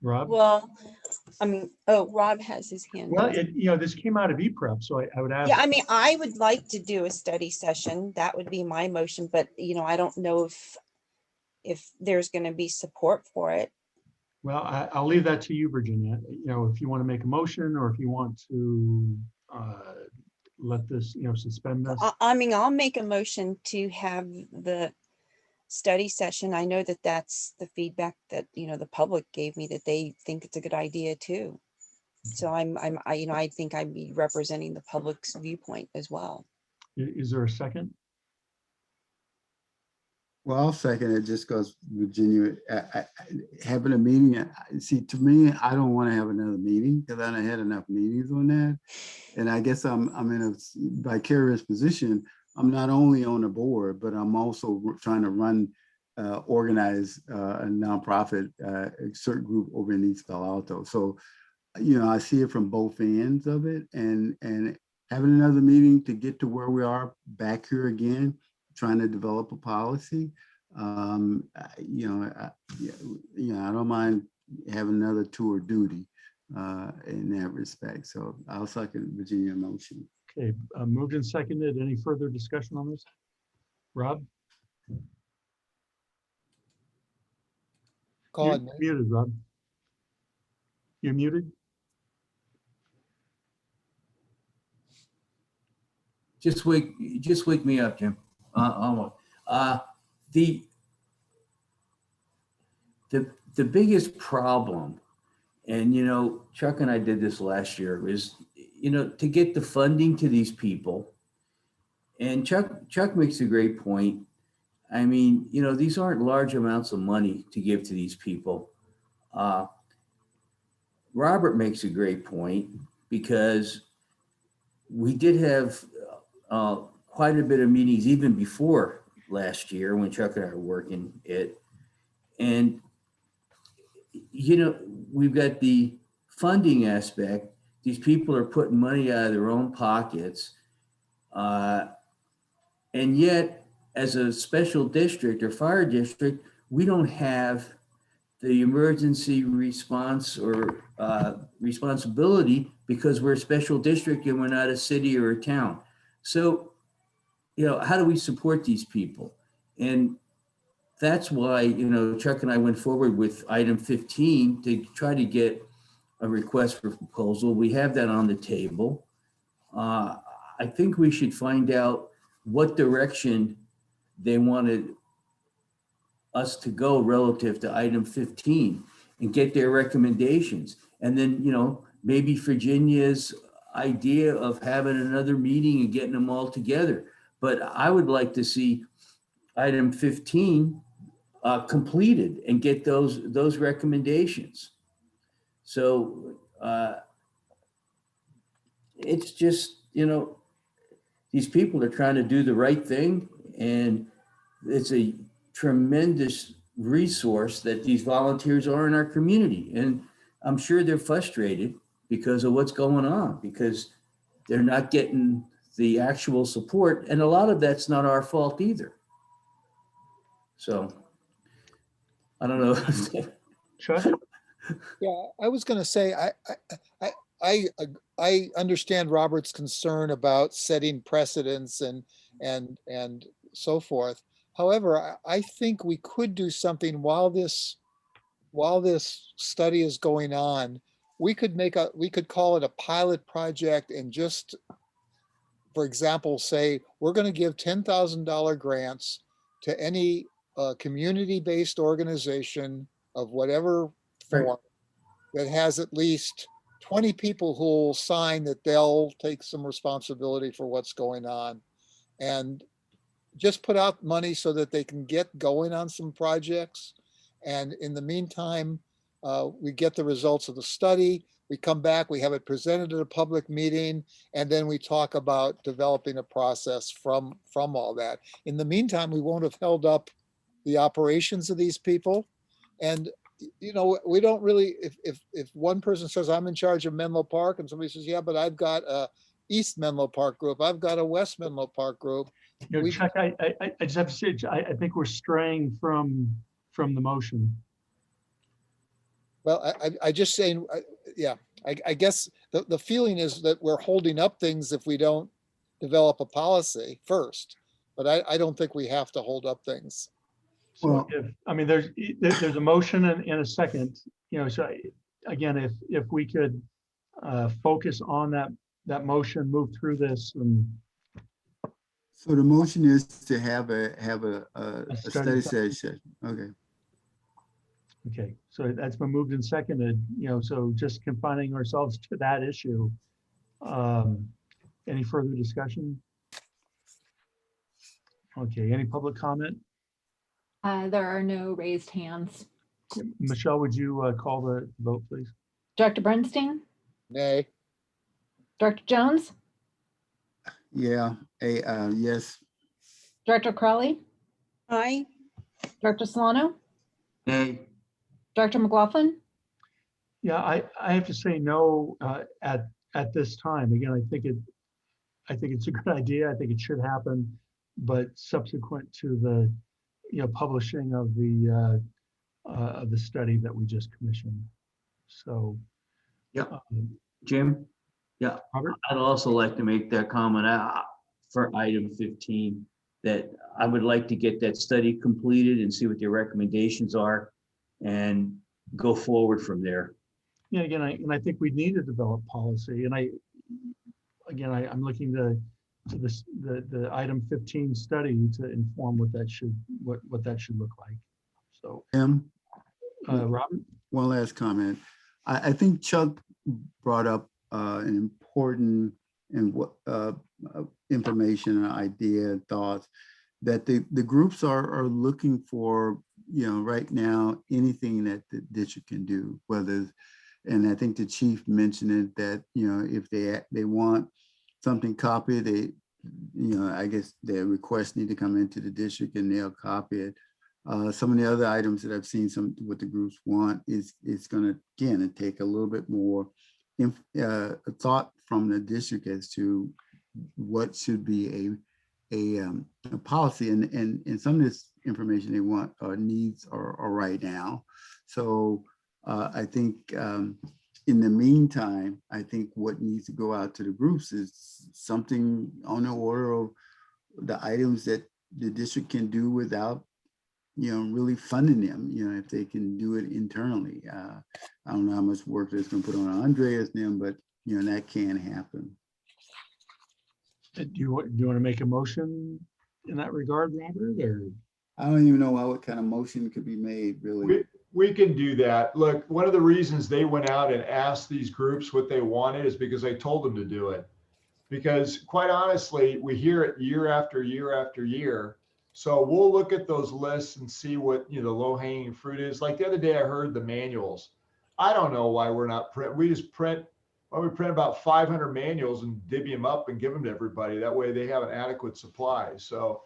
Rob? Well, Rob has his hand Well, up. this came out of e-prep, so I would ask. Yeah, I would like to do a study session. That would be my motion, but I don't know if there's going to be support for it. Well, I'll leave that to you, Virginia. If you want to make a motion or if you want to let this, suspend this. I'll make a motion to have the study session. I know that that's the feedback that, the public gave me, that they think it's a good idea too. So I think I'd be representing the public's viewpoint as well. Is there a second? Well, I'll second it just because Virginia, having a meeting, see, to me, I don't want to have another meeting because I done had enough meetings on that. And I guess I'm in a vicarious position. I'm not only on the board, but I'm also trying to organize a nonprofit CERT group over in East Palo Alto. So, I see it from both ends of it, and having another meeting to get to where we are back here again, trying to develop a policy. I don't mind having another tour of duty in that respect. So I'll second Virginia motion. Okay, moved and seconded. Any further discussion on this? Rob? You're muted, Rob. You're muted. Just wake me up, Jim. The biggest problem, and Chuck and I did this last year, is to get the funding to these people. And Chuck makes a great point. These aren't large amounts of money to give to these people. Robert makes a great point because we did have quite a bit of meetings even before last year when Chuck and I were working it. And, we've got the funding aspect. These people are putting money out of their own pockets. And yet as a special district or fire district, we don't have the emergency response or responsibility because we're a special district and we're not a city or a town. So, you know, how do we support these people? And that's why, you know, Chuck and I went forward with item 15 to try to get a request for proposal. We have that on the table. I think we should find out what direction they wanted us to go relative to item 15 and get their recommendations. And then, you know, maybe Virginia's idea of having another meeting and getting them all together. But I would like to see item 15 completed and get those recommendations. So it's just, you know, these people are trying to do the right thing, and it's a tremendous resource that these volunteers are in our community. And I'm sure they're frustrated because of what's going on, because they're not getting the actual support. And a lot of that's not our fault either. So I don't know. Chuck? Yeah, I was going to say, I understand Robert's concern about setting precedents and so forth. However, I think we could do something while this study is going on. We could call it a pilot project and just, for example, say, we're going to give $10,000 grants to any community-based organization of whatever form that has at least 20 people who will sign that they'll take some responsibility for what's going on, and just put out money so that they can get going on some projects. And in the meantime, we get the results of the study, we come back, we have it presented at a public meeting, and then we talk about developing a process from all that. In the meantime, we won't have held up the operations of these people. And you know, we don't really, if one person says, I'm in charge of Menlo Park, and somebody says, yeah, but I've got a East Menlo Park group, I've got a West Menlo Park group. You know, Chuck, I just have to say, I think we're straying from the motion. Well, I just saying, yeah, I guess the feeling is that we're holding up things if we don't develop a policy first. But I don't think we have to hold up things. So Well- if, I mean, there's a motion and a second, you know, so again, if we could focus on that motion, move through this and. So the motion is to have a study study session. Okay. Okay, so that's been moved and seconded, you know, so just confining ourselves to that issue. Any further discussion? Okay, any public comment? There are no raised hands. Michelle, would you call the vote, please? Director Bernstein, Nay. Director Jones, Yeah, yes. Director Crowley, Aye. Director Solano, Nay. Director McLaughlin. Yeah, I have to say no at this time. Again, I think it's a good idea. I think it should happen, but subsequent to the, you know, publishing of the study that we just commissioned. So. Yeah. Jim? Yeah, Robert? I'd also like to make that comment for item 15, that I would like to get that study completed and see what their recommendations are and go forward from there. Yeah, again, I think we need to develop policy, and I'm looking to the item 15 study to inform what that should look like. So, Robert? One last comment. I think Chuck brought up an important and information, idea, thoughts that the groups are looking for, you know, right now, anything that the district can do, whether, and I think the chief mentioned it, that, you know, if they want something copied, they, you know, I guess their requests need to come into the district and they'll copy it. Some of the other items that I've seen, what the groups want is going to, again, take a little bit more thought from the district as to what should be a policy, and some of this information they want needs are right now. So I think in the meantime, I think what needs to go out to the groups is something on the order of the items that the district can do without, really funding them, if they can do it internally. I don't know how much work that's gonna put on Andreas and them, but that can happen. Do you want to make a motion in that regard, Robert, or? I don't even know what kind of motion could be made, really. We can do that. Look, one of the reasons they went out and asked these groups what they wanted is because I told them to do it. Because quite honestly, we hear it year after year after year. So we'll look at those lists and see what, the low hanging fruit is. Like the other day, I heard the manuals. I don't know why we're not print. We just print, well, we print about 500 manuals and divvy them up and give them to everybody. That way they have an adequate supply. So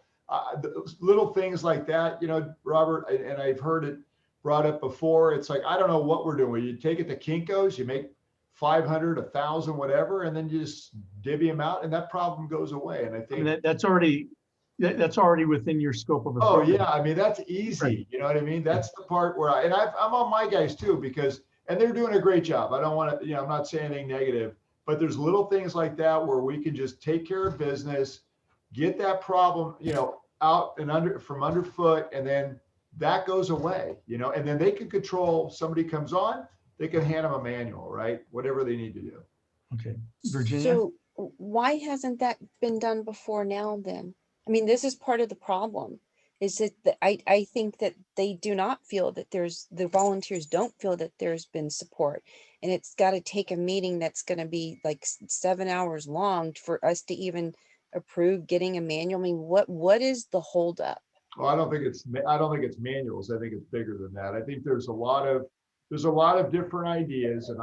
little things like that, Robert, and I've heard it brought up before. It's like, I don't know what we're doing. You take it to Kinko's, you make 500, 1,000, whatever, and then you just divvy them out, and that problem goes away. And I think that's already within your scope of authority. authority. Oh yeah, I mean that's easy. Right. You know what I mean? That's the part where I'm on my guys too, because they're doing a great job. I don't want to, I'm not saying anything negative, but there's little things like that where we can just take care of business, get that problem, out and from underfoot, and then that goes away, and then they can control. Somebody comes on, they can hand them a manual, right? Whatever they need to do. Okay, Virginia. So why hasn't that been done before now then? I mean, this is part of the problem. Is that I think that they do not feel that the volunteers don't feel that there's been support. And it's got to take a meeting that's going to be like 7 hours long for us to even approve getting a manual. I mean, what is the holdup? Well, I don't think it's manuals. I think it's bigger than that. I think there's a lot of different ideas, and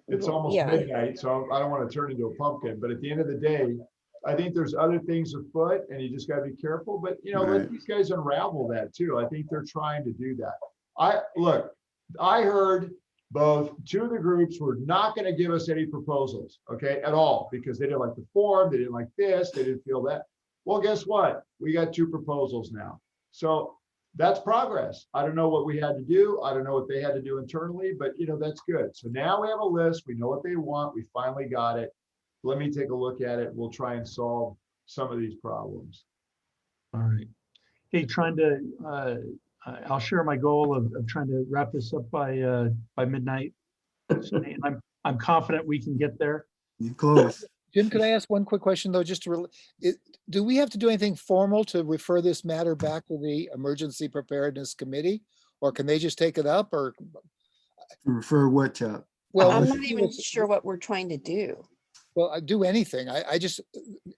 it's almost midnight, so I don't want to turn into a pumpkin. But at the end of the day, I think there's other things afoot, and you just got to be careful. But let these guys unravel that too. I think they're trying to do that. I heard both two of the groups were not going to give us any proposals, okay, at all, because they didn't like the form, they didn't like this, they didn't feel that. Well, guess what? We got 2 proposals now. So that's progress. I don't know what we had to do. I don't know what they had to do internally, but that's good. So now we have a list. We know what they want. We finally got it. Let me take a look at it. We'll try and solve some of these problems. All right. Hey, I'll share my goal of trying to wrap this up by midnight. And I'm confident we can get there. You close. Jim, could I ask one quick question though? Do we have to do anything formal to refer this matter back to the Emergency Preparedness Committee? Or can they just take it up, or? Refer what, Chuck? Well, I'm not even sure what we're trying to do. Well, I do anything.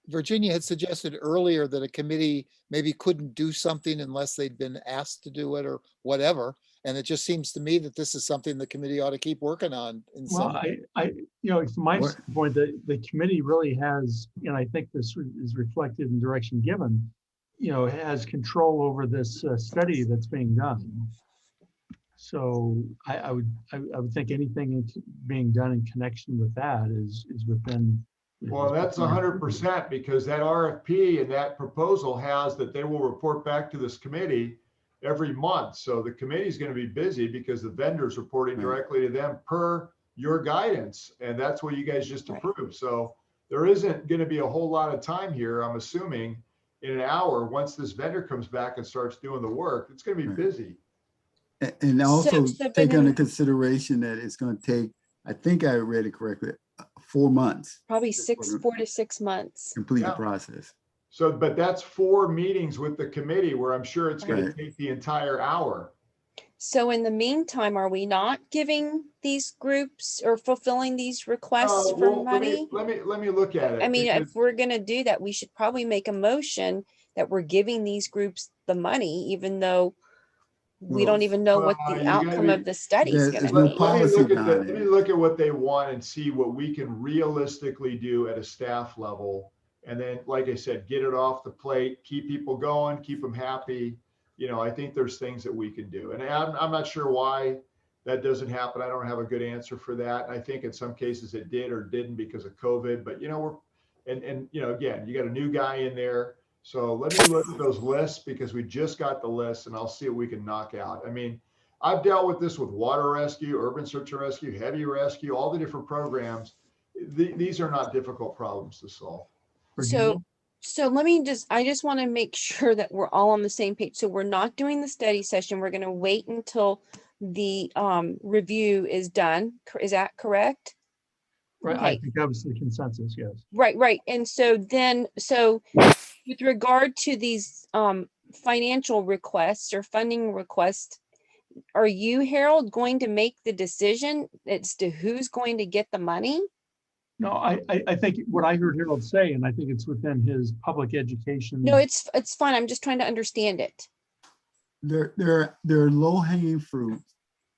Virginia had suggested earlier that a committee maybe couldn't do something unless they'd been asked to do it or whatever. And it just seems to me that this is something the committee ought to keep working on. Well, from my point, the committee really has, and I think this is reflected in direction given, has control over this study that's being done. So I would think anything being done in connection with that is within. Well, that's 100%, because that RFP and that proposal has that they will report back to this committee every month. So the committee is going to be busy because the vendor's reporting directly to them per your guidance. And that's what you guys just approved. So there isn't going to be a whole lot of time here, I'm assuming, in an hour. Once this vendor comes back and starts doing the work, it's going to be busy. And also take into consideration that it's going to take, I think I read it correctly, 4 months. Probably 4 to 6 months. Complete the process. So, but that's 4 meetings with the committee where I'm sure it's going to take the entire hour. So in the meantime, are we not giving these groups or fulfilling these requests for money? Let me look at it. I mean, if we're going to do that, we should probably make a motion that we're giving these groups the money, even though we don't even know what the outcome of the study is going to be. Let me look at what they want and see what we can realistically do at a staff level. And then, like I said, get it off the plate, keep people going, keep them happy. I think there's things that we can do. And I'm not sure why that doesn't happen. I don't have a good answer for that. I think in some cases it did or didn't because of COVID, but and, you know, again, you got a new guy in there. So let me look at those lists because we just got the list and I'll see what we can knock out. I mean, I've dealt with this with water rescue, urban search and rescue, heavy rescue, all the different programs. These are not difficult problems to solve. Virginia? So let me I just want to make sure that we're all on the same page. So we're not doing the study session. We're going to wait until the review is done. Is that correct? Right, I Okay. think that was the consensus, yes. Right. And so then, with regard to these financial requests or funding requests, are you, Harold, going to make the decision as to who's going to get the money? No, I think what I heard Harold say, and I think it's within his public education. No, it's fine. I'm just trying to understand it. They're low hanging fruit.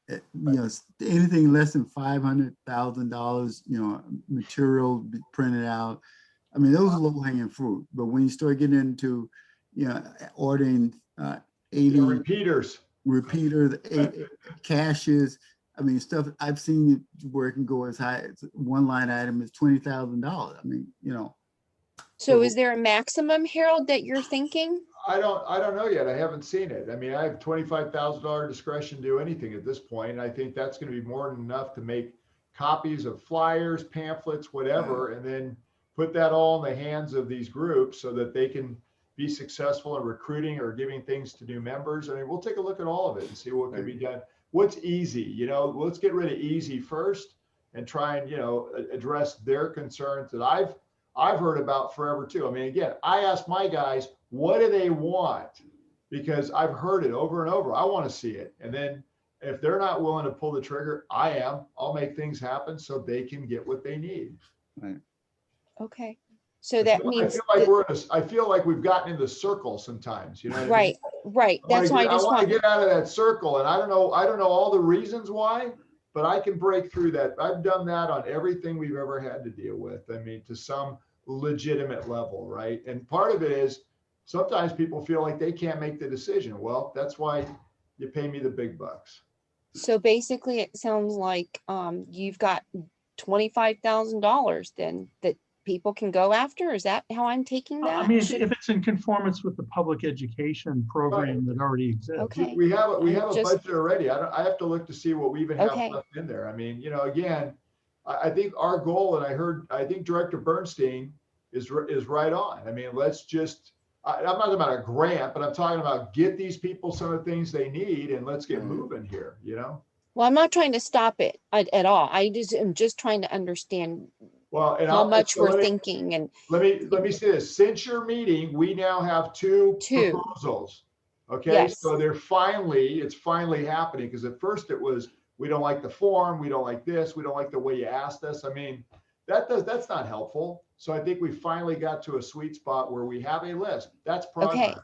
You know, anything less than $500,000, you know, material be printed out. I mean, those are low hanging fruit. But when you start getting into, you know, ordering 80 repeaters, caches, I mean, stuff I've seen where it can go as high as one line item is $20,000. I mean, you know. So is there a maximum, Harold, that you're thinking? I don't know yet. I haven't seen it. I mean, I have $25,000 discretion to do anything at this point. And I think that's going to be more than enough to make copies of flyers, pamphlets, whatever, and then put that all in the hands of these groups so that they can be successful in recruiting or giving things to new members. I mean, we'll take a look at all of it and see what can be done. What's easy, you know, let's get rid of easy first and try and, you know, address their concerns that I've heard about forever too. I mean, again, I ask my guys, what do they want? Because I've heard it over and over. I want to see it. And then if they're not willing to pull the trigger, I am. I'll make things happen so they can get what they need. Right. Okay. So that means I feel like we've gotten into circles sometimes, you know what I mean? Right. That's why I want to get out of that circle. And I don't know all the reasons why, but I can break through that. I've done that on everything we've ever had to deal with. I mean, to some legitimate level, right? And part of it is sometimes people feel like they can't make the decision. Well, that's why you pay me the big bucks. So basically it sounds like you've got $25,000 then that people can go after. Is that how I'm taking that? I mean, if it's in conformance with the public education program that already exists. Okay. We have a budget already. I have to look to see what we even have left in there. I mean, you know, again, I think our goal, and I think Director Bernstein is right on. I mean, let's just, I'm not talking about a grant, but I'm talking about get these people some of the things they need and let's get moving here, you know? Well, I'm not trying to stop it at all. I'm just trying to understand how much we're thinking. And let me say this. Since your meeting, we now have two proposals. Okay, yes. So it's finally happening, because at first it was, we don't like the form, we don't like this, we don't like the way you asked us. I mean, that's not helpful. So I think we finally got to a sweet spot where we have a list. That's progress.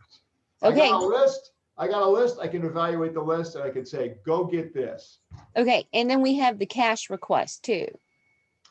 Okay. I got a list. I can evaluate the list and I can say, go get this. Okay. And then we have the cash request too.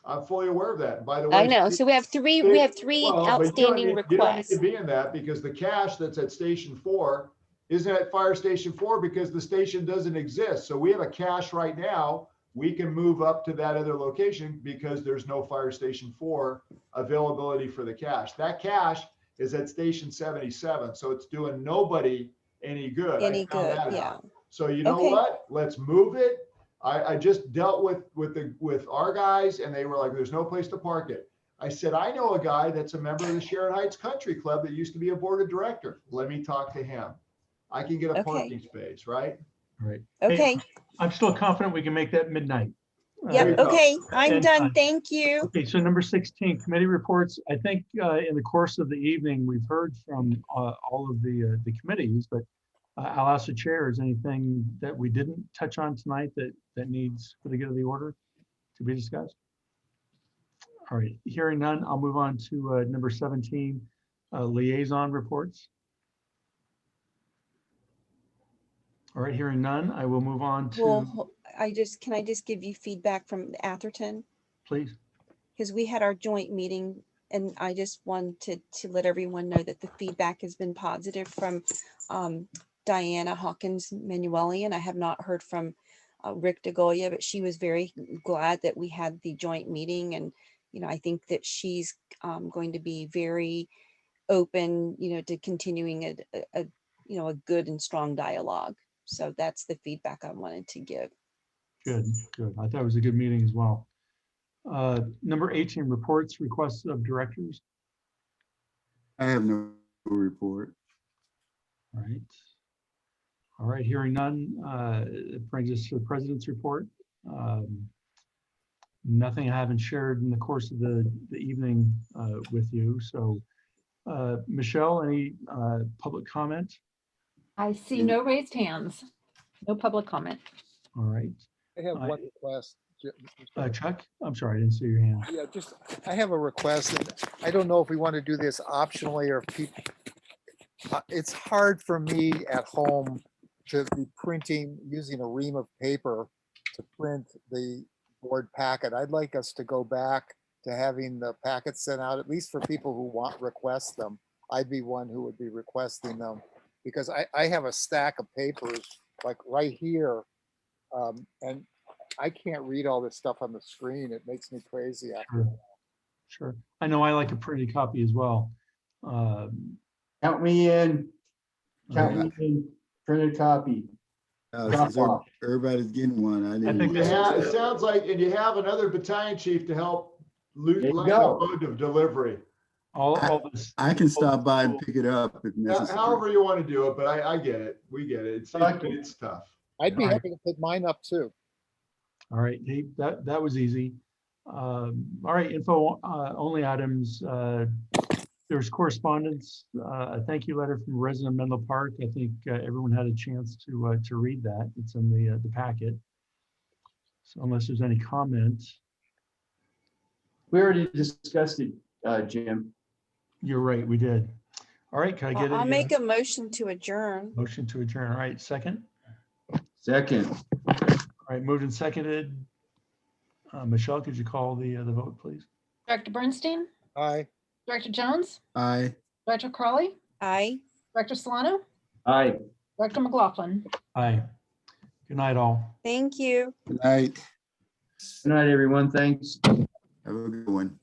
I'm fully aware of that. By the way, I know. So we have three outstanding requests. You don't need to be in that, because the cash that's at Station 4 isn't at Fire Station 4 because the station doesn't exist. So we have a cache right now. We can move up to that other location because there's no Fire Station 4 availability for the cache. That cache is at Station 77. So it's doing nobody any good. Yeah. So you know what? Let's move it. I just dealt with our guys and they were like, there's no place to park it. I said, I know a guy that's a member of the Sharon Heights Country Club that used to be a board of director. Let me talk to him. I can get a parking space, right? Right. Okay. Hey, I'm still confident we can make that midnight. Yep. Okay. I'm done. Thank you. Okay. So number 16, committee reports. I think in the course of the evening, we've heard from all of the committees, but I'll ask the chair, is anything that we didn't touch on tonight that needs for the good of the order to be discussed? All right. Hearing none, I'll move on to number 17, liaison reports. All right, hearing none, I will move on to. Well, can I just give you feedback from Atherton? Please. Because we had our joint meeting and I just wanted to let everyone know that the feedback has been positive from Diana Hawkins Manuelian. I have not heard from Rick DeGolia, but she was very glad that we had the joint meeting and I think that she's going to be very open, to continuing a good and strong dialogue. So that's the feedback I wanted to give. Good, good. I thought it was a good meeting as well. Number 18, reports, requests of directors. I have no report. All right. All right, hearing none, it brings us to the president's report. Nothing I haven't shared in the course of the evening with you. So Michelle, any public comment? I see no raised hands, no public comment. All right. I have one request. Chuck, I'm sorry, I didn't see your hand. Yeah, I have a request, and I don't know if we want to do this optionally or if people, it's hard for me at home to be printing, using a ream of paper to print the board packet. I'd like us to go back to having the packets sent out, at least for people who request them. I'd be one who would be requesting them, because I have a stack of papers like right here, and I can't read all this stuff on the screen. It makes me crazy. Sure. I know I like a printed copy as well. Count me in. Count me in. Printed copy. Since everybody's getting one, I didn't. It sounds like, and you have another battalion chief to help lighten the load of delivery. I can stop by and pick it up if necessary. However you want to do it, but I get it. We get it. It's tough. I'd be happy to pick mine up too. All right, hey, that was easy. All right, info only items. There's correspondence, a thank you letter from a resident of Menlo Park. I think everyone had a chance to read that. It's in the packet. So unless there's any comments. We already discussed it, Jim. You're right, we did. All right, can I get I'll make a motion to adjourn. Motion to adjourn. All right, second. Second. All right, moved and seconded. Michelle, could you call the vote, please? Director Bernstein? Aye. Director Jones? Aye. Director Crawley? Aye. Director Solano? Aye. Director McLaughlin? Aye. Good night, all. Thank you. Good night. Good night, everyone. Thanks. Have a good one.